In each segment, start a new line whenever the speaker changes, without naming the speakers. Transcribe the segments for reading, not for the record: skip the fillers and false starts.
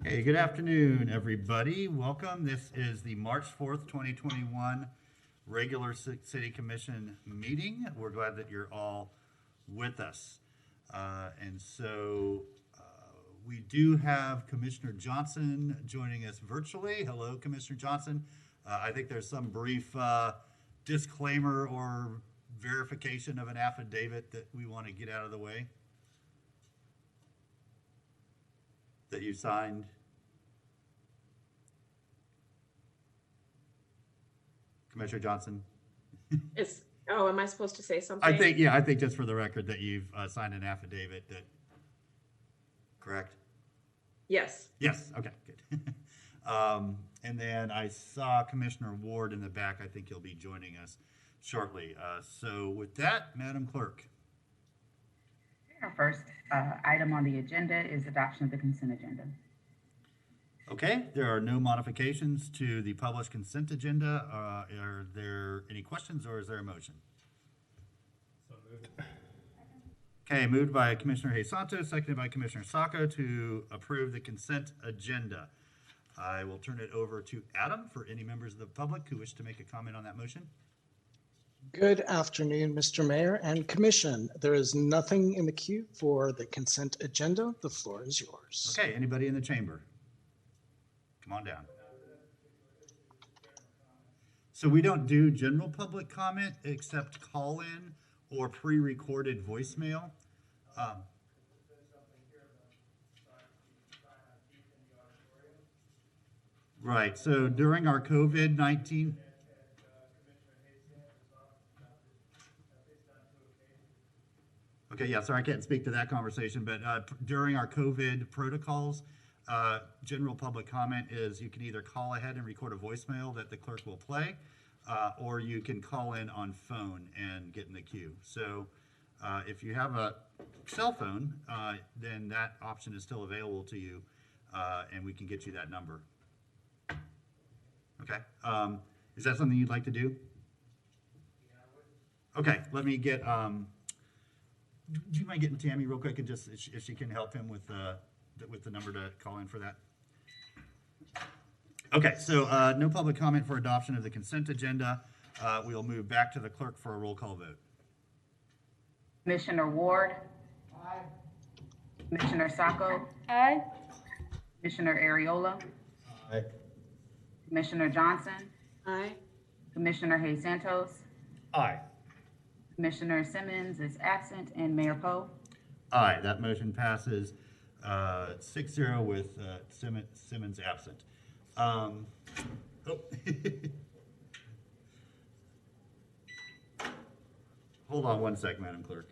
Hey, good afternoon, everybody. Welcome. This is the March 4th, 2021 regular City Commission meeting. We're glad that you're all with us. We do have Commissioner Johnson joining us virtually. Hello, Commissioner Johnson. I think there's some brief disclaimer or verification of an affidavit that we want to get out of the way. That you signed. Commissioner Johnson?
Am I supposed to say something?
I think just for the record that you've signed an affidavit that, correct?
Yes.
Yes, okay, good. And then I saw Commissioner Ward in the back. I think he'll be joining us shortly. So with that, Madam Clerk.
Our first item on the agenda is adoption of the consent agenda.
Okay, there are no modifications to the published consent agenda. Are there any questions or is there a motion?
So moved.
Okay, moved by Commissioner Hayes Santos, seconded by Commissioner Sacco to approve the consent agenda. I will turn it over to Adam for any members of the public who wish to make a comment on that motion.
Good afternoon, Mr. Mayor and Commission. There is nothing in the queue for the consent agenda. The floor is yours.
Okay, anybody in the chamber? Come on down. So we don't do general public comment except call-in or pre-recorded voicemail. Right, so during our COVID-19, okay, yeah, sorry, I can't speak to that conversation, but during our COVID protocols, general public comment is you can either call ahead and record a voicemail that the clerk will play, or you can call in on phone and get in the queue. So if you have a cell phone, then that option is still available to you, and we can get you that number. Okay, is that something you'd like to do? Okay, let me get, do you mind getting Tammy real quick and just, if she can help him with the number to call in for that? Okay, so no public comment for adoption of the consent agenda. We'll move back to the clerk for a roll call vote.
Commissioner Ward? Aye. Commissioner Sacco?
Aye.
Commissioner Ariola?
Aye.
Commissioner Johnson?
Aye.
Commissioner Hayes Santos?
Aye.
Commissioner Simmons is absent, and Mayor Poe?
Aye, that motion passes 6-0 with Simmons absent. Hold on one sec, Madam Clerk.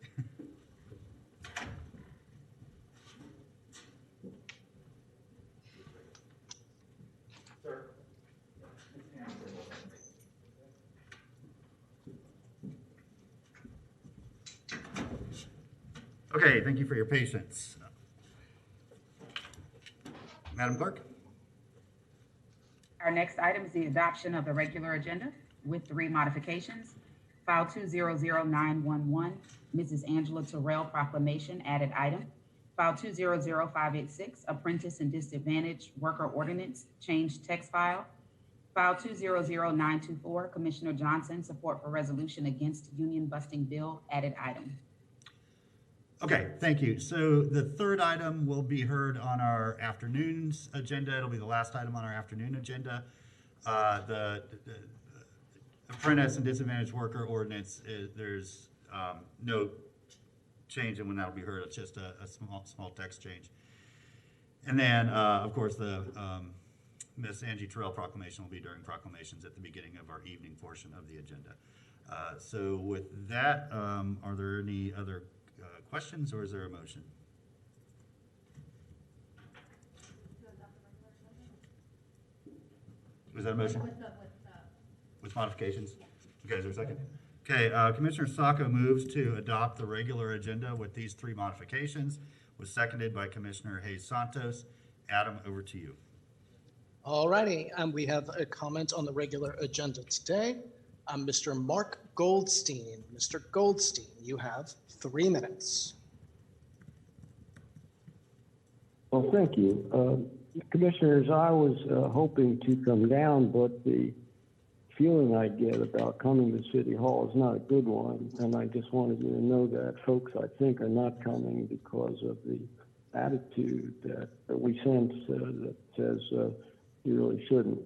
Okay, thank you for your patience. Madam Clerk?
Our next item is the adoption of the regular agenda with 3 modifications. File 200911, Mrs. Angela Terrell proclamation, added item. File 200586, apprentice and disadvantaged worker ordinance, changed text file. File 200924, Commissioner Johnson, support for resolution against union busting bill, added item.
Okay, thank you. So the third item will be heard on our afternoon's agenda. It'll be the last item on our afternoon agenda. The apprentice and disadvantaged worker ordinance, there's no change in when that'll be heard. It's just a small text change. And then, of course, the Miss Angie Terrell proclamation will be during proclamations at the beginning of our evening portion of the agenda. So with that, are there any other questions, or is there a motion? Was that a motion? With modifications? Okay, is there a second? Okay, Commissioner Sacco moves to adopt the regular agenda with these 3 modifications. Was seconded by Commissioner Hayes Santos. Adam, over to you.
All righty, we have a comment on the regular agenda today. Mr. Mark Goldstein. Mr. Goldstein, you have 3 minutes.
Well, thank you. Commissioners, I was hoping to come down, but the feeling I get about coming to City Hall is not a good one, and I just wanted you to know that folks, I think, are not coming because of the attitude that we sense that says you really shouldn't.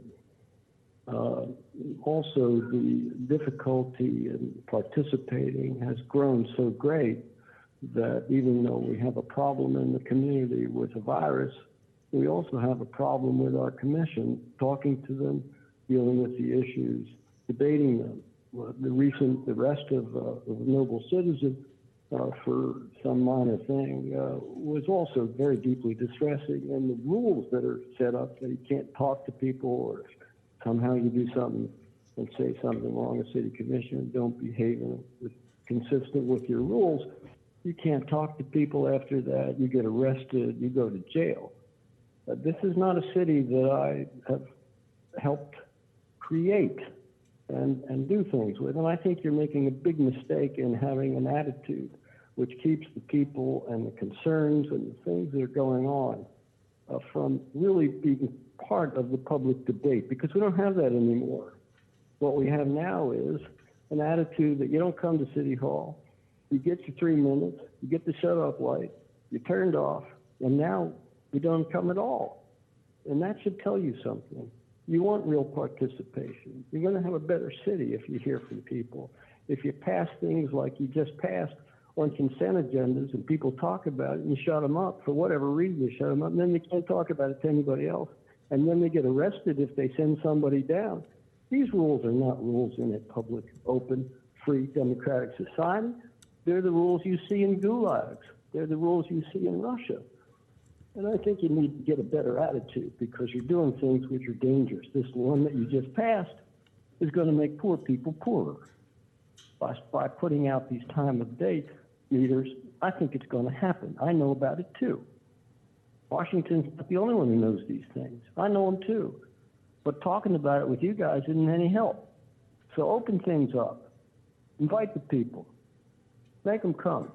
Also, the difficulty in participating has grown so great that even though we have a problem in the community with the virus, we also have a problem with our commission, talking to them, dealing with the issues, debating them. The arrest of a noble citizen for some minor thing was also very deeply distressing. And the rules that are set up that you can't talk to people, or if somehow you do something and say something wrong as city commissioner, don't behave consistent with your rules, you can't talk to people after that. You get arrested, you go to jail. This is not a city that I have helped create and do things with. And I think you're making a big mistake in having an attitude which keeps the people and the concerns and the things that are going on from really being part of the public debate, because we don't have that anymore. What we have now is an attitude that you don't come to City Hall, you get your 3 minutes, you get the shut-off light, you're turned off, and now you don't come at all. And that should tell you something. You want real participation. You're going to have a better city if you hear from people. If you pass things like you just passed on consent agendas and people talk about it and you shut them up for whatever reason, you shut them up, and then they can't talk about it to anybody else. And then they get arrested if they send somebody down. These rules are not rules in a public, open, free, democratic society. They're the rules you see in gulags. They're the rules you see in Russia. And I think you need to get a better attitude, because you're doing things which are dangerous. This one that you just passed is going to make poor people poorer. By putting out these time of day meters, I think it's going to happen. I know about it too. Washington's not the only one who knows these things. I know them too. But talking about it with you guys isn't any help. So open things up. Invite the people. Make them come.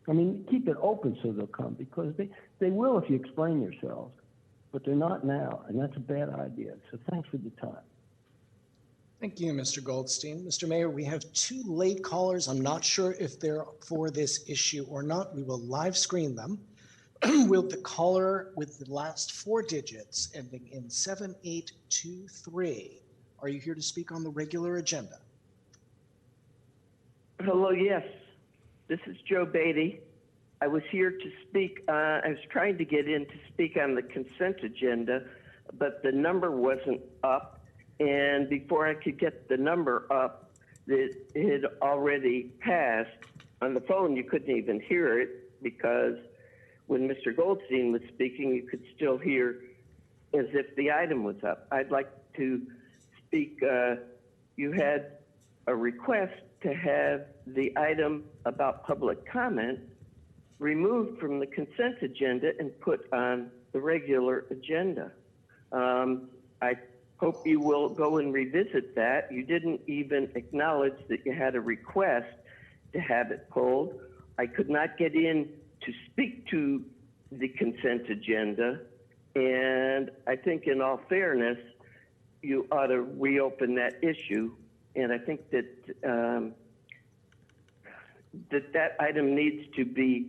I mean, keep it open so they'll come, because they will if you explain yourselves, but they're not now, and that's a bad idea. So thanks for the time.
Thank you, Mr. Goldstein. Mr. Mayor, we have 2 late callers. I'm not sure if they're for this issue or not. We will live screen them. Will the caller with the last 4 digits ending in 7823, are you here to speak on the regular agenda?
Hello, yes. This is Joe Beatty. I was here to speak. I was trying to get in to speak on the consent agenda, but the number wasn't up. And before I could get the number up, it had already passed. On the phone, you couldn't even hear it, because when Mr. Goldstein was speaking, you could still hear as if the item was up. I'd like to speak. You had a request to have the item about public comment removed from the consent agenda and put on the regular agenda. I hope you will go and revisit that. You didn't even acknowledge that you had a request to have it pulled. I could not get in to speak to the consent agenda, and I think in all fairness, you ought to reopen that issue. And I think that that item needs to be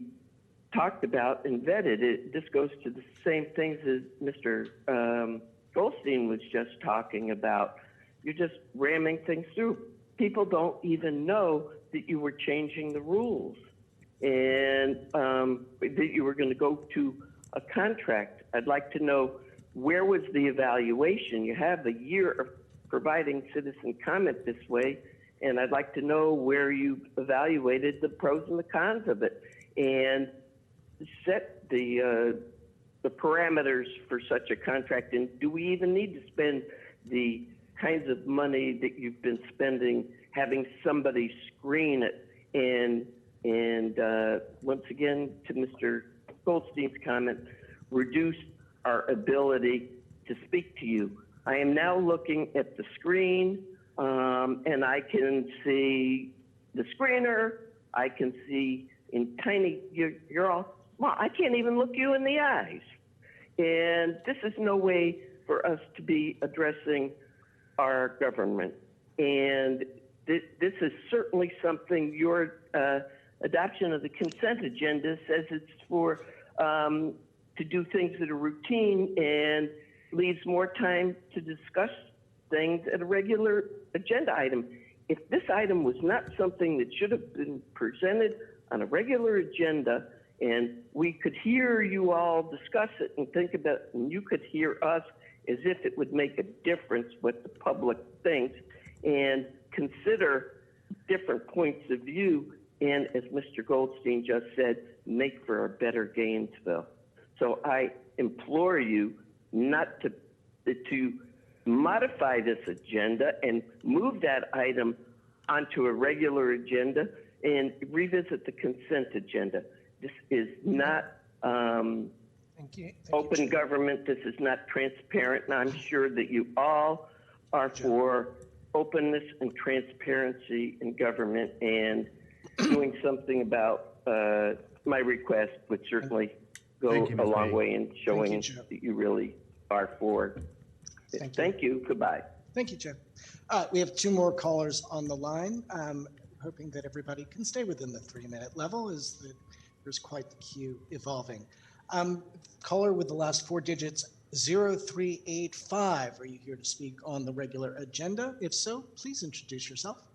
talked about and vetted. This goes to the same things as Mr. Goldstein was just talking about. You're just ramming things through. People don't even know that you were changing the rules and that you were going to go to a contract. I'd like to know, where was the evaluation? You have a year of providing citizen comment this way, and I'd like to know where you evaluated the pros and the cons of it and set the parameters for such a contract. And do we even need to spend the kinds of money that you've been spending having somebody screen it? And once again, to Mr. Goldstein's comment, reduce our ability to speak to you. I am now looking at the screen, and I can see the screener. I can see in tiny, you're all, well, I can't even look you in the eyes. And this is no way for us to be addressing our government. And this is certainly something your adoption of the consent agenda says it's for to do things that are routine and leaves more time to discuss things at a regular agenda item. If this item was not something that should have been presented on a regular agenda, and we could hear you all discuss it and think about it, and you could hear us as if it would make a difference what the public thinks and consider different points of view, and as Mr. Goldstein just said, make for a better Gainesville. So I implore you not to modify this agenda and move that item onto a regular agenda and revisit the consent agenda. This is not
Thank you.
open government. This is not transparent, and I'm sure that you all are for openness and transparency in government, and doing something about my request would certainly go
Thank you,
a
Ms.
long
May.
way in showing
Joe.
that you really are for.
Thank you.
Goodbye.
Thank you, Joe. We have two more callers on the line. Hoping that everybody can stay within the 3-minute level, as there's quite the queue evolving. Caller with the last 4 digits, 0385. Are you here to speak on the regular agenda? If so, please introduce yourself.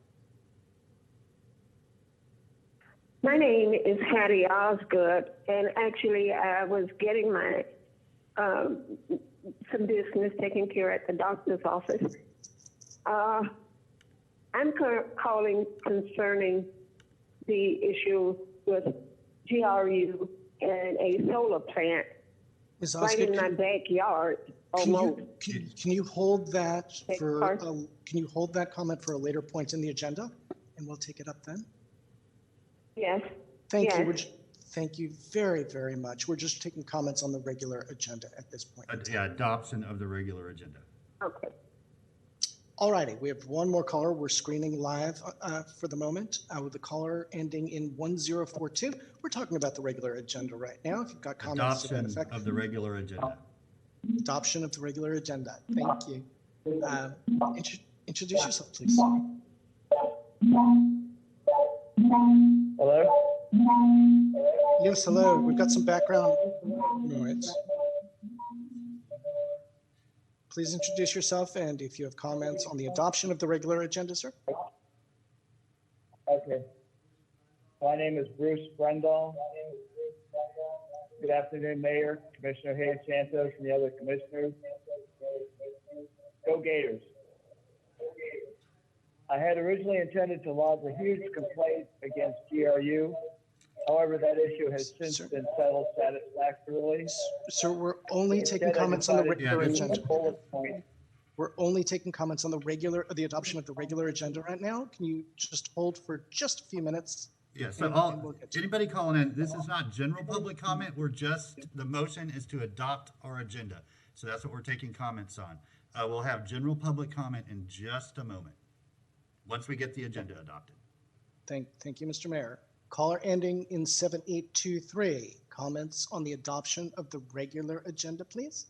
My name is Hattie Osgood, and actually I was getting my some business taken care at the doctor's office. I'm calling concerning the issue with GRU and a solar plant
Ms.
right
Osgood,
in my backyard. Almost.
can you hold that for
Pardon?
can you hold that comment for a later point in the agenda, and we'll take it up then?
Yes.
Thank
yes.
you. Thank you very, very much. We're just taking comments on the regular agenda at this point. in time.
Yeah, adoption of the regular agenda.
Okay.
All righty, we have one more caller. We're screening live for the moment with the caller ending in 1042. We're talking about the regular agenda right now. If you've got comments to that
Adoption
effect.
of the regular agenda.
Adoption of the regular agenda. Thank you. Introduce yourself, please.
Hello?
Yes, hello. We've got some background noise. Please introduce yourself, and if you have comments on the adoption of the regular agenda, sir.
Okay. My name is Bruce Brendel. Good afternoon, Mayor, Commissioner Hayes Santos, and the other commissioners. Go Gators. I had originally intended to lodge a huge complaint against GRU. However, that issue has since been settled satisfactorily.
Sir, we're only taking
Instead, I
comments on the
decided to
regular
use a
agenda.
bullet point.
We're only taking comments on the adoption of the regular agenda right now. Can you just hold for just a few minutes?
Yeah, so
And we'll get to it.
anybody calling in, this is not general public comment. The motion is to adopt our agenda. So that's what we're taking comments on. We'll have general public comment in just a moment, once we get the agenda adopted.
Thank you, Mr. Mayor. Caller ending in 7823. Comments on the adoption of the regular agenda, please.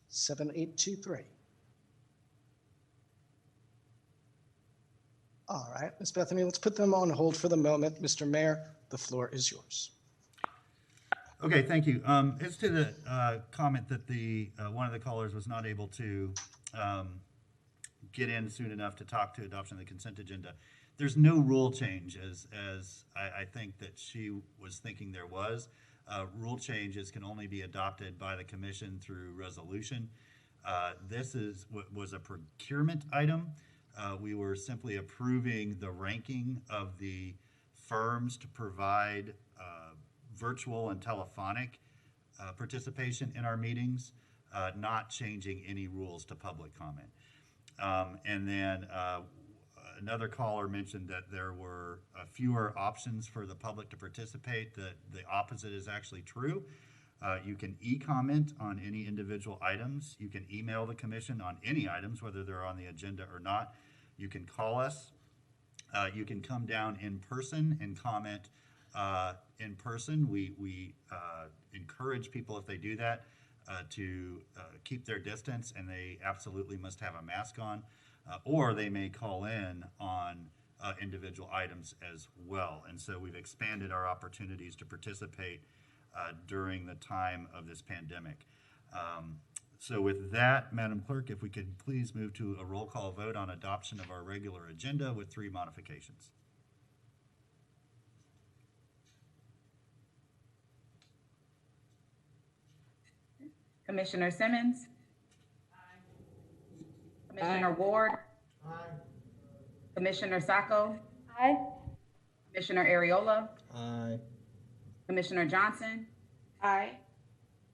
Seven, 823. All right, Ms. Bethany, let's put them on hold for the moment. Mr. Mayor, the floor is yours.
Okay, thank you. As to the comment that one of the callers was not able to get in soon enough to talk to adoption of the consent agenda, there's no rule change as I think that she was thinking there was. Rule changes can only be adopted by the commission through resolution. This was a procurement item. We were simply approving the ranking of the firms to provide virtual and telephonic participation in our meetings, not changing any rules to public comment. And then another caller mentioned that there were fewer options for the public to participate. The opposite is actually true. You can e-comment on any individual items. You can email the commission on any items, whether they're on the agenda or not. You can call us. You can come down in person and comment in person. We encourage people, if they do that, to keep their distance, and they absolutely must have a mask on, or they may call in on individual items as well. And so we've expanded our opportunities to participate during the time of this pandemic. So with that, Madam Clerk, if we could please move to a roll call vote on adoption of our regular agenda with 3 modifications.
Commissioner Simmons? Commissioner Ward? Commissioner Sacco?
Aye.
Commissioner Ariola?
Aye.
Commissioner Johnson?
Aye.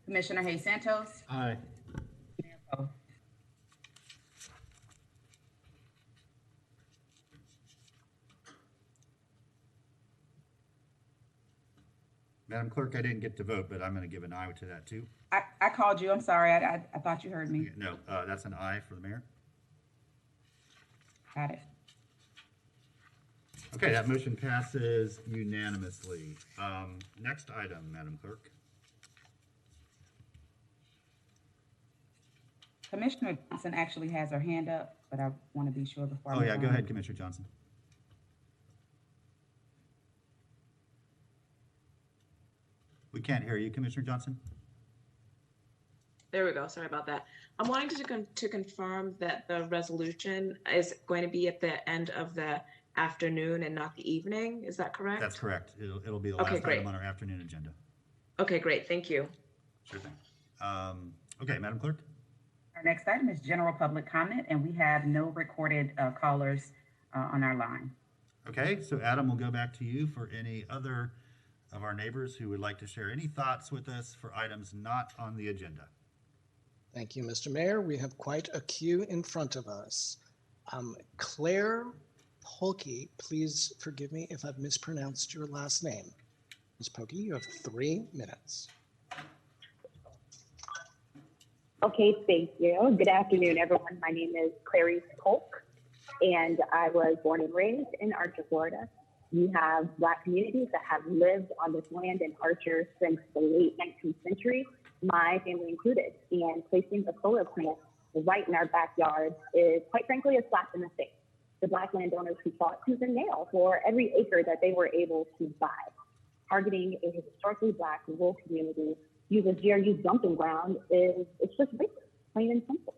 Commissioner Hayes Santos?
Aye.
Mayor Poe.
Madam Clerk, I didn't get to vote, but I'm going to give an aye to that too.
I called you. I'm sorry. I thought you heard me.
No, that's an aye for the mayor.
Got it.
Okay, that motion passes unanimously. Next item, Madam Clerk.
Commissioner Johnson actually has her hand up, but I want to be sure before. I
Oh
move
yeah, go
on.
ahead, Commissioner Johnson. We can't hear you, Commissioner Johnson.
There we go. Sorry about that. I'm wanting to confirm that the resolution is going to be at the end of the afternoon and not the evening. Is that correct?
That's correct. It'll be the
Okay,
last
great.
item on our afternoon agenda.
Okay, great. Thank you.
Sure thing. Okay, Madam Clerk.
Our next item is general public comment, and we have no recorded callers on our line.
Okay, so Adam, we'll go back to you for any other of our neighbors who would like to share any thoughts with us for items not on the agenda.
Thank you, Mr. Mayor. We have quite a queue in front of us. Claire Polke, please forgive me if I've mispronounced your last name. Ms. Polke, you have 3 minutes.
Okay, thank you. Good afternoon, everyone. My name is Clarice Polk, and I was born and raised in Archer, Florida. We have Black communities that have lived on this land in Archer since the late 19th century, my family included. And placing a solar plant right in our backyard is, quite frankly, a slap in the face. The Black landowners who fought tooth and nail for every acre that they were able to buy. Targeting a historically Black rural community use a GRU dumping ground it's just racist, plain and simple.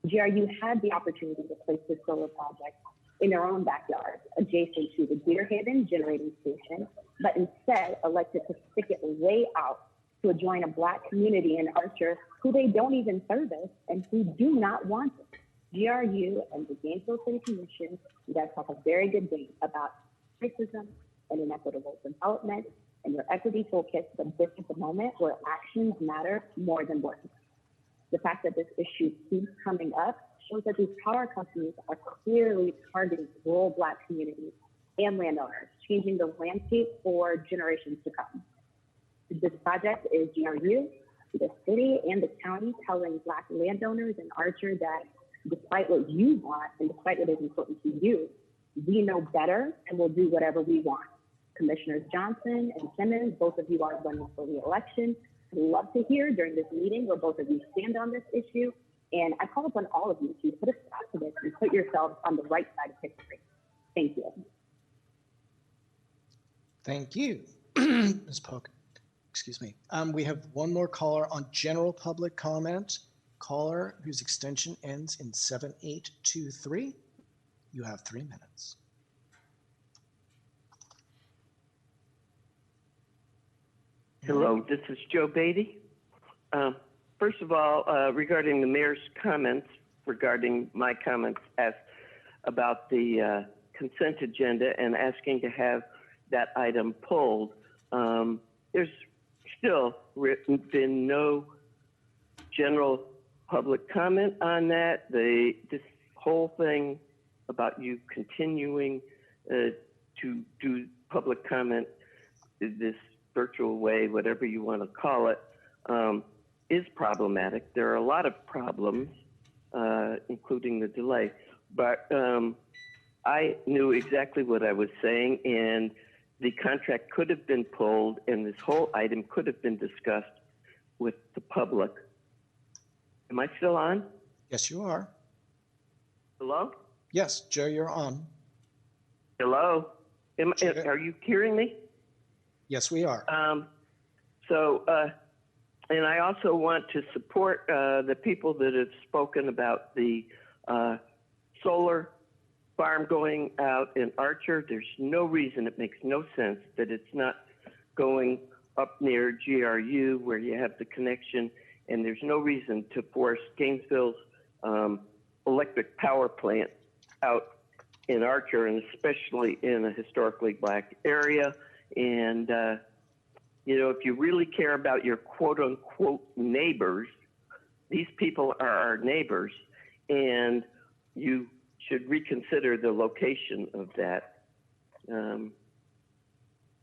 GRU had the opportunity to place this solar project in their own backyard, adjacent to the Deerhaven generating station, but instead elected to stick it way out to adjoin a Black community in Archer who they don't even service and who do not want it. GRU and the Gainesville City Commission, you guys talk a very good thing about racism and inequitable development and your equity toolkit, but this is the moment where actions matter more than words. The fact that this issue keeps coming up shows that these power companies are clearly targeting rural Black communities and landowners, changing the landscape for generations to come. This project is GRU, the city and the county telling Black landowners in Archer that despite what you want and despite what is important to you, we know better and will do whatever we want. Commissioners Johnson and Simmons, both of you are running for re-election. I'd love to hear during this meeting where both of you stand on this issue. And I call upon all of you to put a stop to this and put yourselves on the right side of history. Thank you.
Thank you, Ms. Polk. Excuse me. We have one more caller on general public comment. Caller whose extension ends in 7823. You have 3 minutes.
Hello, this is Joe Beatty. First of all, regarding the mayor's comments, regarding my comments about the consent agenda and asking to have that item pulled, there's still been no general public comment on that. This whole thing about you continuing to do public comment this virtual way, whatever you want to call it, is problematic. There are a lot of problems, including the delay. But I knew exactly what I was saying, and the contract could have been pulled, and this whole item could have been discussed with the public. Am I still on?
Yes, you are.
Hello?
Yes, Joe, you're on.
Hello? Are you hearing me?
Yes, we are.
And I also want to support the people that have spoken about the solar farm going out in Archer. There's no reason, it makes no sense that it's not going up near GRU where you have the connection, and there's no reason to force Gainesville's electric power plant out in Archer, and especially in a historically black area. And you know, if you really care about your quote unquote neighbors, these people are our neighbors, and you should reconsider the location of that.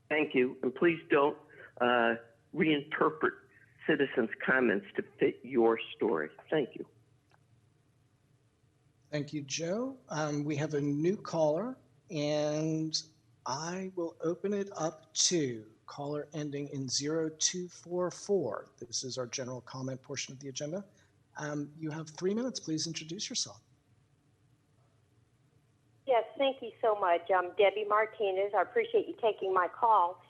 Thank you, and please don't reinterpret citizens' comments to fit your story. Thank you.
Thank you, Joe. We have a new caller, and I will open it up to caller ending in 0244. This is our general comment portion of the agenda. You have 3 minutes. Please introduce yourself.
Yes, thank you so much. I'm Debbie Martinez. I appreciate you taking my call.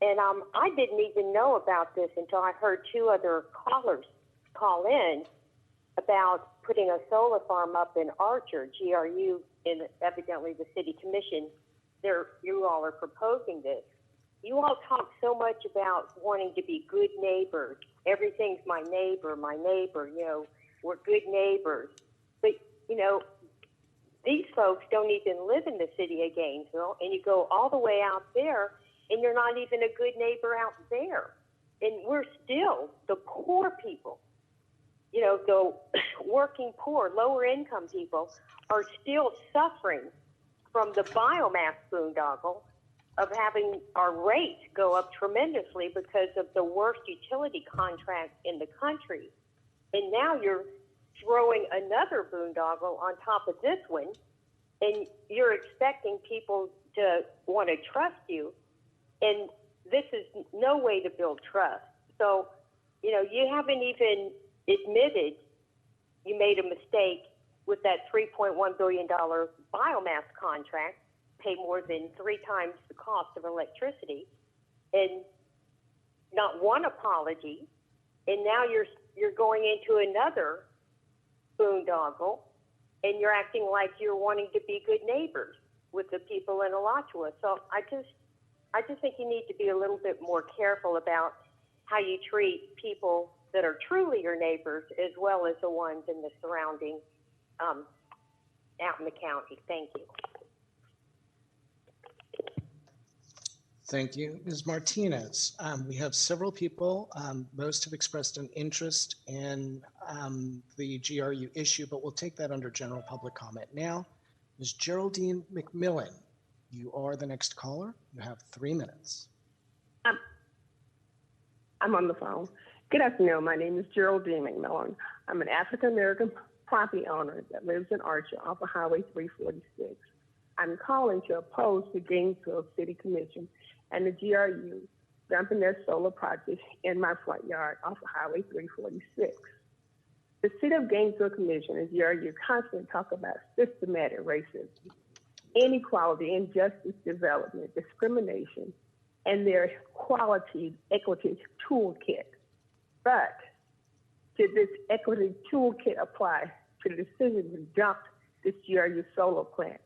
And I didn't even know about this until I heard two other callers call in about putting a solar farm up in Archer, GRU, and evidently the city commission. You all are proposing this. You all talk so much about wanting to be good neighbors. Everything's my neighbor, you know, we're good neighbors. But, you know, these folks don't even live in the city of Gainesville, and you go all the way out there, and you're not even a good neighbor out there. And we're still the poor people, you know, the working poor, lower income people are still suffering from the biomass boondoggle of having our rates go up tremendously because of the worst utility contract in the country. And now you're throwing another boondoggle on top of this one, and you're expecting people to want to trust you. And this is no way to build trust. So, you know, you haven't even admitted you made a mistake with that $3.1 billion biomass contract, pay more than 3 times the cost of electricity, and not one apology. And now you're going into another boondoggle, and you're acting like you're wanting to be good neighbors with the people in Alachua. So I just think you need to be a little bit more careful about how you treat people that are truly your neighbors, as well as the ones in the surrounding out in the county. Thank you.
Thank you, Ms. Martinez. We have several people. Most have expressed an interest in the GRU issue, but we'll take that under general public comment now. Ms. Geraldine McMillan, you are the next caller. You have 3 minutes.
I'm on the phone. Good afternoon. My name is Geraldine McMillan. I'm an African-American property owner that lives in Archer off of Highway 346. I'm calling to oppose the Gainesville City Commission and the GRU dumping their solar project in my front yard off of Highway 346. The City of Gainesville Commission and GRU constantly talk about systematic racism, inequality, injustice, development, discrimination, and their quality equity toolkit. But did this equity toolkit apply to the decision to dump this GRU solar plant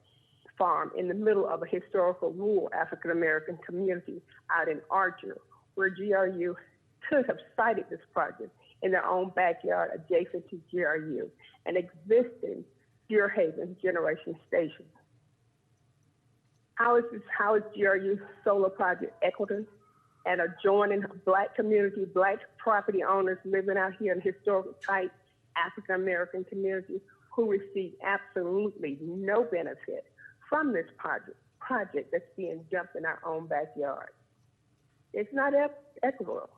farm in the middle of a historical rural African-American community out in Archer, where GRU could have sited this project in their own backyard adjacent to GRU, an existing Deerhaven generation station? How is GRU solar project equitable and adjoining Black community, Black property owners living out here in historical type African-American communities who receive absolutely no benefit from this project that's being dumped in our own backyard? It's not equitable.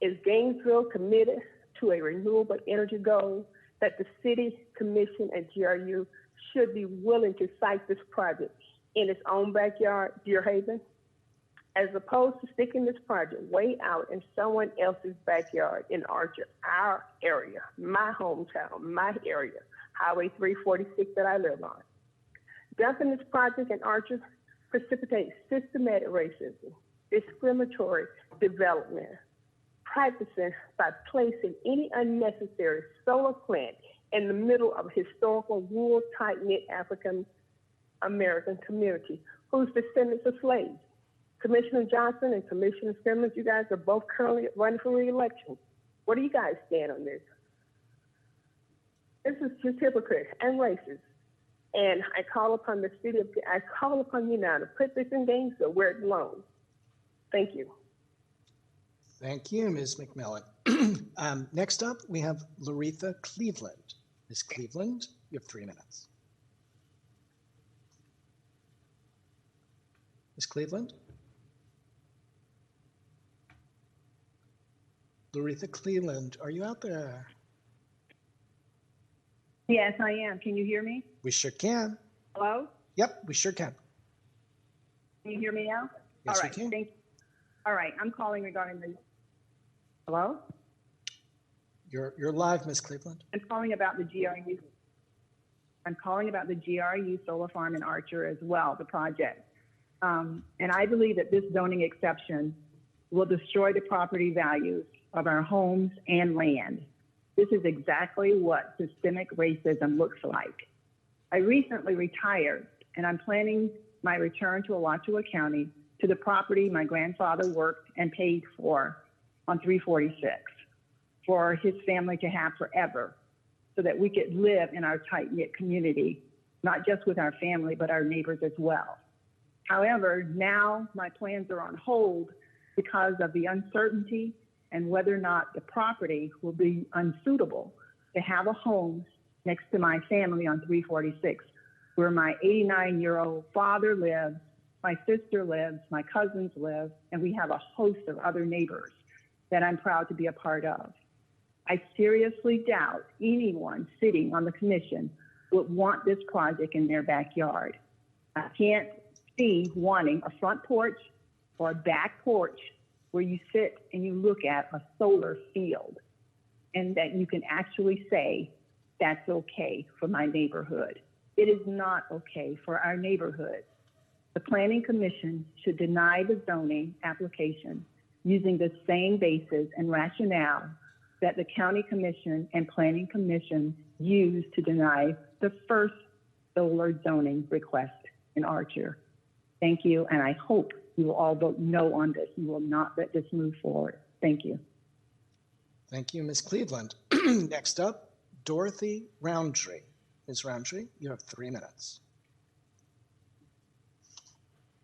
Is Gainesville committed to a renewable energy goal that the city, commission, and GRU should be willing to site this project in its own backyard, Deer Haven, as opposed to sticking this project way out in someone else's backyard in Archer, our area, my hometown, my area, Highway 346 that I live on. Dumping this project in Archer precipitates systematic racism, discriminatory development, practicing by placing any unnecessary solar plant in the middle of a historical, rural, tight-knit African American community whose descendants are slaves. Commissioner Johnson and Commissioner Simmons, you guys are both currently running for re-election. What do you guys stand on this? This is just hypocrite and racist. And I call upon you now to put this in Gainesville where it belongs. Thank you.
Thank you, Ms. McMillan. Next up, we have Laretha Cleveland. Ms. Cleveland, you have 3 minutes. Ms. Cleveland? Laretha Cleveland, are you out there?
Yes, I am. Can you hear me?
We sure can.
Hello?
Yep, we sure can.
Can you hear me now?
Yes,
All
we
right.
can.
Thank you. All right. I'm calling regarding the. Hello?
You're live, Ms. Cleveland.
I'm calling about the GRU. I'm calling about the GRU solar farm in Archer as well, the project. And I believe that this zoning exception will destroy the property values of our homes and land. This is exactly what systemic racism looks like. I recently retired, and I'm planning my return to Alachua County to the property my grandfather worked and paid for on 346 for his family to have forever, so that we could live in our tight-knit community, not just with our family, but our neighbors as well. However, now my plans are on hold because of the uncertainty and whether or not the property will be unsuitable to have a home next to my family on 346, where my 89-year-old father lives, my sister lives, my cousins live, and we have a host of other neighbors that I'm proud to be a part of. I seriously doubt anyone sitting on the commission would want this project in their backyard. I can't see wanting a front porch or a back porch where you sit and you look at a solar field and that you can actually say, that's okay for my neighborhood. It is not okay for our neighborhood. The Planning Commission should deny the zoning application using the same basis and rationale that the County Commission and Planning Commission used to deny the first solar zoning request in Archer. Thank you, and I hope you will all vote no on this. You will not let this move forward. Thank you.
Thank you, Ms. Cleveland. Next up, Dorothy Roundtree. Ms. Roundtree, you have 3 minutes.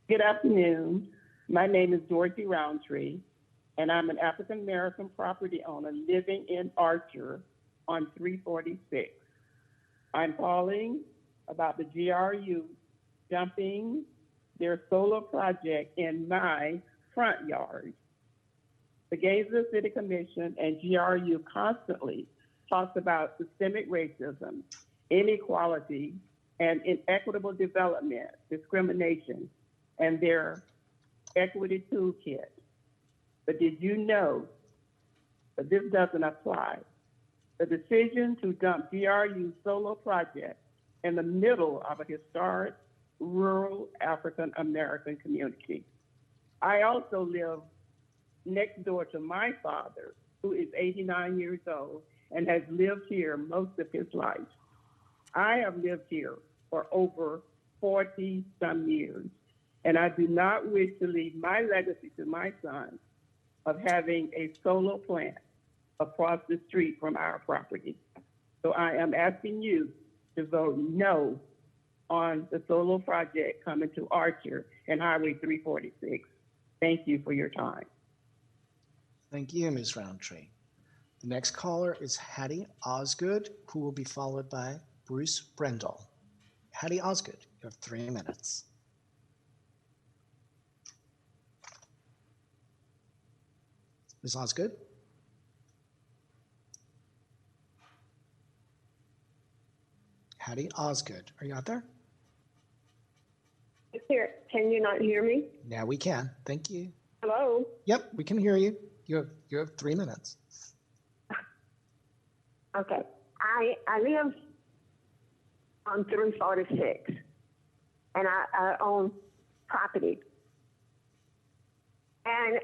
Good afternoon. My name is Dorothy Roundtree, and I'm an African American property owner living in Archer on 346. I'm calling about the GRU dumping their solar project in my front yard. The Gainesville City Commission and GRU constantly talks about systemic racism, inequality, and inequitable development, discrimination, and their equity toolkit. But did you know that this doesn't apply? The decision to dump GRU solar project in the middle of a historic rural African American community. I also live next door to my father, who is 89 years old and has lived here most of his life. I have lived here for over 40 some years, and I do not wish to leave my legacy to my son of having a solar plant across the street from our property. So I am asking you to vote no on the solar project coming to Archer and Highway 346. Thank you for your time.
Thank you, Ms. Roundtree. The next caller is Hattie Osgood, who will be followed by Bruce Brendel. Hattie Osgood, you have 3 minutes. Ms. Osgood? Hattie Osgood. Are you out there?
Here, can you not hear me?
Now we can. Thank you.
Hello?
Yep, we can hear you. You have 3 minutes.
Okay. I live on 346, and I own property. And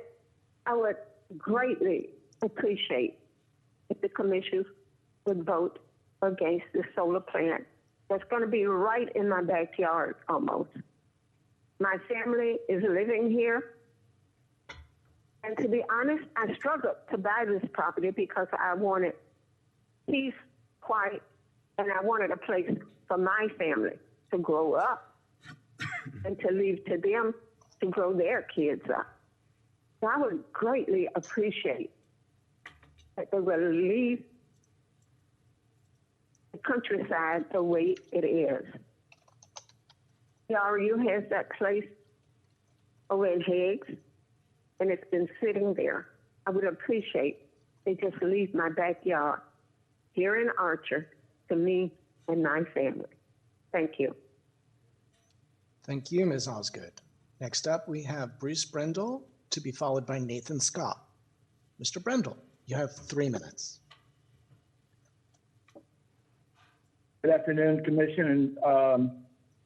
I would greatly appreciate if the commission would vote against the solar plant that's going to be right in my backyard almost. My family is living here. And to be honest, I struggled to buy this property because I wanted peace, quiet, and I wanted a place for my family to grow up and to leave to them to grow their kids up. So I would greatly appreciate that they will leave the countryside the way it is. PRU has that place over in Higgs, and it's been sitting there. I would appreciate they just leave my backyard here in Archer to me and my family. Thank you.
Thank you, Ms. Osgood. Next up, we have Bruce Brendel, to be followed by Nathan Scott. Mr. Brendel, you have 3 minutes.
Good afternoon, Commission and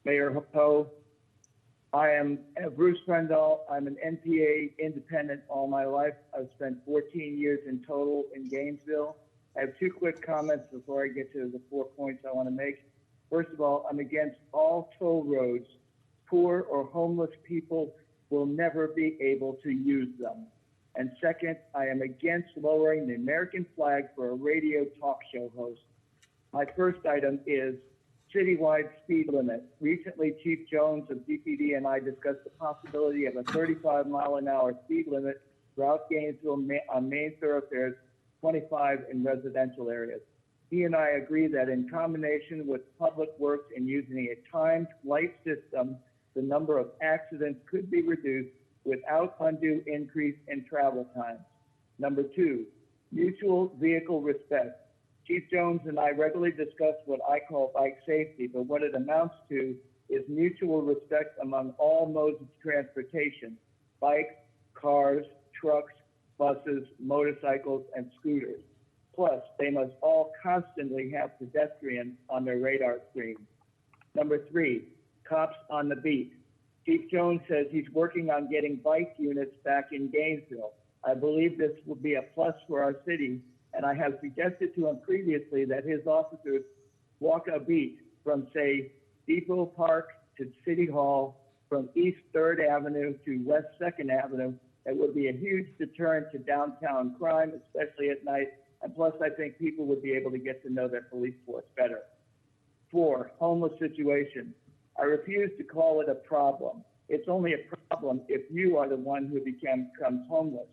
Mayor Ho. I am Bruce Brendel. I'm an NPA independent all my life. I've spent 14 years in total in Gainesville. I have 2 quick comments before I get to the 4 points I want to make. First of all, I'm against all toll roads. Poor or homeless people will never be able to use them. And second, I am against lowering the American flag for a radio talk show host. My first item is citywide speed limit. Recently, Chief Jones of DPD and I discussed the possibility of a 35-mile-an-hour speed limit throughout Gainesville on main thoroughfares, 25 in residential areas. He and I agree that in combination with public works and using a timed light system, the number of accidents could be reduced without undue increase in travel times. Number 2, mutual vehicle respect. Chief Jones and I regularly discuss what I call bike safety, but what it amounts to is mutual respect among all modes of transportation: bikes, cars, trucks, buses, motorcycles, and scooters. Plus, they must all constantly have pedestrians on their radar screen. Number 3, cops on the beat. Chief Jones says he's working on getting bike units back in Gainesville. I believe this will be a plus for our city, and I have suggested to him previously that his officers walk a beat from, say, Depot Park to City Hall, from East 3rd Avenue to West 2nd Avenue. It would be a huge deterrent to downtown crime, especially at night. And plus, I think people would be able to get to know their police force better. 4, homeless situation. I refuse to call it a problem. It's only a problem if you are the one who becomes homeless.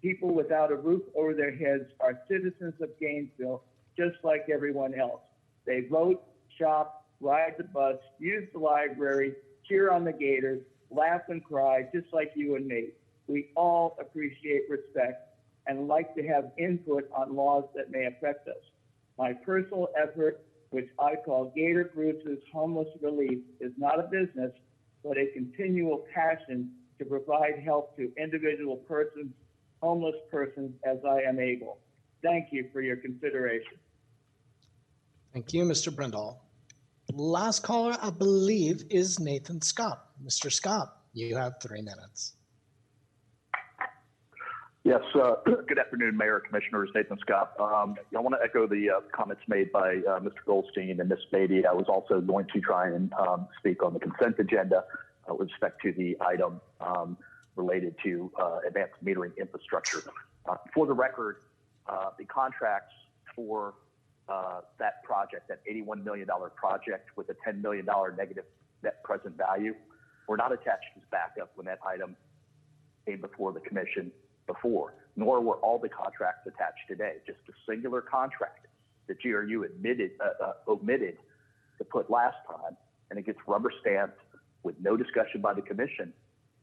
People without a roof over their heads are citizens of Gainesville, just like everyone else. They vote, shop, ride the bus, use the library, cheer on the Gators, laugh and cry, just like you and me. We all appreciate respect and like to have input on laws that may affect us. My personal effort, which I call Gator Bruce's Homeless Relief, is not a business, but a continual passion to provide help to individual persons, homeless persons, as I am able. Thank you for your consideration.
Thank you, Mr. Brendel. Last caller, I believe, is Nathan Scott. Mr. Scott, you have 3 minutes.
Yes, good afternoon, Mayor, Commissioners, Nathan Scott. I want to echo the comments made by Mr. Goldstein and Ms. Beatty. I was also going to try and speak on the consent agenda with respect to the item related to advanced metering infrastructure. For the record, the contracts for that project, that $81 million project with a $10 million negative net present value, were not attached as backup when that item came before the commission before, nor were all the contracts attached today. Just a singular contract that GRU omitted to put last time, and it gets rubber stamped with no discussion by the commission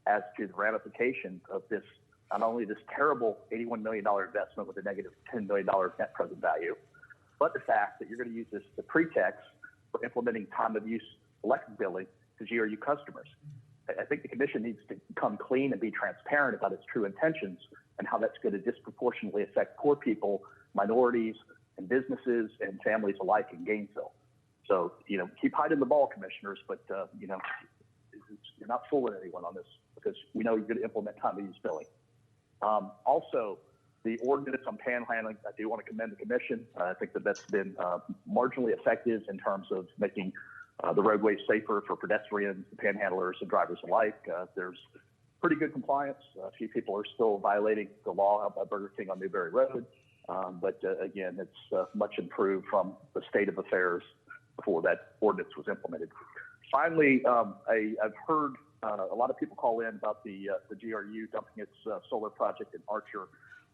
as to the ramifications of this, not only this terrible $81 million investment with a negative $10 million net present value, but the fact that you're going to use this as a pretext for implementing time of use electric billing to GRU customers. I think the commission needs to come clean and be transparent about its true intentions and how that's going to disproportionately affect poor people, minorities, and businesses and families alike in Gainesville. So, keep hiding the ball, commissioners, but, you're not fooling anyone on this because we know you're going to implement time of use billing. Also, the ordinance on panhandling, I do want to commend the commission. I think that that's been marginally effective in terms of making the roadways safer for pedestrians, panhandlers, and drivers alike. There's pretty good compliance. A few people are still violating the law out by Burger King on Newberry Road. But again, it's much improved from the state of affairs before that ordinance was implemented. Finally, I've heard a lot of people call in about the GRU dumping its solar project in Archer.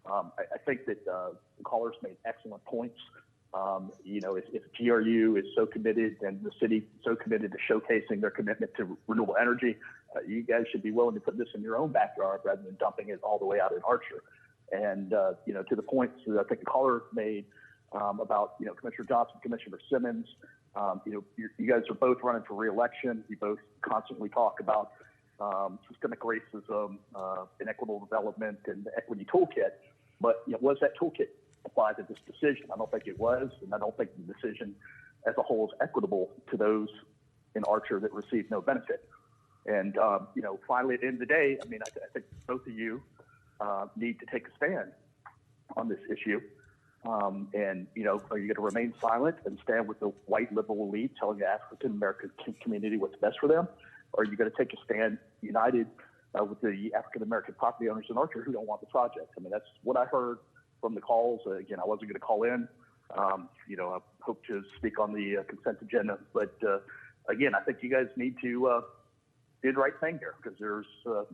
I think that the callers made excellent points. If GRU is so committed and the city so committed to showcasing their commitment to renewable energy, you guys should be willing to put this in your own backyard rather than dumping it all the way out in Archer. And, to the points that I think the caller made about, Commissioner Johnson, Commissioner Simmons, you guys are both running for re-election. You both constantly talk about systemic racism, inequitable development, and the equity toolkit. But was that toolkit applied to this decision? I don't think it was, and I don't think the decision as a whole is equitable to those in Archer that received no benefit. And, finally, at the end of the day, I think both of you need to take a stand on this issue. Are you going to remain silent and stand with the white liberal elite telling the African American community what's best for them? Or are you going to take a stand united with the African American property owners in Archer who don't want the project? That's what I heard from the calls. Again, I wasn't going to call in. I hope to speak on the consent agenda. But again, I think you guys need to do the right thing here because there's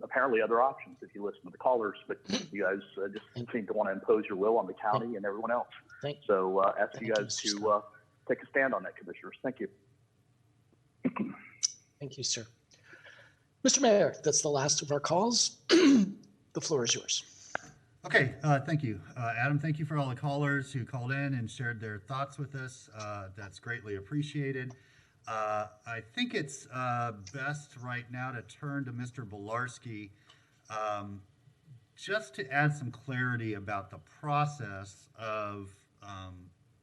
apparently other options if you listen to the callers. But you guys just seem to want to impose your will on the county and everyone else. So ask you guys to take a stand on that, commissioners. Thank you.
Thank you, sir. Mr. Mayor, that's the last of our calls. The floor is yours.
Okay, thank you. Adam, thank you for all the callers who called in and shared their thoughts with us. That's greatly appreciated. I think it's best right now to turn to Mr. Bolarski just to add some clarity about the process of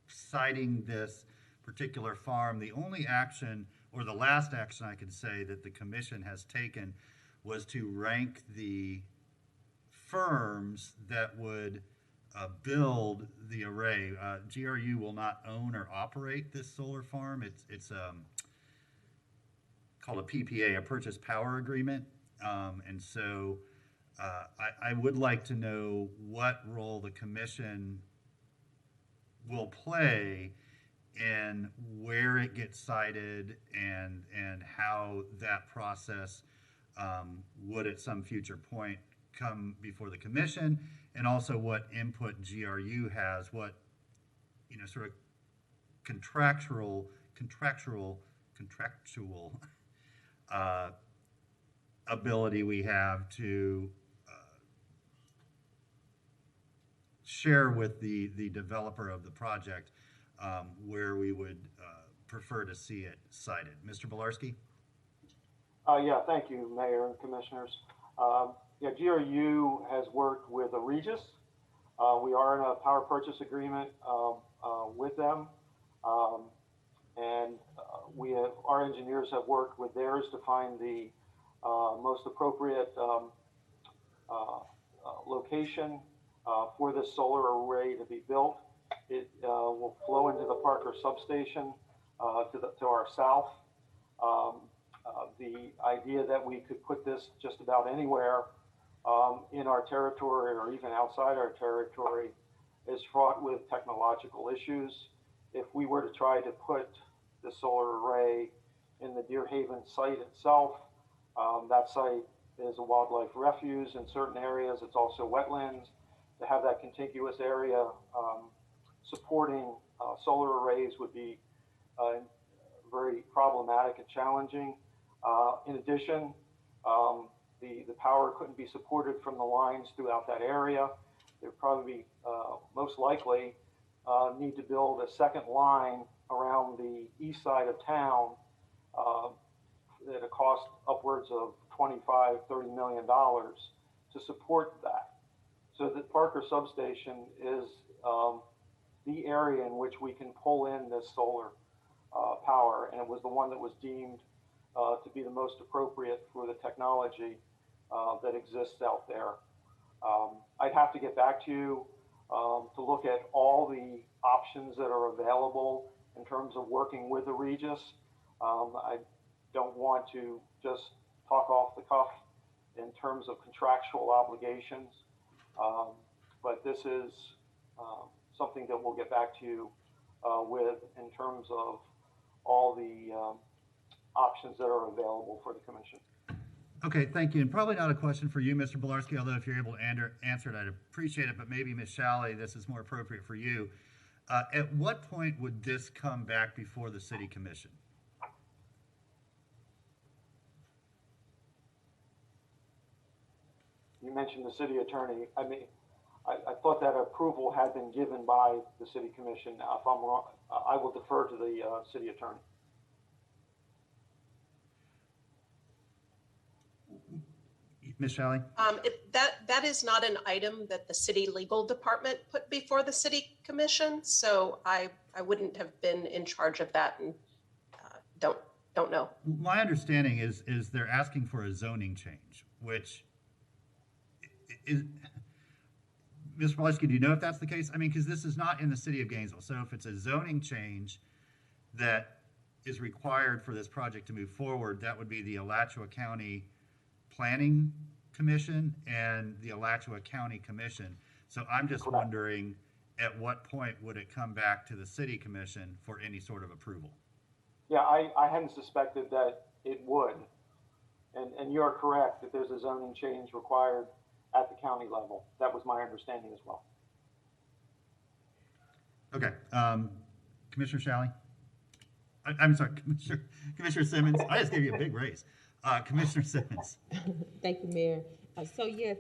citing this particular farm. The only action, or the last action I could say that the commission has taken, was to rank the firms that would build the array. GRU will not own or operate this solar farm. It's called a PPA, a purchase power agreement. And so I would like to know what role the commission will play in where it gets cited and how that process would at some future point come before the commission, and also what input GRU has, what sort of contractual ability we have to share with the developer of the project where we would prefer to see it cited. Mr. Bolarski?
Yeah, thank you, Mayor and Commissioners. GRU has worked with Regis. We are in a power purchase agreement with them. Our engineers have worked with theirs to find the most appropriate location for this solar array to be built. It will flow into the Parker substation to our south. The idea that we could put this just about anywhere in our territory or even outside our territory is fraught with technological issues. If we were to try to put the solar array in the Deer Haven site itself, that site is a wildlife refuge in certain areas. It's also wetlands. To have that contiguous area supporting solar arrays would be very problematic and challenging. In addition, the power couldn't be supported from the lines throughout that area. There'd probably be, most likely, need to build a second line around the east side of town at a cost upwards of $25–30 million to support that. So the Parker substation is the area in which we can pull in this solar power, and it was the one that was deemed to be the most appropriate for the technology that exists out there. I'd have to get back to you to look at all the options that are available in terms of working with the Regis. I don't want to just talk off the cuff in terms of contractual obligations, but this is something that we'll get back to you with in terms of all the options that are available for the commission.
Okay, thank you. And probably not a question for you, Mr. Bolarski, although if you're able to answer it, I'd appreciate it. But maybe, Ms. Shalley, this is more appropriate for you. At what point would this come back before the City Commission?
You mentioned the city attorney. I mean, I thought that approval had been given by the City Commission. Now, if I'm wrong, I will defer to the city attorney.
Ms. Shalley?
That is not an item that the city legal department put before the city commission, so I wouldn't have been in charge of that and don't know.
My understanding is they're asking for a zoning change, which is, Ms. Bolarski, do you know if that's the case? I mean, because this is not in the city of Gainesville, so if it's a zoning change that is required for this project to move forward, that would be the Alachua County Planning Commission and the Alachua County Commission. So I'm just wondering, at what point would it come back to the City Commission for any sort of approval?
Yeah, I hadn't suspected that it would. And you're correct that there's a zoning change required at the county level. That was my understanding as well.
Okay, Commissioner Shalley? I'm sorry, Commissioner Simmons. I just gave you a big raise. Commissioner Simmons.
Thank you, Mayor. So yes,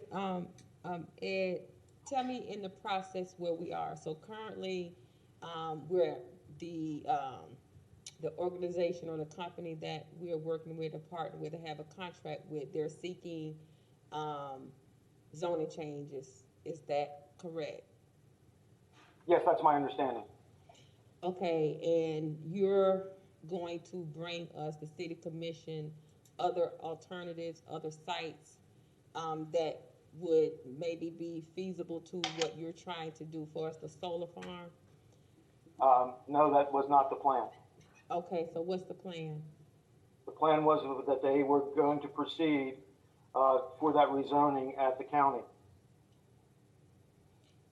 Ed, tell me in the process where we are. So currently, we're the organization or the company that we're working with, a partner with, and have a contract with, they're seeking zoning changes. Is that correct?
Yes, that's my understanding.
Okay, and you're going to bring us, the City Commission, other alternatives, other sites that would maybe be feasible to what you're trying to do for us, the solar farm?
No, that was not the plan.
Okay, so what's the plan?
The plan was that they were going to proceed for that rezoning at the county.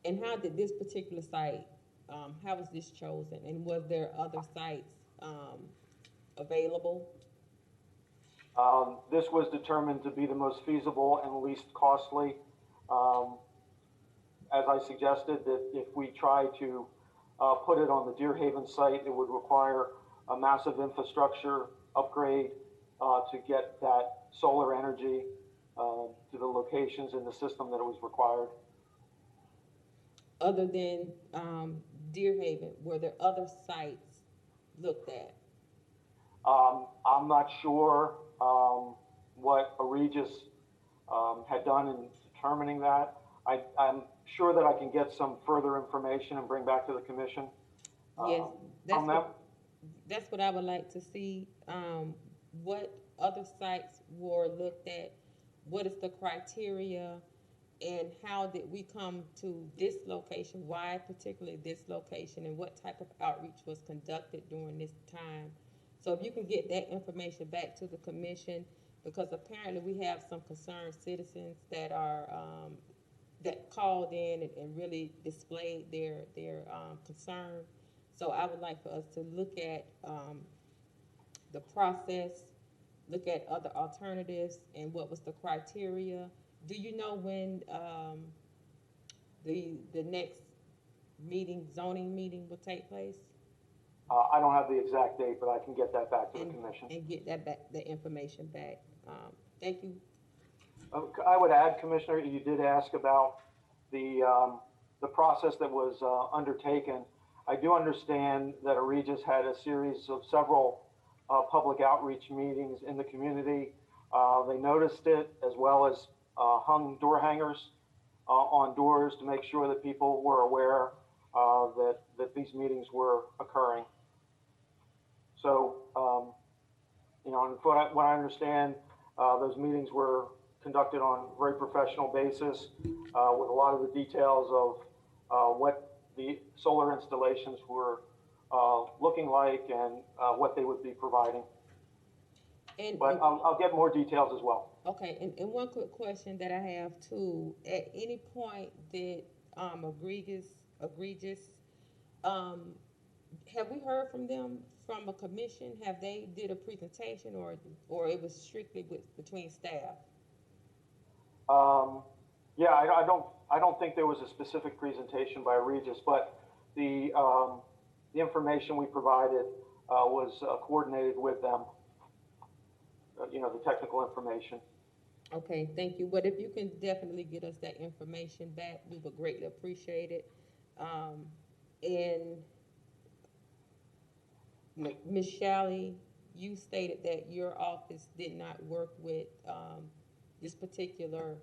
And how did this particular site, how was this chosen? And was there other sites available?
This was determined to be the most feasible and least costly. As I suggested, that if we try to put it on the Deer Haven site, it would require a massive infrastructure upgrade to get that solar energy to the locations in the system that it was required.
Other than Deer Haven, were there other sites looked at?
I'm not sure what a Regis had done in determining that. I'm sure that I can get some further information and bring back to the commission.
Yes, that's what I would like to see. What other sites were looked at? What is the criteria? And how did we come to this location? Why particularly this location? And what type of outreach was conducted during this time? So if you can get that information back to the commission, because apparently we have some concerned citizens that are that called in and really displayed their concern. So I would like for us to look at the process, look at other alternatives, and what was the criteria. Do you know when the next meeting, zoning meeting, will take place?
I don't have the exact date, but I can get that back to the commission.
And get that back, the information back. Thank you.
I would add, Commissioner, you did ask about the process that was undertaken. I do understand that Regis had a series of several public outreach meetings in the community. They noticed it, as well as hung door hangers on doors to make sure that people were aware that these meetings were occurring. So, you know, and what I understand, those meetings were conducted on a very professional basis with a lot of the details of what the solar installations were looking like and what they would be providing. But I'll get more details as well.
Okay, and one quick question that I have too. At any point that egregious, have we heard from them from a commission? Have they did a presentation, or it was strictly between staff?
Yeah, I don't think there was a specific presentation by Regis, but the information we provided was coordinated with them. You know, the technical information.
Okay, thank you. But if you can definitely get us that information back, we would greatly appreciate it. And Ms. Shalley, you stated that your office did not work with this particular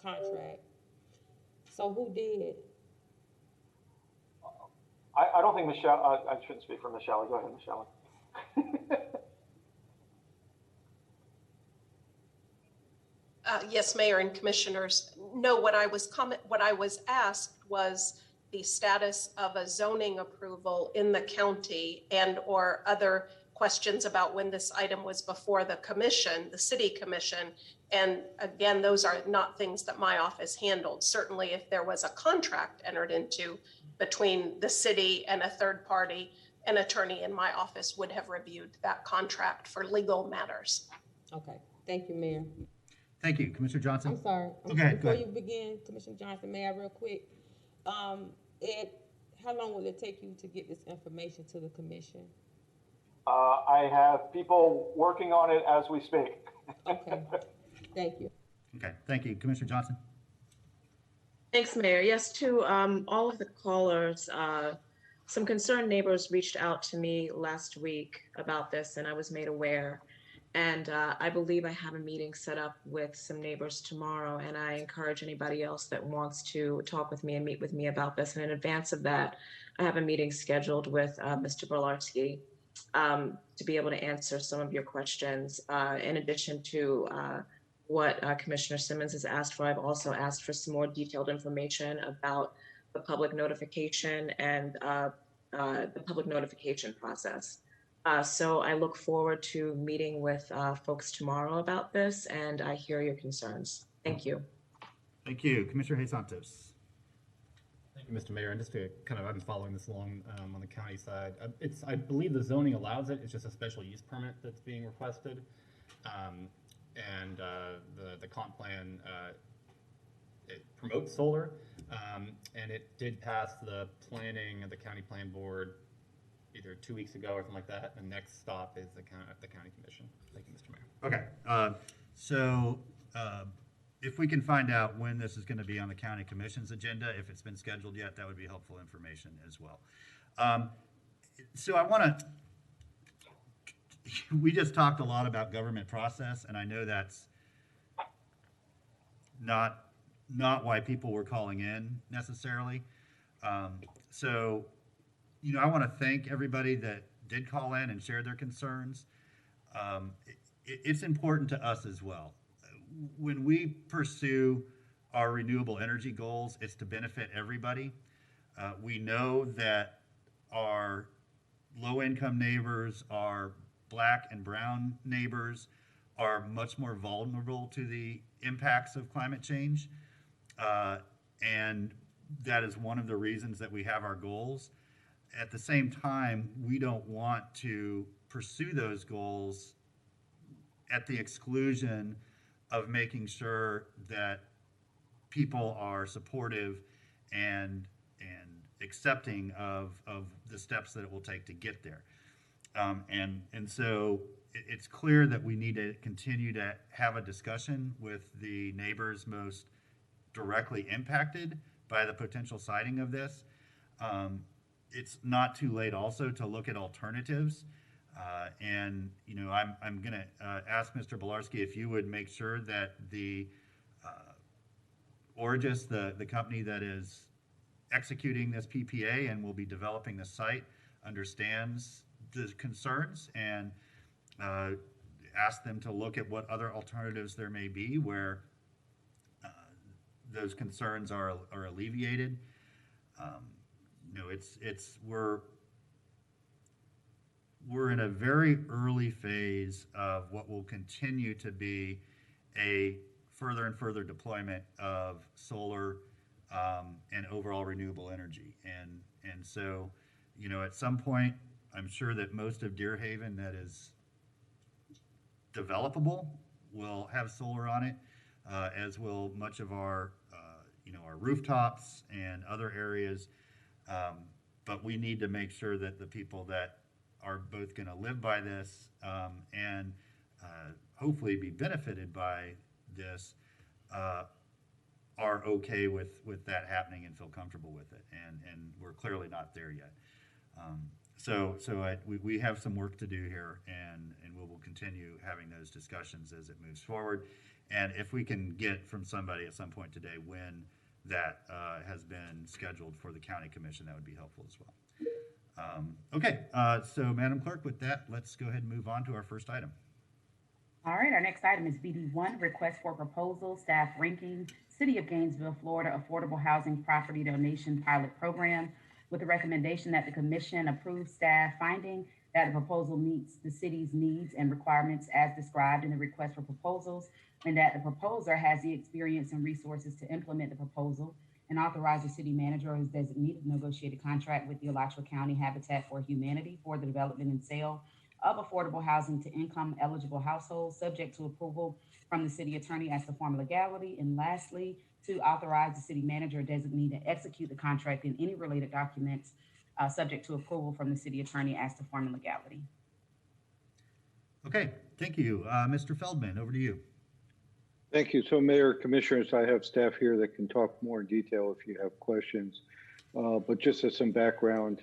contract. So who did?
I don't think Michelle, I shouldn't speak for Michelle. Go ahead, Michelle.
Yes, Mayor and Commissioners. No, what I was asked was the status of a zoning approval in the county, and or other questions about when this item was before the commission, the city commission. And again, those are not things that my office handled. Certainly, if there was a contract entered into between the city and a third party, an attorney in my office would have reviewed that contract for legal matters.
Okay, thank you, Mayor.
Thank you, Commissioner Johnson.
I'm sorry.
Okay,
Before you begin, Commissioner Johnson, may I real quick? Ed, how long will it take you to get this information to the commission?
I have people working on it as we speak.
Okay, thank you.
Okay, thank you, Commissioner Johnson.
Thanks, Mayor. Yes, to all of the callers, some concerned neighbors reached out to me last week about this, and I was made aware. And I believe I have a meeting set up with some neighbors tomorrow, and I encourage anybody else that wants to talk with me and meet with me about this. And in advance of that, I have a meeting scheduled with Mr. Berlarski to be able to answer some of your questions. In addition to what Commissioner Simmons has asked for, I've also asked for some more detailed information about the public notification and the public notification process. So I look forward to meeting with folks tomorrow about this, and I hear your concerns. Thank you.
Thank you, Commissioner Jesus Santos.
Thank you, Mr. Mayor. And just to I'm following this along on the county side. I believe the zoning allows it. It's just a special use permit that's being requested. And the comp plan, it promotes solar, and it did pass the county plan board either 2 weeks ago or something like that. The next stop is the county commission. Thank you, Mr. Mayor.
Okay, so if we can find out when this is going to be on the county commission's agenda, if it's been scheduled yet, that would be helpful information as well. So I want to, we just talked a lot about government process, and I know that's not why people were calling in necessarily. So, you know, I want to thank everybody that did call in and share their concerns. It's important to us as well. When we pursue our renewable energy goals, it's to benefit everybody. We know that our low-income neighbors, our Black and brown neighbors are much more vulnerable to the impacts of climate change. And that is one of the reasons that we have our goals. At the same time, we don't want to pursue those goals at the exclusion of making sure that people are supportive and accepting of the steps that it will take to get there. And so it's clear that we need to continue to have a discussion with the neighbors most directly impacted by the potential siting of this. it's not too late also to look at alternatives. And, you know, I'm going to ask Mr. Bolarski if you would make sure that the Origis, the company that is executing this PPA and will be developing the site, understands the concerns, and ask them to look at what other alternatives there may be where those concerns are alleviated. You know, we're in a very early phase of what will continue to be a further and further deployment of solar and overall renewable energy. And so, you know, at some point, I'm sure that most of Deerhaven that is developable will have solar on it, as will much of our, you know, our rooftops and other areas. But we need to make sure that the people that are both going to live by this and hopefully be benefited by this are okay with that happening and feel comfortable with it. And we're clearly not there yet. We have some work to do here, and we will continue having those discussions as it moves forward. And if we can get from somebody at some point today when that has been scheduled for the county commission, that would be helpful as well. Okay, so Madam Clerk, with that, let's go ahead and move on to our first item.
All right, our next item is BD1, request for proposal, staff ranking, City of Gainesville, Florida, Affordable Housing Property Donation Pilot Program, with the recommendation that the commission approve staff finding that the proposal meets the city's needs and requirements as described in the request for proposals, and that the proposer has the experience and resources to implement the proposal, and authorize the city manager or his designee to negotiate a contract with the Alachua County Habitat for Humanity for the development and sale of affordable housing to income eligible households, subject to approval from the city attorney as to form legality. And lastly, to authorize the city manager or designee to execute the contract and any related documents subject to approval from the city attorney as to form legality.
Okay, thank you. Mr. Feldman, over to you.
Thank you. So Mayor, Commissioners, I have staff here that can talk more in detail if you have questions. But just as some background,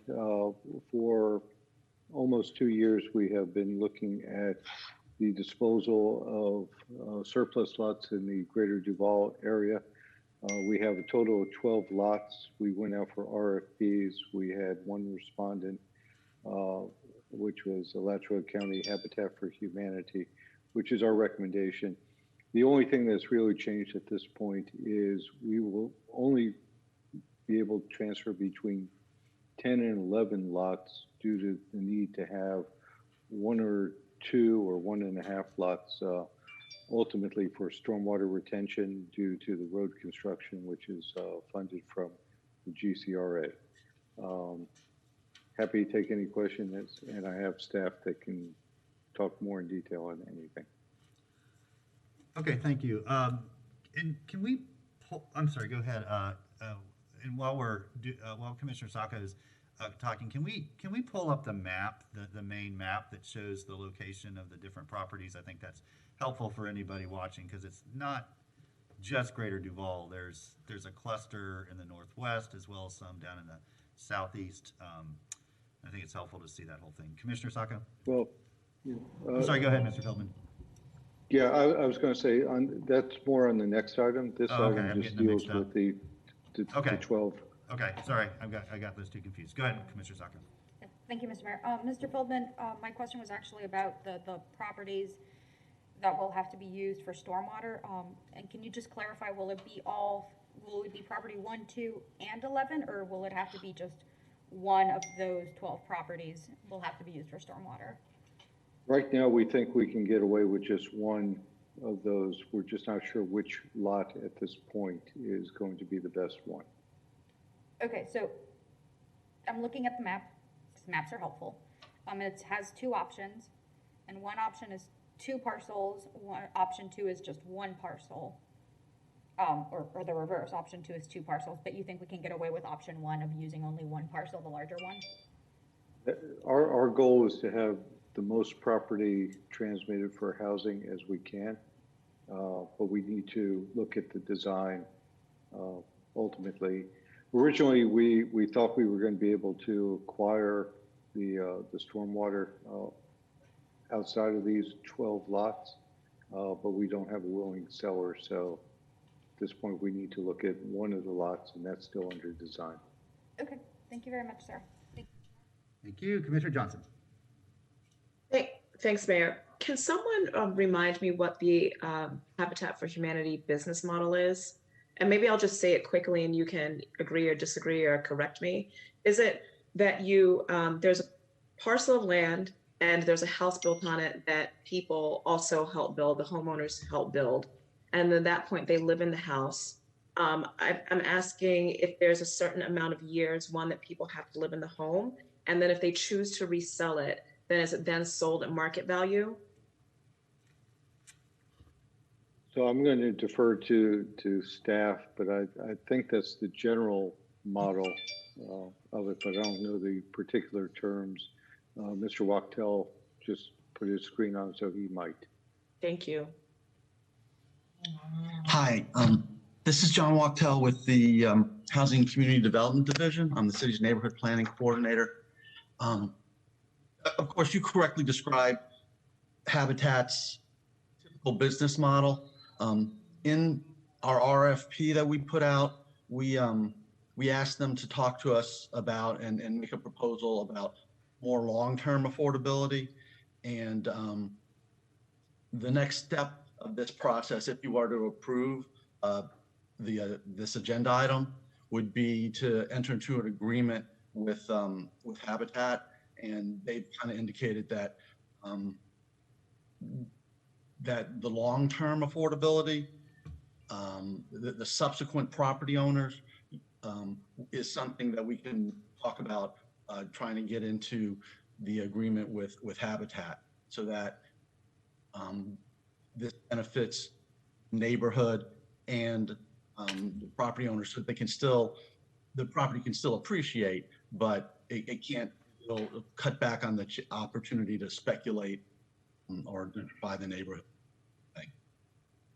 for almost 2 years, we have been looking at the disposal of surplus lots in the greater Duval area. We have a total of 12 lots. We went out for RFPs. We had one respondent, which was Alachua County Habitat for Humanity, which is our recommendation. The only thing that's really changed at this point is we will only be able to transfer between 10 and 11 lots due to the need to have 1 or 2 or 1.5 lots ultimately for stormwater retention due to the road construction, which is funded from the GCRA. Happy to take any questions, and I have staff that can talk more in detail on anything.
Okay, thank you. And can we pull, I'm sorry, go ahead. And while Commissioner Saka is talking, can we pull up the map, the main map that shows the location of the different properties? I think that's helpful for anybody watching, because it's not just Greater Duval. There's a cluster in the northwest as well as some down in the southeast. I think it's helpful to see that whole thing. Commissioner Saka?
Well,
sorry, go ahead, Mr. Feldman.
Yeah, I was going to say that's more on the next item. This item just deals with the 12.
Okay, sorry, I got those two confused. Go ahead, Commissioner Saka.
Thank you, Mr. Mayor. Mr. Feldman, my question was actually about the properties that will have to be used for stormwater. And can you just clarify, will it be property 1, 2, and 11, or will it have to be just one of those 12 properties will have to be used for stormwater?
Right now, we think we can get away with just one of those. We're just not sure which lot at this point is going to be the best one.
Okay, so I'm looking at the map, because maps are helpful. It has 2 options, and one option is 2 parcels, option 2 is just 1 parcel, or the reverse, option 2 is 2 parcels, but you think we can get away with option 1 of using only 1 parcel, the larger one?
Our goal is to have the most property transmitted for housing as we can, but we need to look at the design ultimately. Originally, we thought we were going to be able to acquire the stormwater outside of these 12 lots, but we don't have a willing seller. So at this point, we need to look at one of the lots, and that's still under design.
Okay, thank you very much, sir.
Thank you. Commissioner Johnson.
Thanks, Mayor. Can someone remind me what the Habitat for Humanity business model is? And maybe I'll just say it quickly and you can agree or disagree or correct me. Is it that you, there's a parcel of land and there's a house built on it that people also help build, the homeowners help build, and then at that point they live in the house? I'm asking if there's a certain amount of years, one, that people have to live in the home, and then if they choose to resell it, then is it then sold at market value?
So I'm going to defer to staff, but I think that's the general model of it, but I don't know the particular terms. Mr. Wachtel just put his screen on, so he might.
Thank you.
Hi, this is John Wachtel with the Housing and Community Development Division. I'm the city's neighborhood planning coordinator. Of course, you correctly described Habitat's typical business model. In our RFP that we put out, we asked them to talk to us about and make a proposal about more long-term affordability. And the next step of this process, if you are to approve this agenda item, would be to enter into an agreement with Habitat, and they've kind of indicated that that the long-term affordability, the subsequent property owners, is something that we can talk about trying to get into the agreement with Habitat, so that this benefits neighborhood and the property owners, so they can still, the property can still appreciate, but it can't, it'll cut back on the opportunity to speculate or buy the neighborhood.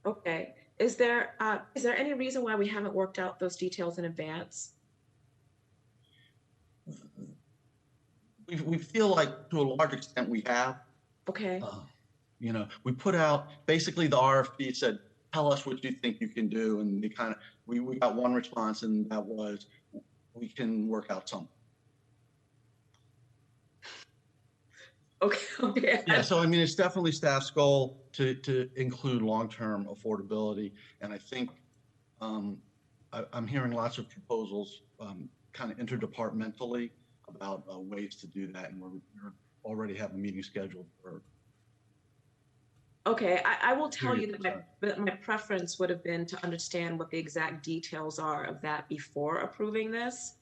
Okay. Is there any reason why we haven't worked out those details in advance?
We feel like to a large extent we have.
Okay.
You know, we put out, basically the RFP said, tell us what you think you can do. And we kind of, we got one response, and that was, we can work out something.
Okay.
Yeah, so I mean, it's definitely staff's goal to include long-term affordability. And I think I'm hearing lots of proposals kind of interdepartmentally about ways to do that. And we're already have a meeting scheduled for.
Okay, I will tell you that my preference would have been to understand what the exact details are of that before approving this.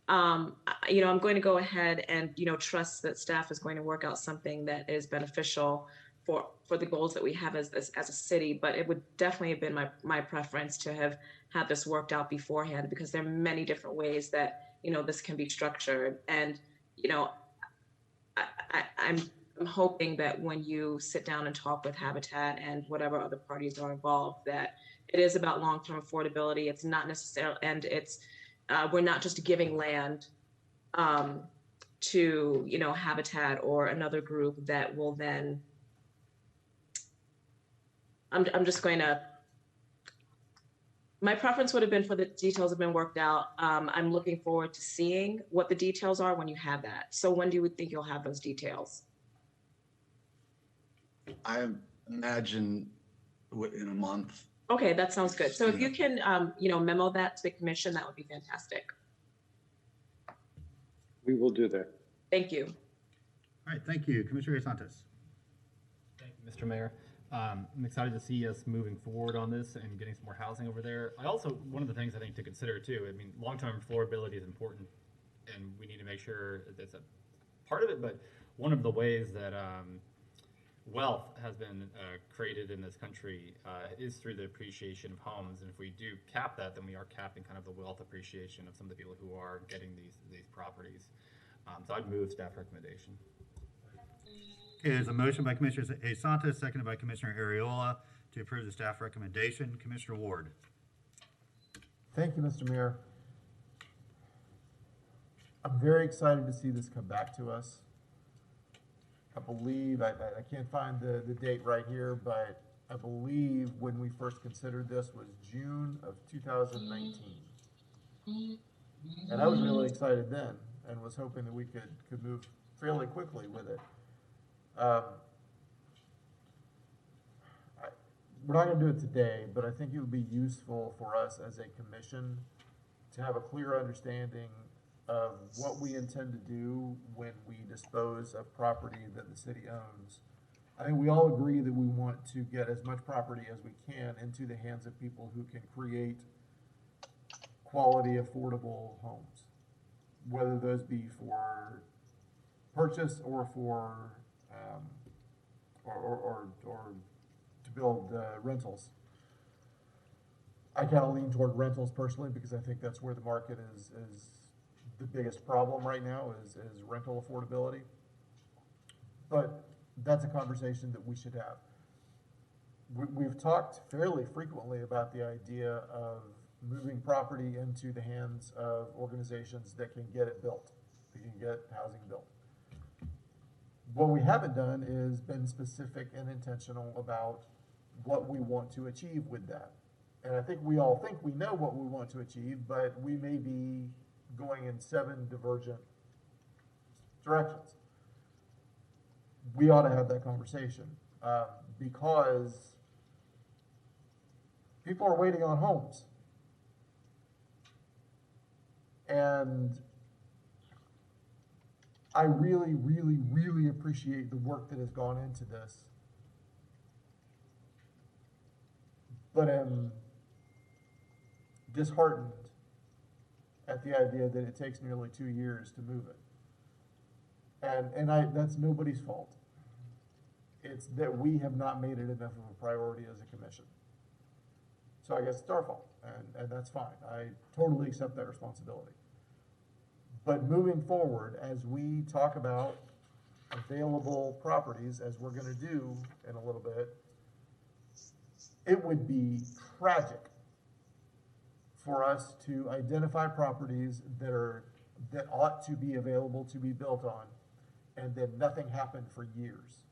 You know, I'm going to go ahead and, you know, trust that staff is going to work out something that is beneficial for the goals that we have as a city, but it would definitely have been my preference to have had this worked out beforehand, because there are many different ways that, you know, this can be structured. And, you know, I'm hoping that when you sit down and talk with Habitat and whatever other parties are involved, that it is about long-term affordability. It's not necessarily, and it's, we're not just giving land to, you know, Habitat or another group that will then, I'm just going to, my preference would have been for the details have been worked out. I'm looking forward to seeing what the details are when you have that. So when do you think you'll have those details?
I imagine in a month.
Okay, that sounds good. So if you can, you know, memo that to the commission, that would be fantastic.
We will do that.
Thank you.
All right, thank you. Commissioner Santos.
Thank you, Mr. Mayor. I'm excited to see us moving forward on this and getting some more housing over there. I also, one of the things I think to consider too, I mean, long-term affordability is important, and we need to make sure that's a part of it, but one of the ways that wealth has been created in this country is through the appreciation of homes. And if we do cap that, then we are capping kind of the wealth appreciation of some of the people who are getting these properties. So I'd move staff recommendation.
Okay, there's a motion by Commissioner Santos, seconded by Commissioner Ariola to approve the staff recommendation. Commissioner Ward.
Thank you, Mr. Mayor.
I'm very excited to see this come back to us. I believe, I can't find the date right here, but I believe when we first considered this was June of 2019. And I was really excited then and was hoping that we could move fairly quickly with it. We're not going to do it today, but I think it would be useful for us as a commission to have a clear understanding of what we intend to do when we dispose of property that the city owns. I think we all agree that we want to get as much property as we can into the hands of people who can create quality, affordable homes, whether those be for purchase or for or to build rentals. I kind of lean toward rentals personally because I think that's where the market is the biggest problem right now is rental affordability. But that's a conversation that we should have. We've talked fairly frequently about the idea of moving property into the hands of organizations that can get it built, that can get housing built. What we haven't done is been specific and intentional about what we want to achieve with that. And I think we all think we know what we want to achieve, but we may be going in 7 divergent directions. We ought to have that conversation because people are waiting on homes. And I really, really, really appreciate the work that has gone into this. But am disheartened at the idea that it takes nearly 2 years to move it. And that's nobody's fault. It's that we have not made it enough of a priority as a commission. So I guess it's our fault, and that's fine. I totally accept that responsibility. But moving forward, as we talk about available properties, as we're going to do in a little bit, it would be tragic for us to identify properties that ought to be available to be built on, and then nothing happened for years.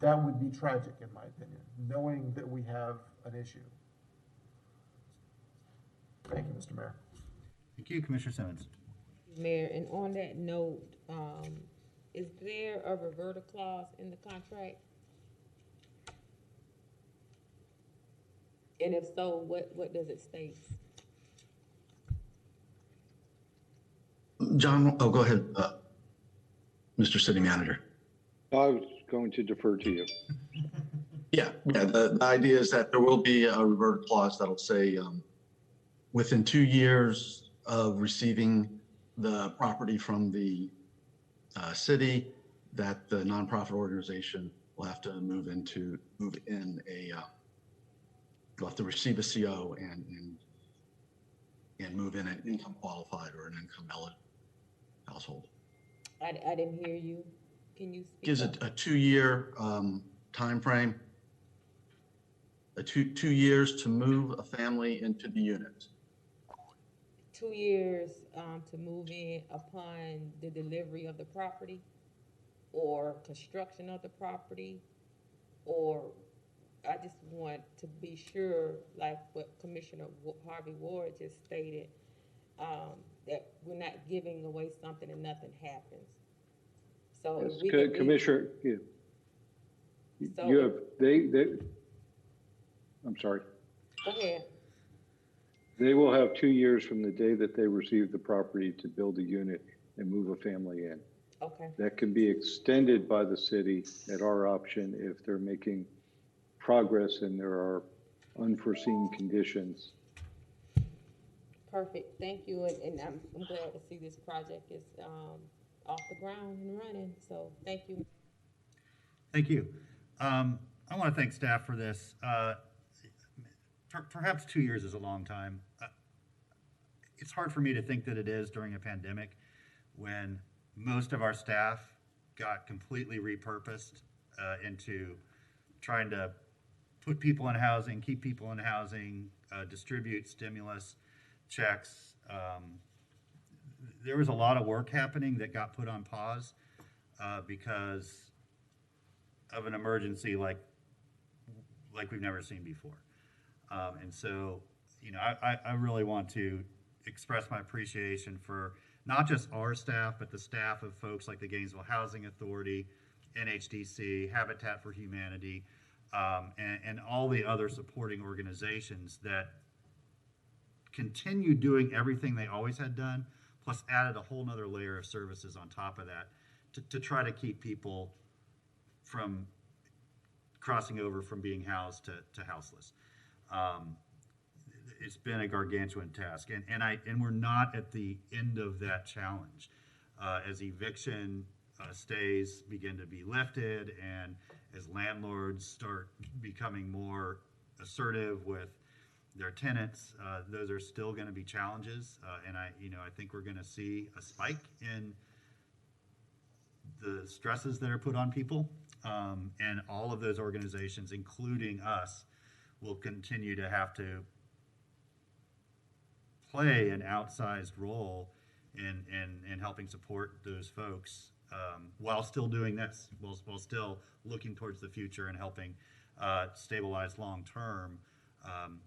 That would be tragic, in my opinion, knowing that we have an issue. Thank you, Mr. Mayor.
Thank you, Commissioner Simmons.
Mayor, and on that note, is there a reverter clause in the contract? And if so, what does it state?
John, oh, go ahead, Mr. City Manager.
I was going to defer to you.
Yeah. The idea is that there will be a revert clause that'll say within 2 years of receiving the property from the city, that the nonprofit organization will have to will have to receive a CO and move in an income qualified or an income eligible household.
I didn't hear you. Can you speak?
Gives it a 2-year time frame. 2 years to move a family into the unit.
2 years to move in upon the delivery of the property or construction of the property, or I just want to be sure, like what Commissioner Harvey Ward just stated, that we're not giving away something and nothing happens. So
Yes,
if we can
Commissioner, you have, I'm sorry.
Go ahead.
They will have 2 years from the day that they receive the property to build a unit and move a family in.
Okay.
That can be extended by the city at our option if they're making progress and there are unforeseen conditions.
Perfect. Thank you. And I'm glad to see this project is off the ground and running. So thank you.
Thank you. I want to thank staff for this. Perhaps 2 years is a long time. It's hard for me to think that it is during a pandemic when most of our staff got completely repurposed into trying to put people in housing, keep people in housing, distribute stimulus checks. there was a lot of work happening that got put on pause because of an emergency like we've never seen before. And so, you know, I really want to express my appreciation for not just our staff, but the staff of folks like the Gainesville Housing Authority, NHDC, Habitat for Humanity, and all the other supporting organizations that continue doing everything they always had done, plus added a whole nother layer of services on top of that to try to keep people from crossing over from being housed to houseless. It's been a gargantuan task, and we're not at the end of that challenge. As eviction stays begin to be lifted, and as landlords start becoming more assertive with their tenants, those are still going to be challenges, and I think we're going to see a spike in the stresses that are put on people, and all of those organizations, including us, will continue to have to play an outsized role in helping support those folks while still doing this, while still looking towards the future and helping stabilize long-term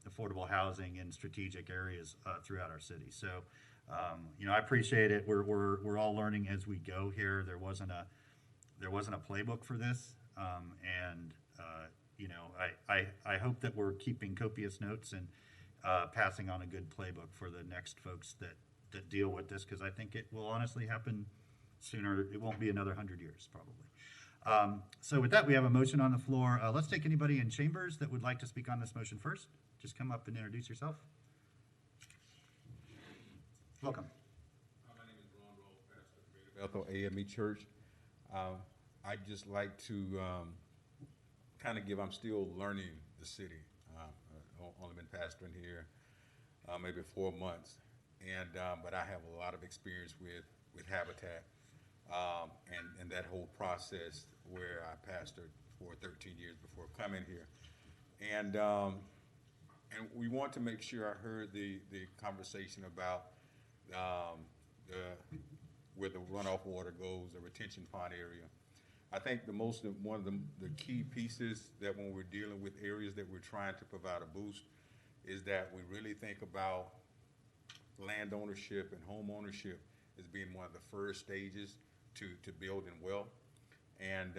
affordable housing in strategic areas throughout our city. So, I appreciate it. We're all learning as we go here. There wasn't a playbook for this, and I hope that we're keeping copious notes and passing on a good playbook for the next folks that deal with this, because I think it will honestly happen sooner. It won't be another 100 years, probably. So with that, we have a motion on the floor. Let's take anybody in chambers that would like to speak on this motion first. Just come up and introduce yourself. Welcome.
My name is Ron Rose, pastor of Bethel AME Church. I'd just like to kind of I'm still learning the city. Only been pastoring here maybe 4 months, but I have a lot of experience with Habitat and that whole process where I pastored for 13 years before coming here, and we want to make sure. I heard the conversation about where the runoff water goes, the retention pond area. I think one of the key pieces that when we're dealing with areas that we're trying to provide a boost is that we really think about land ownership and home ownership as being one of the first stages to building wealth. And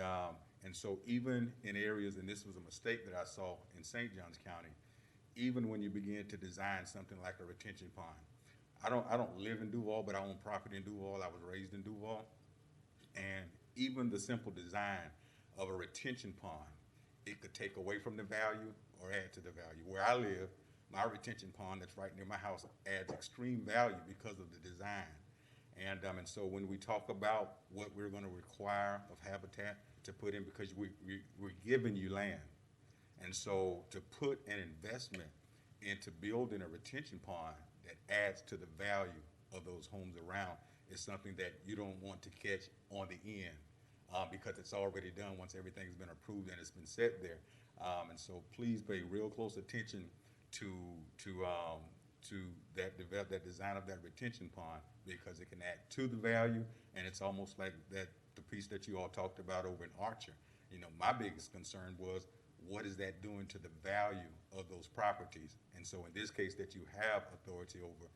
so even in areas, and this was a mistake that I saw in St. Johns County, even when you begin to design something like a retention pond. I don't live in Duval, but I own property in Duval. I was raised in Duval. And even the simple design of a retention pond, it could take away from the value or add to the value. Where I live, my retention pond that's right near my house adds extreme value because of the design. And so when we talk about what we're going to require of Habitat to put in, because we're giving you land. And so to put an investment into building a retention pond that adds to the value of those homes around is something that you don't want to catch on the end because it's already done once everything's been approved and it's been set there. And so please pay real close attention to that design of that retention pond, because it can add to the value, and it's almost like the piece that you all talked about over in Archer. My biggest concern was, what is that doing to the value of those properties? And so in this case that you have authority over,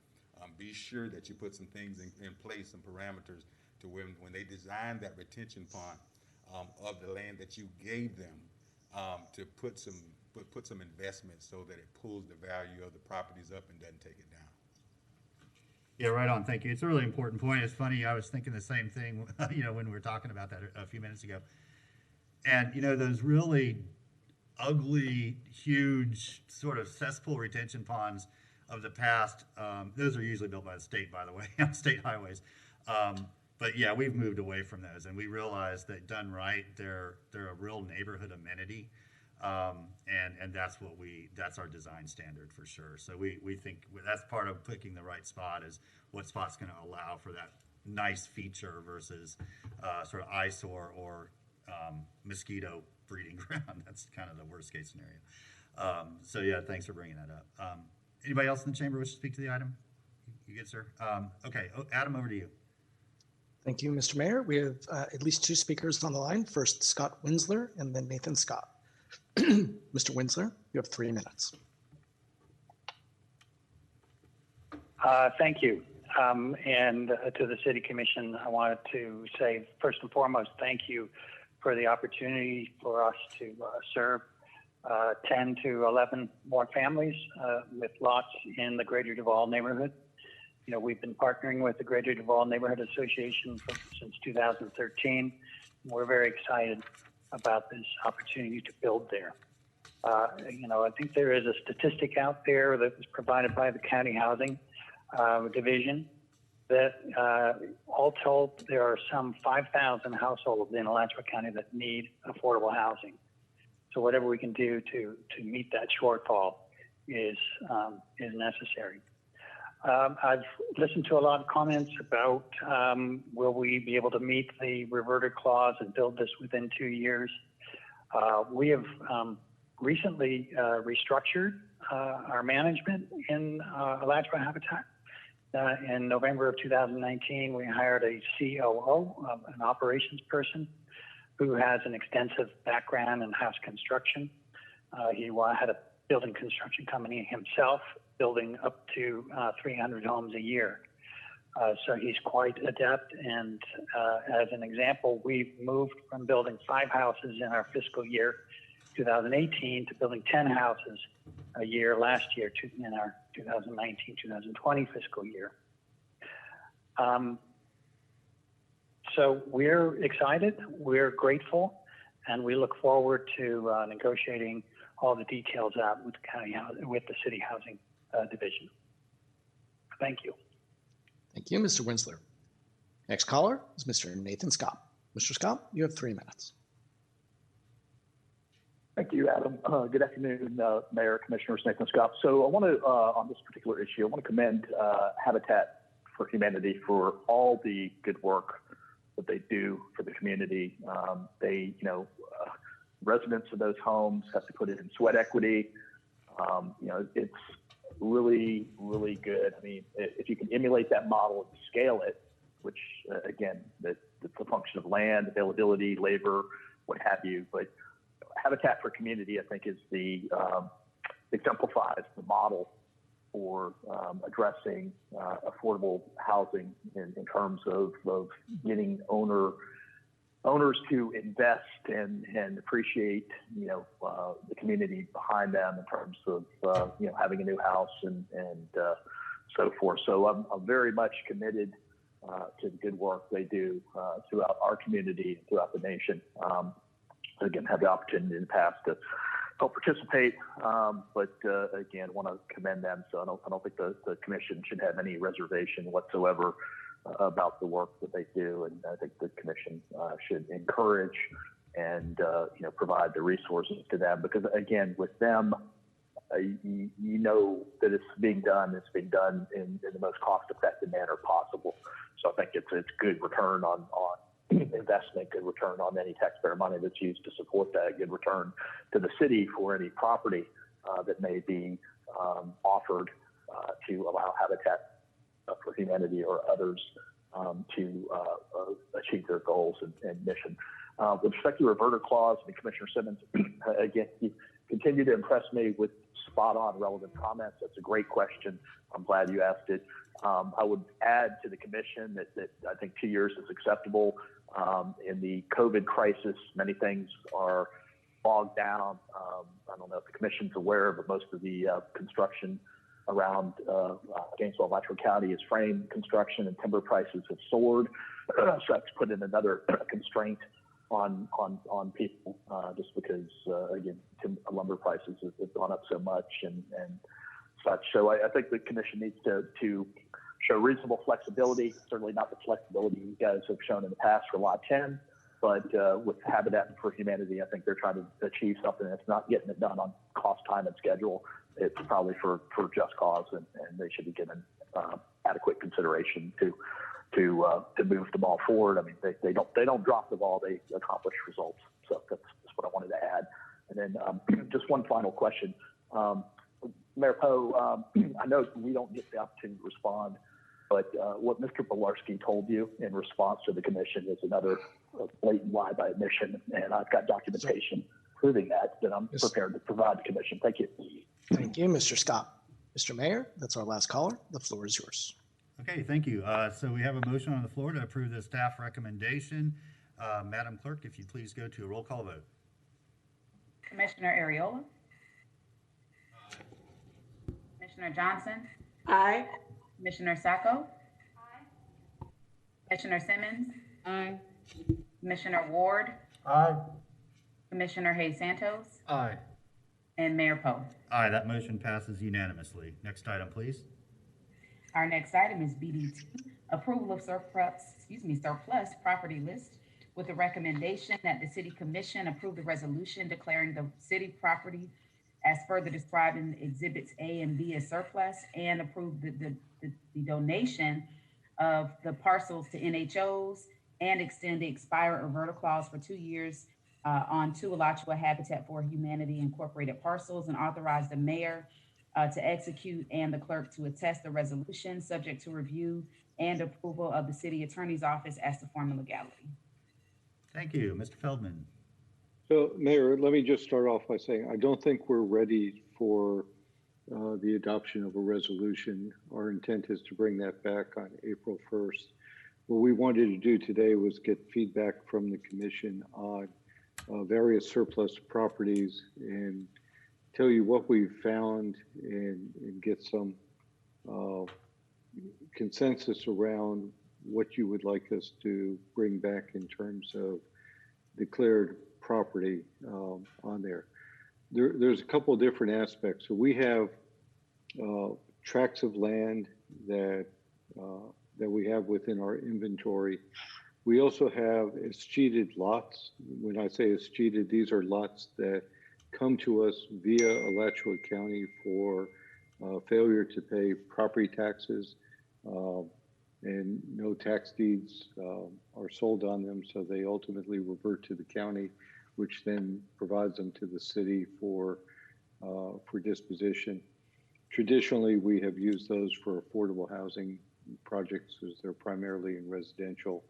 be sure that you put some things in place, some parameters, to when they design that retention pond of the land that you gave them, to put some investment so that it pulls the value of the properties up and doesn't take it down.
Yeah, right on. Thank you. It's a really important point. It's funny, I was thinking the same thing, when we were talking about that a few minutes ago. And, those really ugly, huge, sort of cesspool retention ponds of the past, those are usually built by the state, by the way, on state highways. But yeah, we've moved away from those, and we realize that done right, they're a real neighborhood amenity. And that's our design standard for sure. So we think that's part of picking the right spot, is what spot's going to allow for that nice feature versus sort of eyesore or mosquito breeding ground. That's kind of the worst case scenario. So yeah, thanks for bringing that up. Anybody else in the chamber wish to speak to the item? You good, sir? Okay, Adam, over to you.
Thank you, Mr. Mayor. We have at least two speakers on the line. First, Scott Winsler, and then Nathan Scott. Mr. Winsler, you have 3 minutes.
Thank you. And to the City Commission, I wanted to say, first and foremost, thank you for the opportunity for us to serve 10 to 11 more families with lots in the Greater Duval neighborhood. You know, we've been partnering with the Greater Duval Neighborhood Association since 2013. We're very excited about this opportunity to build there. You know, I think there is a statistic out there that was provided by the County Housing Division that all told, there are some 5,000 households in Alachua County that need affordable housing. So whatever we can do to meet that shortfall is necessary. I've listened to a lot of comments about will we be able to meet the reverter clause and build this within 2 years. We have recently restructured our management in Alachua Habitat. In November of 2019, we hired a COO, an operations person, who has an extensive background in house construction. He had a building construction company himself, building up to 300 homes a year. So he's quite adept. And as an example, we've moved from building 5 houses in our fiscal year 2018 to building 10 houses a year last year in our 2019-2020 fiscal year. So we're excited, we're grateful, and we look forward to negotiating all the details out with the City Housing Division. Thank you.
Thank you, Mr. Winsler. Next caller is Mr. Nathan Scott. Mr. Scott, you have 3 minutes.
Thank you, Adam. Good afternoon, Mayor, Commissioners, Nathan Scott. So I want to, on this particular issue, I want to commend Habitat for Humanity for all the good work that they do for the community. They, residents of those homes have to put it in sweat equity. It's really, really good. I mean, if you can emulate that model and scale it, which again, it's a function of land, availability, labor, what have you, but Habitat for Community, I think, is exemplifies the model for addressing affordable housing in terms of getting owners to invest and appreciate, the community behind them in terms of, having a new house and so forth. So I'm very much committed to the good work they do throughout our community and throughout the nation. Again, had the opportunity in the past to help participate, but again, want to commend them. So I don't think the commission should have any reservation whatsoever about the work that they do, and I think the commission should encourage and provide the resources to them, because again, with them, you know that it's being done. It's being done in the most cost-effective manner possible. So I think it's good return on investment, good return on any taxpayer money that's used to support that, good return to the city for any property that may be offered to allow Habitat for Humanity or others to achieve their goals and mission. With respect to the reverter clause, and Commissioner Simmons, again, you continue to impress me with spot-on relevant comments. That's a great question. I'm glad you asked it. I would add to the commission that I think 2 years is acceptable. In the COVID crisis, many things are bogged down. I don't know if the commission's aware, but most of the construction around Gainesville, Alachua County is frame construction, and timber prices have soared. So that's put in another constraint on people, just because again, lumber prices have gone up so much and such. So I think the commission needs to show reasonable flexibility, certainly not the flexibility you guys have shown in the past for Lot 10, but with Habitat for Humanity, I think they're trying to achieve something that's not getting it done on cost, time, and schedule. It's probably for just cause, and they should be given adequate consideration to move the ball forward. I mean, they don't drop the ball, they accomplish results. So that's what I wanted to add. And then just one final question. Mayor Poe, I know we don't get the opportunity to respond but what Mr. Bolarski told you in response to the commission is another blatant lie by admission, and I've got documentation proving that I'm prepared to provide the commission. Thank you.
Thank you, Mr. Scott. Mr. Mayor, that's our last caller. The floor is yours.
Okay, thank you. So we have a motion on the floor to approve the staff recommendation. Madam Clerk, if you please go to a roll call vote.
Commissioner Ariola? Commissioner Johnson?
Aye.
Commissioner Sacco? Aye. Commissioner Simmons?
Aye.
Commissioner Ward?
Aye.
Commissioner Hayes Santos?
Aye.
And Mayor Poe.
Aye, that motion passes unanimously. Next item, please.
Our next item is BD2, approval of surplus property list with the recommendation that the City Commission approve the resolution declaring the city property as further described in Exhibits A and B as surplus, and approve the donation of the parcels to NHOs, and extend the expire or vertical clause for 2 years on 2 Alachua Habitat for Humanity Incorporated parcels, and authorize the mayor to execute and the clerk to attest the resolution, subject to review and approval of the city attorney's office as to form and legality.
Thank you. Mr. Feldman.
So, Mayor, let me just start off by saying I don't think we're ready for the adoption of a resolution. Our intent is to bring that back on April 1st. What we wanted to do today was get feedback from the commission on various surplus properties and tell you what we've found and get some consensus around what you would like us to bring back in terms of declared property on there. There's a couple of different aspects. So we have tracts of land that we have within our inventory. We also have escheated lots. When I say escheated, these are lots that come to us via Alachua County for failure to pay property taxes, and no tax deeds are sold on them, so they ultimately revert to the county, which then provides them to the city for disposition. Traditionally, we have used those for affordable housing projects, as they're primarily in residential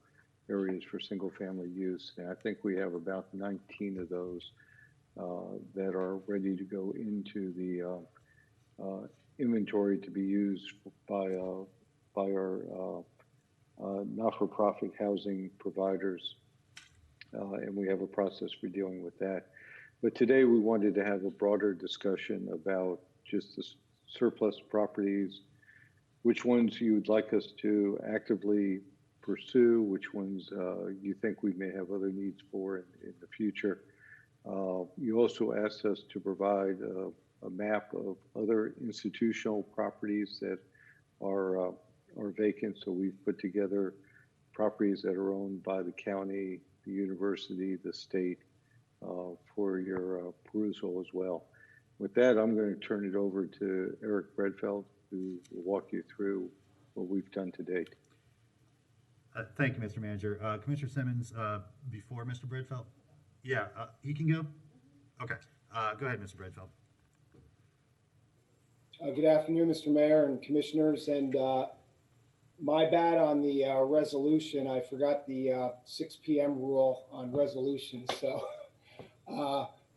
areas for single-family use. And I think we have about 19 of those that are ready to go into the inventory to be used by our not-for-profit housing providers, and we have a process for dealing with that. But today we wanted to have a broader discussion about just the surplus properties, which ones you would like us to actively pursue, which ones you think we may have other needs for in the future. You also asked us to provide a map of other institutional properties that are vacant. So we've put together properties that are owned by the county, the university, the state, for your perusal as well. With that, I'm going to turn it over to Eric Bredfeld, who will walk you through what we've done to date.
Thank you, Mr. Manager. Commissioner Simmons, before Mr. Bredfeld? Yeah, he can go? Okay. Go ahead, Mr. Bredfeld.
Good afternoon, Mr. Mayor and Commissioners. And my bad on the resolution. I forgot the 6 p.m. rule on resolutions. So,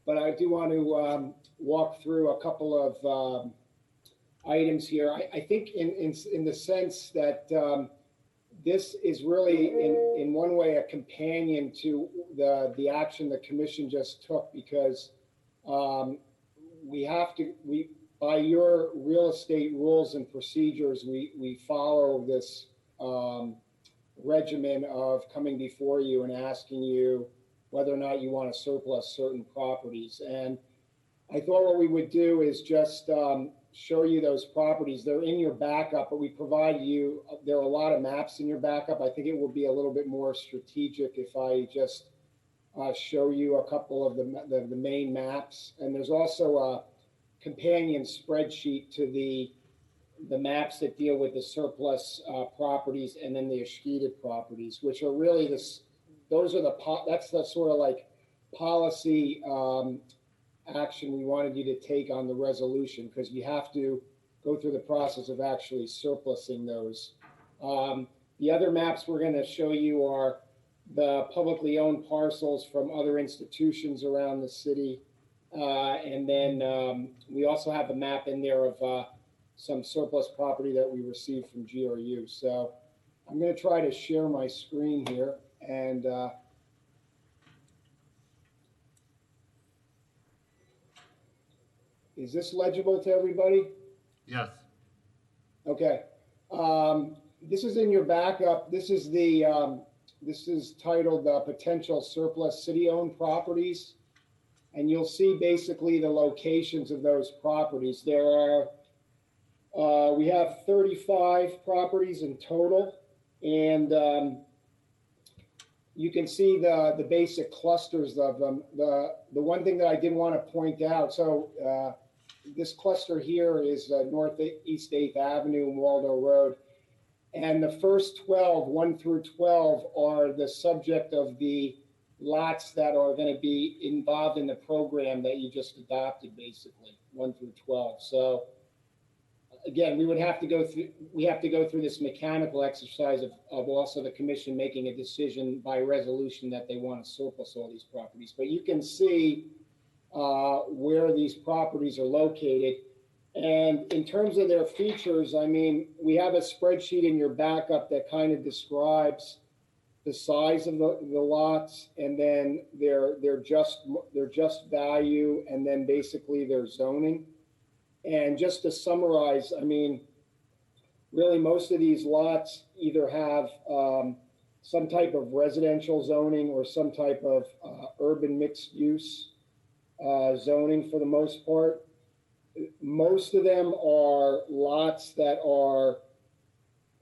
but I do want to walk through a couple of items here. I think in the sense that this is really in one way a companion to the action the commission just took, because by your real estate rules and procedures, we follow this regimen of coming before you and asking you whether or not you want to surplus certain properties. And I thought what we would do is just show you those properties. They're in your backup, but we provide you, there are a lot of maps in your backup. I think it will be a little bit more strategic if I just show you a couple of the main maps. And there's also a companion spreadsheet to the maps that deal with the surplus properties and then the escheated properties, which are really that's the sort of like policy action we wanted you to take on the resolution, because you have to go through the process of actually surplusing those The other maps we're going to show you are the publicly owned parcels from other institutions around the city. And then we also have a map in there of some surplus property that we received from GRU. So I'm going to try to share my screen here. And is this legible to everybody?
Yes.
Okay. This is in your backup. This is this is titled Potential Surplus City-Owned Properties. And you'll see basically the locations of those properties. There are, we have 35 properties in total. And you can see the basic clusters of them. The one thing that I did want to point out, so this cluster here is Northeast 8th Avenue and Waldo Road. And the first 12, 1 through 12, are the subject of the lots that are going to be involved in the program that you just adopted, basically, 1 through 12. So again, we have to go through this mechanical exercise of also the commission making a decision by resolution that they want to surplus all these properties. But you can see where these properties are located. And in terms of their features, I mean, we have a spreadsheet in your backup that kind of describes the size of the lots, and then their just value, and then basically their zoning. And just to summarize, I mean, really most of these lots either have some type of residential zoning or some type of urban mixed use zoning for the most part. Most of them are lots that are,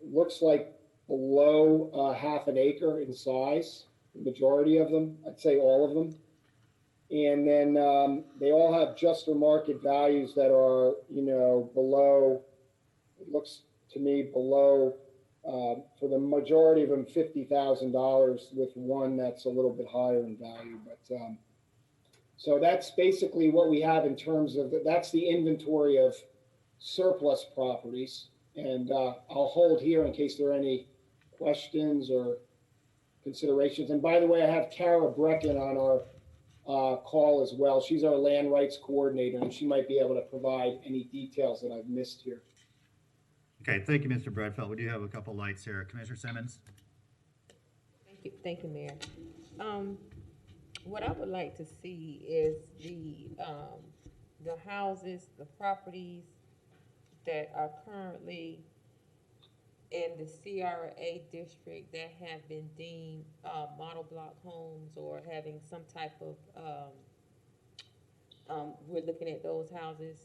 looks like below half an acre in size, the majority of them, I'd say all of them. And then they all have just or market values that are, you know, below, it looks to me below, for the majority of them, $50,000, with one that's a little bit higher in value. But so that's basically what we have in terms of, that's the inventory of surplus properties. And I'll hold here in case there are any questions or considerations. And by the way, I have Kara Brecken on our call as well. She's our land rights coordinator, and she might be able to provide any details that I've missed here.
Okay, thank you, Mr. Bradfeld. We do have a couple lights here. Commissioner Simmons?
Thank you, Mayor. What I would like to see is the houses, the properties that are currently in the CRA district that have been deemed model block homes, or having some type of, we're looking at those houses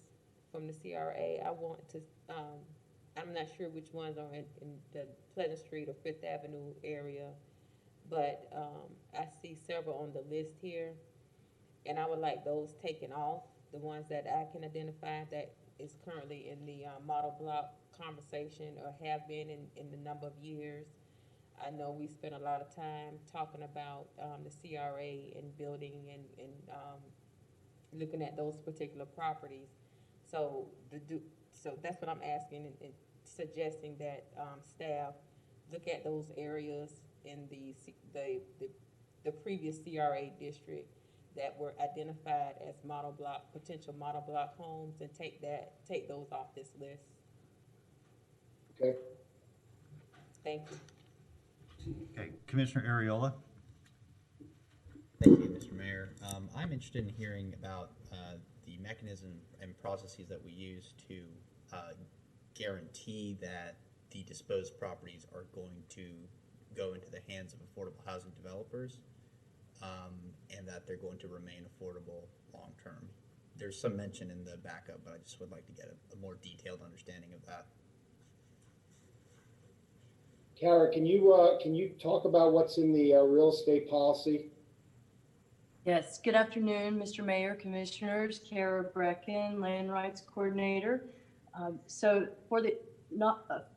from the CRA. I want to, I'm not sure which ones are in the Pleasant Street or Fifth Avenue area, but I see several on the list here, and I would like those taken off, the ones that I can identify that is currently in the model block conversation, or have been in the number of years. I know we spent a lot of time talking about the CRA and building and looking at those particular properties. So so that's what I'm asking and suggesting that staff look at those areas in the previous CRA district that were identified as potential model block homes, and take those off this list.
Okay.
Thank you.
Okay, Commissioner Ariola?
Thank you, Mr. Mayor. I'm interested in hearing about the mechanism and processes that we use to guarantee that the disposed properties are going to go into the hands of affordable housing developers, and that they're going to remain affordable long term. There's some mention in the backup, but I just would like to get a more detailed understanding of that.
Kara, can you talk about what's in the real estate policy?
Yes, good afternoon, Mr. Mayor, Commissioners. Kara Brecken, Land Rights Coordinator. So for the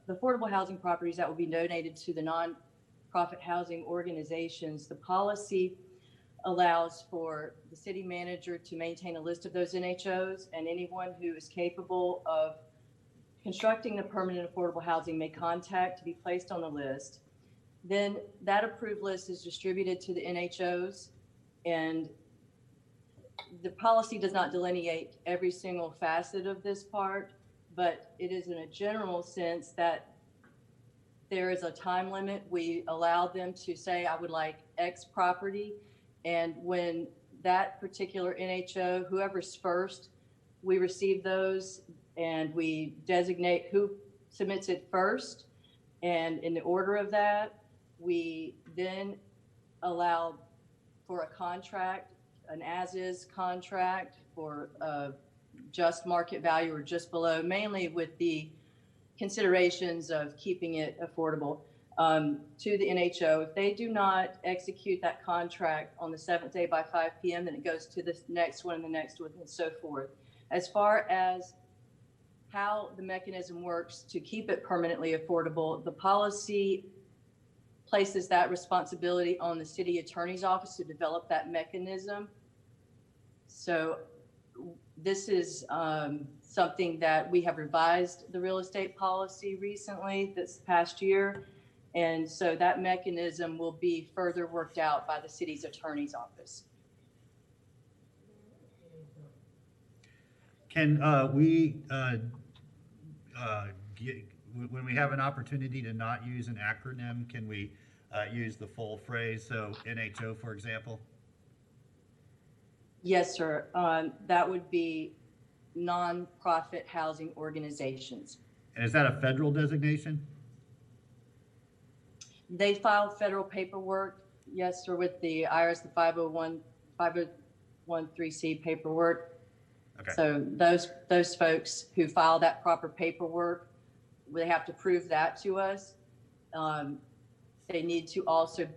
affordable housing properties that will be donated to the nonprofit housing organizations, the policy allows for the city manager to maintain a list of those NHOs, and anyone who is capable of constructing the permanent affordable housing may contact to be placed on the list. Then that approved list is distributed to the NHOs, and the policy does not delineate every single facet of this part, but it is in a general sense that there is a time limit. We allow them to say, I would like X property. And when that particular NHO, whoever's first, we receive those and we designate who submits it first. And in the order of that, we then allow for a contract, an as-is contract for just market value or just below, mainly with the considerations of keeping it affordable to the NHO. If they do not execute that contract on the 7th day by 5 p.m., then it goes to the next one and the next one and so forth. As far as how the mechanism works to keep it permanently affordable, the policy places that responsibility on the city attorney's office to develop that mechanism. So this is something that we have revised the real estate policy recently this past year. And so that mechanism will be further worked out by the city's attorney's office.
Can when we have an opportunity to not use an acronym, can we use the full phrase? So NHO, for example?
Yes, sir. That would be nonprofit housing organizations.
And is that a federal designation?
They file federal paperwork, yes, sir, with the IRS, the 5013C paperwork.
Okay.
So those folks who file that proper paperwork, they have to prove that to us. They need to also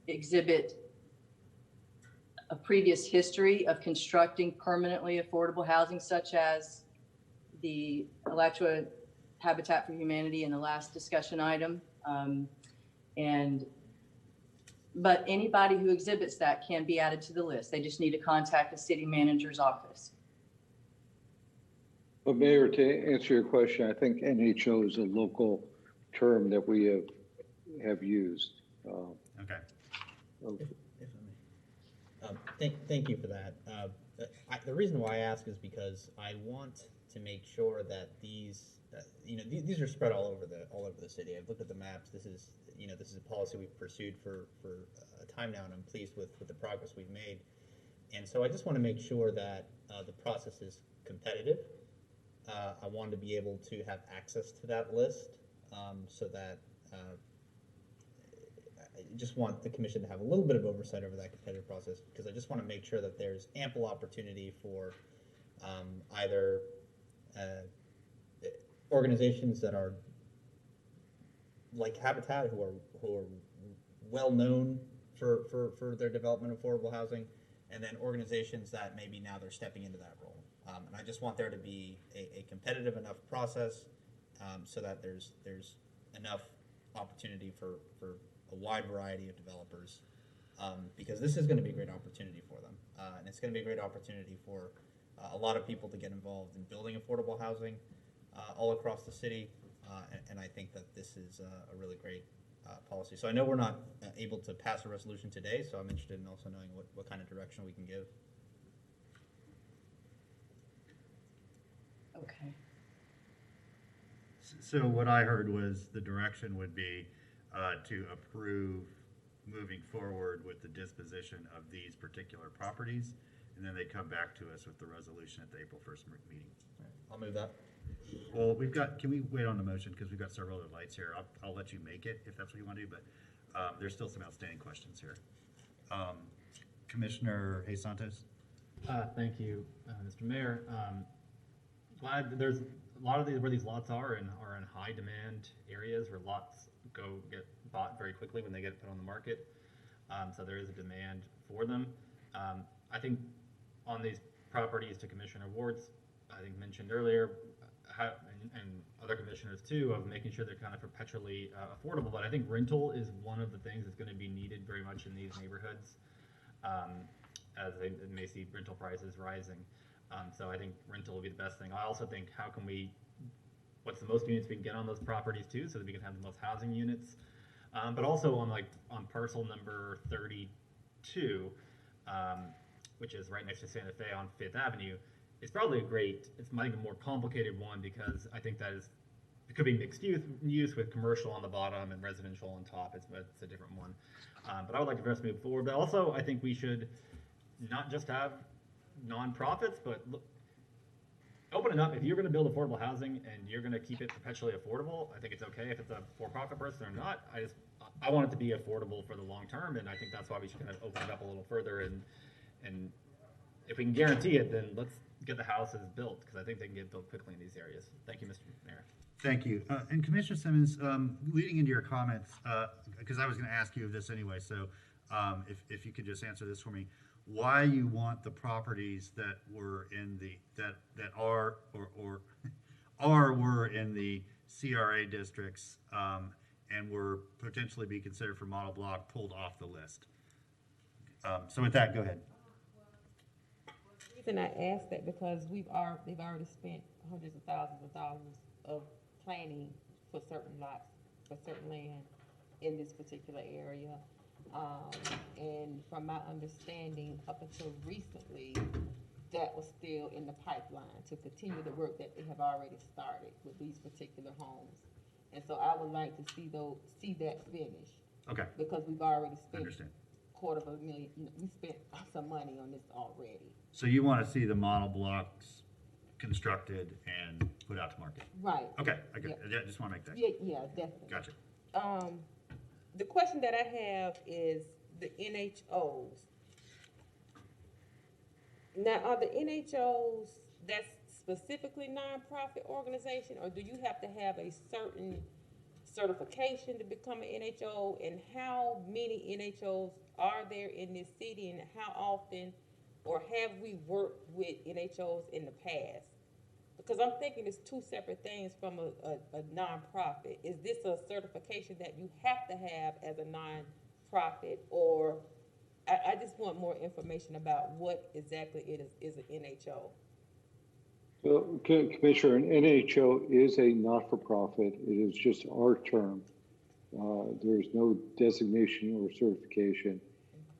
exhibit a previous history of constructing permanently affordable housing, such as the Alachua Habitat for Humanity in the last discussion item. But anybody who exhibits that can be added to the list. They just need to contact the city manager's office.
But Mayor, to answer your question, I think NHO is a local term that we have used.
Okay.
Thank you for that. The reason why I ask is because I want to make sure that these, these are spread all over the city. I've looked at the maps. This is a policy we've pursued for a time now, and I'm pleased with the progress we've made. And so I just want to make sure that the process is competitive. I want to be able to have access to that list so that I just want the commission to have a little bit of oversight over that competitive process, because I just want to make sure that there's ample opportunity for either organizations that are like Habitat, who are well known for their development of affordable housing, and then organizations that maybe now they're stepping into that role. And I just want there to be a competitive enough process so that there's enough opportunity for a wide variety of developers, because this is going to be a great opportunity for them, and it's going to be a great opportunity for a lot of people to get involved in building affordable housing all across the city, and I think that this is a really great policy. So I know we're not able to pass a resolution today, so I'm interested in also knowing what kind of direction we can give.
Okay.
So what I heard was the direction would be to approve moving forward with the disposition of these particular properties, and then they come back to us with the resolution at the April 1st meeting.
All right, I'll move that.
Well, can we wait on the motion, because we've got several other lights here. I'll let you make it if that's what you want to do, but there's still some outstanding questions here. Commissioner Hayes Santos.
Thank you, Mr. Mayor. Glad there's a lot of these where these lots are in high demand areas where lots get bought very quickly when they get put on the market. So there is a demand for them. I think on these properties, to Commissioner Ward's, I think mentioned earlier, and other commissioners too, of making sure they're kind of perpetually affordable. But I think rental is one of the things that's going to be needed very much in these neighborhoods, as they may see rental prices rising. So I think rental will be the best thing. I also think, how can we what's the most units we can get on those properties too, so that we can have the most housing units. But also on parcel number 32, which is right next to Santa Fe on Fifth Avenue, it's probably it's might be a more complicated one because I think it could be mixed use with commercial on the bottom and residential on top. It's a different one. But I would like to first move forward. But also, I think we should not just have nonprofits, but open it up. If you're going to build affordable housing and you're going to keep it perpetually affordable, I think it's okay if it's a for-profit person or not. I want it to be affordable for the long term, and I think that's why we should kind of open it up a little further. And if we can guarantee it, then let's get the houses built, because I think they can get built quickly in these areas. Thank you, Mr. Mayor.
Thank you. And Commissioner Simmons, leading into your comments, because I was going to ask you this anyway, so if you could just answer this for me, why you want the properties that were in the that are or were in the CRA districts and were potentially be considered for model block pulled off the list. So with that, go ahead.
The reason I asked that because they've already spent hundreds of thousands of dollars of planning for certain lots, for certain land in this particular area. And from my understanding, up until recently, that was still in the pipeline to continue the work that they have already started with these particular homes. And so I would like to see that finished.
Okay.
Because we've already spent $250,000, we spent some money on this already.
So you want to see the model blocks constructed and put out to market?
Right.
Okay, I just want to make that.
Yeah, definitely.
Gotcha.
The question that I have is the NHOs. Now, are the NHOs that's specifically nonprofit organization, or do you have to have a certain certification to become an NHO? And how many NHOs are there in this city, and how often, or have we worked with NHOs in the past? Because I'm thinking it's two separate things from a nonprofit. Is this a certification that you have to have as a nonprofit, or I just want more information about what exactly it is an NHO.
So, Commissioner, an NHO is a not-for-profit. It is just our term. There's no designation or certification.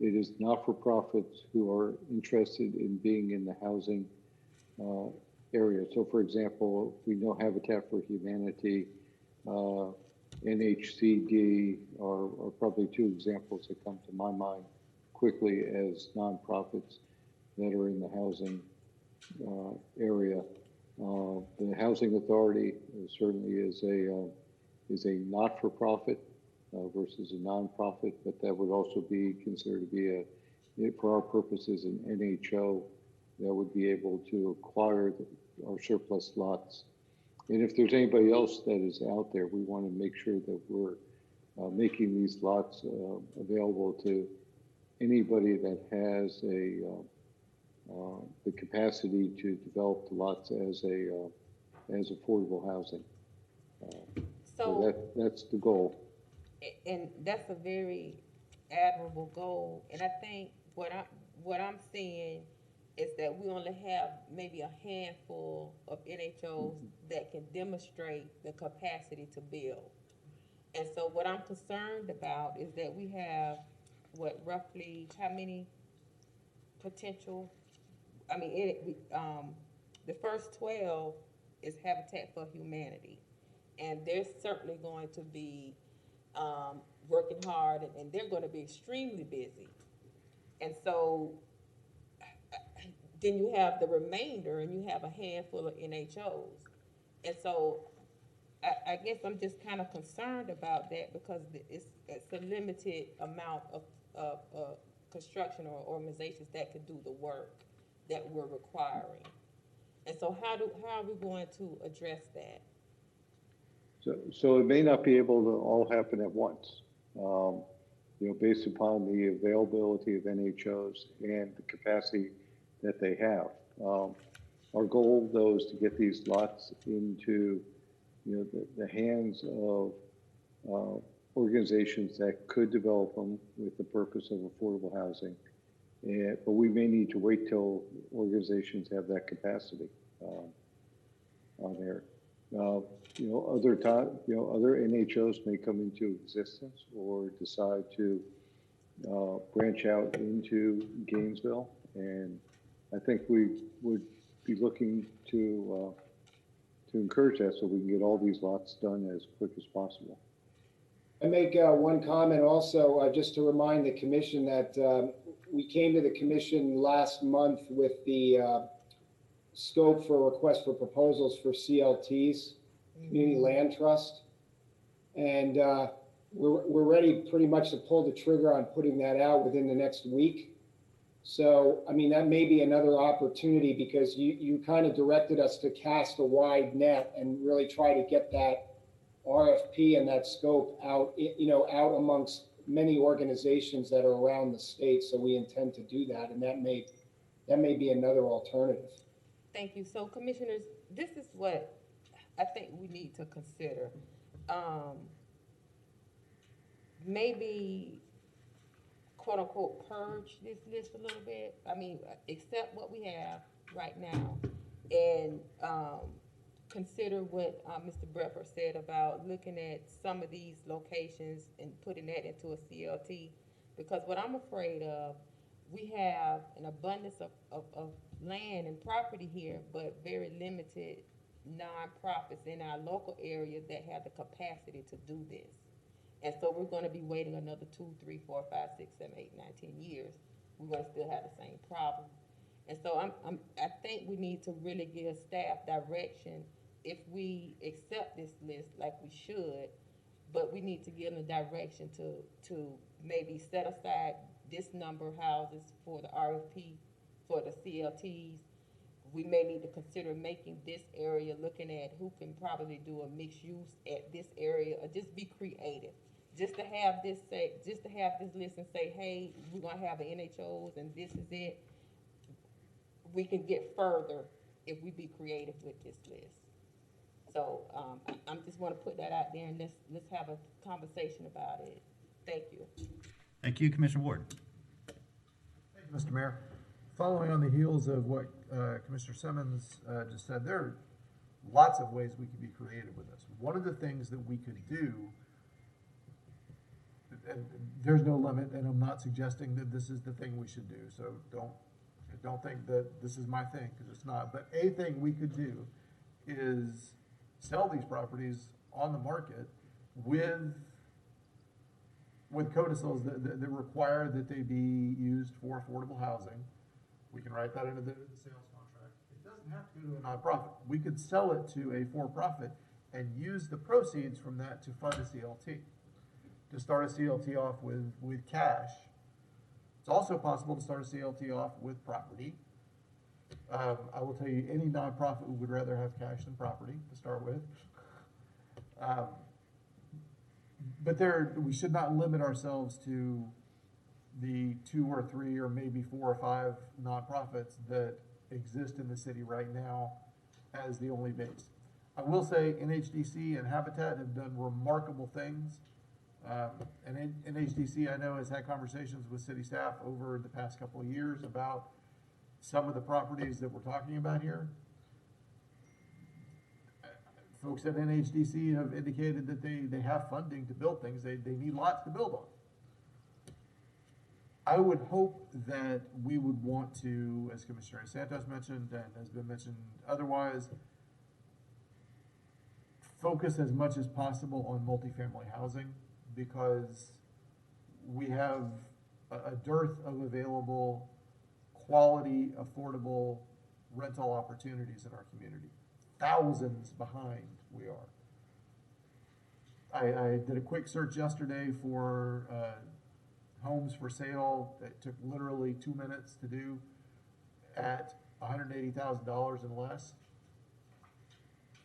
It is not-for-profits who are interested in being in the housing area. So, for example, we know Habitat for Humanity, NHCD are probably two examples that come to my mind quickly as nonprofits that are in the housing area. The Housing Authority certainly is a not-for-profit versus a nonprofit, but that would also be considered to be for our purposes, an NHO that would be able to acquire our surplus lots. And if there's anybody else that is out there, we want to make sure that we're making these lots available to anybody that has the capacity to develop the lots as affordable housing. So that's the goal.
And that's a very admirable goal. And I think what I'm seeing is that we only have maybe a handful of NHOs that can demonstrate the capacity to build. And so what I'm concerned about is that we have, roughly how many potential, the first 12 is Habitat for Humanity. And they're certainly going to be working hard, and they're going to be extremely busy. And so then you have the remainder, and you have a handful of NHOs. And so I guess I'm just kind of concerned about that because it's a limited amount of construction or organizations that could do the work that we're requiring. And so how are we going to address that?
So it may not be able to all happen at once, based upon the availability of NHOs and the capacity that they have. Our goal, though, is to get these lots into the hands of organizations that could develop them with the purpose of affordable housing. But we may need to wait till organizations have that capacity on there. Other NHOs may come into existence or decide to branch out into Gainesville. And I think we would be looking to encourage that so we can get all these lots done as quick as possible.
I make one comment also, just to remind the commission that we came to the commission last month with the scope for request for proposals for CLTs, Community Land Trust. And we're ready pretty much to pull the trigger on putting that out within the next week. So, I mean, that may be another opportunity because you kind of directed us to cast a wide net and really try to get that RFP and that scope out, out amongst many organizations that are around the state. So we intend to do that, and that may be another alternative.
Thank you. So, commissioners, this is what I think we need to consider. Maybe, quote unquote, purge this list a little bit. I mean, accept what we have right now and consider what Mr. Breffer said about looking at some of these locations and putting that into a CLT. Because what I'm afraid of, we have an abundance of land and property here, but very limited nonprofits in our local area that have the capacity to do this. And so we're going to be waiting another 2, 3, 4, 5, 6, 7, 8, 9, 10 years. We're going to still have the same problem. And so I think we need to really give staff direction if we accept this list like we should, but we need to give them direction to maybe set aside this number of houses for the RFP, for the CLTs. We may need to consider making this area, looking at who can probably do a mixed use at this area, or just be creative. Just to have this list and say, hey, we're gonna have an NHOs and this is it. We can get further if we be creative with this list. So I'm just want to put that out there, and let's have a conversation about it. Thank you.
Thank you, Commissioner Ward.
Thank you, Mr. Mayor. Following on the heels of what Commissioner Simmons just said, there are lots of ways we could be creative with this. One of the things that we could do, and there's no limit, and I'm not suggesting that this is the thing we should do, so don't think that this is my thing, because it's not. But a thing we could do is sell these properties on the market with codicils that require that they be used for affordable housing. We can write that into the sales contract. It doesn't have to go to a nonprofit. We could sell it to a for-profit and use the proceeds from that to fund a CLT, to start a CLT off with cash. It's also possible to start a CLT off with property. I will tell you, any nonprofit would rather have cash than property to start with. But we should not limit ourselves to the 2 or 3 or maybe 4 or 5 nonprofits that exist in the city right now as the only base. I will say NHDC and Habitat have done remarkable things. And NHDC, I know, has had conversations with city staff over the past couple of years about some of the properties that we're talking about here. Folks at NHDC have indicated that they have funding to build things. They need lots to build on. I would hope that we would want to, as Commissioner Santos mentioned and has been mentioned otherwise, focus as much as possible on multifamily housing, because we have a dearth of available, quality, affordable rental opportunities in our community. Thousands behind we are. I did a quick search yesterday for homes for sale that took literally 2 minutes to do at $180,000 and less.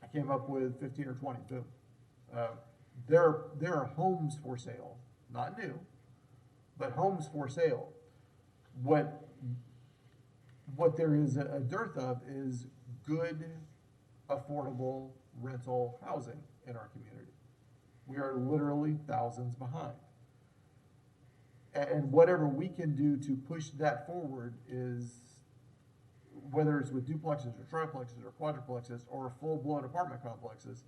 I came up with 15 or 20, boom. There are homes for sale, not new, but homes for sale. What there is a dearth of is good, affordable rental housing in our community. We are literally thousands behind. And whatever we can do to push that forward whether it's with duplexes or triplexes or quadruplexes or full-blown apartment complexes,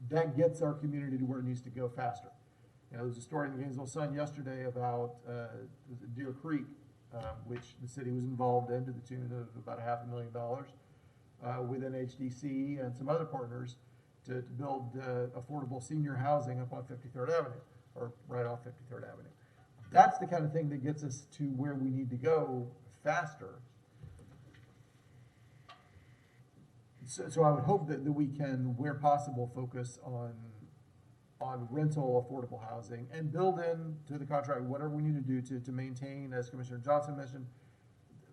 that gets our community to where it needs to go faster. You know, there was a story in the Gainesville Sun yesterday about Deer Creek, which the city was involved in to the tune of about $500,000 with NHDC and some other partners to build affordable senior housing up on 53rd Avenue, or right off 53rd Avenue. That's the kind of thing that gets us to where we need to go faster. So I would hope that we can, where possible, focus on rental affordable housing and build into the contract whatever we need to do to maintain, as Commissioner Johnson mentioned,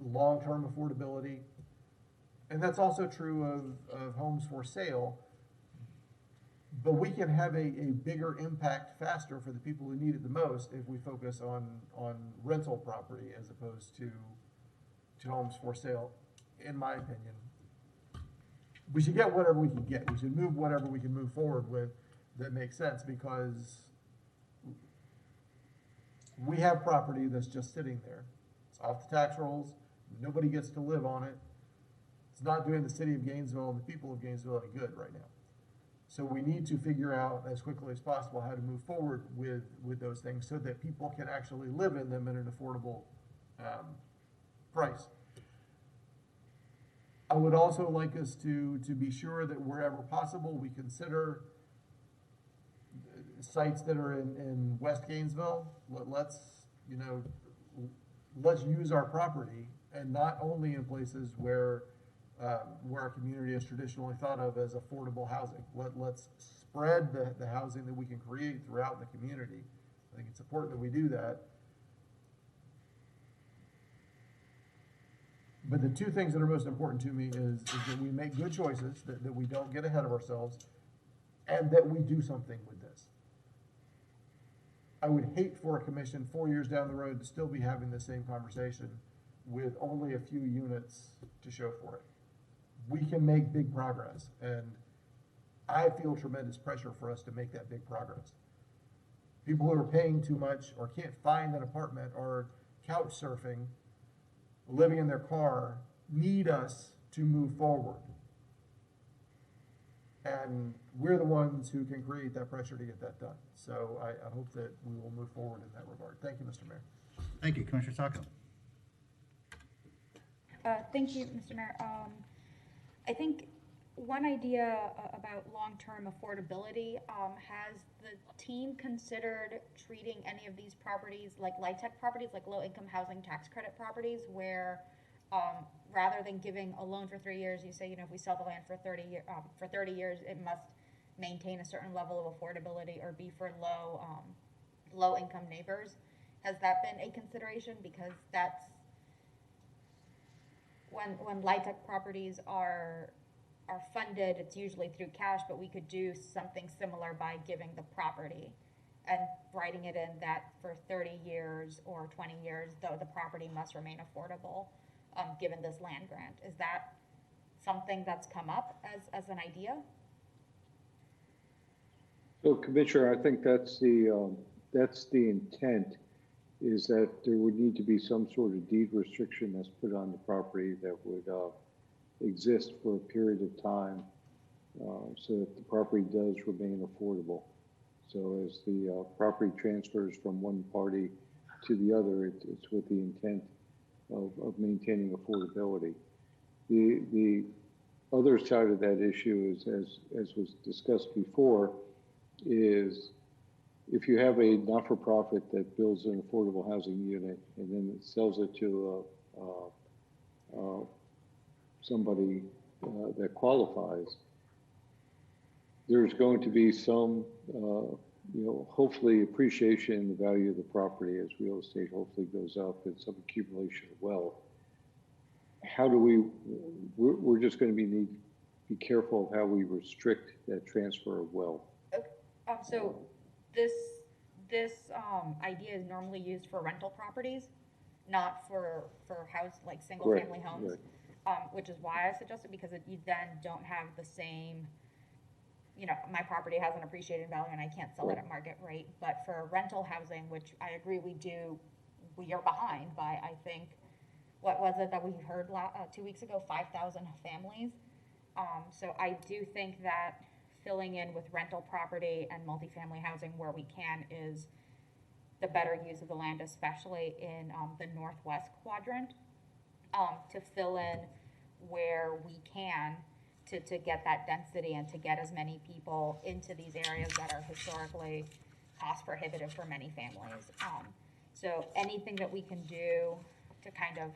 long-term affordability. And that's also true of homes for sale. But we can have a bigger impact faster for the people who need it the most if we focus on rental property as opposed to homes for sale, in my opinion. We should get whatever we can get. We should move whatever we can move forward with that makes sense, because we have property that's just sitting there. It's off the tax rolls. Nobody gets to live on it. It's not doing the city of Gainesville and the people of Gainesville any good right now. So we need to figure out as quickly as possible how to move forward with those things so that people can actually live in them at an affordable price. I would also like us to be sure that wherever possible, we consider sites that are in West Gainesville. Let's use our property, and not only in places where our community is traditionally thought of as affordable housing. Let's spread the housing that we can create throughout the community. I think it's important that we do that. But the two things that are most important to me is that we make good choices, that we don't get ahead of ourselves, and that we do something with this. I would hate for a commission 4 years down the road to still be having the same conversation with only a few units to show for it. We can make big progress, and I feel tremendous pressure for us to make that big progress. People who are paying too much or can't find an apartment or couch surfing, living in their car, need us to move forward. And we're the ones who can create that pressure to get that done. So I hope that we will move forward in that regard. Thank you, Mr. Mayor.
Thank you, Commissioner Sacco.
Thank you, Mr. Mayor. I think one idea about long-term affordability, has the team considered treating any of these properties like LIHTC properties, like low-income housing tax credit properties, where rather than giving a loan for 3 years, you say, if we sell the land for 30 years, it must maintain a certain level of affordability or be for low-income neighbors. Has that been a consideration? Because that's when LIHTC properties are funded, it's usually through cash, but we could do something similar by giving the property and writing it in that for 30 years or 20 years, though the property must remain affordable, given this land grant. Is that something that's come up as an idea?
So, Commissioner, I think that's the intent, is that there would need to be some sort of deed restriction that's put on the property that would exist for a period of time, so that the property does remain affordable. So as the property transfers from one party to the other, it's with the intent of maintaining affordability. The other side of that issue is, as was discussed before, is if you have a not-for-profit that builds an affordable housing unit and then it sells it to somebody that qualifies, there's going to be some, hopefully appreciation in the value of the property as real estate hopefully goes up, and some accumulation of wealth. How do we're just going to need to be careful of how we restrict that transfer of wealth.
So this idea is normally used for rental properties, not for single family homes, right. Which is why I suggested, because you then don't have the same, my property has an appreciated value and I can't sell it at market rate. But for rental housing, which I agree we are behind by, I think, what was it that we heard 2 weeks ago? 5,000 families. So I do think that filling in with rental property and multifamily housing where we can is the better use of the land, especially in the northwest quadrant, to fill in where we can to get that density and to get as many people into these areas that are historically cost prohibitive for many families. So anything that we can do to kind of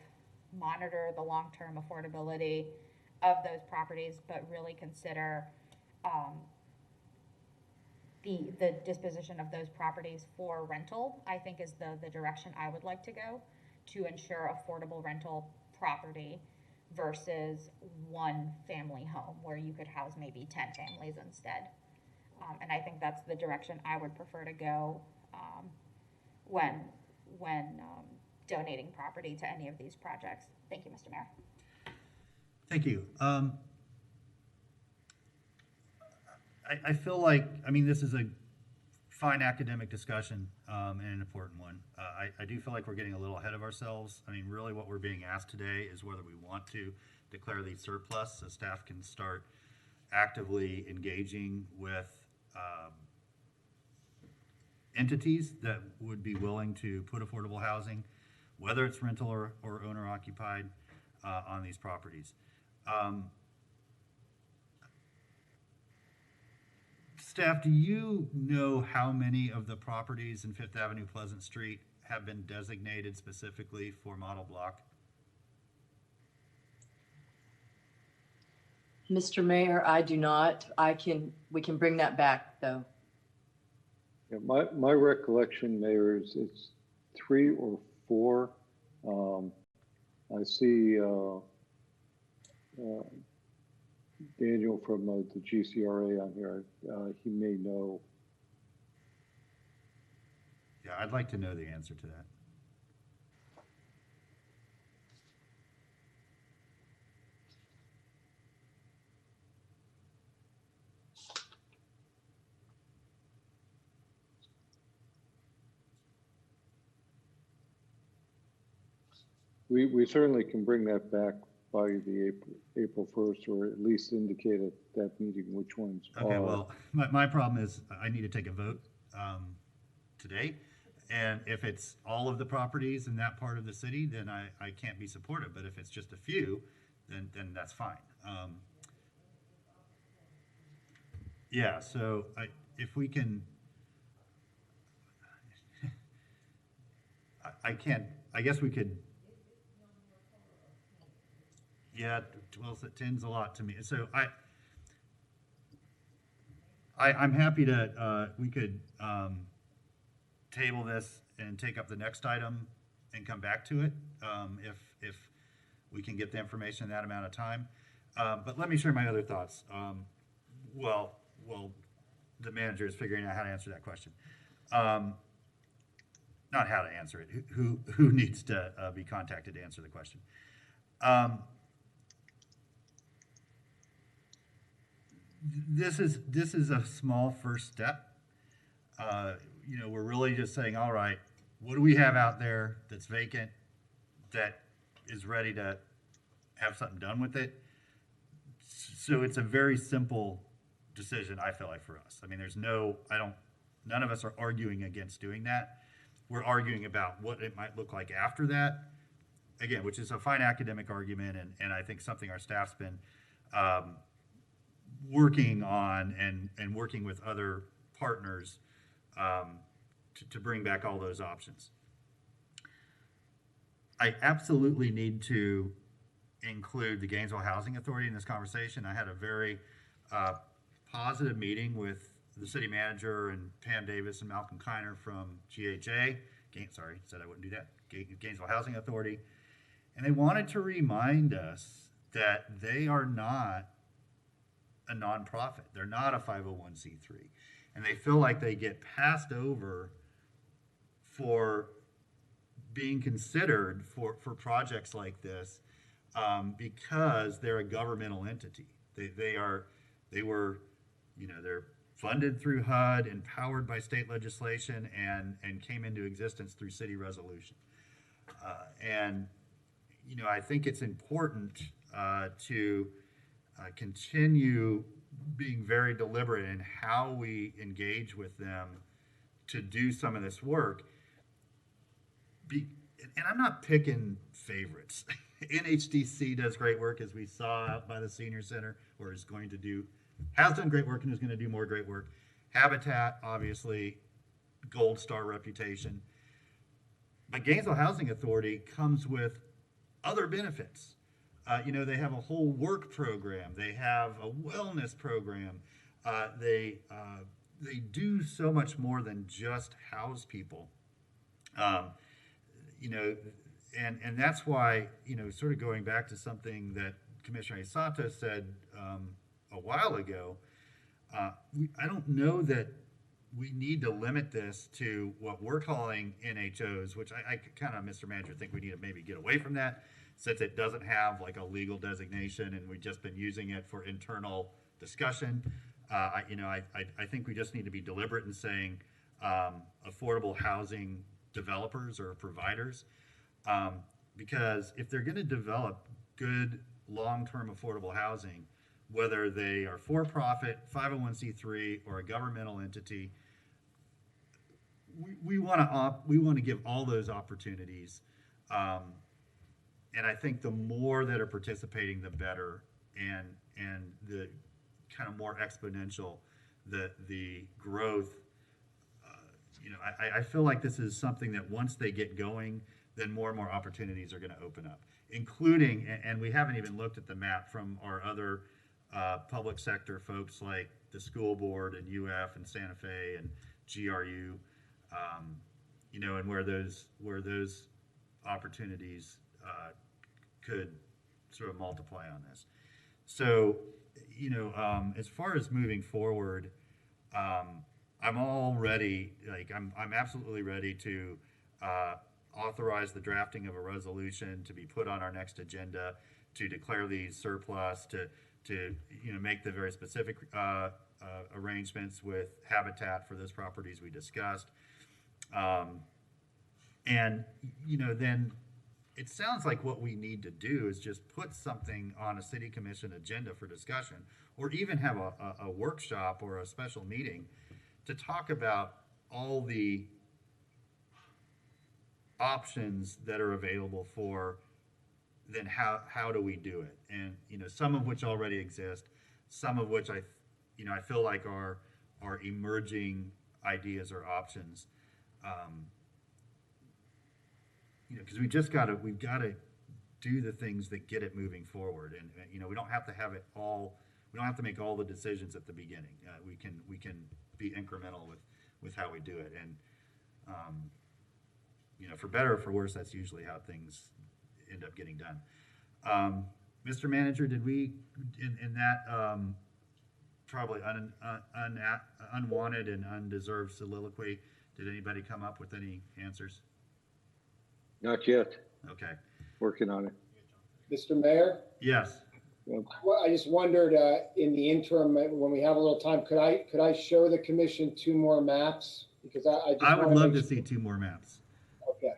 monitor the long-term affordability of those properties, but really consider the disposition of those properties for rental, I think is the direction I would like to go to ensure affordable rental property versus one family home where you could house maybe 10 families instead. And I think that's the direction I would prefer to go when donating property to any of these projects. Thank you, Mr. Mayor.
Thank you. I feel like, I mean, this is a fine academic discussion and an important one. I do feel like we're getting a little ahead of ourselves. I mean, really what we're being asked today is whether we want to declare these surplus so staff can start actively engaging with entities that would be willing to put affordable housing, whether it's rental or owner occupied, on these properties. Staff, do you know how many of the properties in Fifth Avenue, Pleasant Street have been designated specifically for model block?
Mr. Mayor, I do not. We can bring that back though.
Yeah, my recollection, Mayor, is it's 3 or 4. I see Daniel from the GCRA on here. He may know.
Yeah, I'd like to know the answer to that.
We certainly can bring that back by the April 1st, or at least indicate at that meeting which ones
Okay,
are.
well, my problem is I need to take a vote today. And if it's all of the properties in that part of the city, then I can't be supportive. But if it's just a few, then that's fine. Yeah, so if we can, I guess we could. Yeah, 10's a lot to me. So I'm happy to, we could table this and take up the next item and come back to it if we can get the information in that amount of time. But let me share my other thoughts. Well, the manager is figuring out how to answer that question. Not how to answer it, who needs to be contacted to answer the question. This is a small first step. You know, we're really just saying, all right, what do we have out there that's vacant, that is ready to have something done with it? So it's a very simple decision, I feel like, for us. I mean, none of us are arguing against doing that. We're arguing about what it might look like after that, again, which is a fine academic argument, and I think something our staff's been working on and working with other partners to bring back all those options. I absolutely need to include the Gainesville Housing Authority in this conversation. I had a very positive meeting with the city manager and Pam Davis and Malcolm Kiner from GHA. Sorry, said I wouldn't do that. Gainesville Housing Authority. And they wanted to remind us that they are not a nonprofit. They're not a 501c3. And they feel like they get passed over for being considered for projects like this because they're a governmental entity. They're funded through HUD, empowered by state legislation, and came into existence through city resolution. And I think it's important to continue being very deliberate in how we engage with them to do some of this work. And I'm not picking favorites. NHDC does great work, as we saw out by the senior center, or has done great work and is going to do more great work. Habitat, obviously, gold star reputation. But Gainesville Housing Authority comes with other benefits. They have a whole work program. They have a wellness program. They do so much more than just house people. And that's why, sort of going back to something that Commissioner Santos said a while ago, I don't know that we need to limit this to what we're calling NHOs, which I kind of, Mr. Manager, think we need to maybe get away from that, since it doesn't have like a legal designation and we've just been using it for internal discussion. I think we just need to be deliberate in saying affordable housing developers or providers, because if they're going to develop good long-term affordable housing, whether they are for-profit, 501c3, or a governmental entity, we want to give all those opportunities. And I think the more that are participating, the better, and the kind of more exponential the growth. I feel like this is something that once they get going, then more and more opportunities are going to open up, including, and we haven't even looked at the map from our other public sector folks like the school board and UF and Santa Fe and GRU, and where those opportunities could sort of multiply on this. So, as far as moving forward, I'm all ready. I'm absolutely ready to authorize the drafting of a resolution to be put on our next agenda to declare these surplus, to make the very specific arrangements with Habitat for those properties we discussed. And then it sounds like what we need to do is just put something on a city commission agenda for discussion, or even have a workshop or a special meeting to talk about all the options that are available for then how do we do it, and some of which already exist, some of which I feel like are emerging ideas or options, because we've got to do the things that get it moving forward, and we don't have to have it all. We don't have to make all the decisions at the beginning. We can be incremental with how we do it, and for better or for worse, that's usually how things end up getting done. Mr. Manager, did we in that probably unwanted and undeserved soliloquy, did anybody come up with any answers?
Not yet.
Okay.
Working on it.
Mr. Mayor?
Yes.
Well, I just wondered, in the interim, when we have a little time, could I show the commission 2 more maps? Because
I would love to see 2 more maps.
Okay.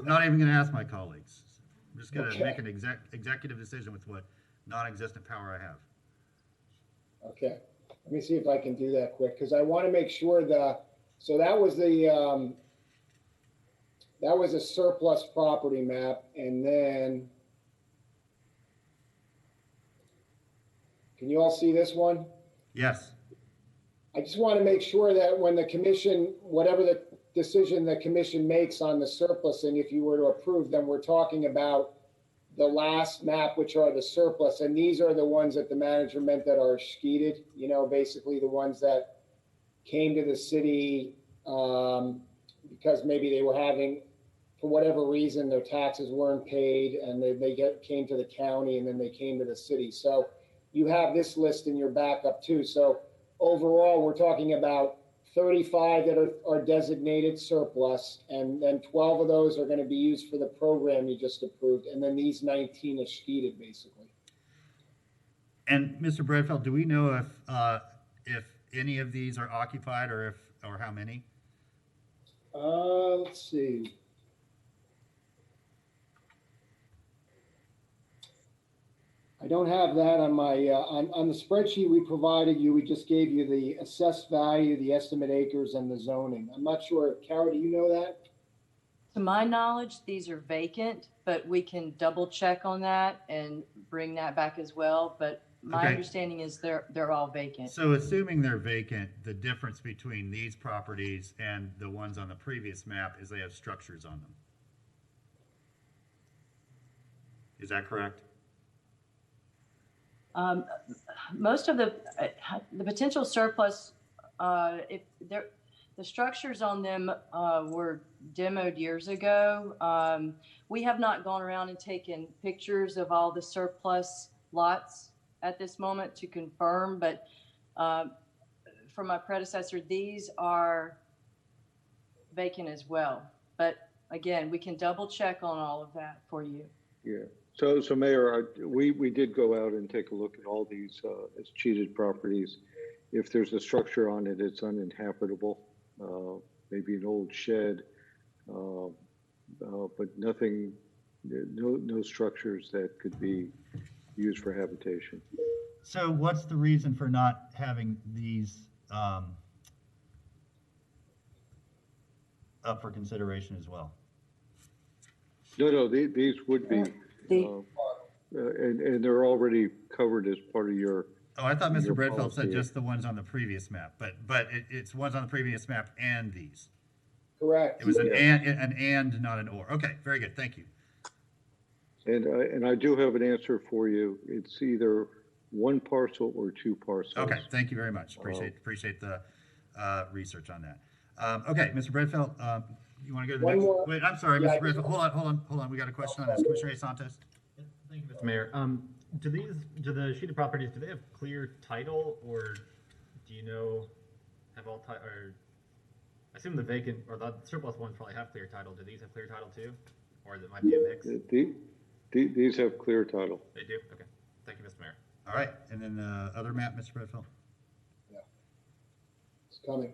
I'm not even going to ask my colleagues. I'm just going to make an executive decision with what non-existent power I have.
Okay. Let me see if I can do that quick, because I want to make sure so that was that was a surplus property map, and then can you all see this one?
Yes.
I just want to make sure that when the commission, whatever the decision the commission makes on the surplus, and if you were to approve, then we're talking about the last map, which are the surplus. And these are the ones that the manager meant that are skeeted, basically the ones that came to the city because maybe they were having, for whatever reason, their taxes weren't paid, and they came to the county, and then they came to the city. So you have this list in your backup too. So overall, we're talking about 35 that are designated surplus, and then 12 of those are going to be used for the program you just approved, and then these 19 are skeeted, basically.
And Mr. Bradfeld, do we know if any of these are occupied, or how many?
Let's see. I don't have that on my, on the spreadsheet we provided you. We just gave you the assessed value, the estimate acres, and the zoning. I'm not sure. Kara, do you know that?
To my knowledge, these are vacant, but we can double check on that and bring that back as well. But my
Okay.
understanding is they're all vacant.
So assuming they're vacant, the difference between these properties and the ones on the previous map is they have structures on them. Is that correct?
Most of the potential surplus, if they're, the structures on them were demoed years ago. We have not gone around and taken pictures of all the surplus lots at this moment to confirm, but from my predecessor, these are vacant as well. But again, we can double check on all of that for you.
Yeah. So Mayor, we did go out and take a look at all these as cheated properties. If there's a structure on it, it's uninhabitable, maybe an old shed, but nothing, no structures that could be used for habitation.
So what's the reason for not having these up for consideration as well?
No, these would be, and they're already covered as part of your.
Oh, I thought Mr.
your
Bredfeld
policy.
said just the ones on the previous map, but it's ones on the previous map and these.
Correct.
It was an and, not an or. Okay, very good. Thank you.
And I do have an answer for you. It's either one parcel or two parcels.
Okay, thank you very much. Appreciate the research on that. Okay, Mr. Bredfeld, you want to go to the
One
next?
more.
Wait, I'm sorry,
Yeah,
Mr. Bredfeld. Hold on. We got a question on this. Commissioner A. Santos.
Thank you, Mr. Mayor. Do the sheeted properties, do they have clear title, or do you know, have all or I assume the vacant or the surplus ones probably have clear title. Do these have clear title too, or it might be a mix?
These have clear title.
They do. Okay. Thank you, Mr. Mayor.
All right, and then the other map, Mr. Bredfeld.
Yeah. It's coming.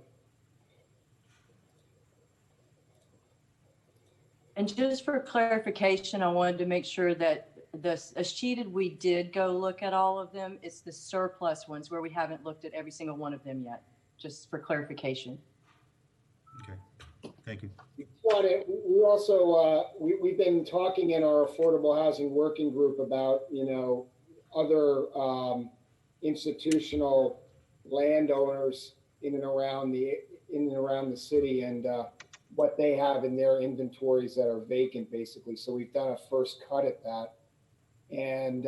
And just for clarification, I wanted to make sure that as cheated, we did go look at all of them. It's the surplus ones where we haven't looked at every single one of them yet, just for clarification.
Okay, thank you.
We also, we've been talking in our affordable housing working group about, other institutional landowners in and around the city and what they have in their inventories that are vacant, basically. So we've done a first cut at that. And,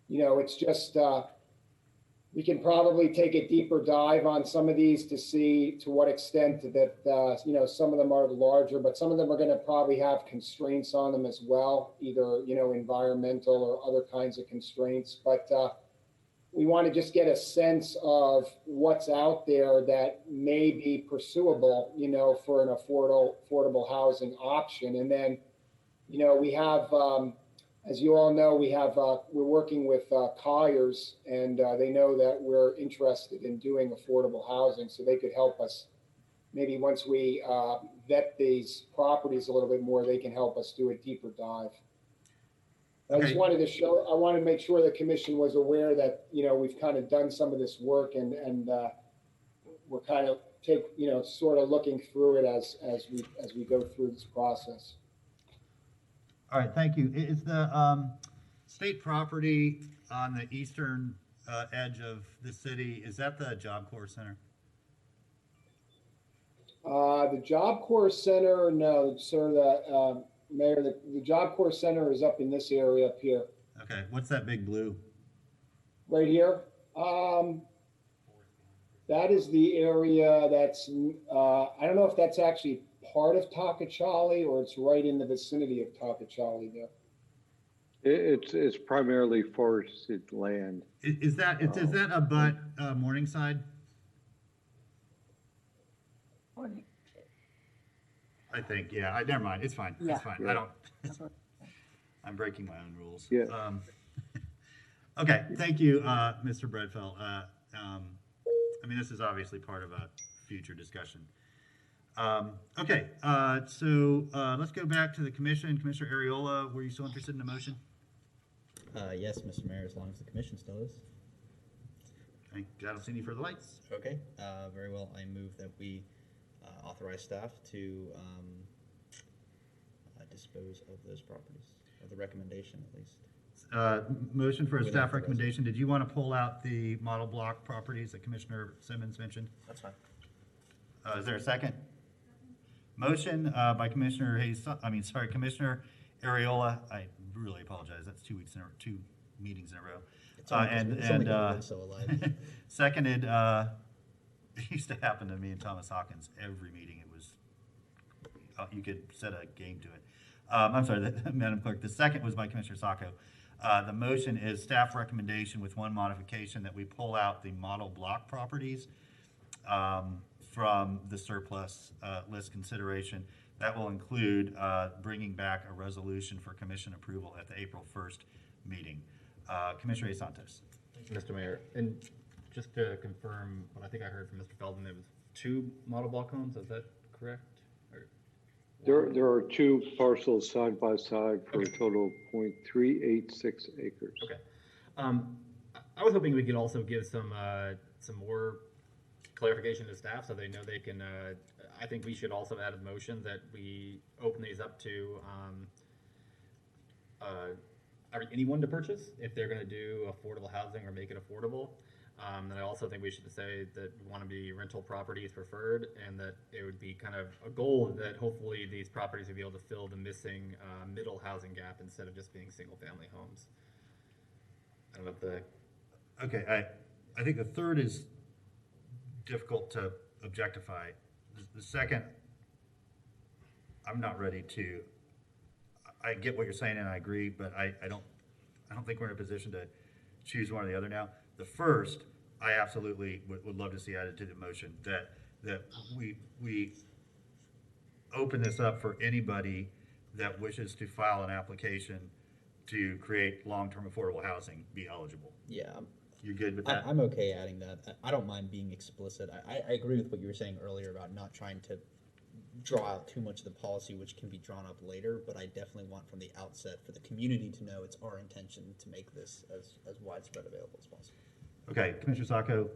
it's just, we can probably take a deeper dive on some of these to see to what extent that, some of them are larger, but some of them are going to probably have constraints on them as well, either, environmental or other kinds of constraints. But we want to just get a sense of what's out there that may be pursuable, for an affordable housing option. And then, we have, as you all know, we're working with Colliers, and they know that we're interested in doing affordable housing, so they could help us. Maybe once we vet these properties a little bit more, they can help us do a deeper dive. I just wanted to make sure the commission was aware that, we've kind of done some of this work and we're kind of sort of looking through it as we go through this process.
All right, thank you. Is the state property on the eastern edge of the city, is that the Job Corps Center?
The Job Corps Center, no, sir. Mayor, the Job Corps Center is up in this area up here.
Okay, what's that big blue?
Right here. That is the area that's, I don't know if that's actually part of Takachali or it's right in the vicinity of Takachali there.
It's primarily forested land.
Is that abut Morningside? I think, yeah. Never mind. It's fine.
Yeah.
It's fine.
Yeah.
I don't. I'm breaking my own rules.
Yeah.
Okay. Thank you, Mr. Bredfeld. I mean, this is obviously part of a future discussion. Okay. So let's go back to the commission. Commissioner Ariola, were you still interested in the motion?
Yes, Mr. Mayor, as long as the commission still is.
I don't see any further lights.
Okay, very well. I move that we authorize staff to dispose of those properties, or the recommendation at least.
Motion for a
Without
staff
the
recommendation. Did you want to pull out the model block properties that Commissioner Simmons mentioned?
That's fine.
Is there a second? Motion by Commissioner Commissioner Ariola. I really apologize. That's 2 meetings in a row.
It's only 'cause we're so alike.
Seconded. It used to happen to me and Thomas Hawkins every meeting. It was you could set a game to it. I'm sorry, Madam Clerk. The second was by Commissioner Sacco. The motion is staff recommendation with one modification, that we pull out the model block properties from the surplus list consideration. That will include bringing back a resolution for commission approval at the April 1st meeting. Commissioner A. Santos.
Thank you, Mr. Mayor. And just to confirm what I think I heard from Mr. Feldman, it was 2 model block homes. Is that correct?
There are 2 parcels side by side for a total of 0.386 acres.
Okay. I was hoping we could also give some more clarification to staff so they know they can. I think we should also add a motion that we open these up to anyone to purchase if they're going to do affordable housing or make it affordable. And I also think we should say that we want to be rental properties preferred, and that it would be kind of a goal that hopefully these properties would be able to fill the missing middle housing gap instead of just being single family homes. I don't know if the...
Okay, I think the third is difficult to objectify. The second, I'm not ready to. I get what you're saying and I agree, but I don't think we're in a position to choose one or the other now. The first, I absolutely would love to see added to the motion, that we open this up for anybody that wishes to file an application to create long-term affordable housing be eligible.
Yeah.
You good with that?
I'm okay adding that. I don't mind being explicit. I agree with what you were saying earlier about not trying to draw out too much of the policy, which can be drawn up later, but I definitely want from the outset for the community to know it's our intention to make this as widespread available as possible.
Okay, Commissioner Sacco,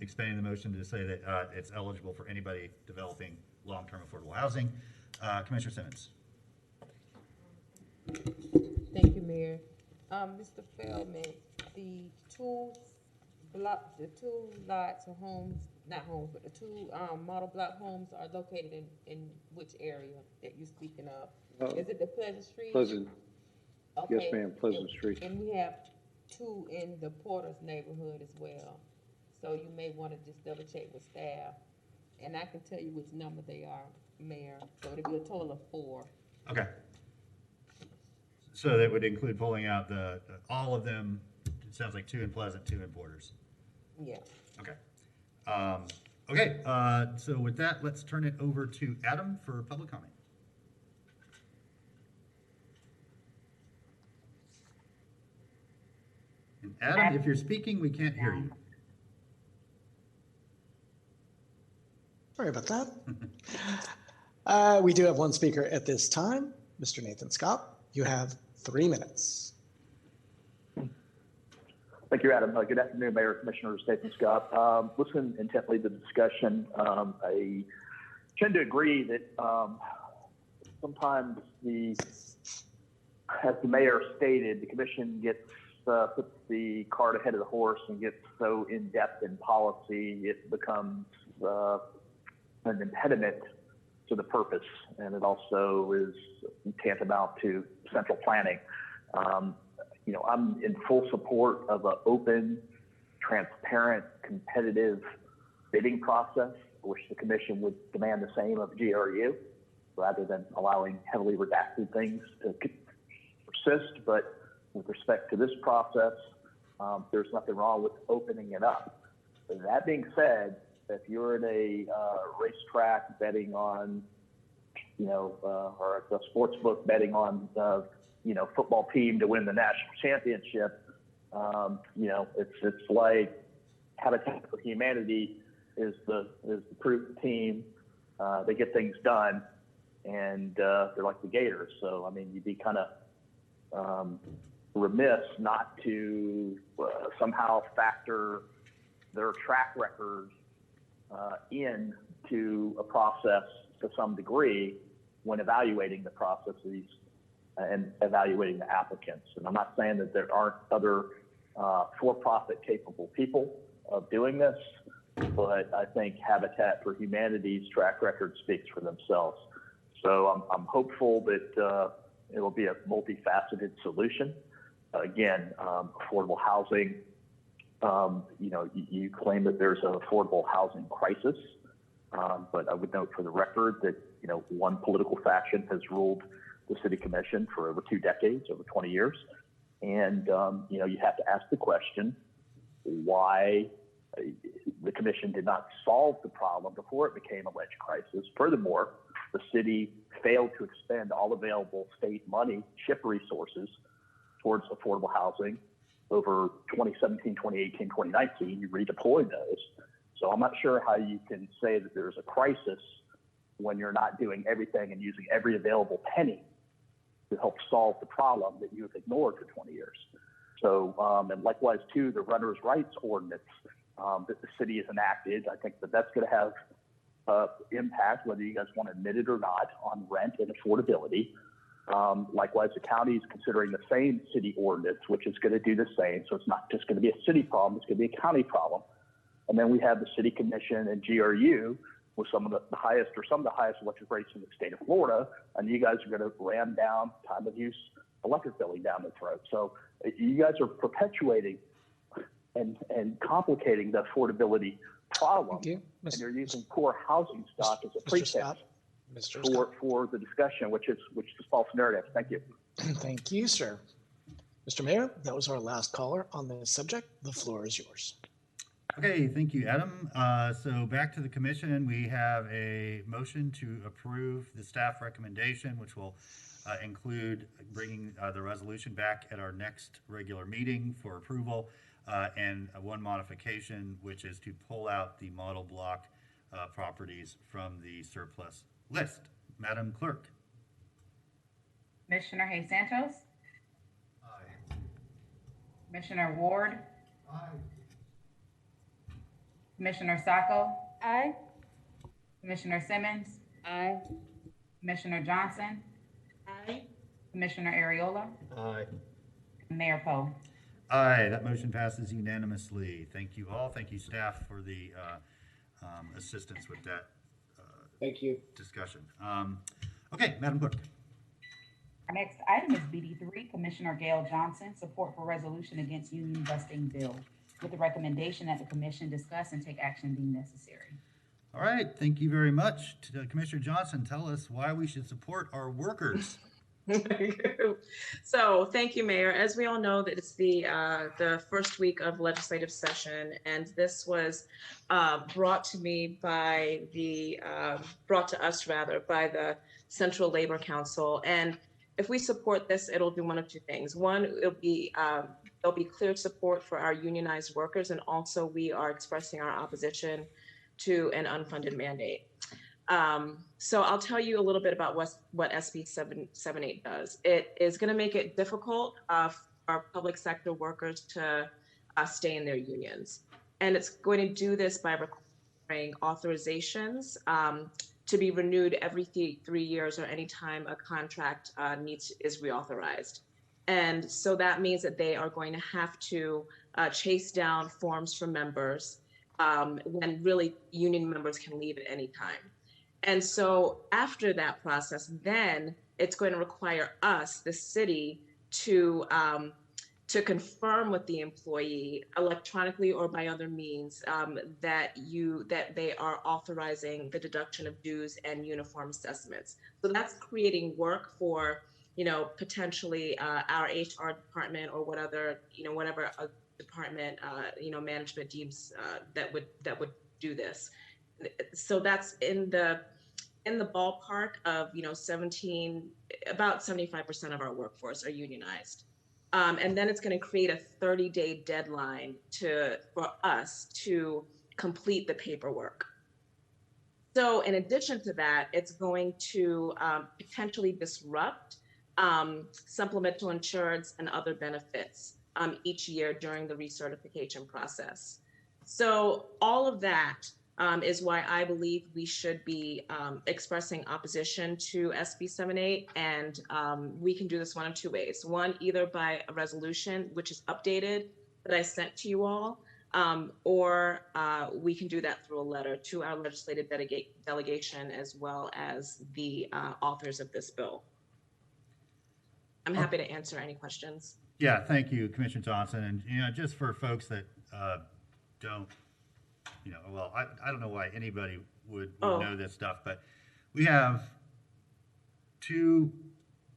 expanding the motion to say that it's eligible for anybody developing long-term affordable housing. Commissioner Simmons.
Thank you, Mayor. Mr. Feldman, the two lots of homes, not homes, but the 2 model block homes are located in which area that you're speaking of? Is it the Pleasant Street?
Pleasant.
Okay.
Yes, ma'am, Pleasant Street.
And we have 2 in the Porter's neighborhood as well. So you may want to just double check with staff. And I can tell you which number they are, Mayor. So it'll be a total of 4.
Okay. So that would include pulling out all of them. It sounds like 2 in Pleasant, 2 in Porter's.
Yeah.
Okay. So with that, let's turn it over to Adam for public comment. And Adam, if you're speaking, we can't hear you.
Sorry about that. We do have one speaker at this time, Mr. Nathan Scott. You have 3 minutes.
Thank you, Adam. Good afternoon, Mayor, Commissioners, Nathan Scott. Listen intently to the discussion. I tend to agree that sometimes as the mayor stated, the commission puts the cart ahead of the horse and gets so in depth in policy, it becomes an impediment to the purpose, and it also is tantamount to central planning. I'm in full support of an open, transparent, competitive bidding process. I wish the commission would demand the same of GRU rather than allowing heavily redacted things to persist. But with respect to this process, there's nothing wrong with opening it up. That being said, if you're in a racetrack betting on, or a sports book betting on football team to win the national championship, it's like Habitat for Humanity is the proof team. They get things done, and they're like the Gators. So I mean, you'd be kind of remiss not to somehow factor their track record into a process to some degree when evaluating the processes and evaluating the applicants. And I'm not saying that there aren't other for-profit capable people of doing this, but I think Habitat for Humanity's track record speaks for themselves. So I'm hopeful that it will be a multifaceted solution. Again, affordable housing, you claim that there's an affordable housing crisis, but I would note for the record that, one political faction has ruled the city commission for over 2 decades, over 20 years. And, you have to ask the question, why the commission did not solve the problem before it became alleged crisis. Furthermore, the city failed to expend all available state money, CHIP resources, towards affordable housing over 2017, 2018, 2019. You redeployed those. So I'm not sure how you can say that there's a crisis when you're not doing everything and using every available penny to help solve the problem that you've ignored for 20 years. So, and likewise too, the renters' rights ordinance that the city has enacted, I think that's going to have impact, whether you guys want to admit it or not, on rent and affordability. Likewise, the county is considering the same city ordinance, which is going to do the same. So it's not just going to be a city problem, it's going to be a county problem. And then we have the city commission and GRU with some of the highest electric rates in the state of Florida. And you guys are going to ram down time of use electric billing down the throat. So you guys are perpetuating and complicating the affordability problem. And you're using poor housing stock as a pretext for the discussion, which is false narrative. Thank you.
Thank you, sir. Mr. Mayor, that was our last caller on this subject. The floor is yours.
Okay, thank you, Adam. So back to the commission, we have a motion to approve the staff recommendation, which will include bringing the resolution back at our next regular meeting for approval, and one modification, which is to pull out the model block properties from the surplus list. Madam Clerk.
Commissioner Hayes Santos.
Aye.
Commissioner Ward.
Aye.
Commissioner Sacco.
Aye.
Commissioner Simmons.
Aye.
Commissioner Johnson.
Aye.
Commissioner Ariola.
Aye.
And Mayor Poe.
Aye, that motion passes unanimously. Thank you all. Thank you, staff, for the assistance with that
Thank you.
discussion. Okay, Madam Clerk.
Our next item is BD3, Commissioner Gail Johnson, support for resolution against union busting bill, with the recommendation that the commission discuss and take action deemed necessary.
All right, thank you very much. Commissioner Johnson, tell us why we should support our workers.
So thank you, Mayor. As we all know, that it's the first week of legislative session, and this was brought to us by the Central Labor Council. And if we support this, it'll do one of two things. One, there'll be clear support for our unionized workers, and also we are expressing our opposition to an unfunded mandate. So I'll tell you a little bit about what SB 778 does. It is going to make it difficult for our public sector workers to stay in their unions. And it's going to do this by requiring authorizations to be renewed every 3 years or anytime a contract is reauthorized. And so that means that they are going to have to chase down forms from members when really union members can leave at any time. And so after that process, then it's going to require us, the city, to confirm with the employee electronically or by other means that they are authorizing the deduction of dues and uniform assessments. So that's creating work for, potentially our HR department or whatever a department, management deems that would do this. So that's in the ballpark of, about 75% of our workforce are unionized. And then it's going to create a 30-day deadline for us to complete the paperwork. So in addition to that, it's going to potentially disrupt supplemental insurance, and other benefits each year during the recertification process. So all of that is why I believe we should be expressing opposition to SB 78, and we can do this one of two ways. One, either by a resolution, which is updated, that I sent to you all, or we can do that through a letter to our legislative delegation as well as the authors of this bill. I'm happy to answer any questions.
Yeah, thank you, Commissioner Johnson. And, you know, just for folks that don't, you know, well, I don't know why anybody would know this stuff, but we have 2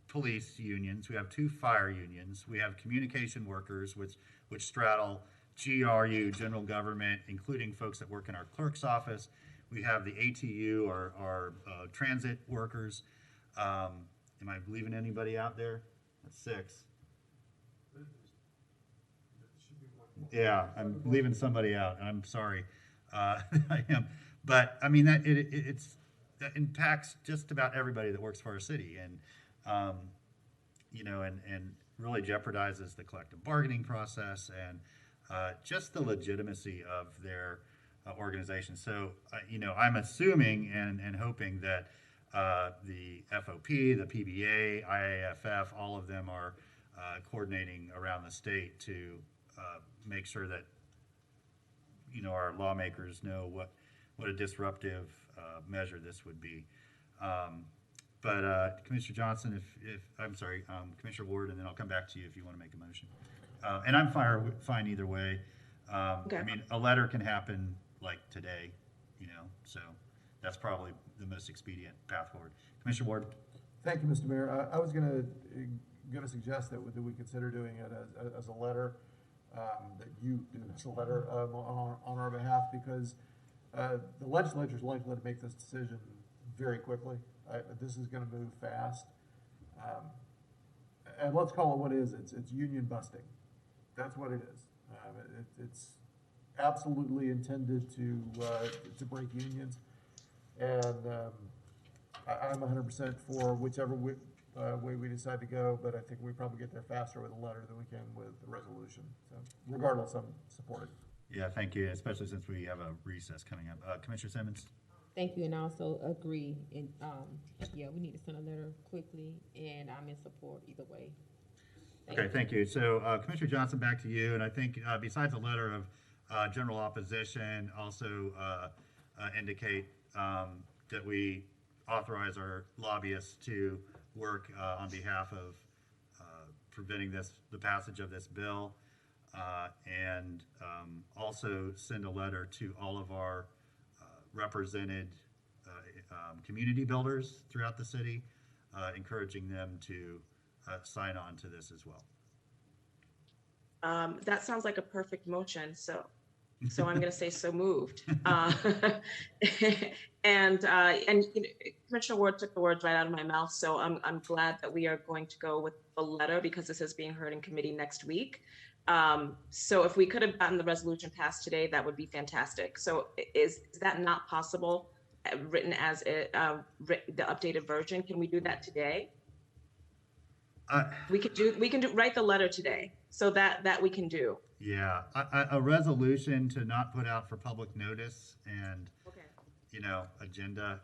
police unions, we have 2 fire unions, we have communication workers, which straddle GRU, general government, including folks that work in our clerk's office. We have the ATU, our transit workers. Am I leaving anybody out there? That's 6. Yeah, I'm leaving somebody out. I'm sorry. I am. But I mean, that that impacts just about everybody that works for our city, and you know, and really jeopardizes the collective bargaining process and just the legitimacy of their organization. So, you know, I'm assuming and hoping that the FOP, the PBA, IAFF, all of them are coordinating around the state to make sure that, you know, our lawmakers know what a disruptive measure this would be. But Commissioner Johnson, if I'm sorry, Commissioner Ward, and then I'll come back to you if you want to make a motion. And I'm fine either way.
Okay.
I mean, a letter can happen like today, you know, so that's probably the most expedient path forward. Commissioner Ward.
Thank you, Mr. Mayor. I was going to suggest that we consider doing it as a letter, that you do as a letter on our behalf, because the legislature is likely to make this decision very quickly. This is going to move fast. And let's call it what it is. It's union busting. That's what it is. It's absolutely intended to break unions. And I'm 100% for whichever way we decide to go, but I think we probably get there faster with a letter than we can with the resolution. So regardless, I'm supportive.
Yeah, thank you, especially since we have a recess coming up. Commissioner Simmons?
Thank you, and I also agree. And yeah, we need to send a letter quickly, and I'm in support either way.
Thank you. So Commissioner Johnson, back to you. And I think besides a letter of general opposition, also indicate that we authorize our lobbyists to work on behalf of preventing the passage of this bill, and also send a letter to all of our represented community builders throughout the city, encouraging them to sign on to this as well.
That sounds like a perfect motion. So I'm going to say so moved. And you know, Commissioner Ward took the words right out of my mouth. So I'm glad that we are going to go with the letter, because this is being heard in committee next week. So if we could have gotten the resolution passed today, that would be fantastic. So is that not possible, written as the updated version? Can we do that today? We can write the letter today, so that we can do.
Yeah, a resolution to not put out for public notice and, you know, agenda,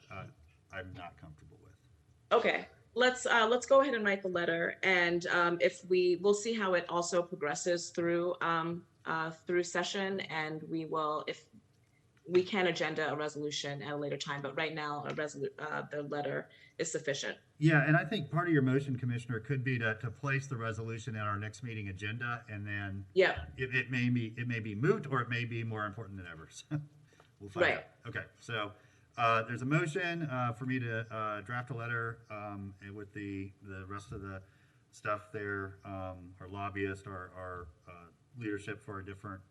I'm not comfortable with.
Okay, let's go ahead and write the letter, and we'll see how it also progresses through session, and we will, if we can, agenda a resolution at a later time. But right now, the letter is sufficient.
Yeah, and I think part of your motion, Commissioner, could be to place the resolution in our next meeting agenda, and then it may be moot, or it may be more important than ever. So we'll find out. Okay, so there's a motion for me to draft a letter with the rest of the stuff there, our lobbyists, our leadership for our different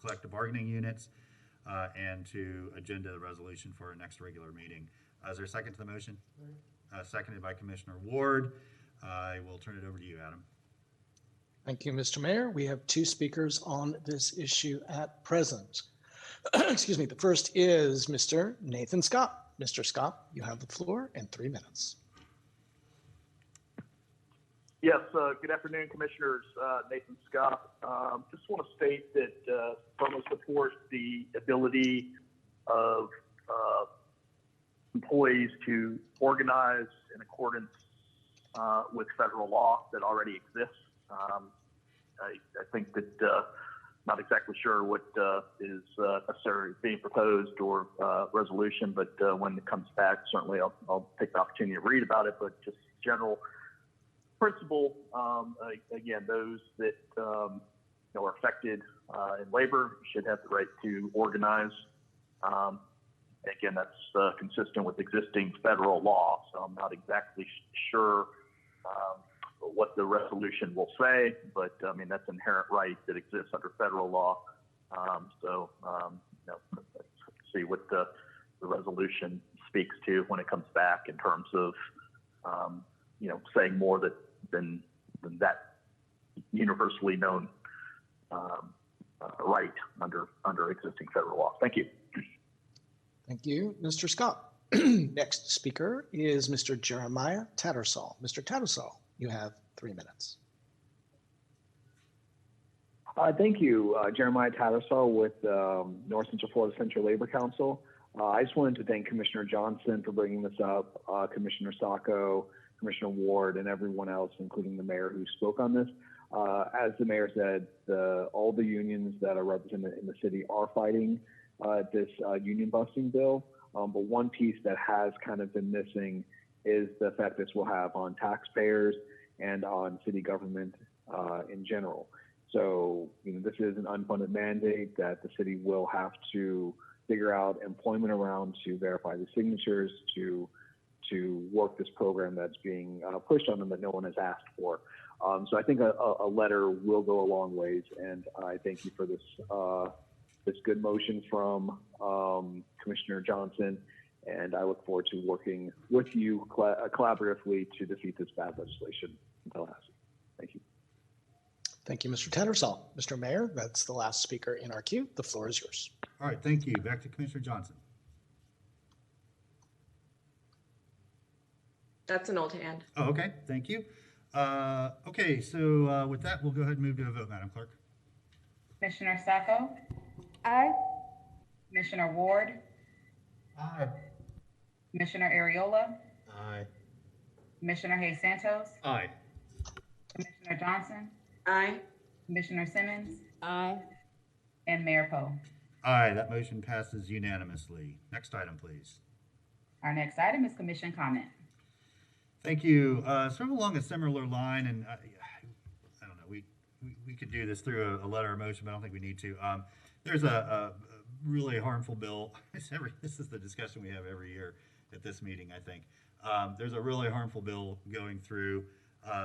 collective bargaining units, and to agenda the resolution for our next regular meeting. Is there a second to the motion? Seconded by Commissioner Ward. I will turn it over to you, Adam.
Thank you, Mr. Mayor. We have 2 speakers on this issue at present. Excuse me. The first is Mr. Nathan Scott. Mr. Scott, you have the floor in 3 minutes.
Yes, good afternoon, Commissioners. Nathan Scott. Just want to state that firmly support the ability of employees to organize in accordance with federal law that already exists. I think that not exactly sure what is necessarily being proposed or resolution, but when it comes back, certainly I'll take the opportunity to read about it, but just general principle, again, those that are affected in labor should have the right to organize. Again, that's consistent with existing federal law, so I'm not exactly sure what the resolution will say, but I mean, that's an inherent right that exists under federal law. Let's see what the resolution speaks to when it comes back in terms of, saying more than that universally known right under existing federal law. Thank you.
Thank you, Mr. Scott. Next speaker is Mr. Jeremiah Tattersall. Mr. Tattersall, you have 3 minutes.
Thank you, Jeremiah Tattersall with North Central Florida Central Labor Council. I just wanted to thank Commissioner Johnson for bringing this up, Commissioner Sacco, Commissioner Ward, and everyone else, including the mayor who spoke on this. As the mayor said, all the unions that are represented in the city are fighting this union busting bill. But one piece that has kind of been missing is the effect this will have on taxpayers and on city government in general. So, this is an unfunded mandate that the city will have to figure out employment around to verify the signatures to work this program that's being pushed on them that no one has asked for. So I think a letter will go a long ways, and I thank you for this good motion from Commissioner Johnson, and I look forward to working with you collaboratively to defeat this bad legislation in Tallahassee. Thank you.
Thank you, Mr. Tattersall. Mr. Mayor, that's the last speaker in our queue. The floor is yours.
All right, thank you. Back to Commissioner Johnson.
That's an old hand.
Oh, okay, thank you. Okay, so with that, we'll go ahead and move to a vote, Madam Clerk.
Commissioner Sacco?
Aye.
Commissioner Ward?
Aye.
Commissioner Ariola?
Aye.
Commissioner Hayes Santos?
Aye.
Commissioner Johnson?
Aye.
Commissioner Simmons?
Aye.
And Mayor Poe.
Aye, that motion passes unanimously. Next item, please.
Our next item is commission comment.
Thank you. Sort of along a similar line, and I don't know, we could do this through a letter of motion, but I don't think we need to. There's a really harmful bill. This is the discussion we have every year at this meeting, I think. There's a really harmful bill going through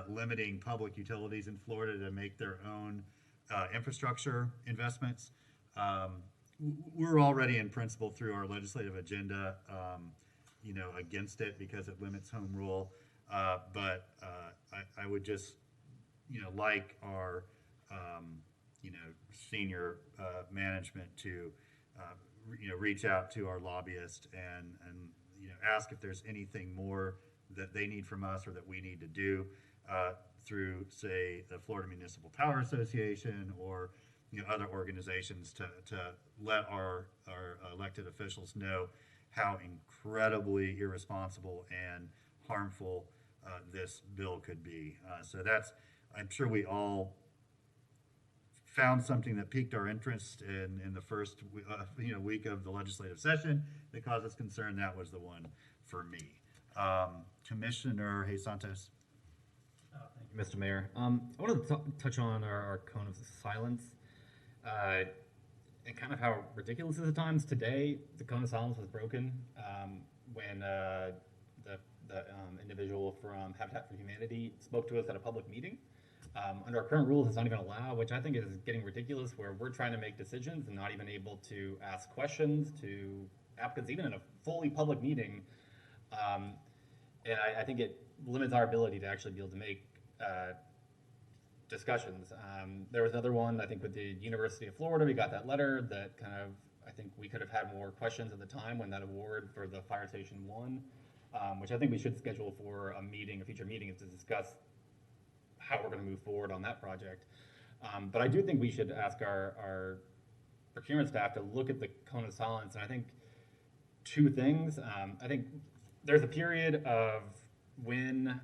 limiting public utilities in Florida to make their own infrastructure investments. We're already in principle through our legislative agenda, against it because it limits home rule. But I would just, like our, senior management to, reach out to our lobbyist and ask if there's anything more that they need from us or that we need to do through, say, the Florida Municipal Power Association or other organizations to let our elected officials know how incredibly irresponsible and harmful this bill could be. So I'm sure we all found something that piqued our interest in the first week of the legislative session that caused us concern. That was the one for me. Commissioner Hayes Santos.
Thank you, Mr. Mayor. I wanted to touch on our cone of silence and kind of how ridiculous it is at times. Today, the cone of silence was broken when the individual from Habitat for Humanity spoke to us at a public meeting. Under our current rules, it's not even allowed, which I think is getting ridiculous, where we're trying to make decisions and not even able to ask questions to applicants, even in a fully public meeting. And I think it limits our ability to actually be able to make discussions. There was another one, I think, with the University of Florida. We got that letter that kind of, I think we could have had more questions at the time when that award for the fire station won, which I think we should schedule for a future meeting, to discuss how we're going to move forward on that project. But I do think we should ask our procurement staff to look at the cone of silence. And I think two things. I think there's a period of when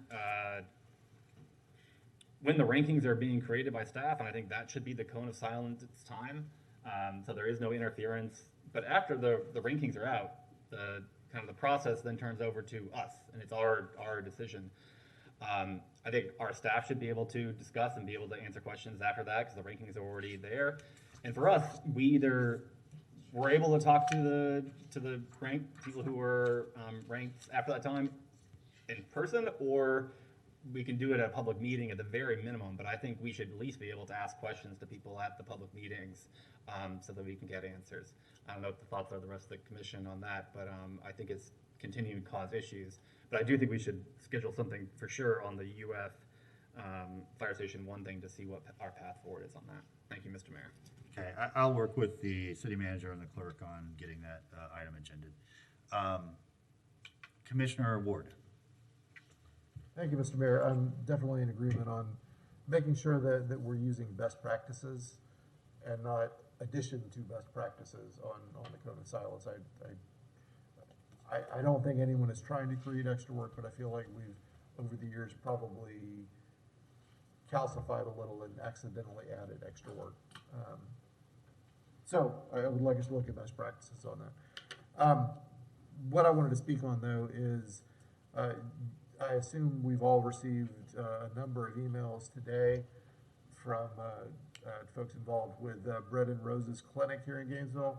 the rankings are being created by staff, and I think that should be the cone of silence. It's time. So there is no interference. But after the rankings are out, the kind of the process then turns over to us, and it's our decision. I think our staff should be able to discuss and be able to answer questions after that because the rankings are already there. And for us, we're able to talk to the ranked people who were ranked after that time in person, or we can do it at a public meeting at the very minimum. But I think we should at least be able to ask questions to people at the public meetings so that we can get answers. I don't know what the thoughts are of the rest of the commission on that, but I think it's continuing to cause issues. But I do think we should schedule something for sure on the UF Fire Station 1 thing to see what our path forward is on that. Thank you, Mr. Mayor.
Okay, I'll work with the city manager and the clerk on getting that item agended. Commissioner Ward.
Thank you, Mr. Mayor. I'm definitely in agreement on making sure that we're using best practices and not addition to best practices on the code of silence. I don't think anyone is trying to create extra work, but I feel like we've, over the years, probably calcified a little and accidentally added extra work. So I would like us to look at best practices on that. What I wanted to speak on, though, is I assume we've all received a number of emails today from folks involved with Bread and Roses Clinic here in Gainesville.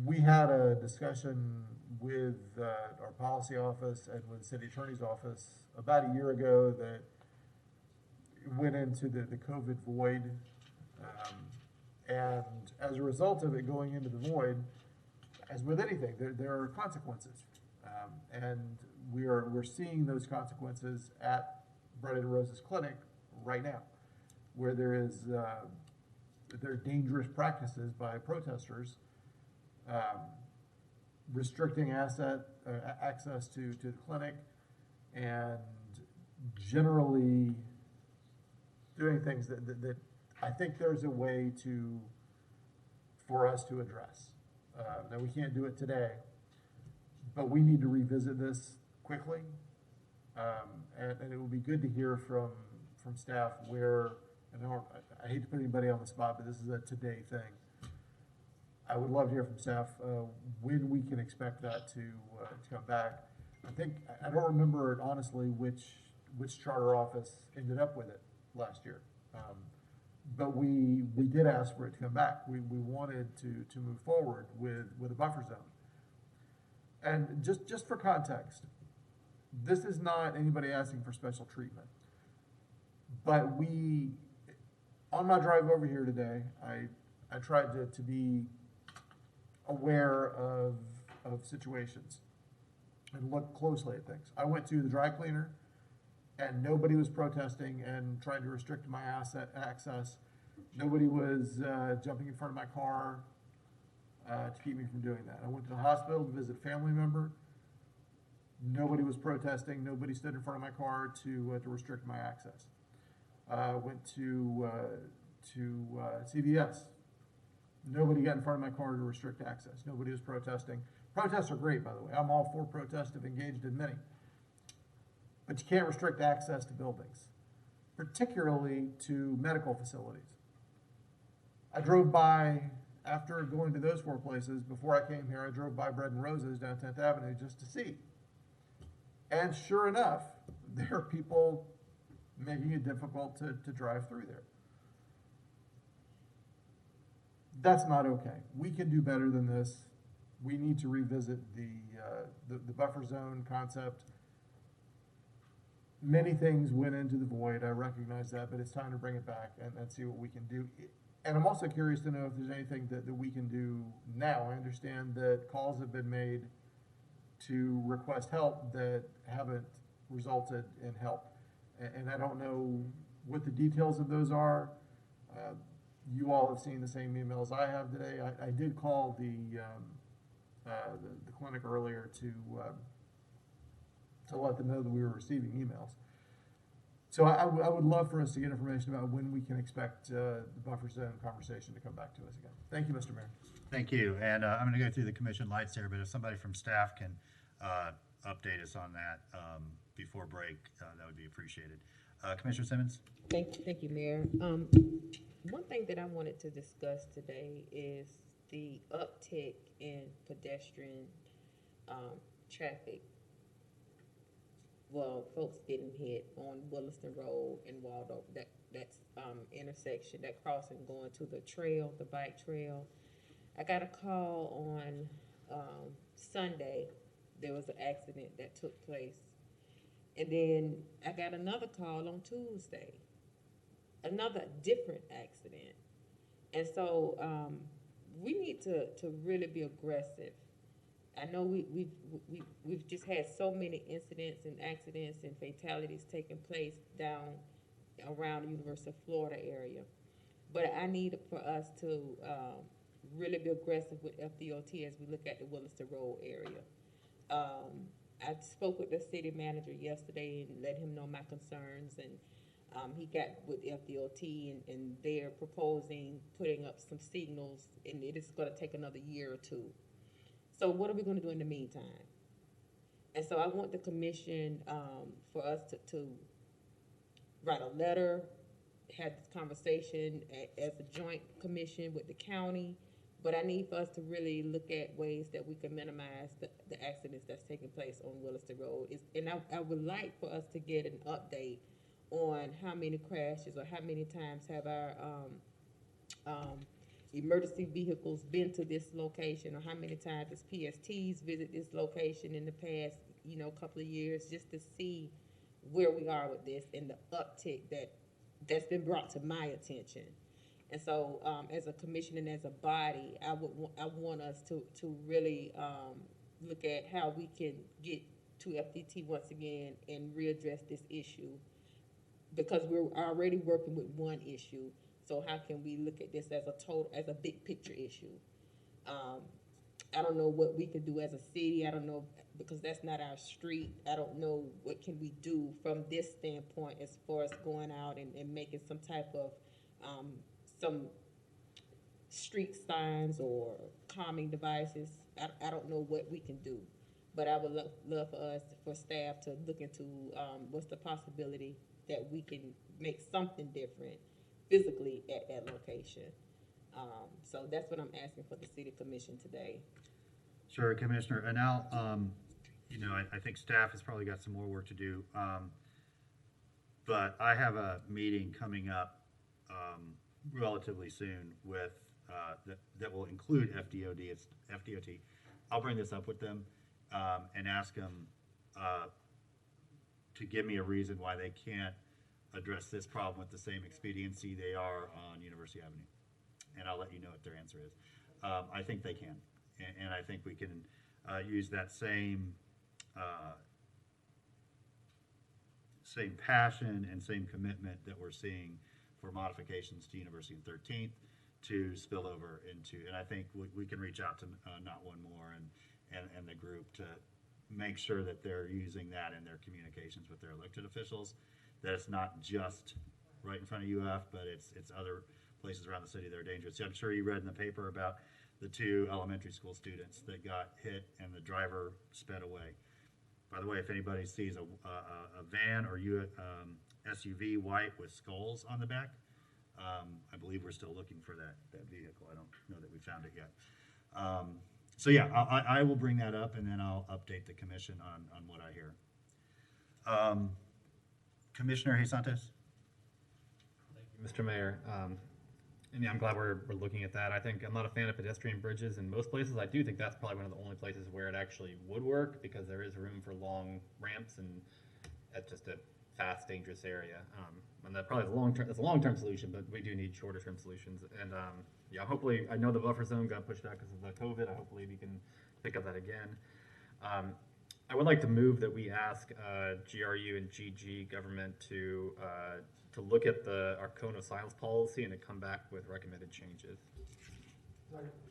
We had a discussion with our policy office and with the city attorney's office about a year ago that went into the COVID void. And as a result of it going into the void, as with anything, there are consequences. And we're seeing those consequences at Bread and Roses Clinic right now, where there are dangerous practices by protesters restricting access to the clinic and generally doing things that I think there's a way for us to address. Now, we can't do it today, but we need to revisit this quickly. And it would be good to hear from staff where, and I hate to put anybody on the spot, but this is a today thing. I would love to hear from staff when we can expect that to come back. I don't remember honestly which charter office ended up with it last year. But we did ask for it to come back. We wanted to move forward with a buffer zone. And just for context, this is not anybody asking for special treatment. But on my drive over here today, I tried to be aware of situations and look closely at things. I went to the dry cleaner and nobody was protesting and trying to restrict my access. Nobody was jumping in front of my car to keep me from doing that. I went to the hospital to visit a family member. Nobody was protesting. Nobody stood in front of my car to restrict my access. Went to CVS. Nobody got in front of my car to restrict access. Nobody was protesting. Protests are great, by the way. I'm all for protests. I've engaged in many. But you can't restrict access to buildings, particularly to medical facilities. I drove by, after going to those 4 places, before I came here, I drove by Bread and Roses down 10th Avenue just to see. And sure enough, there are people making it difficult to drive through there. That's not okay. We can do better than this. We need to revisit the buffer zone concept. Many things went into the void, I recognize that, but it's time to bring it back and see what we can do. And I'm also curious to know if there's anything that we can do now. I understand that calls have been made to request help that haven't resulted in help. And I don't know what the details of those are. You all have seen the same emails I have today. I did call the clinic earlier to let them know that we were receiving emails. So I would love for us to get information about when we can expect the buffer zone conversation to come back to us again. Thank you, Mr. Mayor.
Thank you. And I'm going to go through the commission lights here, but if somebody from staff can update us on that before break, that would be appreciated. Commissioner Simmons?
Thank you, Mayor. One thing that I wanted to discuss today is the uptick in pedestrian traffic. Well, folks getting hit on Williston Road and Waldorf, that's intersection, that crossing going to the trail, the bike trail. I got a call on Sunday. There was an accident that took place. And then I got another call on Tuesday, another different accident. And so we need to really be aggressive. I know we've just had so many incidents and accidents and fatalities taking place down around the University of Florida area. But I need for us to really be aggressive with FDOT as we look at the Williston Road area. I spoke with the city manager yesterday and let him know my concerns, and he got with FDOT and they're proposing putting up some signals, and it is going to take another year or two. So what are we going to do in the meantime? And so I want the commission for us to write a letter, have this conversation as a joint commission with the county. But I need for us to really look at ways that we can minimize the accidents that's taking place on Williston Road. And I would like for us to get an update on how many crashes or how many times have our emergency vehicles been to this location, or how many times has PSTs visit this location in the past, couple of years, just to see where we are with this and the uptick that's been brought to my attention. And so, as a commission and as a body, I want us to really look at how we can get to FDT once again and readdress this issue, because we're already working with one issue. So how can we look at this as a big picture issue? I don't know what we could do as a city. I don't know, because that's not our street. I don't know what can we do from this standpoint as far as going out and making some type of some street signs or calming devices. I don't know what we can do, but I would love for staff to look into what's the possibility that we can make something different physically at that location. So that's what I'm asking for the city commission today.
Sure, Commissioner. And now, I think staff has probably got some more work to do. But I have a meeting coming up relatively soon with that will include FDOT. I'll bring this up with them and ask them to give me a reason why they can't address this problem with the same expediency they are on University Avenue. And I'll let you know what their answer is. I think they can. And I think we can use that same passion and same commitment that we're seeing for modifications to University and 13th to spill over into, and I think we can reach out to Not One More and the group to make sure that they're using that in their communications with their elected officials, that it's not just right in front of UF, but it's other places around the city that are dangerous. I'm sure you read in the paper about the 2 elementary school students that got hit and the driver sped away. By the way, if anybody sees a van or SUV white with skulls on the back, I believe we're still looking for that vehicle. I don't know that we found it yet. So yeah, I will bring that up, and then I'll update the commission on what I hear. Commissioner Jesus.
Thank you, Mr. Mayor. And yeah, I'm glad we're looking at that. I think I'm not a fan of pedestrian bridges in most places. I do think that's probably one of the only places where it actually would work, because there is room for long ramps, and that's just a fast, dangerous area. And that probably is a long-term solution, but we do need shorter-term solutions. And yeah, hopefully, I know the buffer zone got pushed out because of the COVID. Hopefully we can pick up that again. I would like to move that we ask GRU and GG government to look at our cone of silence policy and to come back with recommended changes.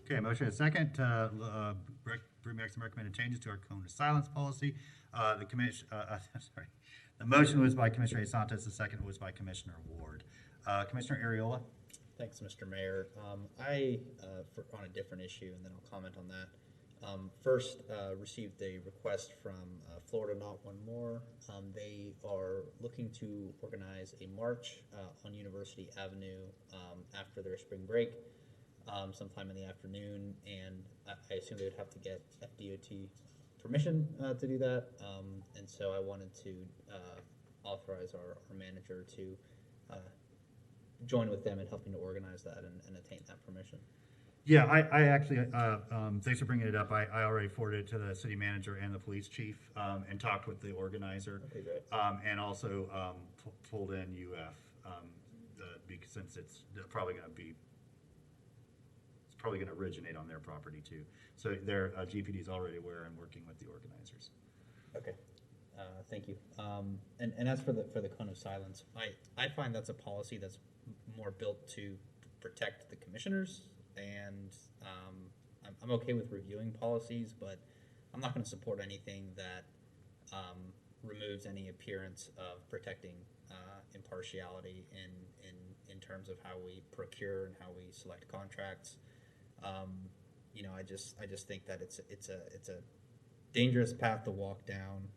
Okay, motion and second to bring back some recommended changes to our cone of silence policy. The The motion was by Commissioner Santos, the second was by Commissioner Ward. Commissioner Ariola?
Thanks, Mr. Mayor. On a different issue, and then I'll comment on that. First, received a request from Florida Not One More. They are looking to organize a march on University Avenue after their spring break, sometime in the afternoon, and I assume they would have to get FDOT permission to do that, and so I wanted to authorize our manager to join with them in helping to organize that and attain that permission.
Yeah, I actually, thanks for bringing it up. I already forwarded it to the city manager and the police chief and talked with the organizer.
Okay, great.
And also pulled in UF because since it's probably going to originate on their property too. So their GPD is already aware and working with the organizers.
Okay, thank you. And as for the cone of silence, I find that's a policy that's more built to protect the commissioners, and I'm okay with reviewing policies, but I'm not going to support anything that removes any appearance of protecting impartiality in terms of how we procure and how we select contracts. You know, I just think that it's a dangerous path to walk down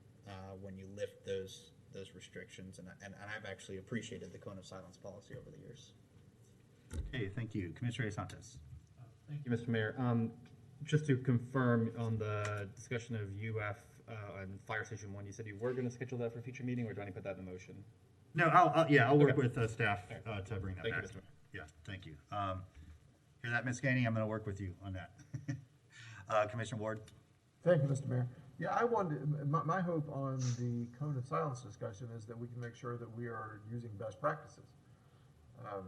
when you lift those restrictions, and I've actually appreciated the cone of silence policy over the years.
Okay, thank you. Commissioner Santos.
Thank you, Mr. Mayor. Just to confirm on the discussion of UF and Fire Station 1, you said you were going to schedule that for a future meeting, or do I need to put that in the motion?
No, I'll work with staff to bring that
Thank
back.
you, Mr. Mayor.
Yeah, thank you. Hear that, Ms. Gainey? I'm going to work with you on that. Commissioner Ward?
Thank you, Mr. Mayor. Yeah, I wanted, my hope on the cone of silence discussion is that we can make sure that we are using best practices and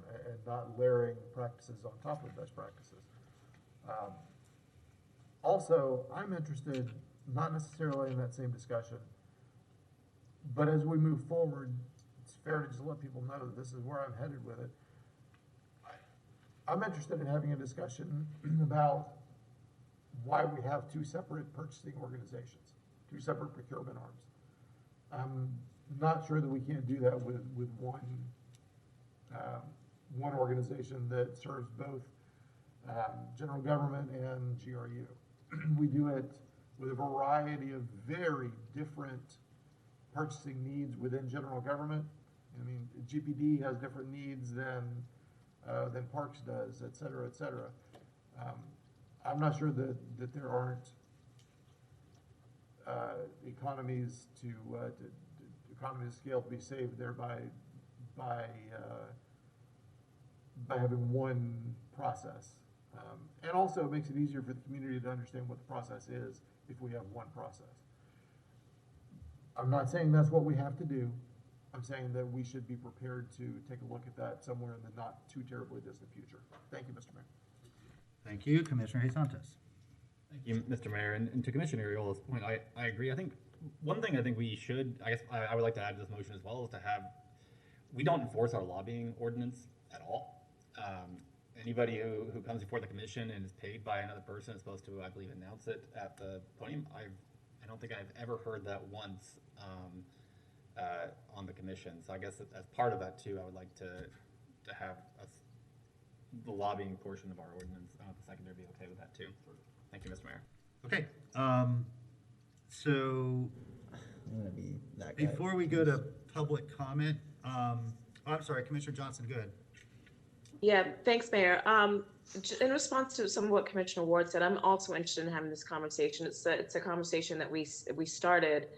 not layering practices on top of best practices. Also, I'm interested, not necessarily in that same discussion, but as we move forward, it's fair to just let people know that this is where I'm headed with it. I'm interested in having a discussion about why we have two separate purchasing organizations, two separate procurement arms. I'm not sure that we can't do that with one organization that serves both general government and GRU. We do it with a variety of very different purchasing needs within general government. I mean, GPD has different needs than Parks does, et cetera, et cetera. I'm not sure that there aren't economies of scale to be saved there by having one process. And also it makes it easier for the community to understand what the process is if we have one process. I'm not saying that's what we have to do. I'm saying that we should be prepared to take a look at that somewhere in the not too terribly distant future. Thank you, Mr. Mayor.
Thank you. Commissioner Santos.
Thank you, Mr. Mayor. And to Commissioner Ariola's point, I agree. I think one thing I think we should, I guess I would like to add to this motion as well, is to have, we don't enforce our lobbying ordinance at all. Anybody who comes before the commission and is paid by another person is supposed to, I believe, announce it at the podium. I don't think I've ever heard that once on the commission. So I guess as part of that too, I would like to have the lobbying portion of our ordinance. I don't know if the secretary would be okay with that too. Thank you, Mr. Mayor.
Okay. So
I'm gonna be that guy.
before we go to public comment, I'm sorry, Commissioner Johnson, go ahead.
Yeah, thanks, Mayor. In response to some of what Commissioner Ward said, I'm also interested in having this conversation. It's a conversation that we started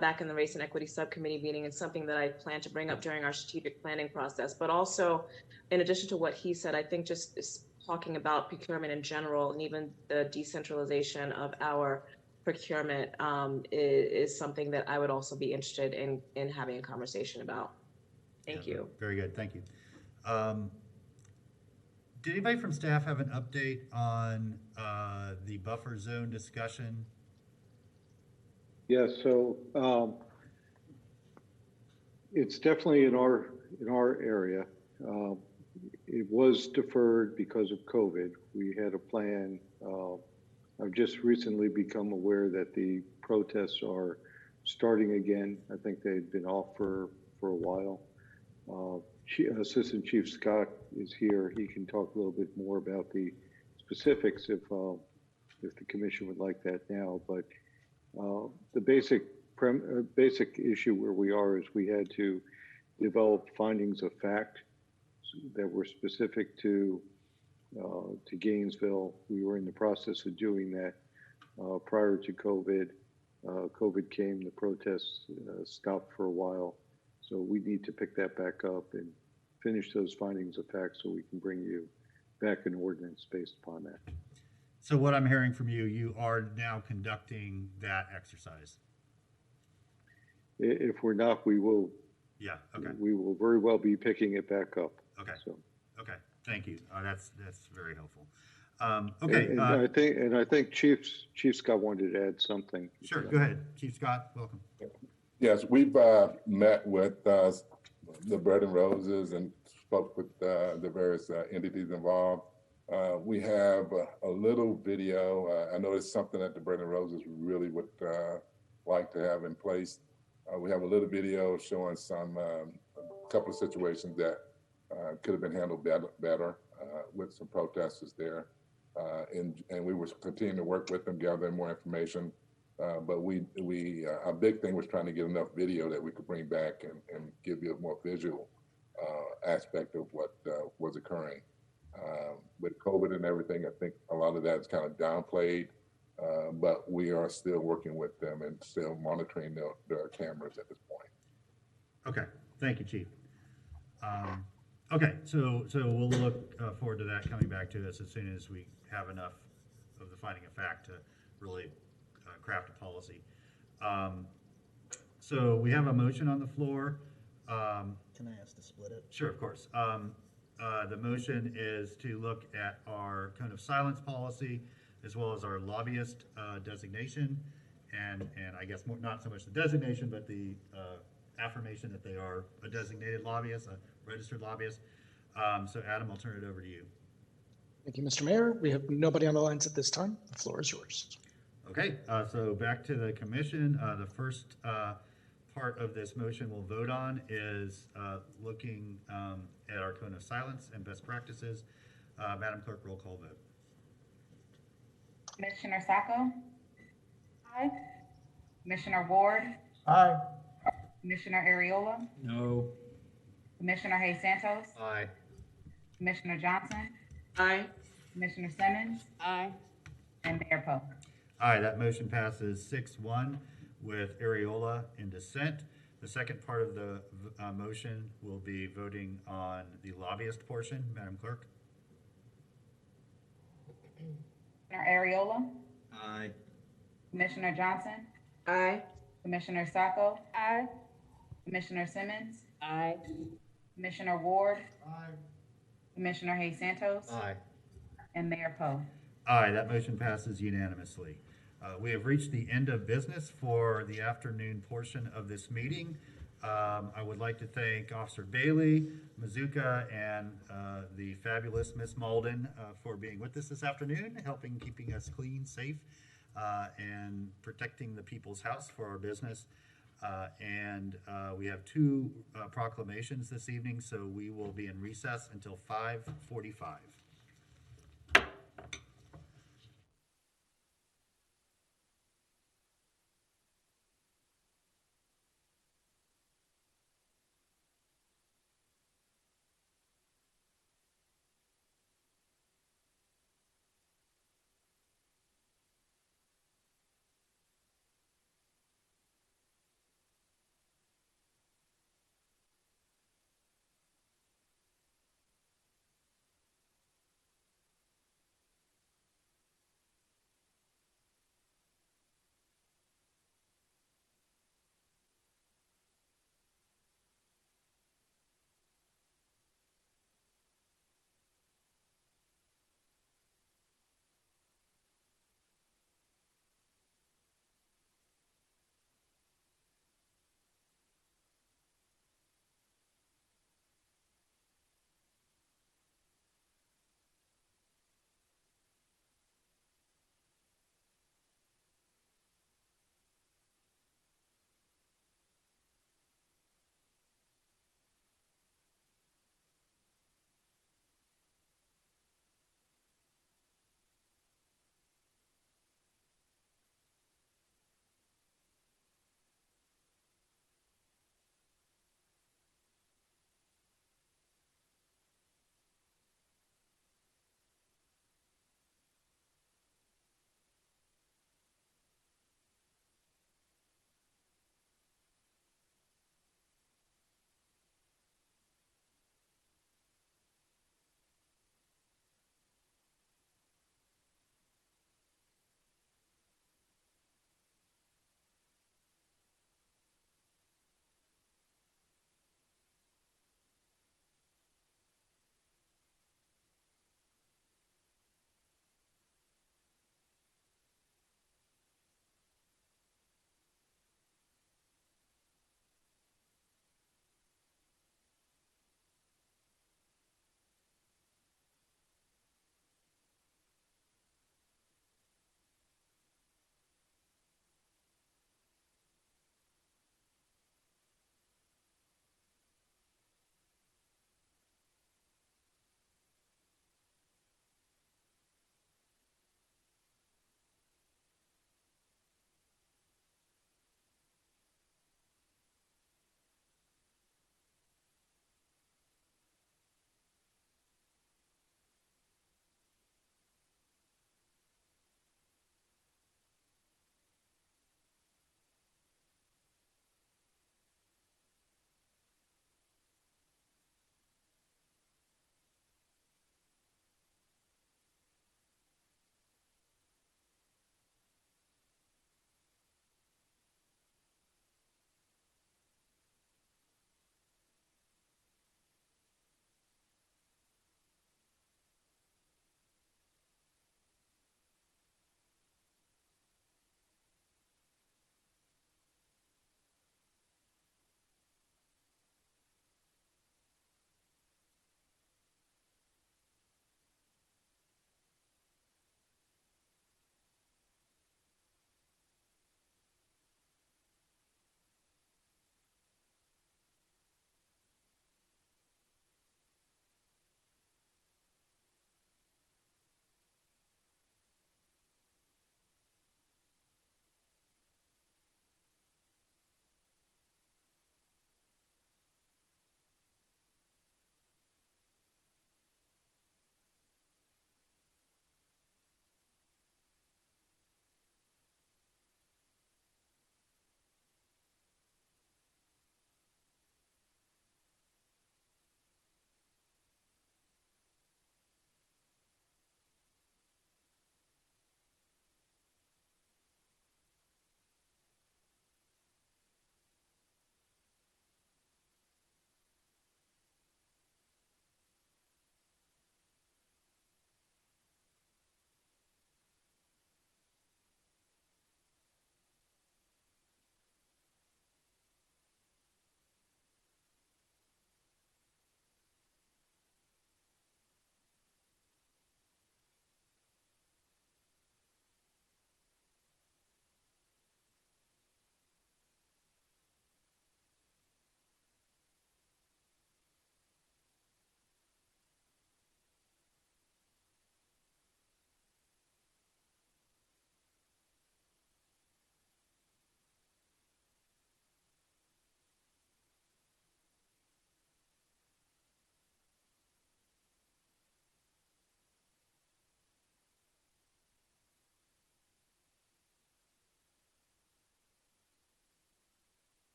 back in the Race and Equity Subcommittee meeting, and something that I plan to bring up during our strategic planning process. But also, in addition to what he said, I think just talking about procurement in general and even the decentralization of our procurement is something that I would also be interested in having a conversation about. Thank you.
Very good. Thank you. Did anybody from staff have an update on the buffer zone discussion?
Yes, so it's definitely in our area. It was deferred because of COVID. We had a plan. I've just recently become aware that the protests are starting again. I think they'd been off for a while. Assistant Chief Scott is here. He can talk a little bit more about the specifics if the commission would like that now. But the basic issue where we are is we had to develop findings of fact that were specific to Gainesville. We were in the process of doing that prior to COVID. COVID came, the protests stopped for a while. So we need to pick that back up and finish those findings of fact so we can bring you back an ordinance based upon that.
So what I'm hearing from you, you are now conducting that exercise.
If we're not, we will.
Yeah. Okay.
We will very well be picking it back up.
Okay.
So.
Okay. Thank you. That's very helpful. Okay.
And I think Chief Scott wanted to add something.
Sure. Go ahead, Chief Scott. Welcome.
Yes, we've met with the Bread and Roses and spoke with the various entities involved. We have a little video. I know it's something that the Bread and Roses really would like to have in place. We have a little video showing a couple of situations that could have been handled better with some protesters there. And we were continuing to work with them, gathering more information. But our big thing was trying to get enough video that we could bring back and give you a more visual aspect of what was occurring. With COVID and everything, I think a lot of that is kind of downplayed, but we are still working with them and still monitoring their cameras at this point.
Okay, thank you, Chief. Okay, so we'll look forward to that coming back to us as soon as we have enough of the finding of fact to really craft a policy. So we have a motion on the floor.
Can I ask to split it?
Sure, of course. The motion is to look at our cone of silence policy as well as our lobbyist designation, and I guess not so much the designation, but the affirmation that they are a designated lobbyist, a registered lobbyist. So Adam, I'll turn it over to you.
Thank you, Mr. Mayor. We have nobody on the lines at this time. The floor is yours.
Okay, so back to the commission. The first part of this motion we'll vote on is looking at our cone of silence and best practices. Madam Clerk, roll call vote.
Commissioner Sacco? Aye. Commissioner Ward?
Aye.
Commissioner Ariola?
No.
Commissioner Hayes Santos?
Aye.
Commissioner Johnson?
Aye.
Commissioner Simmons?
Aye.
And Mayor Poe.
Aye, that motion passes 6-1 with Ariola in dissent. The second part of the motion will be voting on the lobbyist portion. Madam Clerk?
Commissioner Ariola?
Aye.
Commissioner Johnson?
Aye.
Commissioner Sacco?
Aye.
Commissioner Simmons?
Aye.
Commissioner Ward?
Aye.
Commissioner Hayes Santos?
Aye.
And Mayor Poe.
Aye, that motion passes unanimously. We have reached the end of business for the afternoon portion of this meeting. I would like to thank Officer Bailey, Mazuka, and the fabulous Miss Malden for being with us this afternoon, keeping us clean, safe, and protecting the people's house for our business. And we have two proclamations this evening, so we will be in recess until 5:45.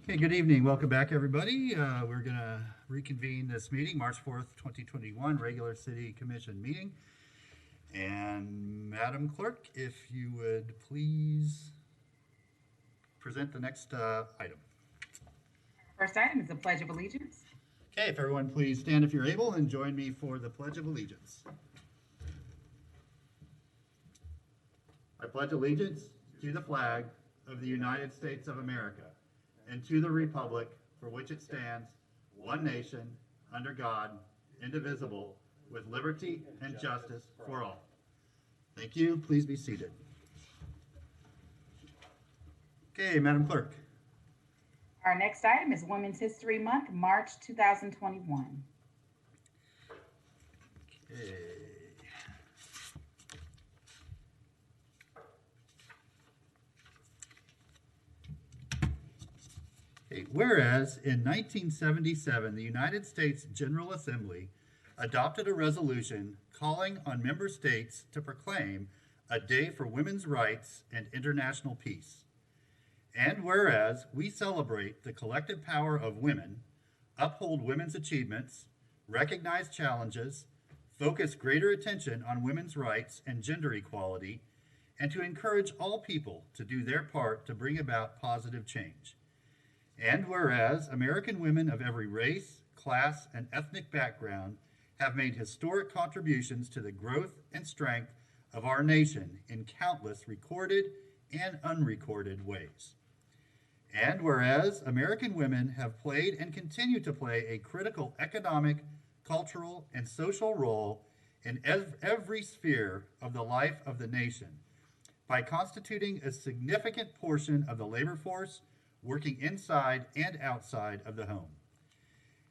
Okay, good evening. Welcome back, everybody. We're going to reconvene this meeting, March 4th, 2021, regular City Commission meeting. And Madam Clerk, if you would please present the next item.
First item is the Pledge of Allegiance.
Okay, if everyone please stand if you're able and join me for the Pledge of Allegiance. I pledge allegiance to the flag of the United States of America and to the republic for which it stands, one nation, under God, indivisible, with liberty and justice for all. Thank you. Please be seated. Okay, Madam Clerk.
Our next item is Women's History Month, March 2021.
Okay. Whereas in 1977, the United States General Assembly adopted a resolution calling on member states to proclaim a day for women's rights and international peace. And whereas we celebrate the collective power of women, uphold women's achievements, recognize challenges, focus greater attention on women's rights and gender equality, and to encourage all people to do their part to bring about positive change. And whereas American women of every race, class, and ethnic background have made historic contributions to the growth and strength of our nation in countless recorded and unrecorded ways. And whereas American women have played and continue to play a critical economic, cultural, and social role in every sphere of the life of the nation by constituting a significant portion of the labor force working inside and outside of the home.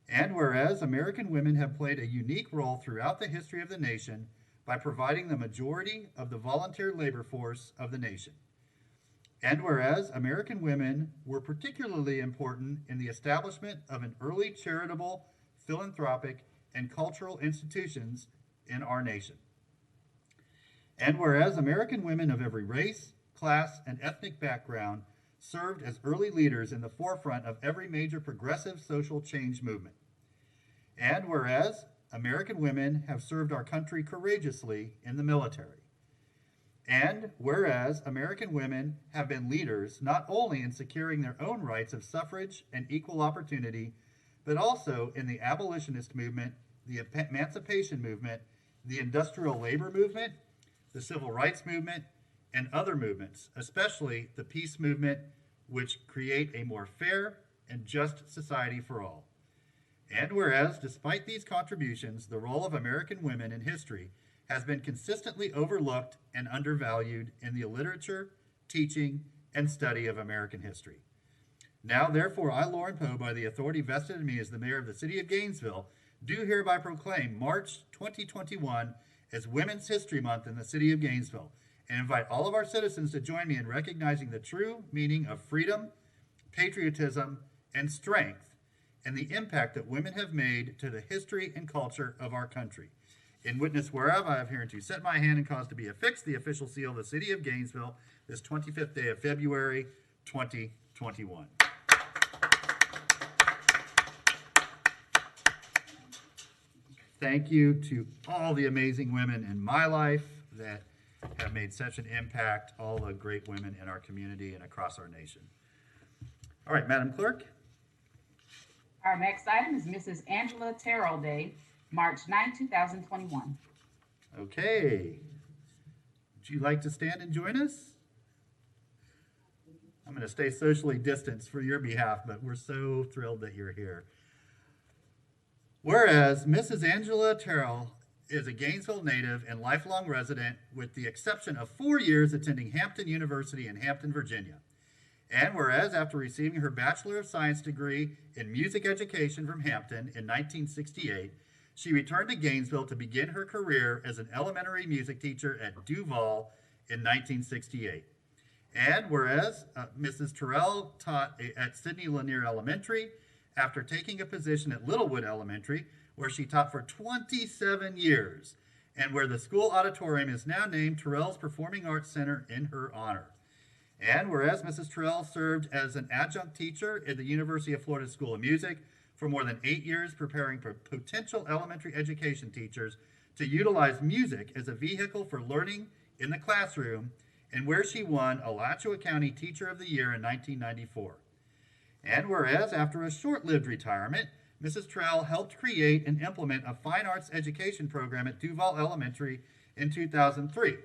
And whereas American women have played a unique role throughout the history of the nation by providing the majority of the volunteer labor force of the nation. And whereas American women were particularly important in the establishment of an early charitable, philanthropic, and cultural institutions in our nation. And whereas American women of every race, class, and ethnic background served as early leaders in the forefront of every major progressive social change movement. And whereas American women have served our country courageously in the military. And whereas American women have been leaders not only in securing their own rights of suffrage and equal opportunity, but also in the abolitionist movement, the emancipation movement, the industrial labor movement, the civil rights movement, and other movements, especially the peace movement, which create a more fair and just society for all. And whereas, despite these contributions, the role of American women in history has been consistently overlooked and undervalued in the literature, teaching, and study of American history. Now, therefore, I, Lauren Poe, by the authority vested in me as the mayor of the city of Gainesville, do hereby proclaim March 2021 as Women's History Month in the city of Gainesville, and invite all of our citizens to join me in recognizing the true meaning of freedom, patriotism, and strength, and the impact that women have made to the history and culture of our country. In witness whereof, I have hereunto set my hand and caused to be affixed the official seal of the city of Gainesville this 25th day of February, 2021. Thank you to all the amazing women in my life that have made such an impact, all the great women in our community and across our nation. All right, Madam Clerk.
Our next item is Mrs. Angela Terrell Day, March 9, 2021.
Okay. Would you like to stand and join us? I'm going to stay socially distanced for your behalf, but we're so thrilled that you're here. Whereas Mrs. Angela Terrell is a Gainesville native and lifelong resident, with the exception of 4 years attending Hampton University in Hampton, Virginia. And whereas after receiving her Bachelor of Science degree in music education from Hampton in 1968, she returned to Gainesville to begin her career as an elementary music teacher at Duval in 1968. And whereas Mrs. Terrell taught at Sidney Lanier Elementary after taking a position at Littlewood Elementary, where she taught for 27 years, and where the school auditorium is now named Terrell's Performing Arts Center in her honor. And whereas Mrs. Terrell served as an adjunct teacher at the University of Florida School of Music for more than 8 years, preparing for potential elementary education teachers to utilize music as a vehicle for learning in the classroom, and where she won Alachua County Teacher of the Year in 1994. And whereas after a short-lived retirement, Mrs. Terrell helped create and implement a fine arts education program at Duval Elementary in 2003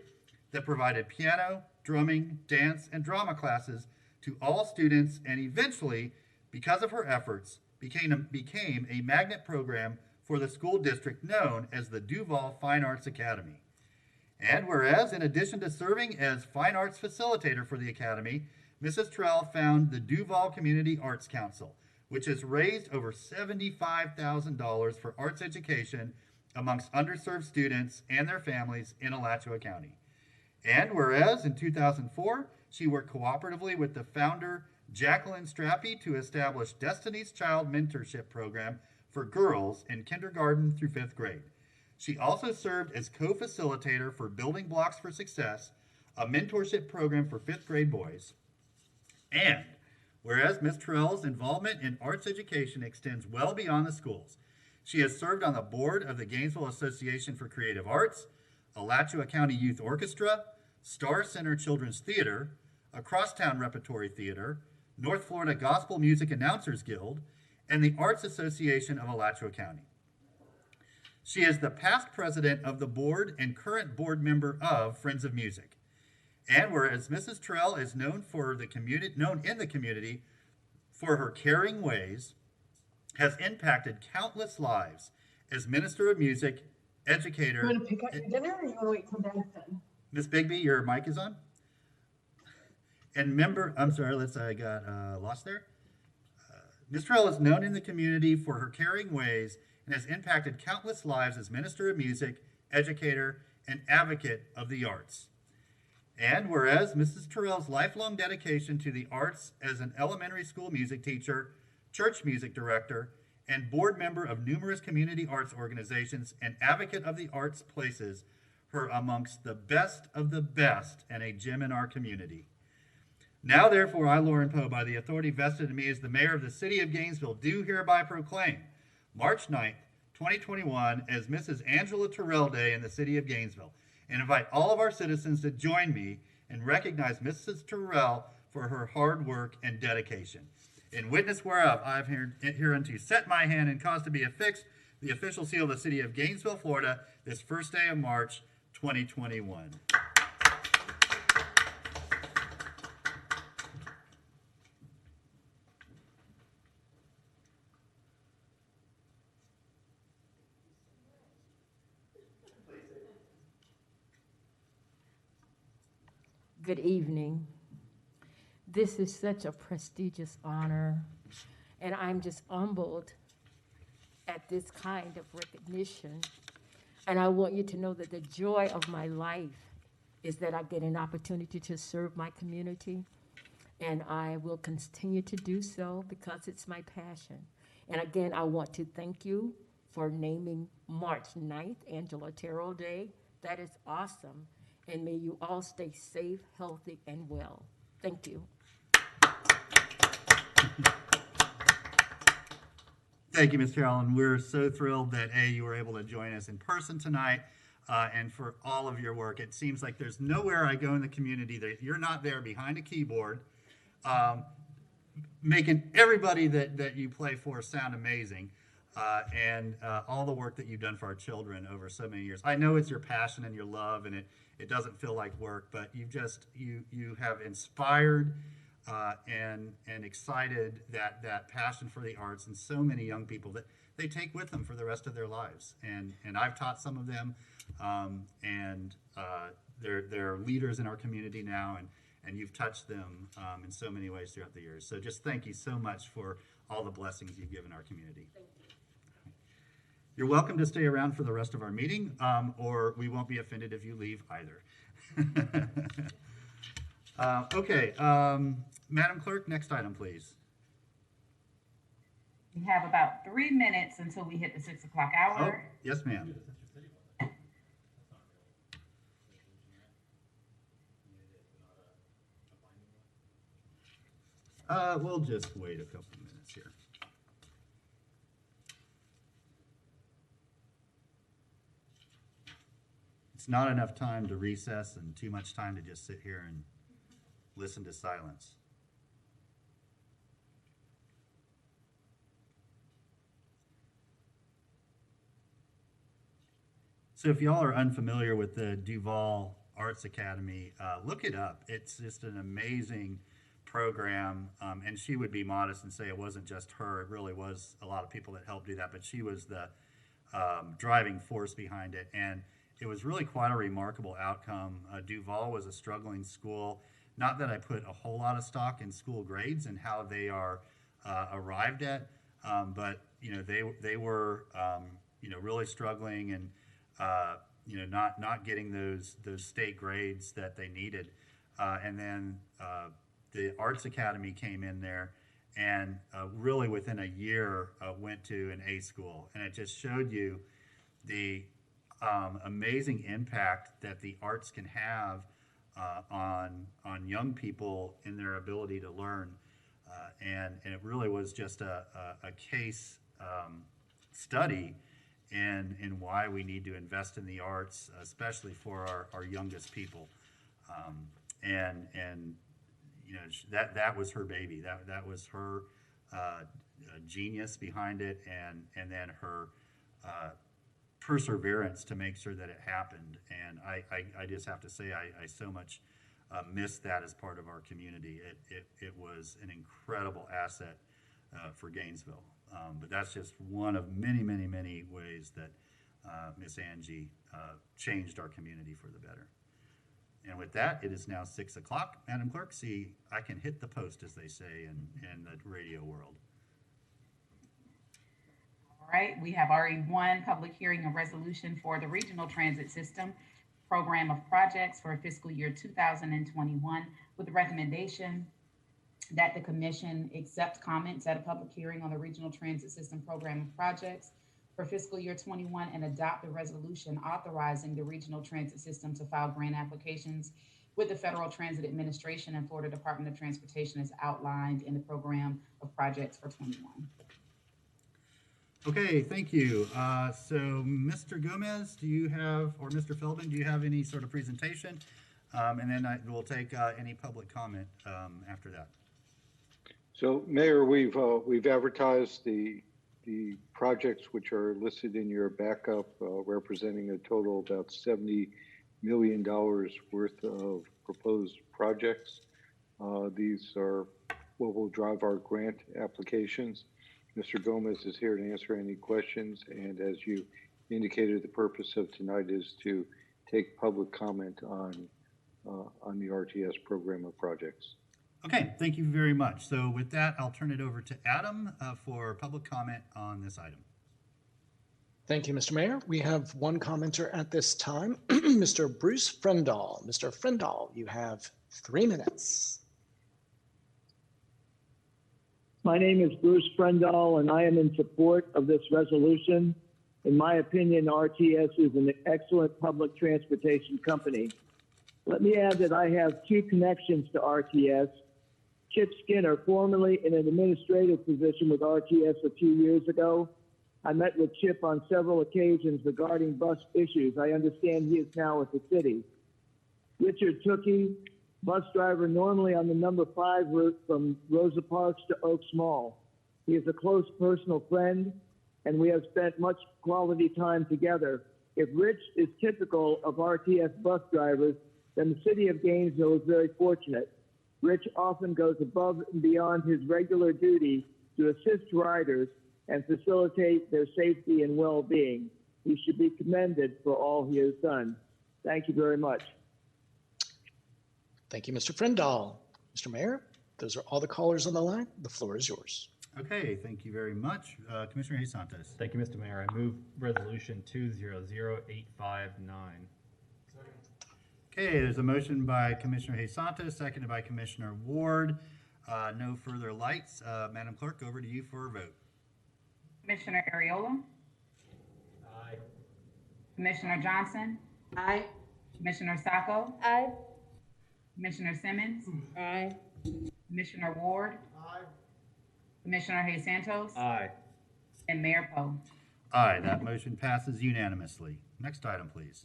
that provided piano, drumming, dance, and drama classes to all students, and eventually, because of her efforts, became a magnet program for the school district known as the Duval Fine Arts Academy. And whereas, in addition to serving as fine arts facilitator for the academy, Mrs. Terrell founded the Duval Community Arts Council, which has raised over $75,000 for arts education amongst underserved students and their families in Alachua County. And whereas in 2004, she worked cooperatively with the founder, Jacqueline Strappy, to establish Destiny's Child Mentorship Program for girls in kindergarten through 5th grade. She also served as co-facilitator for Building Blocks for Success, a mentorship program for 5th grade boys. And whereas Ms. Terrell's involvement in arts education extends well beyond the schools, she has served on the board of the Gainesville Association for Creative Arts, Alachua County Youth Orchestra, Star Center Children's Theater, a Crosstown Repertory Theater, North Florida Gospel Music Announcers Guild, and the Arts Association of Alachua County. She is the past president of the board and current board member of Friends of Music. And whereas Mrs. Terrell is known in the community for her caring ways, has impacted countless lives as minister of music, educator.
You want to pick up your dinner, or you want to wait till Dad's done?
Miss Bigby, your mic is on. And member, I'm sorry, I got lost there. Ms. Terrell is known in the community for her caring ways and has impacted countless lives as minister of music, educator, and advocate of the arts. And whereas Mrs. Terrell's lifelong dedication to the arts as an elementary school music teacher, church music director, and board member of numerous community arts organizations and advocate of the arts places her amongst the best of the best and a gem in our community. Now, therefore, I, Lauren Poe, by the authority vested in me as the mayor of the city of Gainesville, do hereby proclaim March 9th, 2021 as Mrs. Angela Terrell Day in the city of Gainesville, and invite all of our citizens to join me and recognize Mrs. Terrell for her hard work and dedication. In witness whereof, I have hereunto set my hand and caused to be affixed the official seal of the city of Gainesville, Florida, this first day of March, 2021.
Good evening. This is such a prestigious honor, and I'm just humbled at this kind of recognition. And I want you to know that the joy of my life is that I get an opportunity to serve my community, and I will continue to do so because it's my passion. And again, I want to thank you for naming March 9th Angela Terrell Day. That is awesome. And may you all stay safe, healthy, and well. Thank you.
Thank you, Ms. Terrell, and we're so thrilled that you were able to join us in person tonight, and for all of your work. It seems like there's nowhere I go in the community that you're not there behind a keyboard, making everybody that you play for sound amazing, and all the work that you've done for our children over so many years. I know it's your passion and your love, and it doesn't feel like work, but you have inspired and excited that passion for the arts in so many young people that they take with them for the rest of their lives. And I've taught some of them, and they're leaders in our community now, and you've touched them in so many ways throughout the years. So just thank you so much for all the blessings you've given our community. Thank you. You're welcome to stay around for the rest of our meeting, or we won't be offended if you leave either. Okay, Madam Clerk, next item, please.
We have about 3 minutes until we hit the 6 o'clock hour.
Oh, yes, ma'am. We'll just wait a couple minutes here. It's not enough time to recess and too much time to just sit here and listen to silence. So if y'all are unfamiliar with the Duval Arts Academy, look it up. It's just an amazing program, and she would be modest and say it wasn't just her. It really was a lot of people that helped do that, but she was the driving force behind it, and it was really quite a remarkable outcome. Duval was a struggling school. Not that I put a whole lot of stock in school grades and how they are arrived at, but they were really struggling and not getting those state grades that they needed, and then the Arts Academy came in there and really within a year went to an A school, and it just showed you the amazing impact that the arts can have on young people in their ability to learn, and it really was just a case study in why we need to invest in the arts, especially for our youngest people, and that was her baby. That was her genius behind it, and then her perseverance to make sure that it happened. And I just have to say I so much miss that as part of our community. It was an incredible asset for Gainesville. But that's just one of many, many, many ways that Miss Angie changed our community for the better. And with that, it is now 6 o'clock. Madam Clerk, see, I can hit the post, as they say in the radio world.
All right, we have already one public hearing and resolution for the Regional Transit System Program of Projects for fiscal year 2021 with the recommendation that the commission accept comments at a public hearing on the Regional Transit System Program of Projects for fiscal year 21 and adopt the resolution authorizing the Regional Transit System to file grant applications with the Federal Transit Administration and Florida Department of Transportation as outlined in the Program of Projects for 21.
Okay, thank you. So Mr. Gomez, do you have, or Mr. Feldman, do you have any sort of presentation? And then we'll take any public comment after that.
So, Mayor, we've advertised the projects which are listed in your backup, representing a total of about $70 million worth of proposed projects. These are what will drive our grant applications. Mr. Gomez is here to answer any questions, and as you indicated, the purpose of tonight is to take public comment on the RTS program of projects.
Okay, thank you very much. So with that, I'll turn it over to Adam for public comment on this item.
Thank you, Mr. Mayor. We have one commenter at this time, Mr. Bruce Frendall. Mr. Frendall, you have 3 minutes.
My name is Bruce Frendall, and I am in support of this resolution. In my opinion, RTS is an excellent public transportation company. Let me add that I have 2 connections to RTS. Chip Skinner, formerly in an administrative position with RTS a few years ago. I met with Chip on several occasions regarding bus issues. I understand he is now with the city. Richard Tookie, bus driver normally on the number 5 route from Rosa Parks to Oaks Mall. He is a close personal friend, and we have spent much quality time together. If Rich is typical of RTS bus drivers, then the city of Gainesville is very fortunate. Rich often goes above and beyond his regular duty to assist riders and facilitate their safety and well-being. He should be commended for all he has done. Thank you very much.
Thank you, Mr. Frendall. Mr. Mayor, those are all the callers on the line. The floor is yours.
Okay, thank you very much. Commissioner Santos.
Thank you, Mr. Mayor. I move resolution 200859.
Okay, there's a motion by Commissioner Santos, seconded by Commissioner Ward. No further lights. Madam Clerk, over to you for a vote.
Commissioner Ariola?
Aye.
Commissioner Johnson?
Aye.
Commissioner Sacco?
Aye.
Commissioner Simmons?
Aye.
Commissioner Ward?
Aye.
Commissioner Hayes Santos,
Aye.
and Mayor Poe.
Aye, that motion passes unanimously. Next item, please.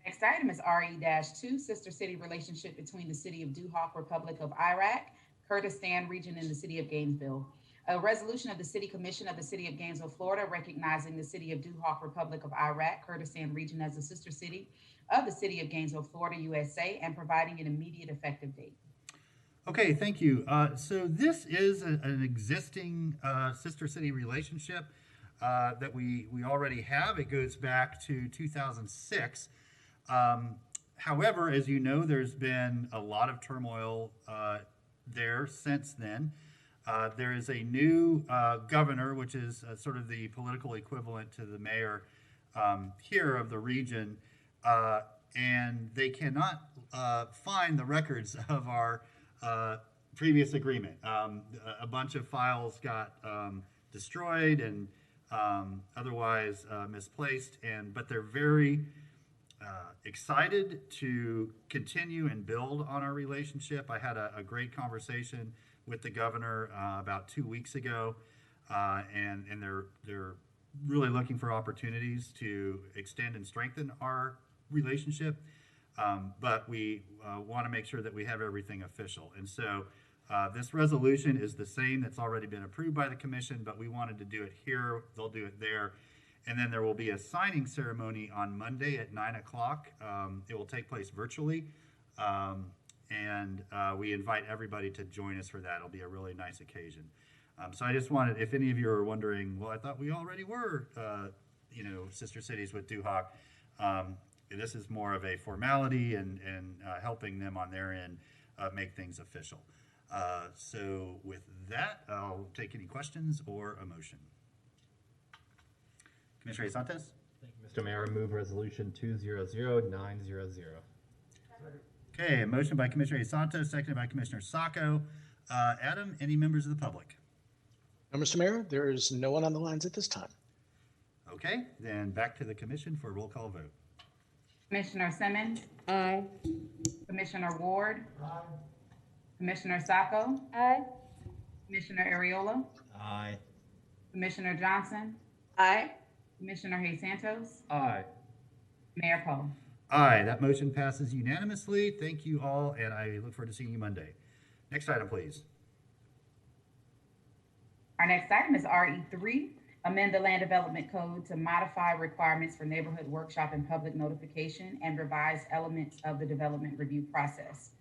Next item is RE-2, Sister City Relationship between the City of Duhok, Republic of Iraq, Kurdistan Region, and the City of Gainesville. A resolution of the City Commission of the City of Gainesville, Florida, recognizing the City of Duhok, Republic of Iraq, Kurdistan Region as a sister city of the City of Gainesville, Florida, USA, and providing an immediate effective date.
Okay, thank you. So this is an existing sister city relationship that we already have. It goes back to 2006. However, as you know, there's been a lot of turmoil there since then. There is a new governor, which is sort of the political equivalent to the mayor here of the region, and they cannot find the records of our previous agreement. A bunch of files got destroyed and otherwise misplaced, but they're very excited to continue and build on our relationship. I had a great conversation with the governor about 2 weeks ago, and they're really looking for opportunities to extend and strengthen our relationship. But we want to make sure that we have everything official. And so this resolution is the same that's already been approved by the commission, but we wanted to do it here. They'll do it there. And then there will be a signing ceremony on Monday at 9 o'clock. It will take place virtually. And we invite everybody to join us for that. It'll be a really nice occasion. So I just wanted, if any of you are wondering, well, I thought we already were, sister cities with Duhok. This is more of a formality and helping them on their end make things official. So with that, I'll take any questions or a motion. Commissioner Santos?
Thank you, Mr. Mayor. I move resolution 200900.
Okay, a motion by Commissioner Santos, seconded by Commissioner Sacco. Adam, any members of the public?
No, Mr. Mayor, there is no one on the lines at this time.
Okay, then back to the commission for a roll call vote.
Commissioner Simmons,
Aye.
Commissioner Ward, Commissioner Sacco,
Aye.
Commissioner Ariola,
Aye.
Commissioner Johnson,
Aye.
Commissioner Hayes Santos,
Aye.
Mayor Poe.
Aye, that motion passes unanimously. Thank you all, and I look forward to seeing you Monday. Next item, please.
Our next item is RE3, amend the Land Development Code to modify requirements for neighborhood workshop and public notification and revise elements of the development review process.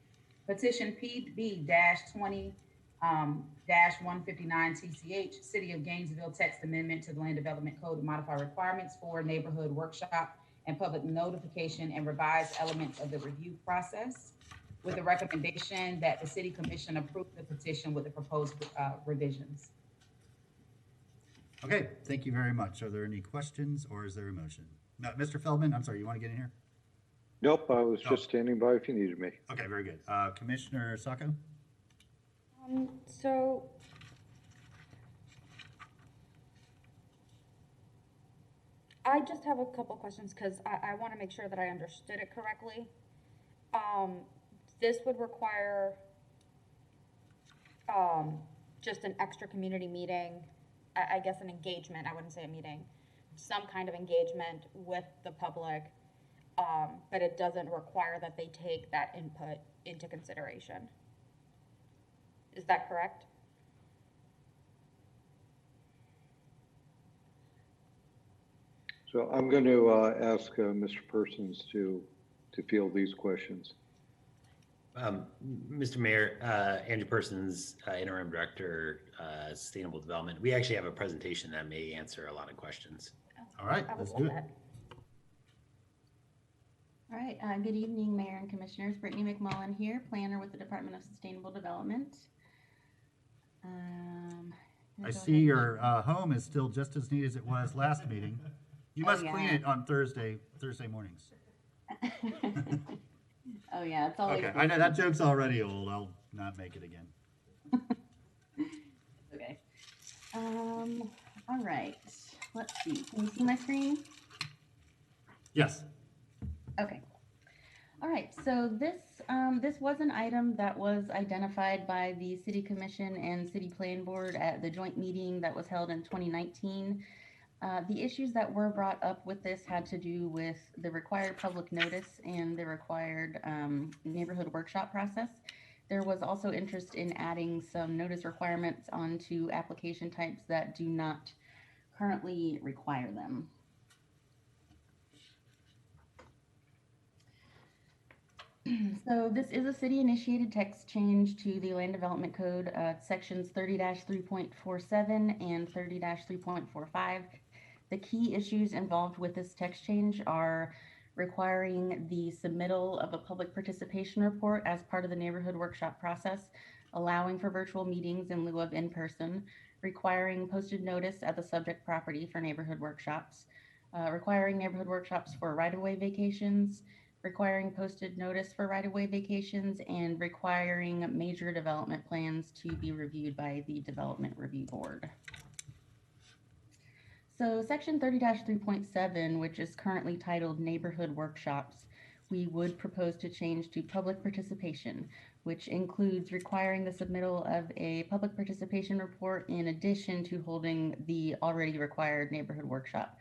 Petition PB-20-159 TCH, City of Gainesville text amendment to the Land Development Code to modify requirements for neighborhood workshop and public notification and revise elements of the review process, with the recommendation that the City Commission approve the petition with the proposed revisions.
Okay, thank you very much. Are there any questions or is there a motion? No, Mr. Feldman, I'm sorry, you want to get in here?
Nope, I was just standing by if you needed me.
Okay, very good. Commissioner Sacco?
So I just have a couple questions because I want to make sure that I understood it correctly. This would require just an extra community meeting, I guess an engagement, I wouldn't say a meeting, some kind of engagement with the public, but it doesn't require that they take that input into consideration. Is that correct?
So I'm going to ask Mr. Persons to field these questions.
Mr. Mayor, Andrew Persons, Interim Director, Sustainable Development. We actually have a presentation that may answer a lot of questions.
All right, let's do it.
All right, good evening, Mayor and Commissioners. Brittany McMullen here, planner with the Department of Sustainable Development.
I see your home is still just as neat as it was last meeting. You must clean it on Thursday mornings.
Oh yeah, it's always.
Okay, I know that joke's already old. I'll not make it again.
Okay. All right. Let's see. Can you see my screen?
Yes.
Okay. All right, so this was an item that was identified by the City Commission and City Plan Board at the joint meeting that was held in 2019. The issues that were brought up with this had to do with the required public notice and the required neighborhood workshop process. There was also interest in adding some notice requirements onto application types that do not currently require them. So this is a city-initiated text change to the Land Development Code, sections 30-3.47 and 30-3.45. The key issues involved with this text change are requiring the submittal of a public participation report as part of the neighborhood workshop process, allowing for virtual meetings in lieu of in-person, requiring posted notice at the subject property for neighborhood workshops, requiring neighborhood workshops for right-of-way vacations, requiring posted notice for right-of-way vacations, and requiring major development plans to be reviewed by the Development Review Board. So section 30-3.7, which is currently titled Neighborhood Workshops, we would propose to change to public participation, which includes requiring the submittal of a public participation report in addition to holding the already required neighborhood workshop.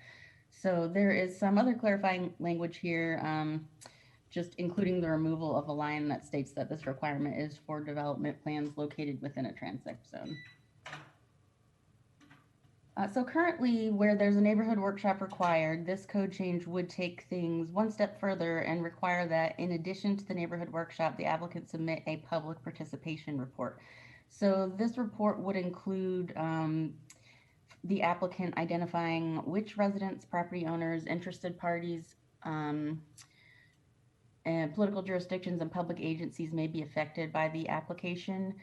So there is some other clarifying language here, just including the removal of a line that states that this requirement is for development plans located within a transect zone. So currently, where there's a neighborhood workshop required, this code change would take things one step further and require that in addition to the neighborhood workshop, the applicant submit a public participation report. So this report would include the applicant identifying which residents, property owners, interested parties, and political jurisdictions and public agencies may be affected by the application,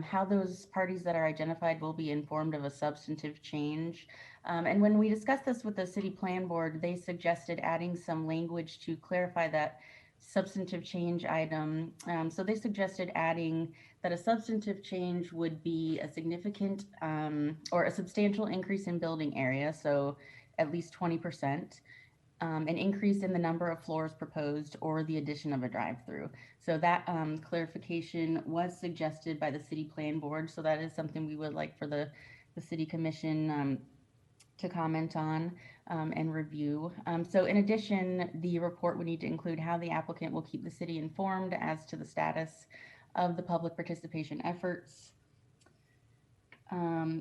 how those parties that are identified will be informed of a substantive change. And when we discussed this with the City Plan Board, they suggested adding some language to clarify that substantive change item. So they suggested adding that a substantive change would be a significant or a substantial increase in building area, so at least 20%. An increase in the number of floors proposed, or the addition of a drive-through. So that clarification was suggested by the City Plan Board. So that is something we would like for the City Commission to comment on and review. So in addition, the report would need to include how the applicant will keep the city informed as to the status of the public participation efforts.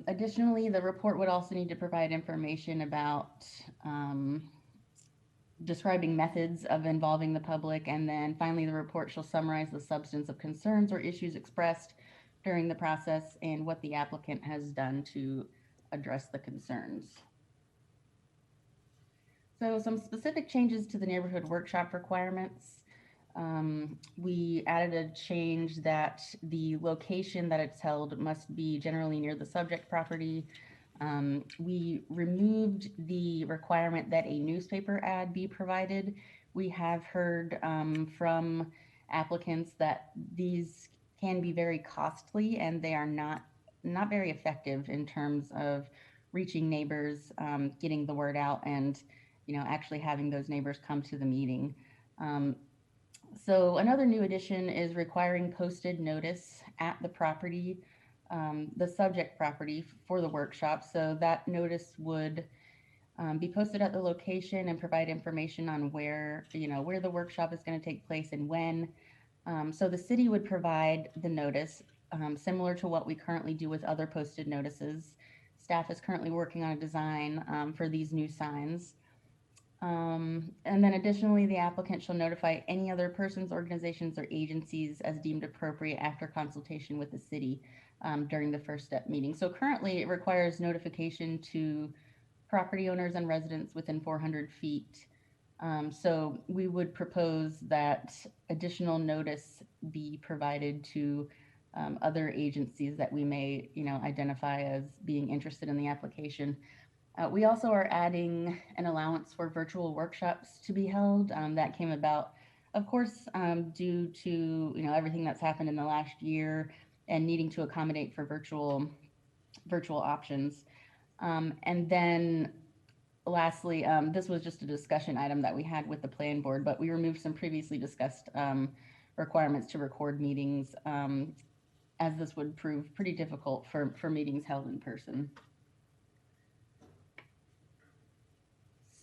Additionally, the report would also need to provide information about describing methods of involving the public, and then finally the report shall summarize the substance of concerns or issues expressed during the process and what the applicant has done to address the concerns. So some specific changes to the neighborhood workshop requirements. We added a change that the location that it's held must be generally near the subject property. We removed the requirement that a newspaper ad be provided. We have heard from applicants that these can be very costly and they are not very effective in terms of reaching neighbors, getting the word out, and actually having those neighbors come to the meeting. So another new addition is requiring posted notice at the property, the subject property for the workshop. So that notice would be posted at the location and provide information on where the workshop is going to take place and when. So the city would provide the notice, similar to what we currently do with other posted notices. Staff is currently working on a design for these new signs. And then additionally, the applicant shall notify any other persons, organizations, or agencies as deemed appropriate after consultation with the city during the first step meeting. So currently it requires notification to property owners and residents within 400 feet. So we would propose that additional notice be provided to other agencies that we may identify as being interested in the application. We also are adding an allowance for virtual workshops to be held. That came about, of course, due to everything that's happened in the last year and needing to accommodate for virtual options. And then lastly, this was just a discussion item that we had with the plan board, but we removed some previously discussed requirements to record meetings, as this would prove pretty difficult for meetings held in person.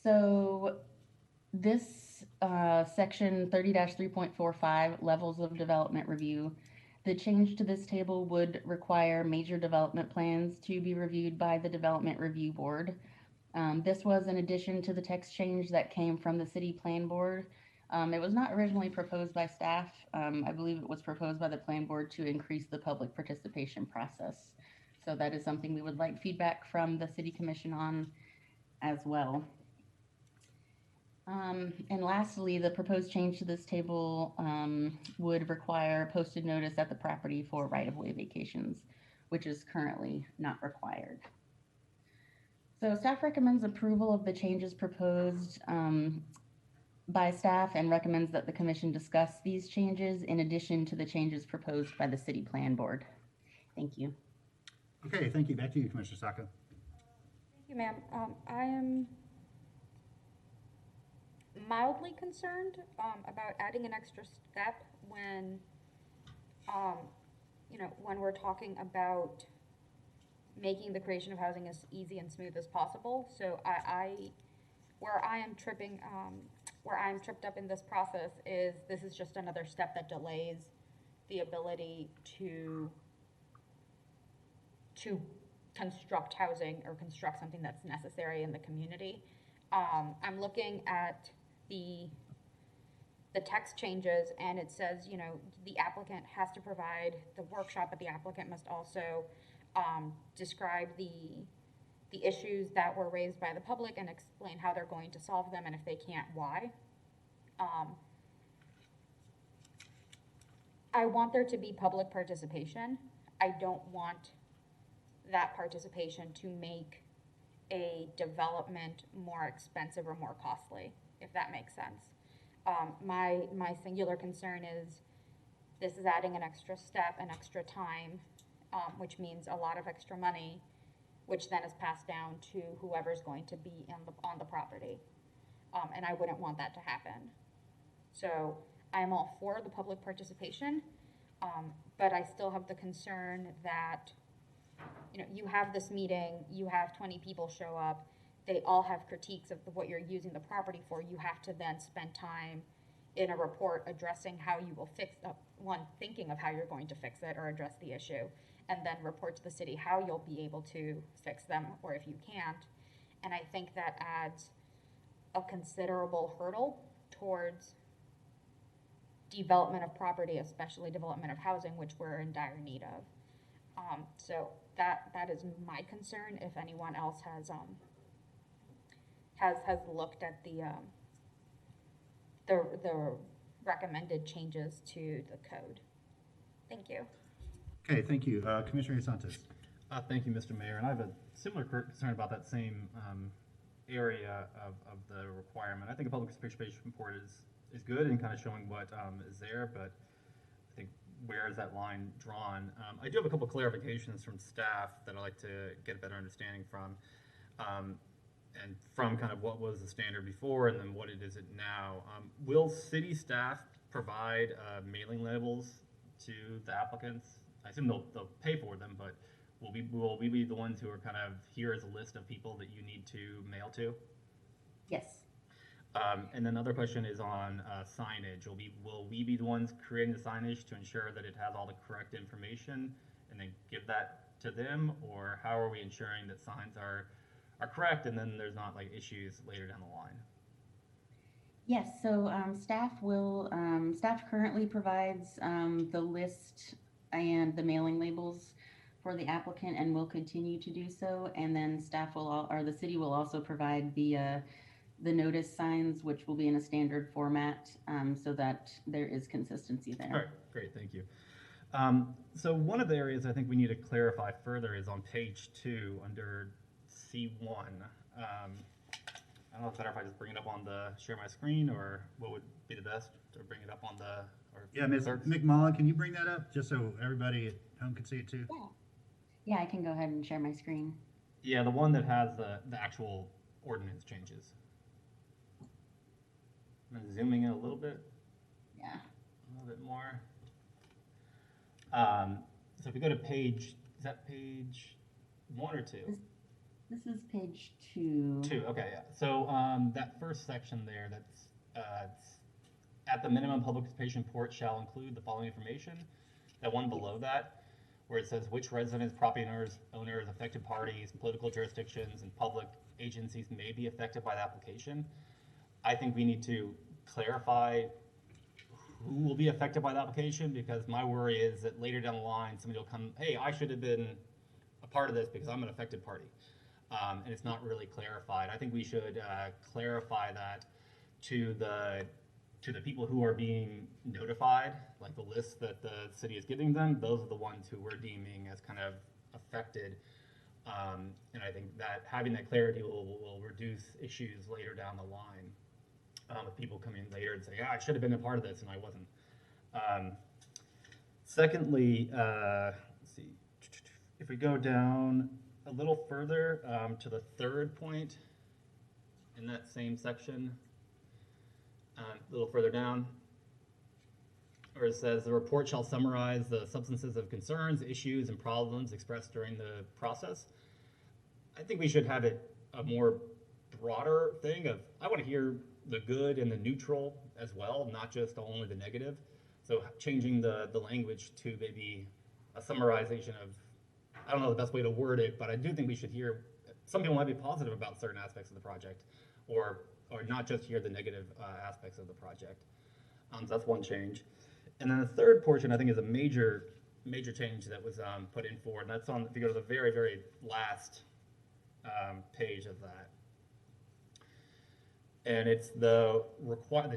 So this section 30-3.45, levels of development review, the change to this table would require major development plans to be reviewed by the Development Review Board. This was in addition to the text change that came from the City Plan Board. It was not originally proposed by staff. I believe it was proposed by the Plan Board to increase the public participation process. So that is something we would like feedback from the City Commission on as well. And lastly, the proposed change to this table would require posted notice at the property for right-of-way vacations, which is currently not required. So staff recommends approval of the changes proposed by staff and recommends that the commission discuss these changes in addition to the changes proposed by the City Plan Board. Thank you.
Okay, thank you. Back to you, Commissioner Sacco.
Thank you, ma'am. I am mildly concerned about adding an extra step when, when we're talking about making the creation of housing as easy and smooth as possible. So where I am tripped up in this process is this is just another step that delays the ability to construct housing or construct something that's necessary in the community. I'm looking at the text changes, and it says, the applicant has to provide the workshop, but the applicant must also describe the issues that were raised by the public and explain how they're going to solve them, and if they can't, why. I want there to be public participation. I don't want that participation to make a development more expensive or more costly, if that makes sense. My singular concern is this is adding an extra step, an extra time, which means a lot of extra money, which then is passed down to whoever's going to be on the property. And I wouldn't want that to happen. So I'm all for the public participation, but I still have the concern that you have this meeting, you have 20 people show up, they all have critiques of what you're using the property for. You have to then spend time in a report addressing how you will fix thinking of how you're going to fix it or address the issue, and then report to the city how you'll be able to fix them, or if you can't. And I think that adds a considerable hurdle towards development of property, especially development of housing, which we're in dire need of. So that is my concern. If anyone else has looked at the recommended changes to the code. Thank you.
Okay, thank you. Commissioner Santos.
Thank you, Mr. Mayor. And I have a similar concern about that same area of the requirement. I think a public participation report is good and kind of showing what is there, but I think where is that line drawn? I do have a couple clarifications from staff that I'd like to get a better understanding from. And from kind of what was the standard before and then what it is now. Will city staff provide mailing labels to the applicants? I assume they'll pay for them, but will we be the ones who are kind of, here is a list of people that you need to mail to?
Yes.
And then the other question is on signage. Will we be the ones creating the signage to ensure that it has all the correct information and then give that to them? Or how are we ensuring that signs are correct and then there's not like issues later down the line?
Yes, so staff currently provides the list and the mailing labels for the applicant and will continue to do so. And then the city will also provide the notice signs, which will be in a standard format, so that there is consistency there.
All right, great, thank you. So one of the areas I think we need to clarify further is on page 2 under C1. I don't know if it's better if I just bring it up on share my screen, or what would be the best to bring it up on
yeah, Ms. McMullen, can you bring that up just so everybody at home can see it too?
Yeah, I can go ahead and share my screen.
Yeah, the one that has the actual ordinance changes. I'm zooming in a little bit.
Yeah.
A little bit more. So if we go to page, is that page 1 or 2?
This is page 2.
2, okay, yeah. So that first section there, that's it's, at the minimum, public participation report shall include the following information. That one below that, where it says which residents, property owners, affected parties, political jurisdictions, and public agencies may be affected by the application. I think we need to clarify who will be affected by the application, because my worry is that later down the line, somebody will come, hey, I should have been a part of this because I'm an affected party. And it's not really clarified. I think we should clarify that to the people who are being notified, like the list that the city is giving them. Those are the ones who we're deeming as kind of affected. And I think that having that clarity will reduce issues later down the line. With people coming later and saying, I should have been a part of this and I wasn't. Secondly, let's see, if we go down a little further to the third point in that same section, a little further down, where it says the report shall summarize the substances of concerns, issues, and problems expressed during the process. I think we should have it a more broader thing of, I want to hear the good and the neutral as well, not just only the negative. So changing the language to maybe a summarization of, I don't know the best way to word it, but I do think we should hear, some people might be positive about certain aspects of the project, or not just hear the negative aspects of the project. So that's one change. And then the third portion, I think, is a major change that was put in forward, and that's on, if you go to the very, very last page of that. And it's the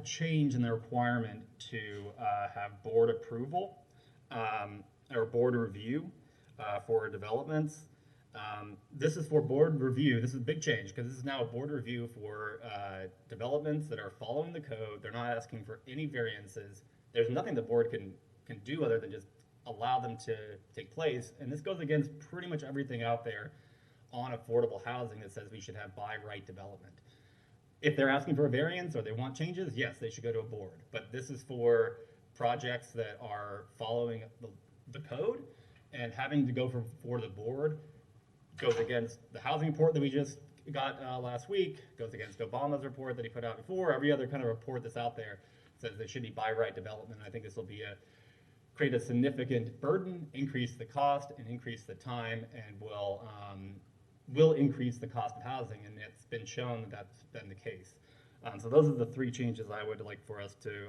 change in the requirement to have board approval or board review for developments. This is for board review. This is a big change because this is now a board review for developments that are following the code. They're not asking for any variances. There's nothing the board can do other than just allow them to take place. And this goes against pretty much everything out there on affordable housing that says we should have by right development. If they're asking for a variance or they want changes, yes, they should go to a board. But this is for projects that are following the code, and having to go for the board goes against the housing report that we just got last week, goes against Obama's report that he put out before, every other kind of report that's out there says there should be by right development. I think this will create a significant burden, increase the cost, and increase the time, and will increase the cost of housing, and it's been shown that that's been the case. So those are the three changes I would like for us to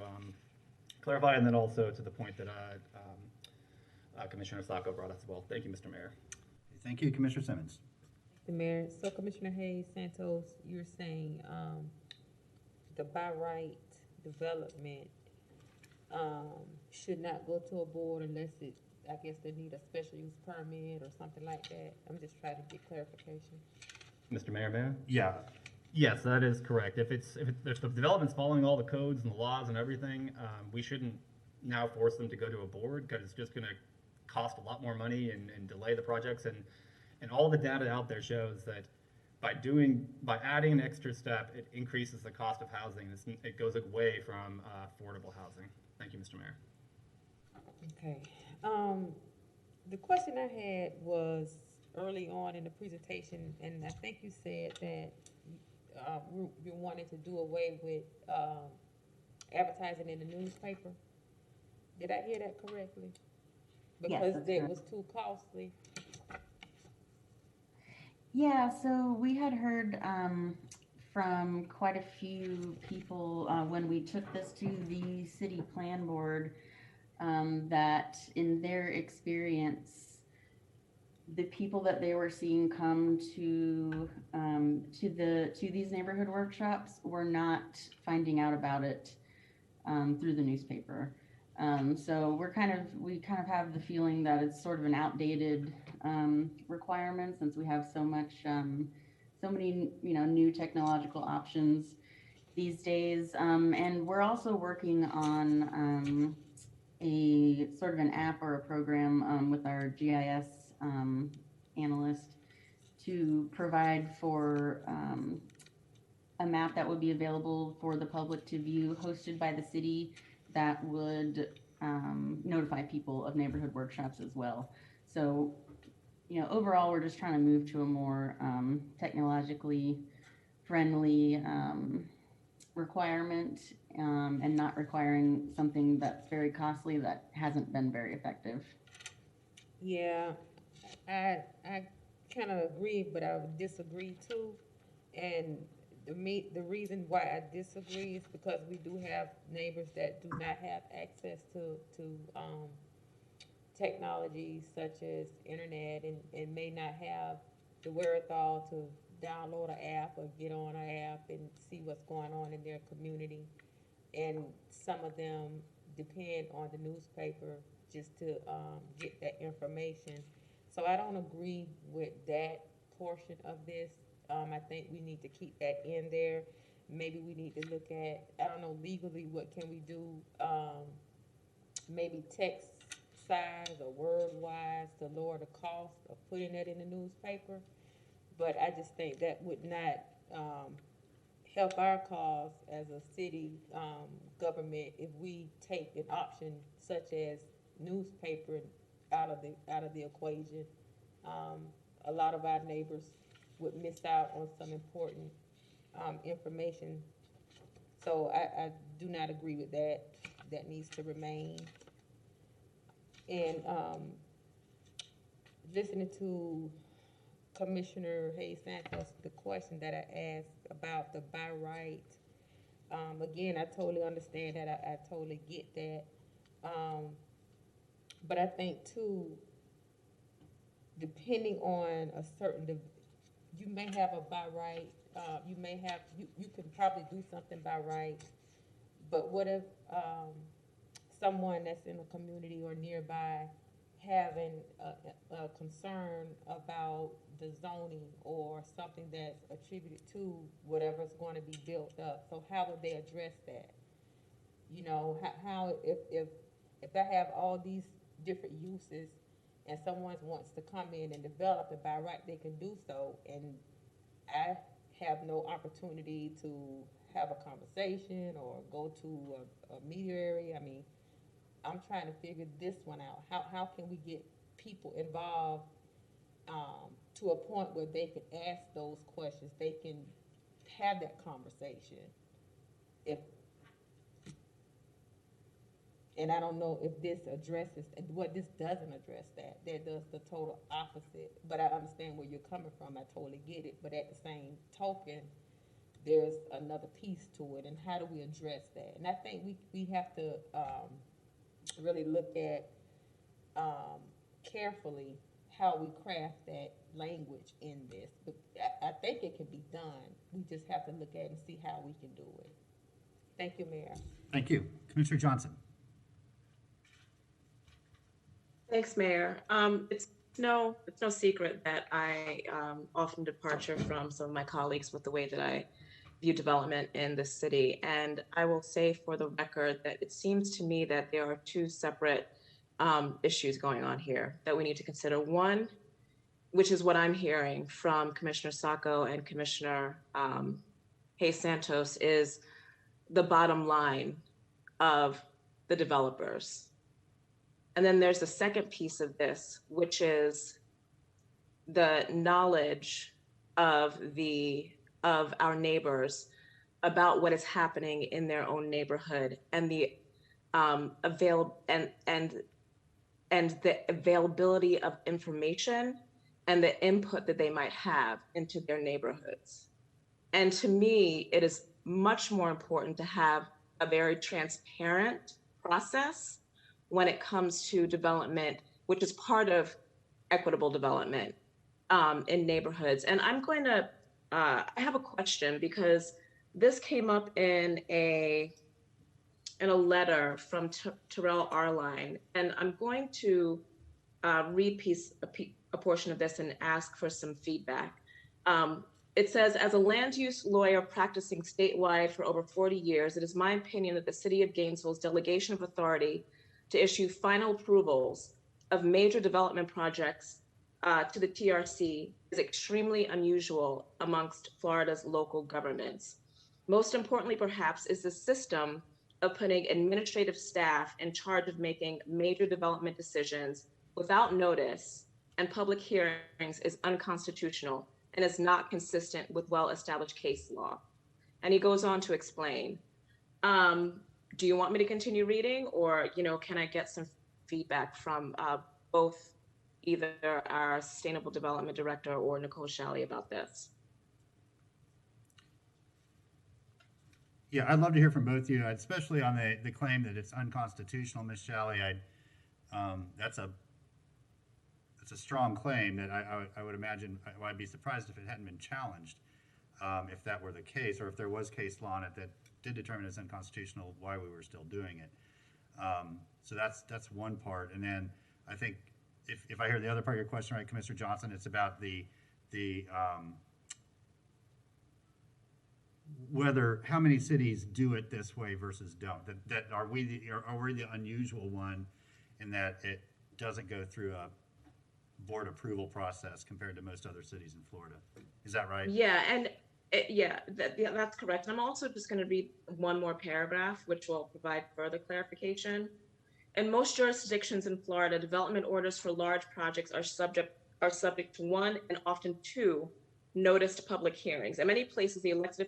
clarify, and then also to the point that Commissioner Sacco brought up as well. Thank you, Mr. Mayor.
Thank you, Commissioner Simmons.
The Mayor, so Commissioner Hayes Santos, you're saying the by right development should not go to a board unless I guess they need a special use permit or something like that. I'm just trying to get clarification.
Mr. Mayor, may I?
Yeah.
Yes, that is correct. If the development's following all the codes and the laws and everything, we shouldn't now force them to go to a board, because it's just going to cost a lot more money and delay the projects. And all the data out there shows that by adding an extra step, it increases the cost of housing. It goes away from affordable housing. Thank you, Mr. Mayor.
Okay. The question I had was early on in the presentation, and I think you said that you wanted to do away with advertising in the newspaper. Did I hear that correctly? Because it was too costly.
Yeah, so we had heard from quite a few people when we took this to the city plan board that in their experience, the people that they were seeing come to these neighborhood workshops were not finding out about it through the newspaper. So we kind of have the feeling that it's sort of an outdated requirement, since we have so many new technological options these days. And we're also working on a sort of an app or a program with our GIS analyst to provide for a map that would be available for the public to view, hosted by the city, that would notify people of neighborhood workshops as well. So, you know, overall, we're just trying to move to a more technologically friendly requirement, and not requiring something that's very costly that hasn't been very effective.
Yeah, I kind of agree, but I would disagree too. And the reason why I disagree is because we do have neighbors that do not have access to technology such as internet, and may not have the wherewithal to download an app or get on an app and see what's going on in their community. And some of them depend on the newspaper just to get that information. So I don't agree with that portion of this. I think we need to keep that in there. Maybe we need to look at, I don't know, legally, what can we do? Maybe text size or word wise to lower the cost of putting that in the newspaper. But I just think that would not help our cause as a city government if we take an option such as newspaper out of the equation. A lot of our neighbors would miss out on some important information. So I do not agree with that. That needs to remain. And listening to Commissioner Hayes Santos, the question that I asked about the by right, again, I totally understand that. I totally get that. But I think too, depending on a certain, you may have a by right, you can probably do something by right, but what if someone that's in a community or nearby having a concern about the zoning or something that's attributed to whatever's going to be built up? So how would they address that? You know, how if I have all these different uses and someone wants to come in and develop it by right, they can do so, and I have no opportunity to have a conversation or go to a mediary. I mean, I'm trying to figure this one out. How can we get people involved to a point where they can ask those questions, they can have that conversation? And I don't know if this addresses, what this doesn't address that. That does the total opposite. But I understand where you're coming from. I totally get it. But at the same token, there's another piece to it. And how do we address that? And I think we have to really look at carefully how we craft that language in this. But I think it can be done. We just have to look at it and see how we can do it. Thank you, Mayor.
Thank you. Commissioner Johnson.
Thanks, Mayor. It's no secret that I often departure from some of my colleagues with the way that I view development in the city. And I will say for the record that it seems to me that there are two separate issues going on here that we need to consider. One, which is what I'm hearing from Commissioner Sacco and Commissioner Hayes Santos, is the bottom line of the developers. And then there's the second piece of this, which is the knowledge of our neighbors about what is happening in their own neighborhood, and the availability of information and the input that they might have into their neighborhoods. And to me, it is much more important to have a very transparent process when it comes to development, which is part of equitable development in neighborhoods. And I'm going to, I have a question, because this came up in a letter from Terrell Arline, and I'm going to read a portion of this and ask for some feedback. It says, as a land use lawyer practicing statewide for over 40 years, it is my opinion that the City of Gainesville's delegation of authority to issue final approvals of major development projects to the TRC is extremely unusual amongst Florida's local governments. Most importantly, perhaps, is the system of putting administrative staff in charge of making major development decisions without notice and public hearings is unconstitutional and is not consistent with well-established case law. And he goes on to explain. Do you want me to continue reading, or can I get some feedback from both either our Sustainable Development Director or Nicole Shalley about this?
Yeah, I'd love to hear from both of you, especially on the claim that it's unconstitutional, Ms. Shalley. That's a strong claim that I would imagine. I'd be surprised if it hadn't been challenged, if that were the case, or if there was case law on it that did determine it's unconstitutional, why we were still doing it. So that's one part. And then I think if I hear the other part of your question right, Commissioner Johnson, it's about the whether how many cities do it this way versus don't. That are we the unusual one in that it doesn't go through a board approval process compared to most other cities in Florida. Is that right?
Yeah, and that's correct. I'm also just going to read one more paragraph, which will provide further clarification. In most jurisdictions in Florida, development orders for large projects are subject to one and often two noticed public hearings. In many places, the elected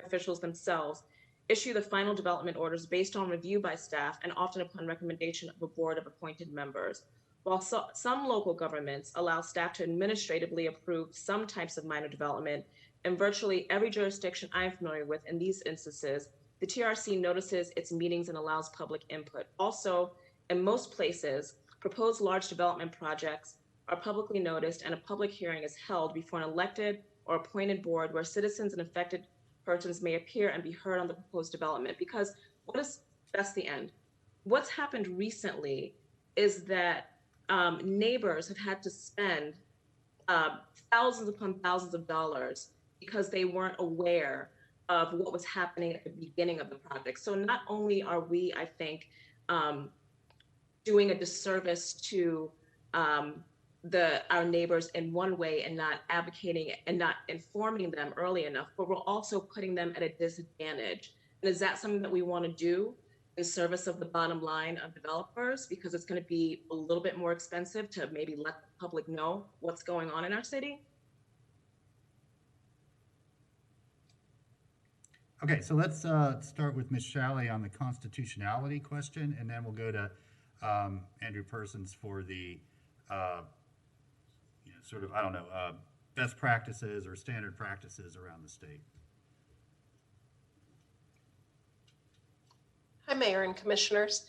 officials themselves issue the final development orders based on review by staff and often upon recommendation of a board of appointed members. While some local governments allow staff to administratively approve some types of minor development, in virtually every jurisdiction I'm familiar with in these instances, the TRC notices its meetings and allows public input. Also, in most places, proposed large development projects are publicly noticed and a public hearing is held before an elected or appointed board where citizens and affected persons may appear and be heard on the proposed development. Because that's the end. What's happened recently is that neighbors have had to spend thousands upon thousands of dollars because they weren't aware of what was happening at the beginning of the project. So not only are we, I think, doing a disservice to our neighbors in one way and not advocating and not informing them early enough, but we're also putting them at a disadvantage. And is that something that we want to do in service of the bottom line of developers? Because it's going to be a little bit more expensive to maybe let the public know what's going on in our city.
Okay, so let's start with Ms. Shalley on the constitutionality question, and then we'll go to Andrew Persons for the sort of, best practices or standard practices around the state.
Hi, Mayor and Commissioners.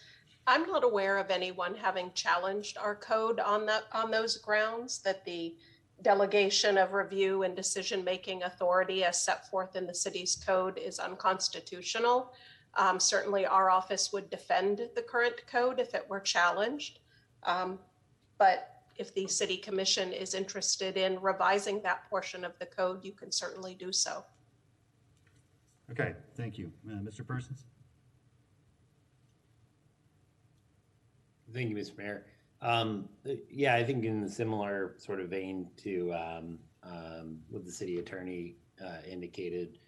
I'm not aware of anyone having challenged our code on those grounds, that the delegation of review and decision-making authority as set forth in the city's code is unconstitutional. Certainly our office would defend the current code if it were challenged. But if the City Commission is interested in revising that portion of the code, you can certainly do so.
Okay, thank you. Mr. Persons?
Thank you, Mr. Mayor. Yeah, I think in a similar sort of vein to what the city attorney indicated,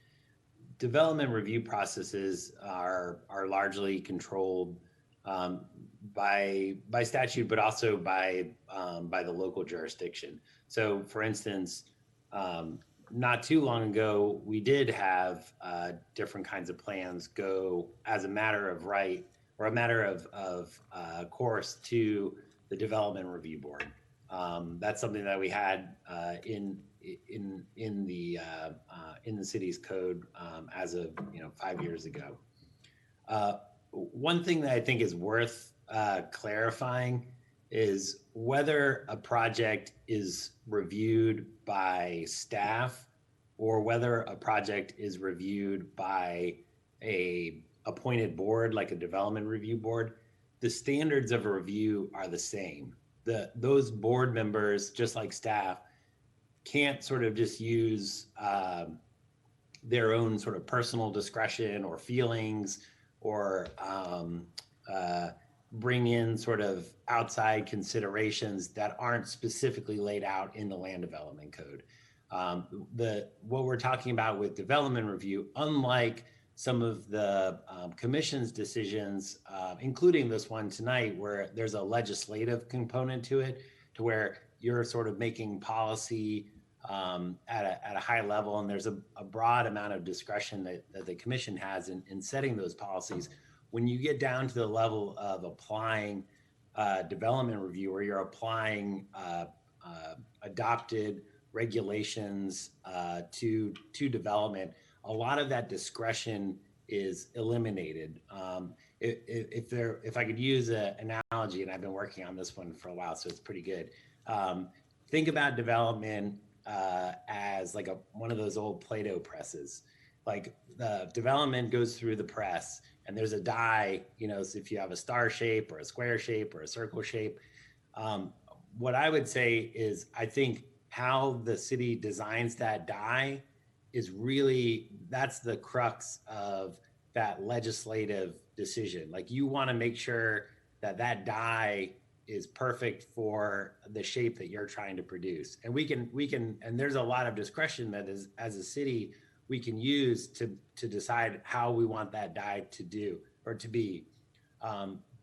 development review processes are largely controlled by statute, but also by the local jurisdiction. So, for instance, not too long ago, we did have different kinds of plans go as a matter of right or a matter of course to the Development Review Board. That's something that we had in the city's code as of 5 years ago. One thing that I think is worth clarifying is whether a project is reviewed by staff or whether a project is reviewed by a appointed board like a development review board. The standards of a review are the same. Those board members, just like staff, can't sort of just use their own sort of personal discretion or feelings or bring in sort of outside considerations that aren't specifically laid out in the land development code. What we're talking about with development review, unlike some of the commission's decisions, including this one tonight, where there's a legislative component to it, to where you're sort of making policy at a high level, and there's a broad amount of discretion that the commission has in setting those policies. When you get down to the level of applying development review, where you're applying adopted regulations to development, a lot of that discretion is eliminated. If I could use an analogy, and I've been working on this one for a while, so it's pretty good. Think about development as like one of those old Play-Doh presses. Like the development goes through the press, and there's a die, so if you have a star shape or a square shape or a circle shape. What I would say is, I think how the city designs that die is really, that's the crux of that legislative decision. Like, you want to make sure that die is perfect for the shape that you're trying to produce. And we can, and there's a lot of discretion that is, as a city, we can use to decide how we want that die to do or to be.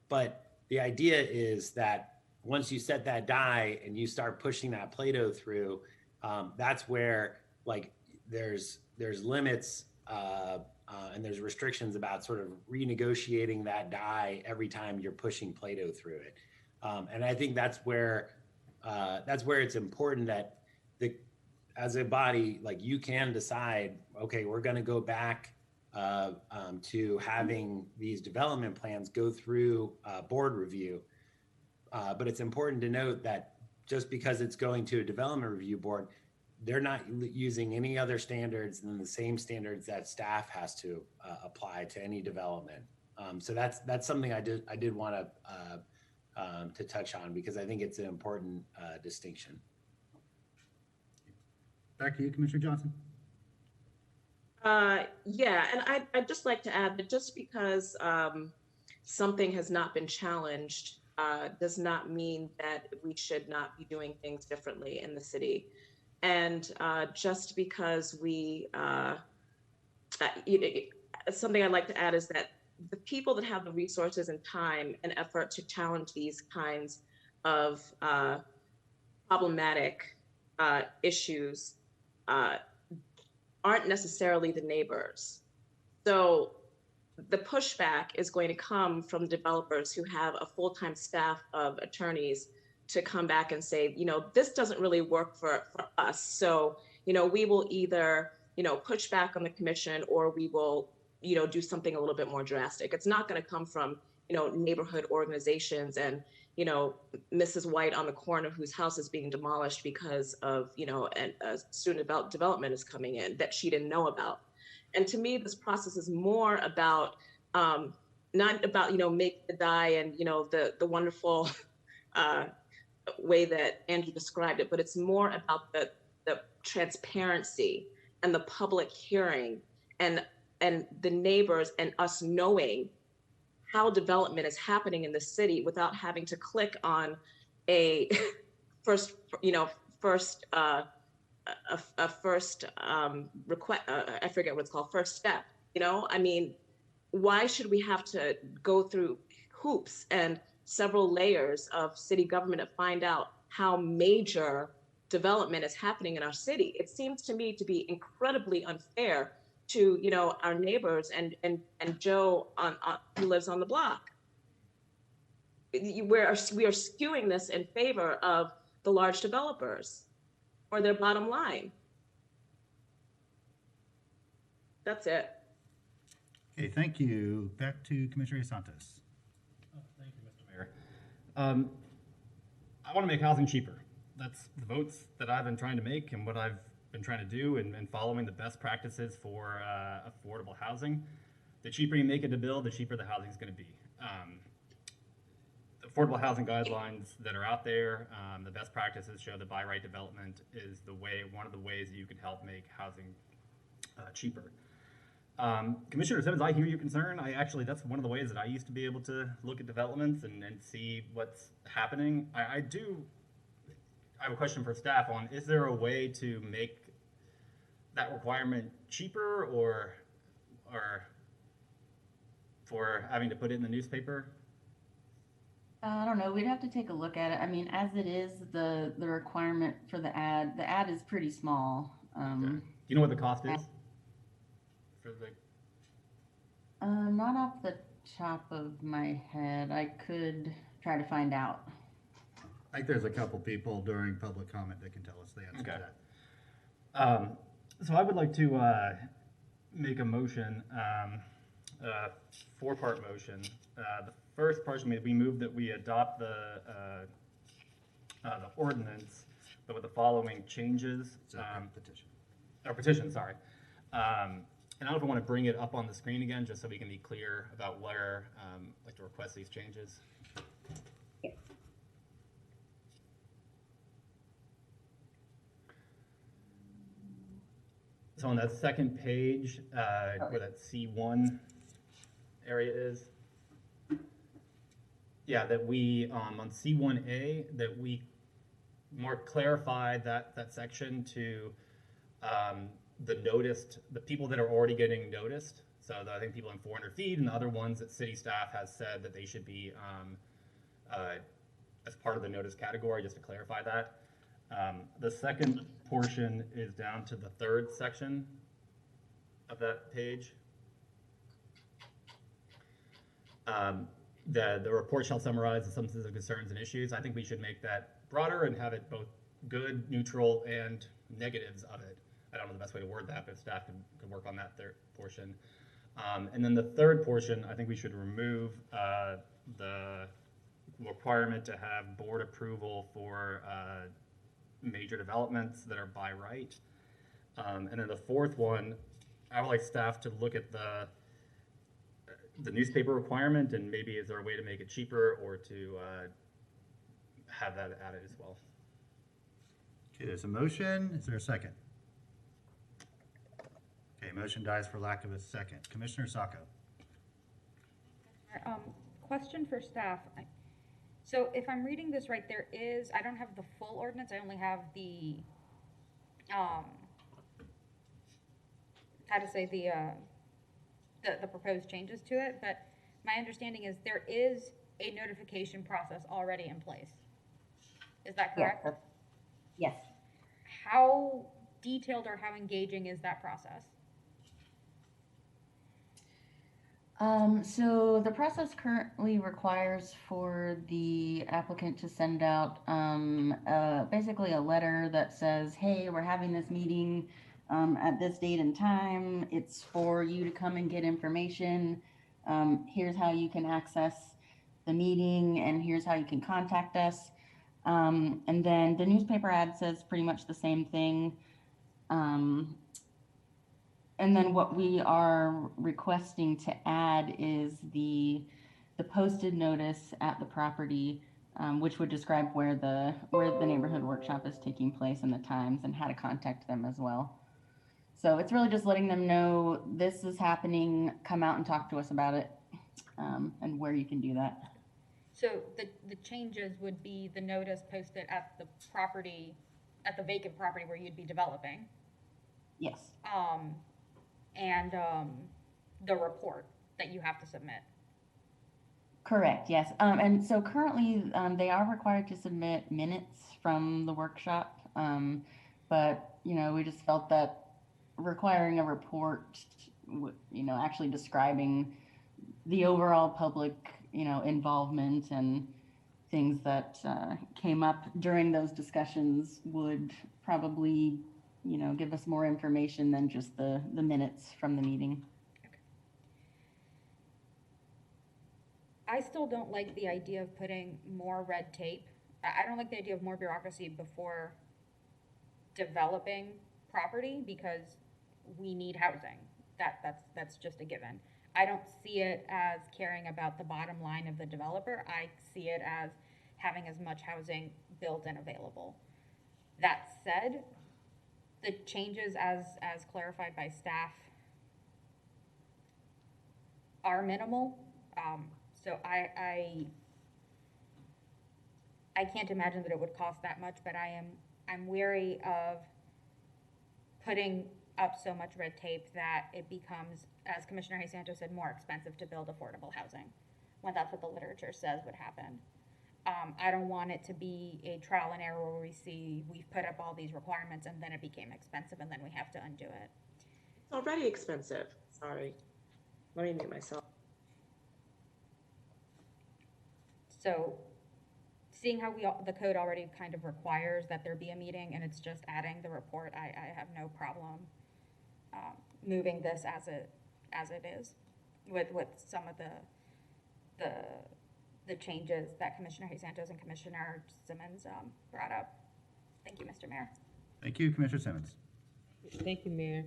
But the idea is that once you set that die and you start pushing that Play-Doh through, that's where, like, there's limits and there's restrictions about sort of renegotiating that die every time you're pushing Play-Doh through it. And I think that's where it's important that as a body, like, you can decide, okay, we're going to go back to having these development plans go through board review. But it's important to note that just because it's going to a development review board, they're not using any other standards than the same standards that staff has to apply to any development. So that's something I did want to touch on, because I think it's an important distinction.
Back to you, Commissioner Johnson.
Yeah, and I'd just like to add that just because something has not been challenged does not mean that we should not be doing things differently in the city. And just because something I'd like to add is that the people that have the resources and time and effort to challenge these kinds of problematic issues aren't necessarily the neighbors. So the pushback is going to come from developers who have a full-time staff of attorneys to come back and say, this doesn't really work for us. So, we will either, push back on the commission, or we will, do something a little bit more drastic. It's not going to come from, neighborhood organizations and, Mrs. White on the corner whose house is being demolished because of, a student development is coming in that she didn't know about. And to me, this process is more about, not about, make the die and, the wonderful way that Andrew described it, but it's more about the transparency and the public hearing and the neighbors and us knowing how development is happening in the city without having to click on a first request, I forget what it's called, first step, I mean, why should we have to go through hoops and several layers of city government to find out how major development is happening in our city? It seems to me to be incredibly unfair to, our neighbors and Joe who lives on the block. We are skewing this in favor of the large developers or their bottom line. That's it.
Okay, thank you. Back to Commissioner Santos.
Thank you, Mr. Mayor. I want to make housing cheaper. That's the votes that I've been trying to make and what I've been trying to do and following the best practices for affordable housing. The cheaper you make it to build, the cheaper the housing is going to be. The affordable housing guidelines that are out there, the best practices show that by right development is one of the ways that you can help make housing cheaper. Commissioner Simmons, I hear your concern. That's one of the ways that I used to be able to look at developments and see what's happening. I have a question for staff on, is there a way to make that requirement cheaper or for having to put it in the newspaper?
I don't know. We'd have to take a look at it. I mean, as it is, the requirement for the ad is pretty small.
Do you know what the cost is? For the
Not off the top of my head. I could try to find out.
I think there's a couple people during public comment that can tell us the answer to that.
So I would like to make a motion, four-part motion. The first part, we move that we adopt the ordinance, but with the following changes.
Petition.
Or petition, sorry. And I don't know if I want to bring it up on the screen again, just so we can be clear about where like to request these changes. So on that second page, where that C1 area is, yeah, that we, on C1A, that we more clarify that section to the people that are already getting noticed. So I think people in 400 feet and the other ones that city staff has said that they should be as part of the notice category, just to clarify that. The second portion is down to the third section of that page. The report shall summarize the substances of concerns and issues. I think we should make that broader and have it both good, neutral, and negatives of it. I don't know the best way to word that, but staff can work on that third portion. And then the third portion, I think we should remove the requirement to have board approval for major developments that are by right. And then the fourth one, I would like staff to look at the newspaper requirement, and maybe is there a way to make it cheaper or to have that added as well.
Okay, there's a motion. Is there a second? Okay, motion dies for lack of a second. Commissioner Sacco.
Question for staff. So if I'm reading this right, I don't have the full ordinance, I only have the, the proposed changes to it, but my understanding is there is a notification process already in place. Is that correct?
Yes.
How detailed or how engaging is that process?
So the process currently requires for the applicant to send out basically a letter that says, hey, we're having this meeting at this date and time. It's for you to come and get information. Here's how you can access the meeting, and here's how you can contact us. And then the newspaper ad says pretty much the same thing. And then what we are requesting to add is the posted notice at the property, which would describe where the neighborhood workshop is taking place and the times and how to contact them as well. So it's really just letting them know this is happening, come out and talk to us about it, and where you can do that.
So the changes would be the notice posted at the property, at the vacant property where you'd be developing.
Yes.
And the report that you have to submit.
Correct, yes. And so currently they are required to submit minutes from the workshop. But, we just felt that requiring a report, actually describing the overall public, involvement and things that came up during those discussions would probably give us more information than just the minutes from the meeting.
I still don't like the idea of putting more red tape. I don't like the idea of more bureaucracy before developing property because we need housing. That's just a given. I don't see it as caring about the bottom line of the developer. I see it as having as much housing built and available. That said, the changes as clarified by staff are minimal. So I can't imagine that it would cost that much, but I'm wary of putting up so much red tape that it becomes, as Commissioner Hay Santos said, more expensive to build affordable housing, when that's what the literature says would happen. I don't want it to be a trial and error where we see we've put up all these requirements and then it became expensive and then we have to undo it.
It's already expensive. Sorry. Let me mute myself.
So seeing how the code already kind of requires that there be a meeting and it's just adding the report, I have no problem moving this as it is with some of the changes that Commissioner Hay Santos and Commissioner Simmons brought up. Thank you, Mr. Mayor.
Thank you, Commissioner Simmons.
Thank you, Mayor.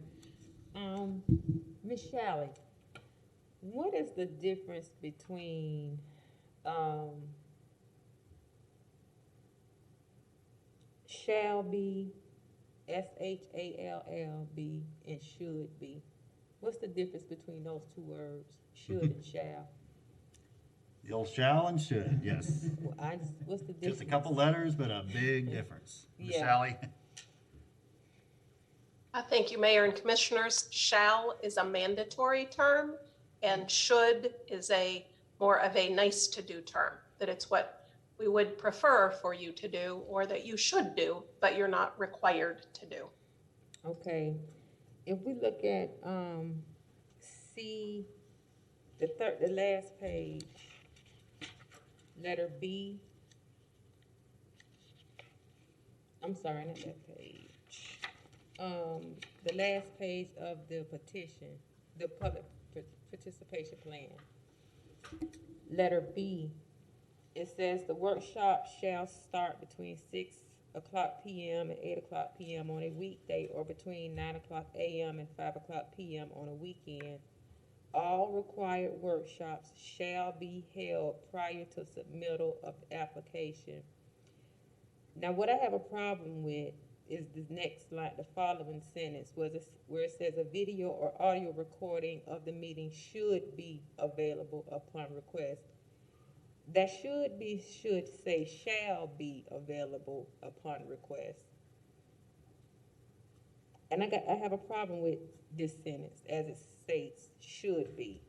Ms. Shalley, what is the difference between shall be, SHALLB, and should be? What's the difference between those two words, should and shall?
The old shall and should, yes.
Well, what's the difference?
Just a couple letters, but a big difference. Ms.
Yeah.
Sally?
Thank you, Mayor and Commissioners. Shall is a mandatory term, and should is more of a nice to do term, that it's what we would prefer for you to do or that you should do, but you're not required to do.
Okay. If we look at C, the last page, letter B. I'm sorry, not that page. The last page of the petition, the public participation plan. Letter B, it says the workshop shall start between 6 o'clock p.m. and 8 o'clock p.m. on a weekday or between 9 o'clock a.m. and 5 o'clock p.m. on a weekend. All required workshops shall be held prior to submittal of the application. Now, what I have a problem with is the next line, the following sentence, where it says a video or audio recording of the meeting should be available upon request. That should say shall be available upon request. And I have a problem with this sentence as it states should be.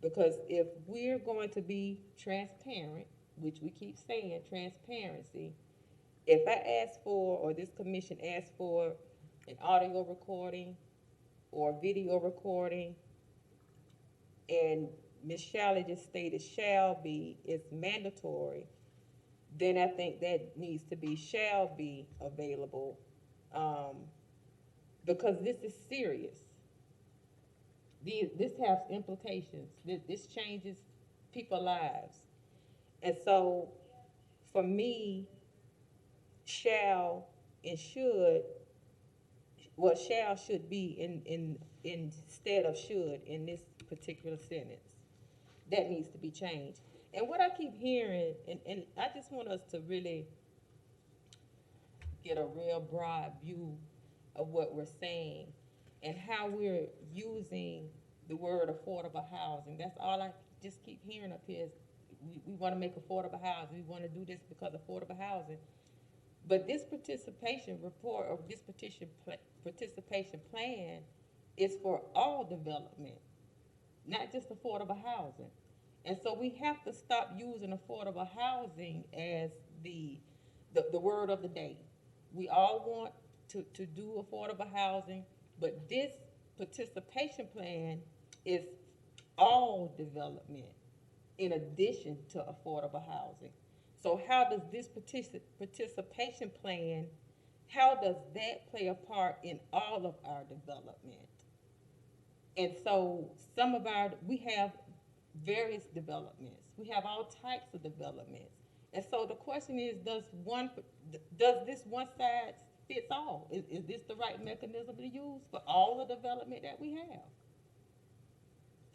Because if we're going to be transparent, which we keep saying, transparency, if I ask for, or this commission asks for an audio recording or video recording, and Ms. Shalley just stated shall be, it's mandatory, then I think that needs to be shall be available, because this is serious. This has implications. This changes people's lives. And so, for me, shall and should, well, shall should be instead of should in this particular sentence. That needs to be changed. And what I keep hearing, and I just want us to really get a real broad view of what we're saying and how we're using the word affordable housing. That's all I just keep hearing up here is we want to make affordable housing. We want to do this because affordable housing. But this participation report or this participation plan is for all development, not just affordable housing. And so we have to stop using affordable housing as the word of the day. We all want to do affordable housing, but this participation plan is all development in addition to affordable housing. So how does this participation plan, how does that play a part in all of our development? And so we have various developments. We have all types of developments. And so the question is, does this one size fits all? Is this the right mechanism to use for all the development that we have?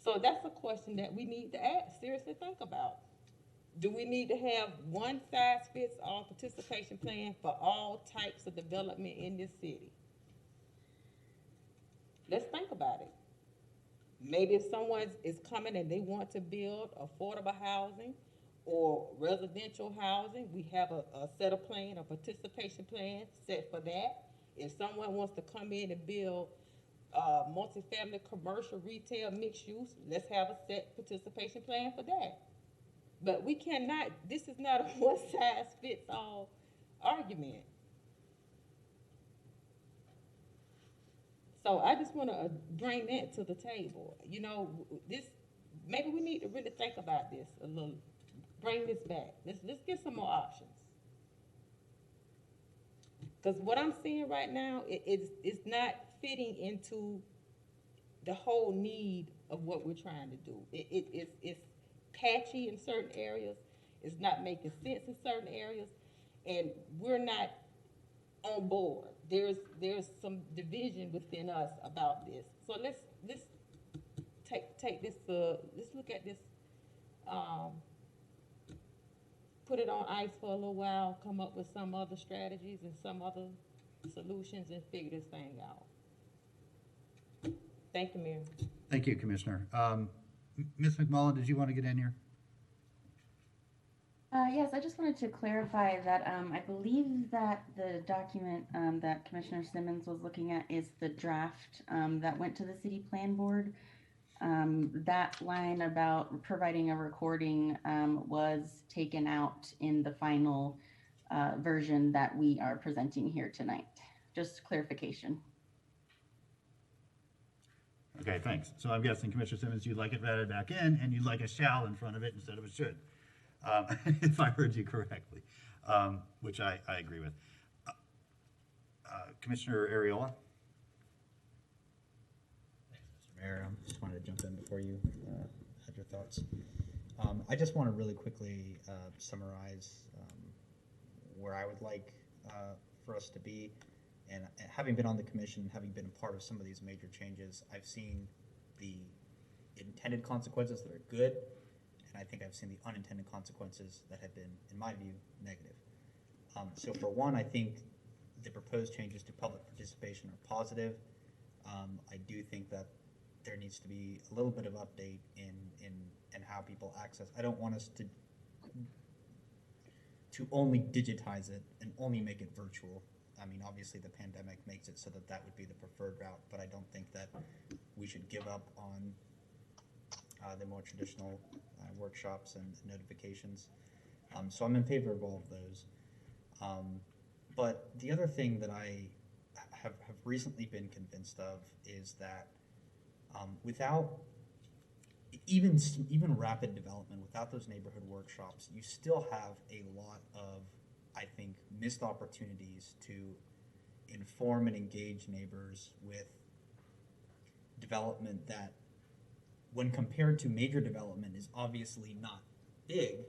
So that's a question that we need to seriously think about. Do we need to have one size fits all participation plan for all types of development in this city? Let's think about it. Maybe if someone is coming and they want to build affordable housing or residential housing, we have a set of plan, a participation plan set for that. if someone wants to come in and build multifamily, commercial, retail, mixed use, let's have a set participation plan for that. But we cannot, this is not a one size fits all argument. So I just want to bring that to the table. You know, this, maybe we need to really think about this a little. Bring this back. Let's get some more options. Because what I'm seeing right now, it's not fitting into the whole need of what we're trying to do. It's patchy in certain areas. It's not making sense in certain areas, and we're not on board. There's some division within us about this. So let's take this. Let's look at this. Put it on ice for a little while. Come up with some other strategies and some other solutions, and figure this thing out. Thank you, Mayor.
Thank you, Commissioner. Ms. McMullen, did you want to get in here?
Yes, I just wanted to clarify that I believe that the document that Commissioner Simmons was looking at is the draft that went to the City Plan Board. That line about providing a recording was taken out in the final version that we are presenting here tonight. Just clarification.
Okay, thanks. So I'm guessing, Commissioner Simmons, you'd like it added back in, and you'd like a shall in front of it instead of a should, if I heard you correctly, which I agree with. Commissioner Ariola?
Mayor, I just wanted to jump in before you had your thoughts. I just want to really quickly summarize where I would like for us to be. And having been on the commission, having been a part of some of these major changes, I've seen the intended consequences that are good, and I think I've seen the unintended consequences that have been, in my view, negative. So for one, I think the proposed changes to public participation are positive. I do think that there needs to be a little bit of update in how people access. I don't want us to only digitize it and only make it virtual. I mean, obviously the pandemic makes it so that that would be the preferred route, but I don't think that we should give up on the more traditional workshops and notifications. So I'm in favor of all of those. But the other thing that I have recently been convinced of is that without even rapid development, without those neighborhood workshops, you still have a lot of, I think, missed opportunities to inform and engage neighbors with development that, when compared to major development, is obviously not big,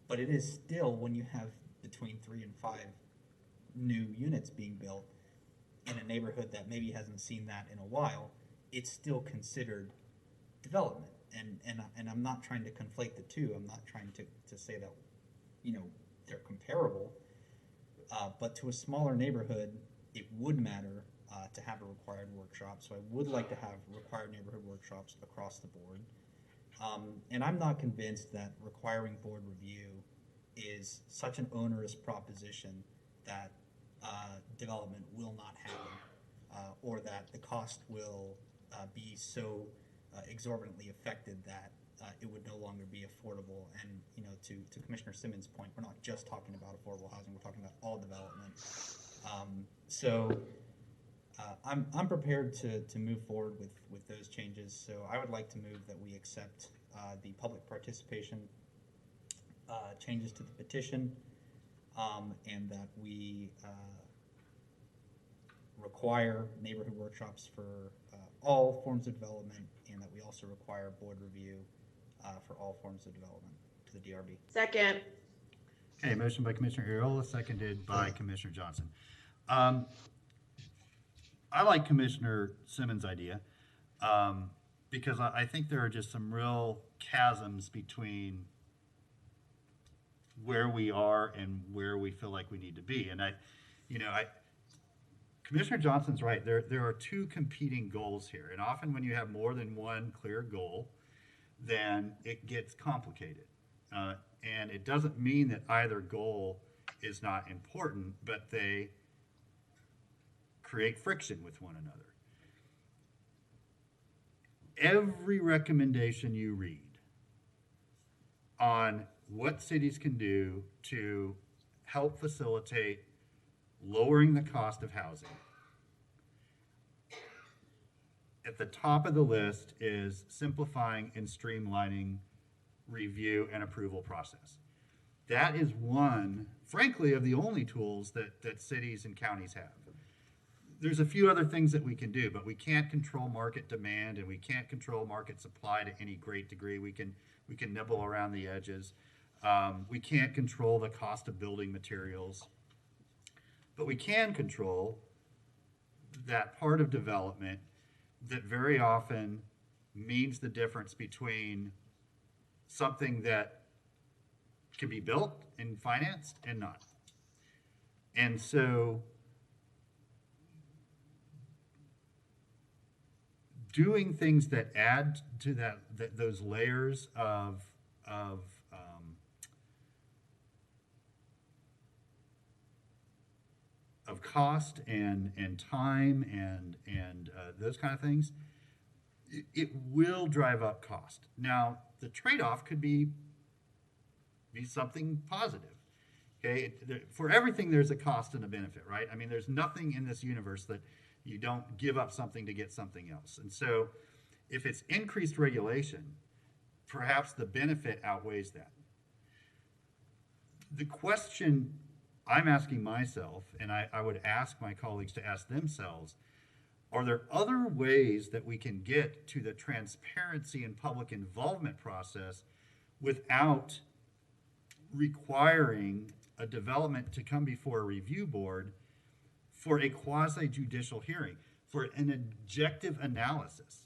but it is still, when you have between 3 and 5 new units being built in a neighborhood that maybe hasn't seen that in a while, it's still considered development. And I'm not trying to conflate the two. I'm not trying to say that, you know, they're comparable, but to a smaller neighborhood, it would matter to have a required workshop. So I would like to have required neighborhood workshops across the board. And I'm not convinced that requiring board review is such an onerous proposition that development will not happen, or that the cost will be so exorbitantly affected that it would no longer be affordable. And, you know, to Commissioner Simmons' point, we're not just talking about affordable housing, we're talking about all development. I'm prepared to move forward with those changes. So I would like to move that we accept the public participation changes to the petition, and that we require neighborhood workshops for all forms of development, and that we also require board review for all forms of development to the DRB.
Second.
Okay, motion by Commissioner Ariola, seconded by Commissioner Johnson. I like Commissioner Simmons' idea because I think there are just some real chasms between where we are and where we feel like we need to be. And Commissioner Johnson's right. There are two competing goals here. And often when you have more than one clear goal, then it gets complicated. And it doesn't mean that either goal is not important, but they create friction with one another. Every recommendation you read on what cities can do to help facilitate lowering the cost of housing, at the top of the list is simplifying and streamlining review and approval process. That is one, frankly, of the only tools that cities and counties have. There's a few other things that we can do, but we can't control market demand and we can't control market supply to any great degree. We can nibble around the edges. We can't control the cost of building materials, but we can control that part of development that very often means the difference between something that can be built and financed and not. And so doing things that add to those layers of cost and time and those kind of things, it will drive up cost. Now, the trade-off could be something positive. Okay, for everything there's a cost and a benefit, right? I mean, there's nothing in this universe that you don't give up something to get something else. And so if it's increased regulation, perhaps the benefit outweighs that. The question I'm asking myself, and I would ask my colleagues to ask themselves, are there other ways that we can get to the transparency and public involvement process without requiring a development to come before a review board for a quasi-judicial hearing, for an objective analysis?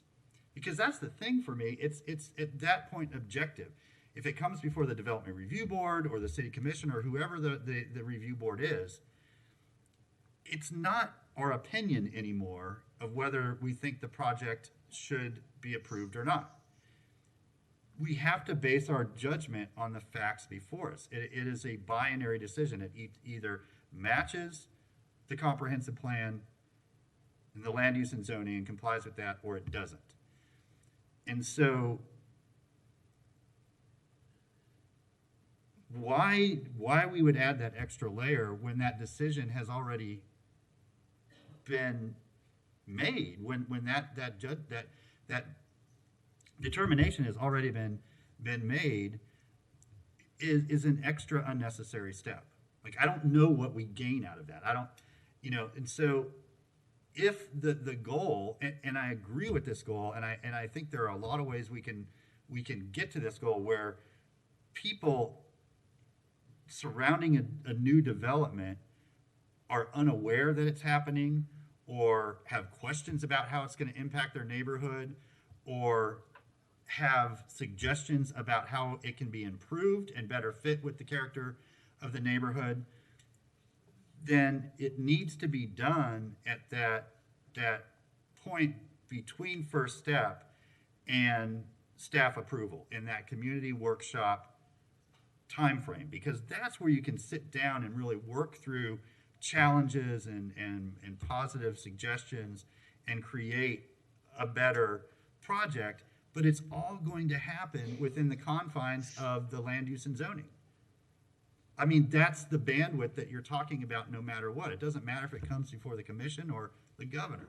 Because that's the thing for me, it's at that point objective. If it comes before the development review board or the city commission or whoever the review board is, it's not our opinion anymore of whether we think the project should be approved or not. We have to base our judgment on the facts before us. It is a binary decision. It either matches the comprehensive plan and the land use and zoning and complies with that, or it doesn't. And so why we would add that extra layer when that decision has already been made, when that determination has already been made, is an extra unnecessary step. Like, I don't know what we gain out of that. I don't, and so if the goal, and I agree with this goal, and I think there are a lot of ways we can get to this goal where people surrounding a new development are unaware that it's happening, or have questions about how it's going to impact their neighborhood, or have suggestions about how it can be improved and better fit with the character of the neighborhood, then it needs to be done at that point between first step and staff approval in that community workshop time frame, because that's where you can sit down and really work through challenges and positive suggestions and create a better project. But it's all going to happen within the confines of the land use and zoning. I mean, that's the bandwidth that you're talking about no matter what. It doesn't matter if it comes before the commission or the governor.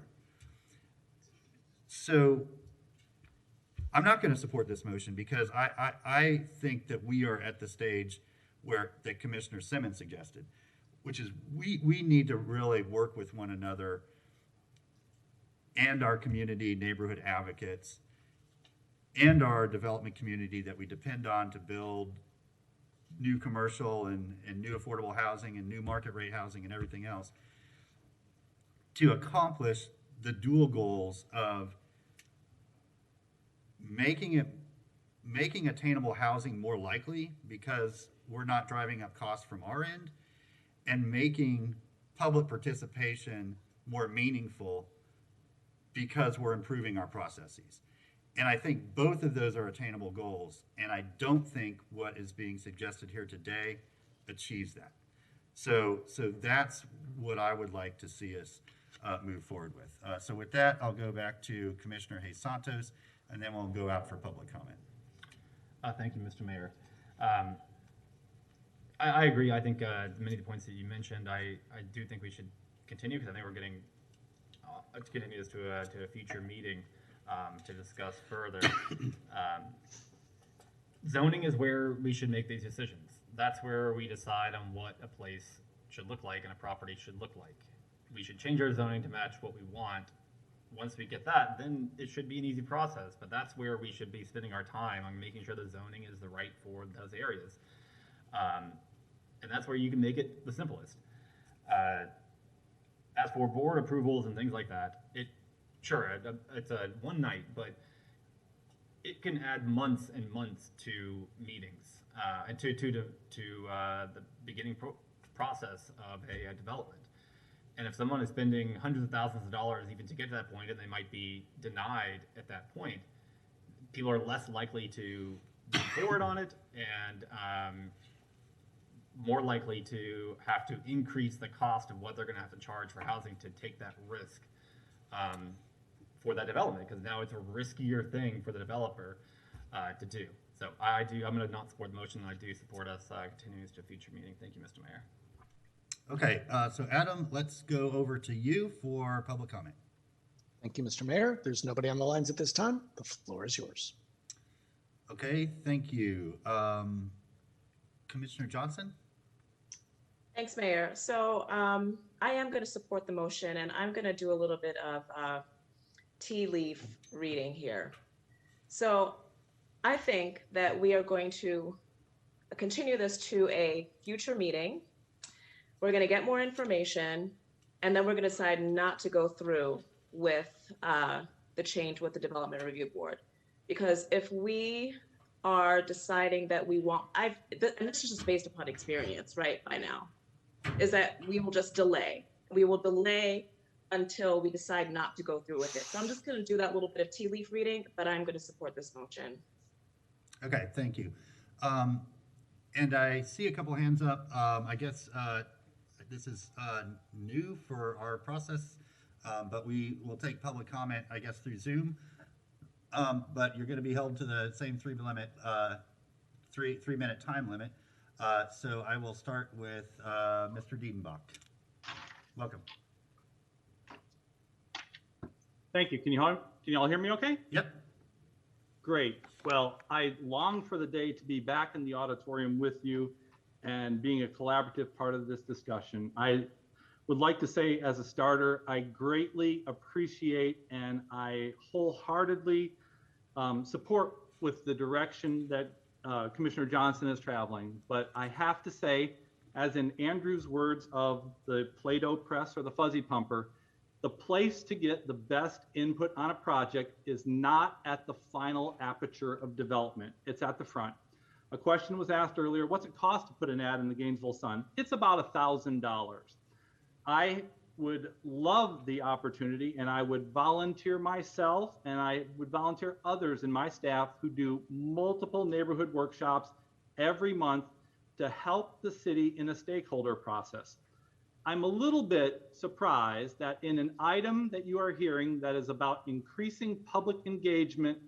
So I'm not going to support this motion because I think that we are at the stage that Commissioner Simmons suggested, which is we need to really work with one another and our community neighborhood advocates and our development community that we depend on to build new commercial and new affordable housing and new market rate housing and everything else, to accomplish the dual goals of making attainable housing more likely because we're not driving up costs from our end, and making public participation more meaningful because we're improving our processes. And I think both of those are attainable goals, and I don't think what is being suggested here today achieves that. So that's what I would like to see us move forward with. So with that, I'll go back to Commissioner Hayes Santos, and then we'll go out for public comment.
Thank you, Mr. Mayor. I agree. I think many of the points that you mentioned, I do think we should continue, because I think we're getting to continue this to a future meeting to discuss further. Zoning is where we should make these decisions. That's where we decide on what a place should look like and a property should look like. We should change our zoning to match what we want. Once we get that, then it should be an easy process, but that's where we should be spending our time on making sure the zoning is the right for those areas. And that's where you can make it the simplest. As for board approvals and things like that, it's a one night, but it can add months and months to meetings and to the beginning process of a development. And if someone is spending hundreds of thousands of dollars even to get to that point, and they might be denied at that point, people are less likely to move forward on it, and more likely to have to increase the cost of what they're going to have to charge for housing to take that risk for that development, because now it's a riskier thing for the developer to do. So I'm going to not support the motion, and I do support us continuing to a future meeting. Thank you, Mr. Mayor.
Okay, so Adam, let's go over to you for public comment.
Thank you, Mr. Mayor. There's nobody on the lines at this time. The floor is yours.
Okay, thank you. Commissioner Johnson?
Thanks, Mayor. So I am going to support the motion, and I'm going to do a little bit of tea leaf reading here. So I think that we are going to continue this to a future meeting. We're going to get more information, and then we're going to decide not to go through with the change with the Development Review Board. Because if we are deciding that we want, and this is just based upon experience, right, by now, is that we will just delay. We will delay until we decide not to go through with it. So I'm just going to do that little bit of tea leaf reading, but I'm going to support this motion.
Okay, thank you. And I see a couple hands up. I guess this is new for our process, but we will take public comment, I guess, through Zoom. But you're going to be held to the same 3 minute time limit. So I will start with Mr. Diedenbach. Welcome.
Thank you. Can you all hear me okay?
Yep.
Great. Well, I long for the day to be back in the auditorium with you and being a collaborative part of this discussion. I would like to say, as a starter, I greatly appreciate and I wholeheartedly support with the direction that Commissioner Johnson is traveling. But I have to say, as in Andrew's words of the Play-Doh press or the fuzzy pumper, the place to get the best input on a project is not at the final aperture of development. It's at the front. A question was asked earlier, what's it cost to put an ad in the Gainesville Sun? It's about $1,000. I would love the opportunity, and I would volunteer myself, and I would volunteer others in my staff who do multiple neighborhood workshops every month to help the city in a stakeholder process. I'm a little bit surprised that in an item that you are hearing that is about increasing public engagement,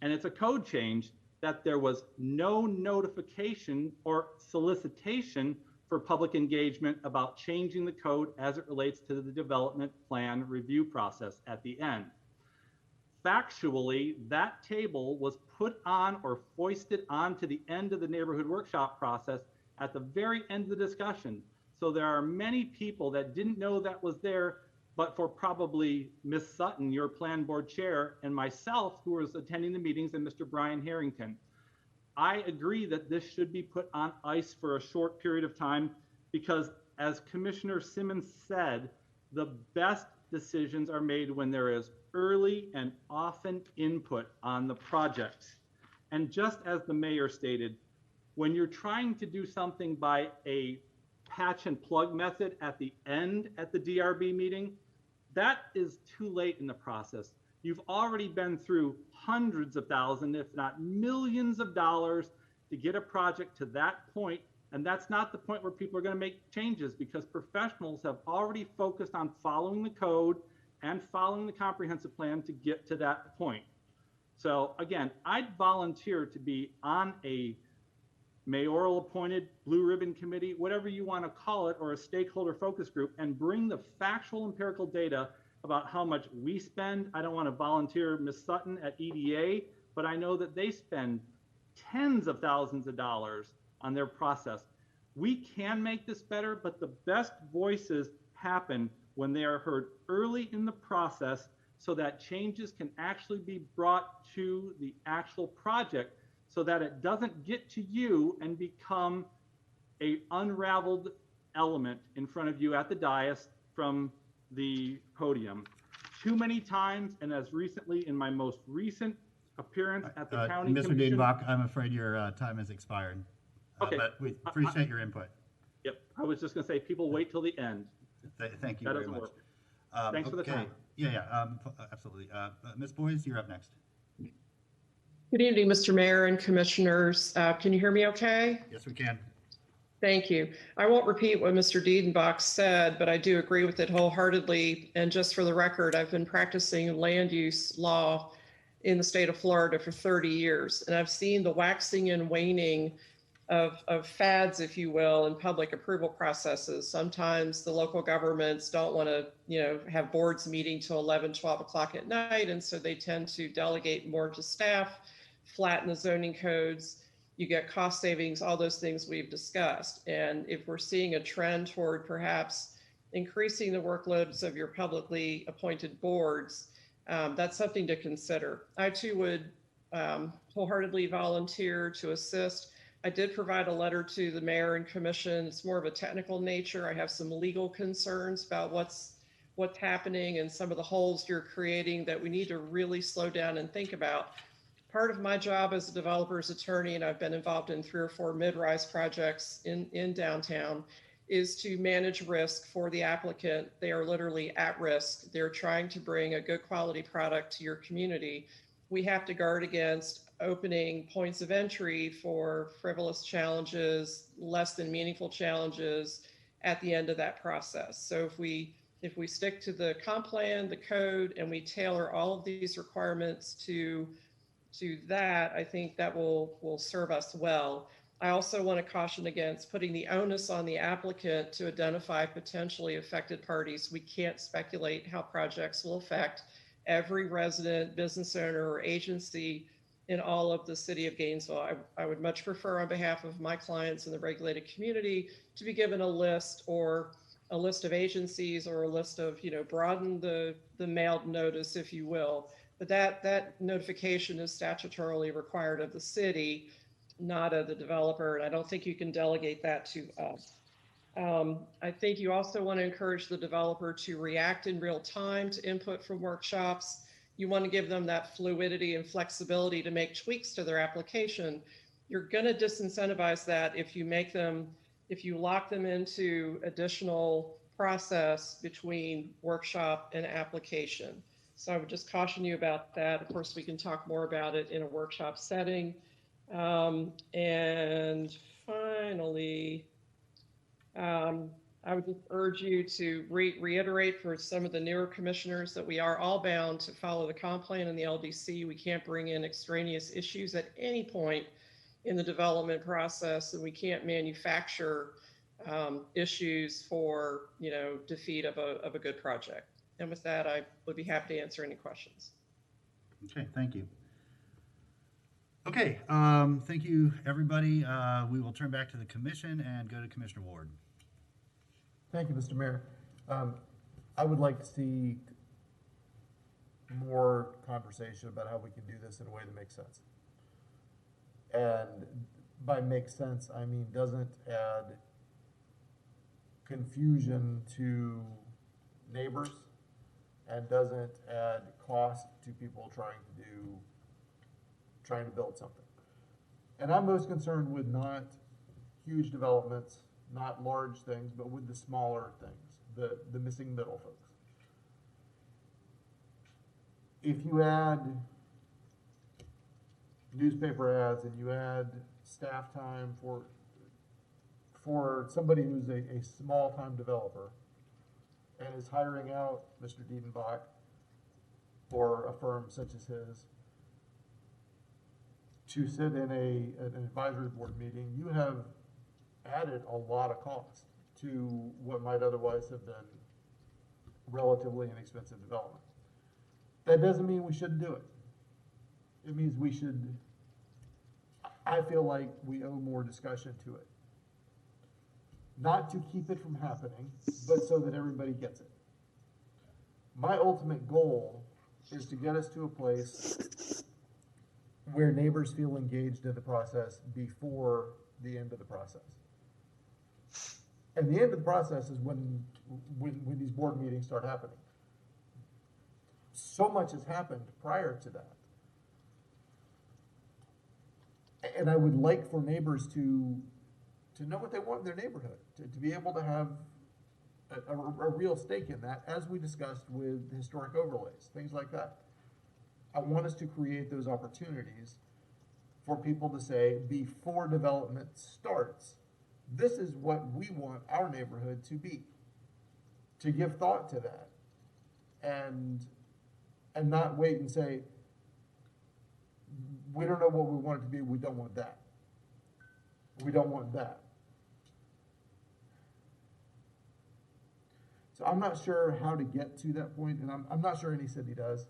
and it's a code change, that there was no notification or solicitation for public engagement about changing the code as it relates to the development plan review process at the end. Factually, that table was put on or foisted onto the end of the neighborhood workshop process at the very end of the discussion. So there are many people that didn't know that was there, but for probably Ms. Sutton, your plan board chair, and myself, who was attending the meetings, and Mr. Brian Harrington. I agree that this should be put on ice for a short period of time because, as Commissioner Simmons said, the best decisions are made when there is early and often input on the project. And just as the mayor stated, when you're trying to do something by a patch and plug method at the end at the DRB meeting, that is too late in the process. You've already been through hundreds of thousands, if not millions of dollars to get a project to that point And that's not the point where people are going to make changes, because professionals have already focused on following the code and following the comprehensive plan to get to that point. So again, I'd volunteer to be on a mayoral appointed blue ribbon committee, whatever you want to call it, or a stakeholder focus group, and bring the factual empirical data about how much we spend. I don't want to volunteer Ms. Sutton at EDA, but I know that they spend tens of thousands of dollars on their process. We can make this better, but the best voices happen when they are heard early in the process, so that changes can actually be brought to the actual project, so that it doesn't get to you and become a unraveled element in front of you at the dais from the podium. Too many times, and as recently in my most recent appearance at the county
Mr.
commission.
Diedenbach, I'm afraid your time has expired.
Okay.
But we appreciate your input.
Yep, I was just gonna say, people wait till the end.
Thank you
That
very
doesn't
much.
work. Thanks for the
Okay.
time.
Yeah, absolutely. Ms. Boyes, you're up next.
Good evening, Mr. Mayor and Commissioners. Can you hear me okay?
Yes, we can.
Thank you. I won't repeat what Mr. Diedenbach said, but I do agree with it wholeheartedly. And just for the record, I've been practicing land use law in the state of Florida for 30 years, and I've seen the waxing and waning of fads, if you will, in public approval processes. Sometimes the local governments don't want to, have boards meeting till 11, 12 o'clock at night, and so they tend to delegate more to staff, flatten the zoning codes. You get cost savings, all those things we've discussed. And if we're seeing a trend toward perhaps increasing the workloads of your publicly appointed boards, that's something to consider. I too would wholeheartedly volunteer to assist. I did provide a letter to the mayor and commission. It's more of a technical nature. I have some legal concerns about what's happening and some of the holes you're creating that we need to really slow down and think about. Part of my job as a developer's attorney, and I've been involved in 3 or 4 mid-rise projects in downtown, is to manage risk for the applicant. They are literally at risk. They're trying to bring a good quality product to your community. We have to guard against opening points of entry for frivolous challenges, less than meaningful challenges at the end of that process. So if we stick to the comp plan, the code, and we tailor all of these requirements to that, I think that will serve us well. I also want to caution against putting the onus on the applicant to identify potentially affected parties. We can't speculate how projects will affect every resident, business owner, or agency in all of the city of Gainesville. I would much prefer, on behalf of my clients in the regulated community, to be given a list of agencies, or a list of, broaden the mailed notice, if you will. But that notification is statutorily required of the city, not of the developer, and I don't think you can delegate that to us. I think you also want to encourage the developer to react in real time to input from workshops. You want to give them that fluidity and flexibility to make tweaks to their application. You're going to disincentivize that if you lock them into additional process between workshop and application. So I would just caution you about that. Of course, we can talk more about it in a workshop setting. And finally, I would just urge you to reiterate for some of the newer commissioners that we are all bound to follow the comp plan and the LDC. We can't bring in extraneous issues at any point in the development process, and we can't manufacture issues for defeat of a good project. And with that, I would be happy to answer any questions.
Okay, thank you. Okay, thank you, everybody. We will turn back to the commission and go to Commissioner Ward.
Thank you, Mr. Mayor. I would like to see more conversation about how we can do this in a way that makes sense. And by makes sense, I mean doesn't add confusion to neighbors and doesn't add cost to people trying to build something. And I'm most concerned with not huge developments, not large things, but with the smaller things, the missing middle folks. If you add newspaper ads and you add staff time for for somebody who's a small-time developer and is hiring out Mr. Diedenbach or a firm such as his to sit in an advisory board meeting, you have added a lot of cost to what might otherwise have been relatively inexpensive development. That doesn't mean we shouldn't do it. It means we should, I feel like we owe more discussion to it. Not to keep it from happening, but so that everybody gets it. My ultimate goal is to get us to a place where neighbors feel engaged in the process before the end of the process. And the end of the process is when these board meetings start happening. So much has happened prior to that. And I would like for neighbors to know what they want in their neighborhood, to be able to have a real stake in that, as we discussed with historic overlays, things like that. I want us to create those opportunities for people to say, before development starts, this is what we want our neighborhood to be. To give thought to that, and not wait and say, we don't know what we want it to be, we don't want that. We don't want that. So I'm not sure how to get to that point, and I'm not sure any city does.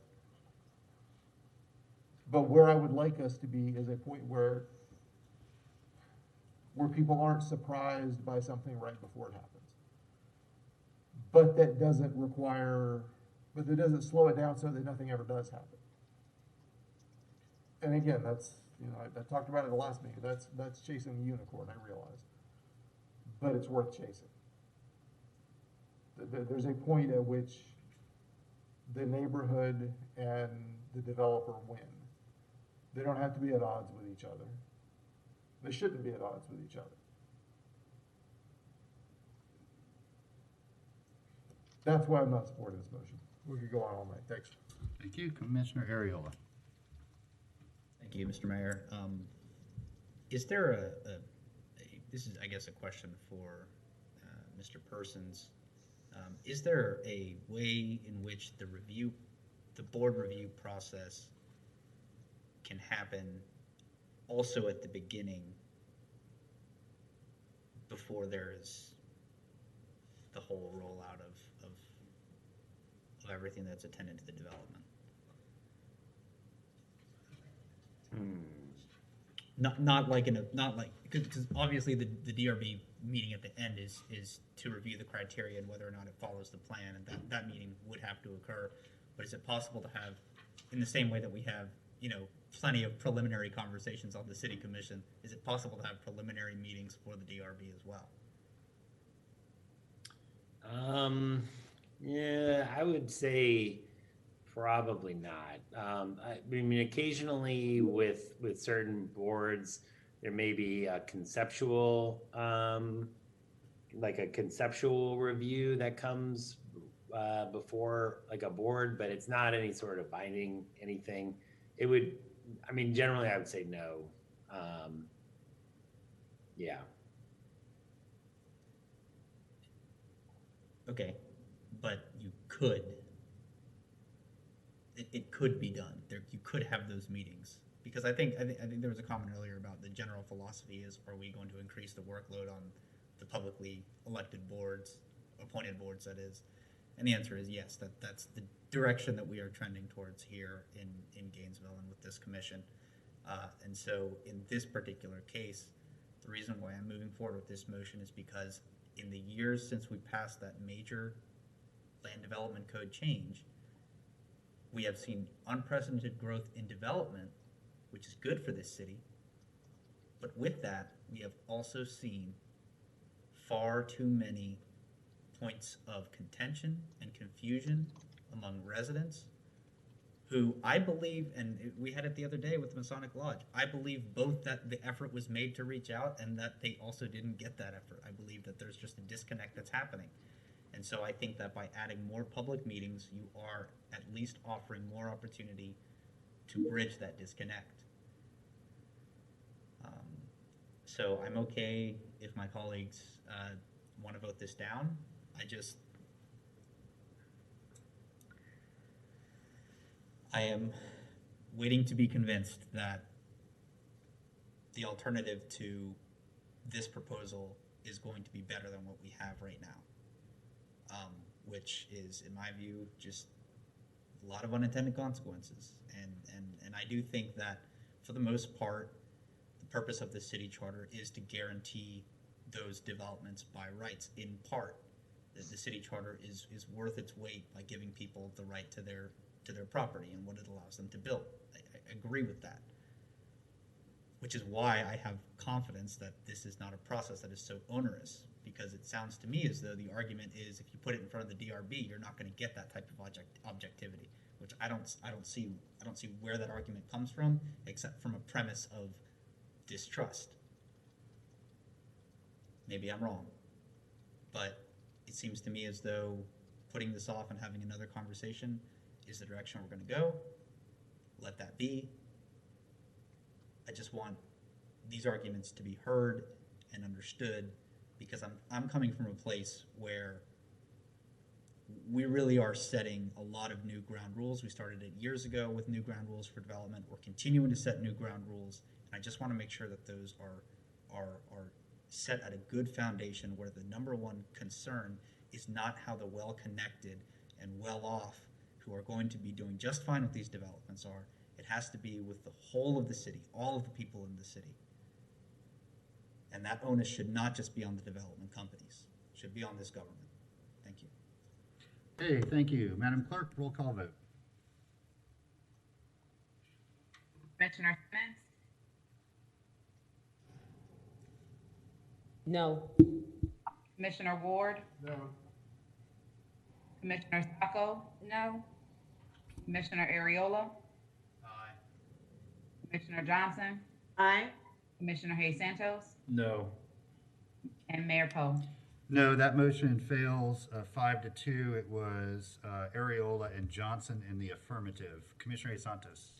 But where I would like us to be is a point where people aren't surprised by something right before it happens. But that doesn't slow it down so that nothing ever does happen. And again, that's, I talked about it in the last meeting, that's chasing the unicorn, I realize. But it's worth chasing. There's a point at which the neighborhood and the developer win. They don't have to be at odds with each other. They shouldn't be at odds with each other. That's why I'm not supporting this motion. We could go on all night. Thanks.
Thank you, Commissioner Ariola.
Thank you, Mr. Mayor. Is there this is, I guess, a question for Mr. Persons. Is there a way in which the board review process can happen also at the beginning before there's the whole rollout of everything that's attendant to the development? Not like because obviously the DRB meeting at the end is to review the criteria and whether or not it follows the plan, and that meeting would have to occur. But is it possible to have, in the same way that we have, plenty of preliminary conversations on the city commission, is it possible to have preliminary meetings for the DRB as well?
Yeah, I would say probably not. I mean, occasionally with certain boards, there may be a conceptual, like a conceptual review that comes before like a board, but it's not any sort of binding anything. It would, I mean, generally I would say no. Yeah.
Okay, but you could. It could be done. You could have those meetings, because I think there was a comment earlier about the general philosophy is, are we going to increase the workload on the publicly elected boards, appointed boards, that is? And the answer is yes. That's the direction that we are trending towards here in Gainesville and with this commission. And so in this particular case, the reason why I'm moving forward with this motion is because in the years since we passed that major land development code change, we have seen unprecedented growth in development, which is good for this city. But with that, we have also seen far too many points of contention and confusion among residents who I believe, and we had it the other day with Masonic Lodge, I believe both that the effort was made to reach out and that they also didn't get that effort. I believe that there's just a disconnect that's happening. And so I think that by adding more public meetings, you are at least offering more opportunity to bridge that disconnect. So I'm okay if my colleagues want to vote this down. I am waiting to be convinced that the alternative to this proposal is going to be better than what we have right now, which is, in my view, just a lot of unintended consequences. And I do think that, for the most part, the purpose of the city charter is to guarantee those developments by rights, in part. The city charter is worth its weight by giving people the right to their property and what it allows them to build. I agree with that. Which is why I have confidence that this is not a process that is so onerous, because it sounds to me as though the argument is if you put it in front of the DRB, you're not going to get that type of objectivity, which I don't see where that argument comes from, except from a premise of distrust. Maybe I'm wrong, but it seems to me as though putting this off and having another conversation is the direction we're going to go. Let that be. I just want these arguments to be heard and understood, because I'm coming from a place where we really are setting a lot of new ground rules. We started it years ago with new ground rules for development. We're continuing to set new ground rules, and I just want to make sure that those are set at a good foundation, where the number one concern is not how the well-connected and well-off, who are going to be doing just fine with these developments, are. It has to be with the whole of the city, all of the people in the city. And that onus should not just be on the development companies. It should be on this government. Thank you.
Hey, thank you. Madam Clerk, roll call vote.
Commissioner Simmons?
No.
Commissioner Ward?
No.
Commissioner Sacco?
No.
Commissioner Ariola?
Aye.
Commissioner Johnson?
Aye.
Commissioner Hayes Santos?
No.
And Mayor Poe.
No, that motion fails 5-2. It was Ariola and Johnson in the affirmative. Commissioner Santos.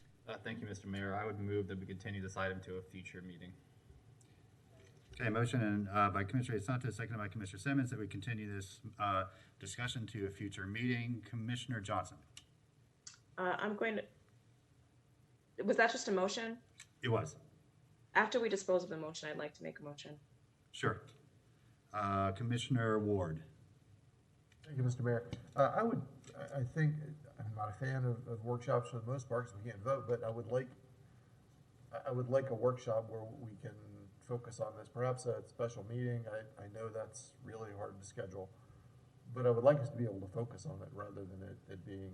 Thank you, Mr. Mayor. I would move that we continue this item to a future meeting.
Okay, motion by Commissioner Santos, seconded by Commissioner Simmons, that we continue this discussion to a future meeting. Commissioner Johnson.
I'm going to, was that just a motion?
It was.
After we dispose of the motion, I'd like to make a motion.
Sure. Commissioner Ward.
Thank you, Mr. Mayor. I think, I'm not a fan of workshops for the most part, because we can't vote, but I would like a workshop where we can focus on this. Perhaps a special meeting. I know that's really hard to schedule, but I would like us to be able to focus on it rather than it being,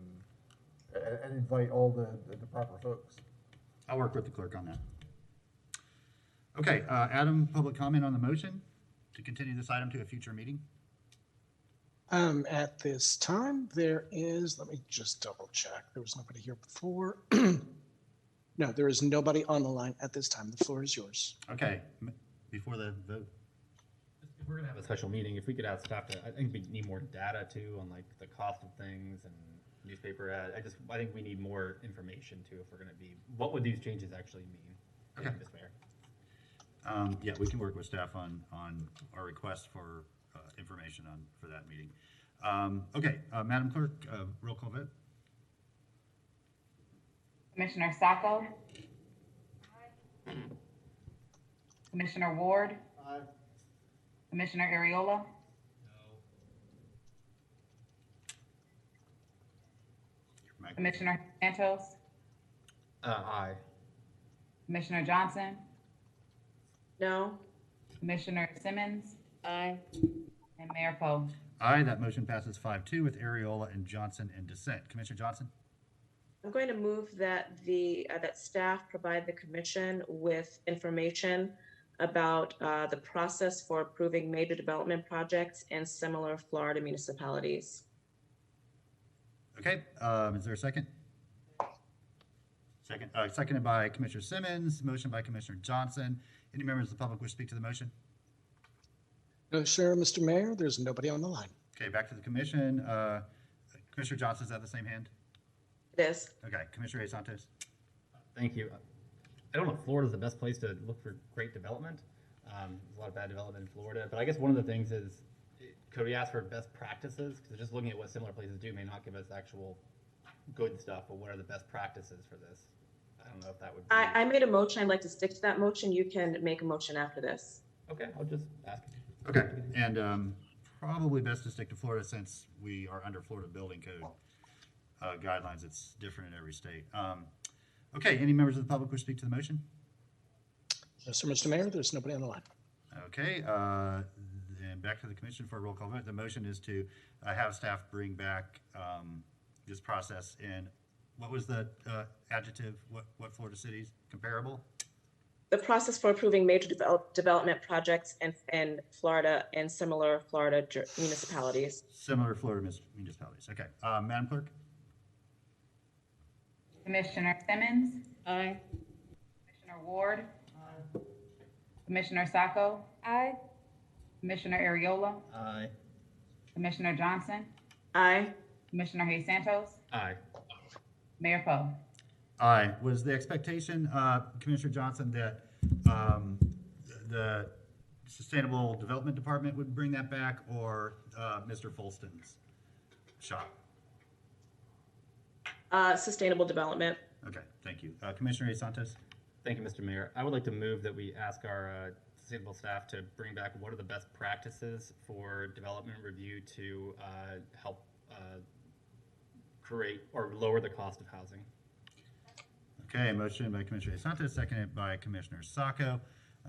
and invite all the proper folks.
I'll work with the clerk on that. Okay, Adam, public comment on the motion to continue this item to a future meeting?
At this time, there is, let me just double check. There was nobody here before. No, there is nobody on the line at this time. The floor is yours.
Okay, before the vote.
If we're gonna have a special meeting, if we could ask staff to, I think we need more data too on like the cost of things and newspaper ad. I think we need more information too if we're gonna be, what would these changes actually mean?
Okay.
Mr. Mayor.
Yeah, we can work with staff on our request for information for that meeting. Okay, Madam Clerk, roll call vote.
Commissioner Sacco? Aye. Commissioner Ward?
Aye.
Commissioner Ariola?
No.
Commissioner Santos?
Aye.
Commissioner Johnson?
No.
Commissioner Simmons?
Aye.
And Mayor Poe.
Aye, that motion passes 5-2 with Ariola and Johnson in dissent. Commissioner Johnson?
I'm going to move that that staff provide the commission with information about the process for approving major development projects in similar Florida municipalities.
Okay, is there a second? Second, seconded by Commissioner Simmons, motion by Commissioner Johnson. Any members of the public wish to speak to the motion?
No, sir, Mr. Mayor, there's nobody on the line.
Okay, back to the commission. Commissioner Johnson, is that the same hand?
It is.
Okay, Commissioner Santos.
Thank you. I don't know if Florida's the best place to look for great development, There's a lot of bad development in Florida, but I guess one of the things is, could we ask for best practices? Because just looking at what similar places do may not give us actual good stuff, but what are the best practices for this? I don't know if that would be.
I made a motion. I'd like to stick to that motion. You can make a motion after this.
Okay, I'll just ask.
Okay, and probably best to stick to Florida since we are under Florida Building Code guidelines. It's different in every state. Okay, any members of the public wish to speak to the motion?
Yes, sir, Mr. Mayor, there's nobody on the line.
Okay, then back to the commission for a roll call vote. The motion is to have staff bring back this process in, what was the adjective? What Florida cities? Comparable?
The process for approving major development projects in Florida and similar Florida municipalities.
Similar Florida municipalities. Okay, Madam Clerk?
Commissioner Simmons,
Aye.
Commissioner Ward, Commissioner Sacco,
Aye.
Commissioner Ariola,
Aye.
Commissioner Johnson,
Aye.
Commissioner Hayes Santos,
Aye.
Mayor Poe.
Aye. Was the expectation, Commissioner Johnson, that the Sustainable Development Department would bring that back, or Mr. Folston's shop?
Sustainable development.
Okay, thank you. Commissioner A. Santos?
Thank you, Mr. Mayor. I would like to move that we ask our sustainable staff to bring back what are the best practices for development review to help create or lower the cost of housing.
Okay, motion by Commissioner A. Santos, seconded by Commissioner Sacco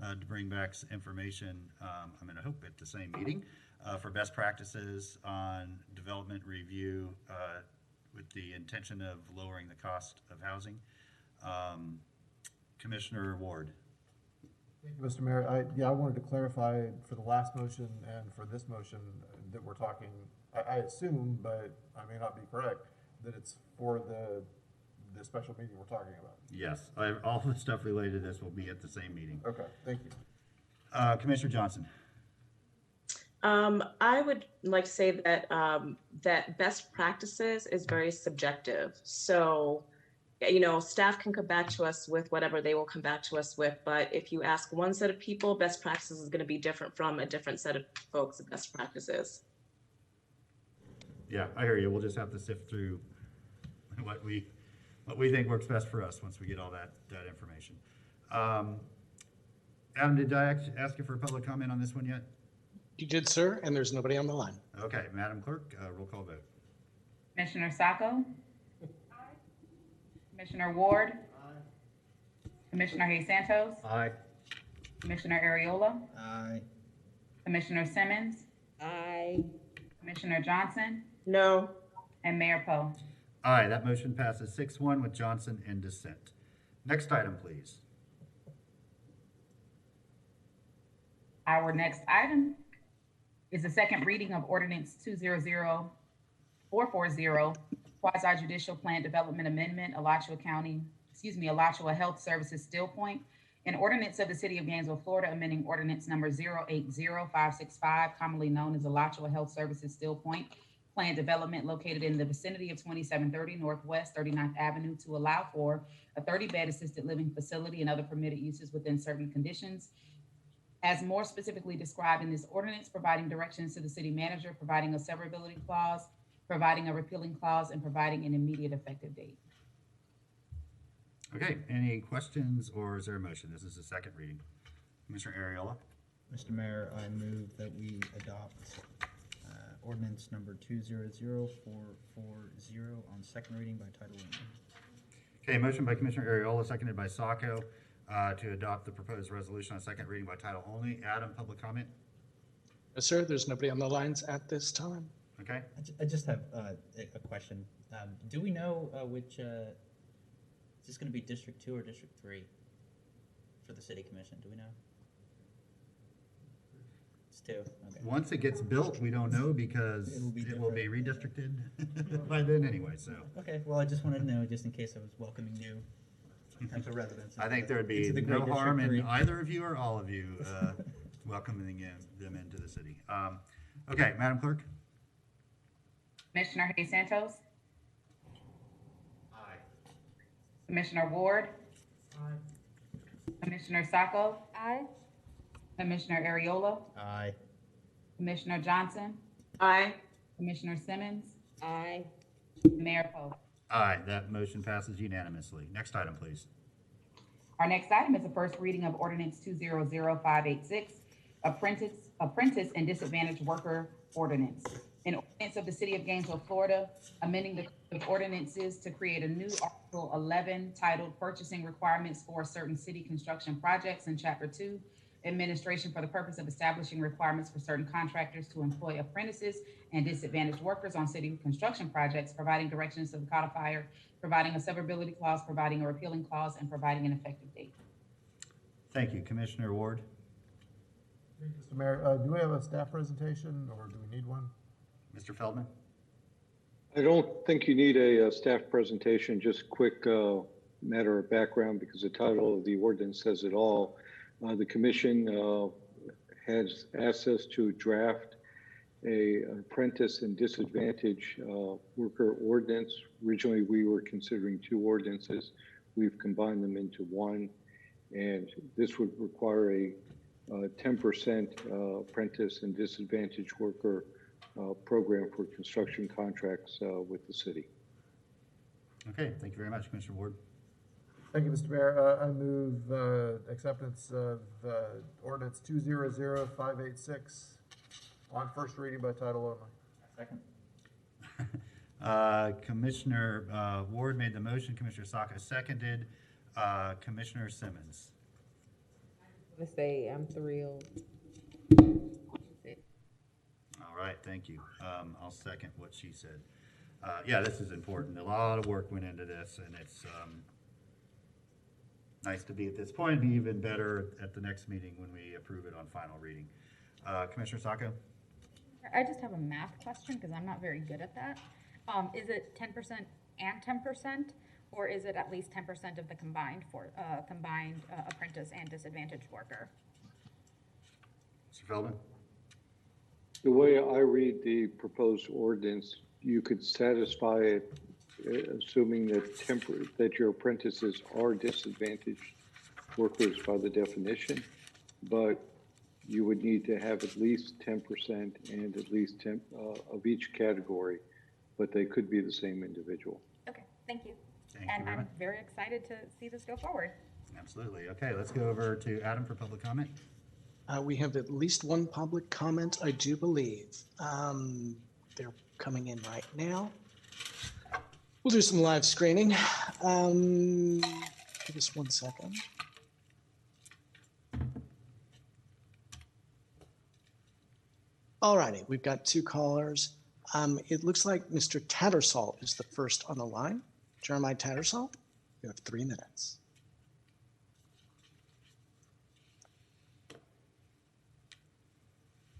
to bring back information, I'm going to hope at the same meeting, for best practices on development review with the intention of lowering the cost of housing. Commissioner Ward.
Thank you, Mr. Mayor. I wanted to clarify for the last motion and for this motion that we're talking, I assume, but I may not be correct, that it's for the special meeting we're talking about.
Yes, all the stuff related to this will be at the same meeting.
Okay, thank you.
Commissioner Johnson.
I would like to say that that best practices is very subjective. So, you know, staff can come back to us with whatever they will come back to us with. But if you ask one set of people, best practices is going to be different from a different set of folks' best practices.
Yeah, I hear you. We'll just have to sift through what we think works best for us once we get all that information. Adam, did I ask you for a public comment on this one yet?
You did, sir, and there's nobody on the line.
Okay, Madam Clerk, roll call vote.
Commissioner Sacco, Commissioner Ward, Commissioner Hayes Santos,
Aye.
Commissioner Ariola,
Aye.
Commissioner Simmons,
Aye.
Commissioner Johnson,
No.
and Mayor Poe.
Aye, that motion passes 6-1 with Johnson in dissent. Next item, please.
Our next item is the second reading of ordinance 200440, quasi judicial plan development amendment, Alachua Health Services Still Point, an ordinance of the city of Gainesville, Florida, amending ordinance number 080565, commonly known as Alachua Health Services Still Point, plan development located in the vicinity of 2730 Northwest 39th Avenue to allow for a 30-bed assisted living facility and other permitted uses within certain conditions, as more specifically described in this ordinance, providing directions to the city manager, providing a severability clause, providing a repealing clause, and providing an immediate effective date.
Okay, any questions or is there a motion? This is the second reading. Commissioner Ariola.
Mr. Mayor, I move that we adopt ordinance number 200440 on second reading by title only.
Okay, motion by Commissioner Ariola, seconded by Sacco to adopt the proposed resolution on second reading by title only. Adam, public comment?
Yes, sir, there's nobody on the lines at this time.
Okay.
I just have a question. Do we know which, is this going to be District 2 or District 3 for the City Commission? Do we know? It's 2. Okay.
Once it gets built, we don't know because it will be redistricted by then anyway, so.
Okay, well, I just wanted to know just in case I was welcoming new potential residents.
I think there would be no harm in either of you or all of you welcoming them into the city. Okay, Madam Clerk?
Commissioner Hayes Santos,
Aye.
Commissioner Ward, Commissioner Sacco,
Aye.
Commissioner Ariola,
Aye.
Commissioner Johnson,
Aye.
Commissioner Simmons,
Aye.
Mayor Poe.
Aye, that motion passes unanimously. Next item, please.
Our next item is the first reading of ordinance 200586, apprentice and disadvantaged worker ordinance. An ordinance of the city of Gainesville, Florida, amending the code of ordinances to create a new Article 11 titled Purchasing Requirements for Certain City Construction Projects in Chapter 2, Administration, for the purpose of establishing requirements for certain contractors to employ apprentices and disadvantaged workers on city construction projects, providing directions to the codifier, providing a severability clause, providing a repealing clause, and providing an effective date.
Thank you. Commissioner Ward?
Mr. Mayor, do we have a staff presentation or do we need one?
Mr. Feldman?
I don't think you need a staff presentation, just quick matter of background because the title of the ordinance says it all. The commission has asked us to draft an apprentice and disadvantaged worker ordinance. Originally, we were considering two ordinances. We've combined them into one, and this would require a 10% apprentice and disadvantaged worker program for construction contracts with the city.
Okay, thank you very much, Commissioner Ward.
Thank you, Mr. Mayor. I move acceptance of ordinance 200586 on first reading by title only.
Second.
Commissioner Ward made the motion. Commissioner Saka seconded. Commissioner Simmons.
I want to say I'm thrilled.
All right, thank you. I'll second what she said. Yeah, this is important. A lot of work went into this, and it's nice to be at this point, be even better at the next meeting when we approve it on final reading. Commissioner Sacco?
I just have a math question because I'm not very good at that. Is it 10% and 10%, or is it at least 10% of the combined apprentice and disadvantaged worker?
Mr. Feldman?
The way I read the proposed ordinance, you could satisfy it assuming that your apprentices are disadvantaged workers by the definition, but you would need to have at least 10% and at least 10 of each category, but they could be the same individual.
Okay, thank you.
Thank
And
you very
I'm
much.
very excited to see this go forward.
Absolutely. Okay, let's go over to Adam for public comment.
We have at least one public comment, I do believe. They're coming in right now. We'll do some live screening. Give us 1 second. All righty, we've got two callers. It looks like Mr. Tattersall is the first on the line. Jeremiah Tattersall, you have 3 minutes.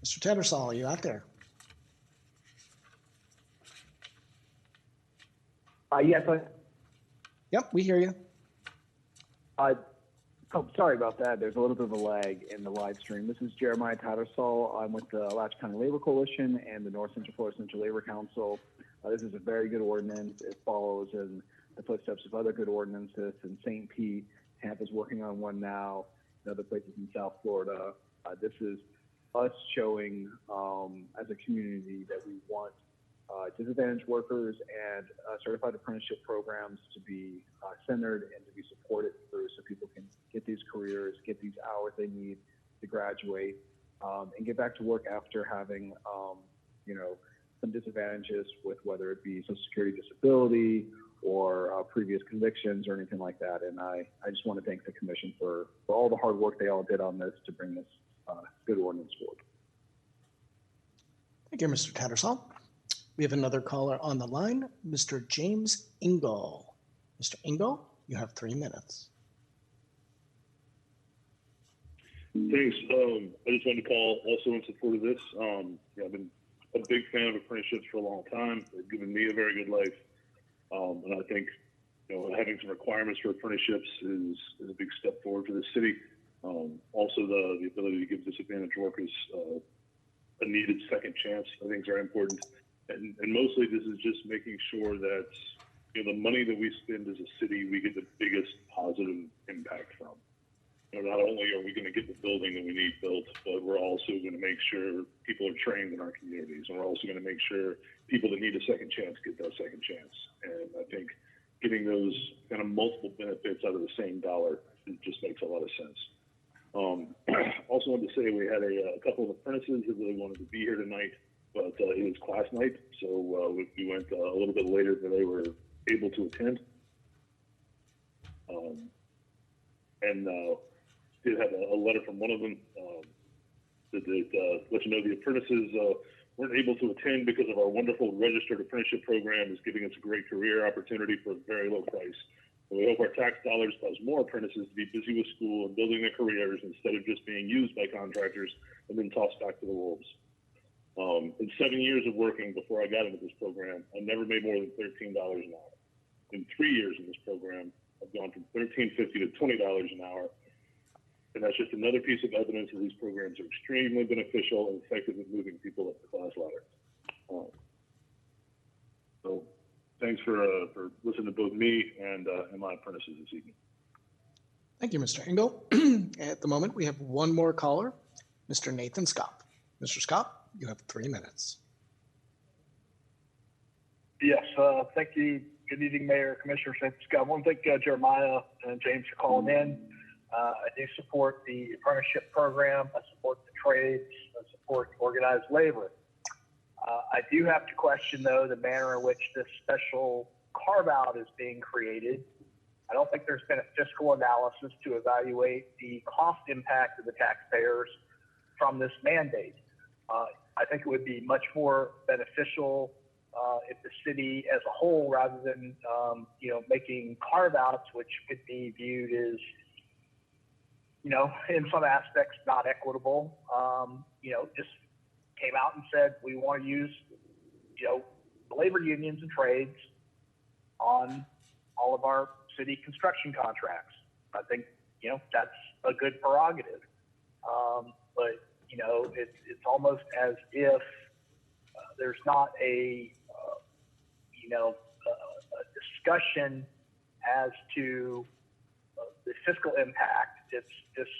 Mr. Tattersall, are you out there?
Yes,
Yep, we hear you.
sorry about that. There's a little bit of a lag in the live stream. This is Jeremiah Tattersall. I'm with the Alachua County Labor Coalition and the North Central Florida Central Labor Council. This is a very good ordinance. It follows in the footsteps of other good ordinances in St. Pete. Tampa's working on one now, and other places in South Florida. This is us showing as a community that we want disadvantaged workers and certified apprenticeship programs to be centered and to be supported through so people can get these careers, get these hours they need to graduate, and get back to work after having, some disadvantages with whether it be Social Security disability or previous convictions or anything like that. And I just want to thank the commission for all the hard work they all did on this to bring this good ordinance forward.
Thank you, Mr. Tattersall. We have another caller on the line, Mr. James Engel. Mr. Engel, you have 3 minutes.
Thanks. I just wanted to call also in support of this. I've been a big fan of apprenticeships for a long time. They've given me a very good life. And I think, having some requirements for apprenticeships is a big step forward for the city. Also, the ability to give disadvantaged workers a needed second chance, I think is very important. And mostly this is just making sure that the money that we spend as a city, we get the biggest positive impact from. not only are we going to get the building that we need built, but we're also going to make sure people are trained in our communities. And we're also going to make sure people that need a second chance get that second chance. And I think getting those kind of multiple benefits out of the same dollar, it just makes a lot of sense. Also wanted to say we had a couple of apprentices who really wanted to be here tonight, but it was class night, so we went a little bit later than they were able to attend. And did have a letter from one of them that let you know the apprentices weren't able to attend because of our wonderful registered apprenticeship program is giving us a great career opportunity for a very low price. And we hope our tax dollars cause more apprentices to be busy with school and building their careers instead of just being used by contractors and then tossed back to the wolves. In 7 years of working before I got into this program, I never made more than $13 an hour. In 3 years in this program, I've gone from $13.50 to $20 an hour. And that's just another piece of evidence that these programs are extremely beneficial and effective at moving people up the class ladder. So thanks for listening to both me and my apprentices this evening.
Thank you, Mr. Engel. At the moment, we have one more caller, Mr. Nathan Scott. Mr. Scott, you have 3 minutes.
Yes, thank you. Good evening, Mayor, Commissioner Scott. I want to thank Jeremiah and James for calling in. I do support the apprenticeship program. I support the trades. I support organized labor. I do have to question, though, the manner in which this special carve-out is being created. I don't think there's been a fiscal analysis to evaluate the cost impact of the taxpayers from this mandate. I think it would be much more beneficial if the city as a whole, rather than making carve-outs, which could be viewed as, in some aspects not equitable, just came out and said we want to use, the labor unions and trades on all of our city construction contracts. I think, that's a good prerogative. But, it's almost as if there's not a discussion as to the fiscal impact. It's just,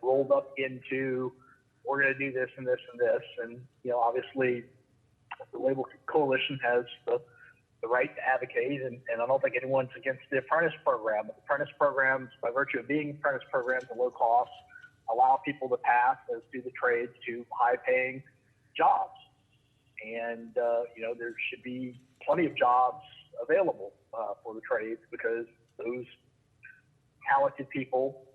rolled up into, we're going to do this and this and this. And, obviously the Labor Coalition has the right to advocate, and I don't think anyone's against the apprentice program. But the apprentice programs, by virtue of being apprentice programs at low cost, allow people to pass, as do the trades, to high-paying jobs. And, there should be plenty of jobs available for the trades, because those talented people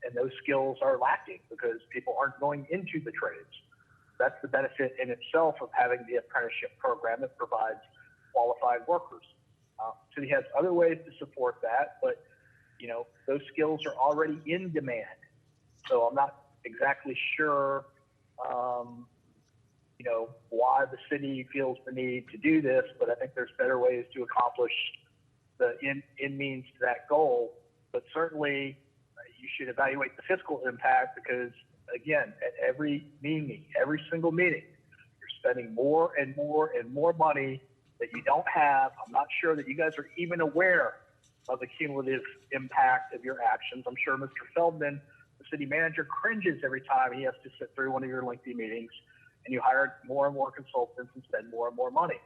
and those skills are lacking because people aren't going into the trades. That's the benefit in itself of having the apprenticeship program. It provides qualified workers. City has other ways to support that, but those skills are already in demand. So I'm not exactly sure, why the city feels the need to do this, but I think there's better ways to accomplish the end means to that goal. But certainly you should evaluate the fiscal impact, because again, at every meeting, every single meeting, you're spending more and more and more money that you don't have. I'm not sure that you guys are even aware of the cumulative impact of your actions. I'm sure Mr. Feldman, the city manager, cringes every time he has to sit through one of your lengthy meetings, and you hire more and more consultants and spend more and more money.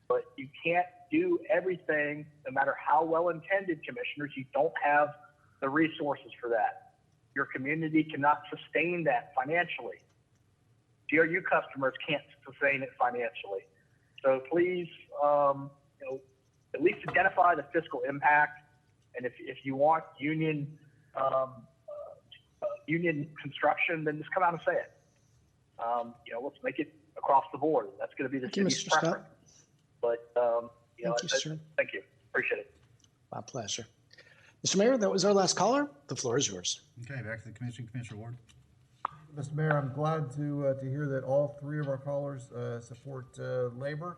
But you can't do everything, no matter how well-intended, commissioners. You don't have the resources for that. Your community cannot sustain that financially. GRU customers can't sustain it financially. So please, at least identify the fiscal impact. And if you want union construction, then just come out and say it. Let's make it across the board. That's going to be the city's preference. But, thank you. Appreciate it.
My pleasure. Mr. Mayor, that was our last caller. The floor is yours.
Okay, back to the commission. Commissioner Ward.
Mr. Mayor, I'm glad to hear that all three of our callers support labor,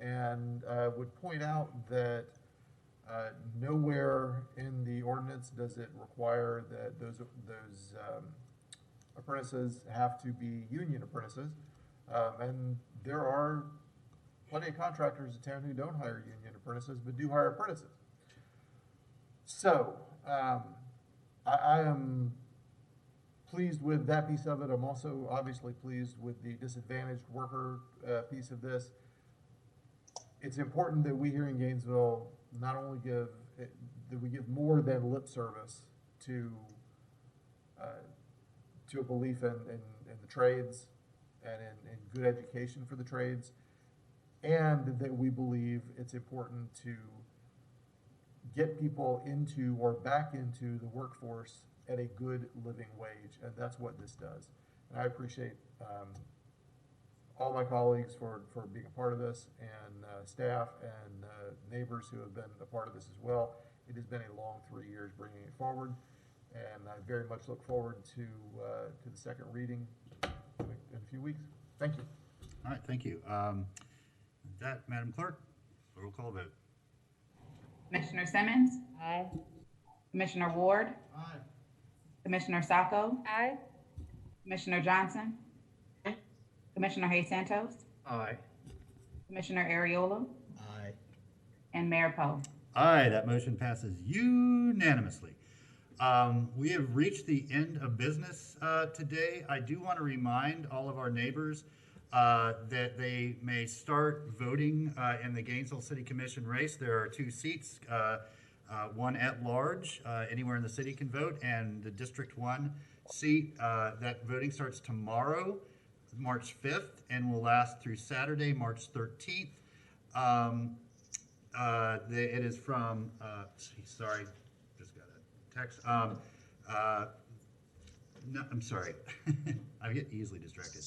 and would point out that nowhere in the ordinance does it require that those apprentices have to be union apprentices, and there are plenty of contractors in town who don't hire union apprentices but do hire apprentices. So I am pleased with that piece of it. I'm also obviously pleased with the disadvantaged worker piece of this. It's important that we here in Gainesville not only that we give more than lip service to a belief in the trades and in good education for the trades, and that we believe it's important to get people into or back into the workforce at a good living wage, and that's what this does. And I appreciate all my colleagues for being a part of this, and staff and neighbors who have been a part of this as well. It has been a long 3 years bringing it forward, and I very much look forward to the second reading in a few weeks. Thank you.
All right, thank you. With that, Madam Clerk, roll call vote.
Commissioner Simmons?
Aye.
Commissioner Ward?
Aye.
Commissioner Sacco?
Aye.
Commissioner Johnson?
Aye.
Commissioner Hayes Santos?
Aye.
Commissioner Ariola?
Aye.
And Mayor Poe.
Aye, that motion passes unanimously. We have reached the end of business today. I do want to remind all of our neighbors that they may start voting in the Gainesville City Commission race. There are 2 seats, one at large, anywhere in the city can vote, and the District 1 seat. That voting starts tomorrow, March 5th, and will last through Saturday, March 13th. It is from, sorry, just got a text. No, I'm sorry. I get easily distracted.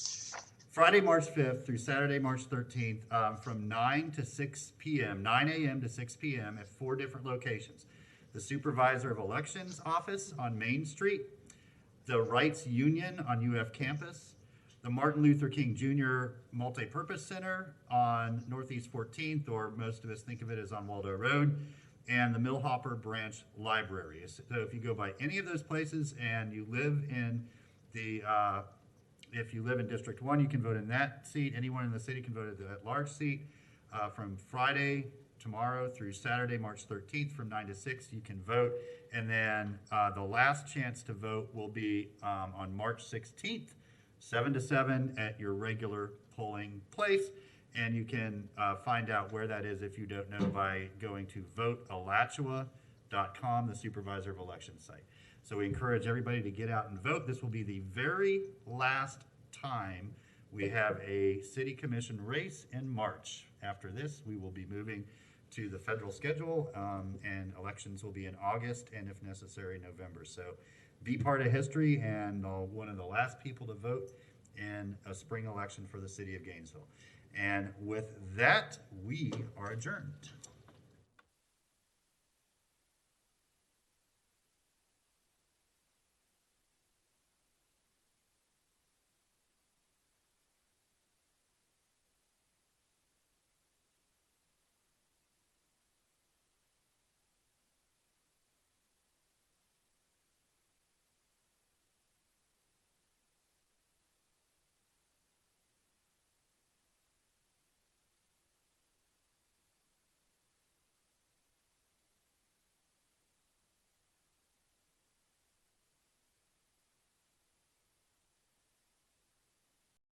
Friday, March 5th through Saturday, March 13th, from 9 to 6 p.m., 9 a.m. to 6 p.m. at 4 different locations. The Supervisor of Elections office on Main Street, the Rights Union on UF campus, the Martin Luther King Jr. Multipurpose Center on Northeast 14th, or most of us think of it as on Waldo Road, and the Millhopper Branch Library. So if you go by any of those places and you live in the, if you live in District 1, you can vote in that seat. Anyone in the city can vote at the at-large seat. From Friday, tomorrow, through Saturday, March 13th, from 9 to 6, you can vote. And then the last chance to vote will be on March 16th, 7 to 7 at your regular polling place. And you can find out where that is if you don't know by going to votealachua.com, the Supervisor of Elections site. So we encourage everybody to get out and vote. This will be the very last time we have a city commission race in March. After this, we will be moving to the federal schedule, and elections will be in August and, if necessary, November. So be part of history and one of the last people to vote in a spring election for the city of Gainesville. And with that, we are adjourned.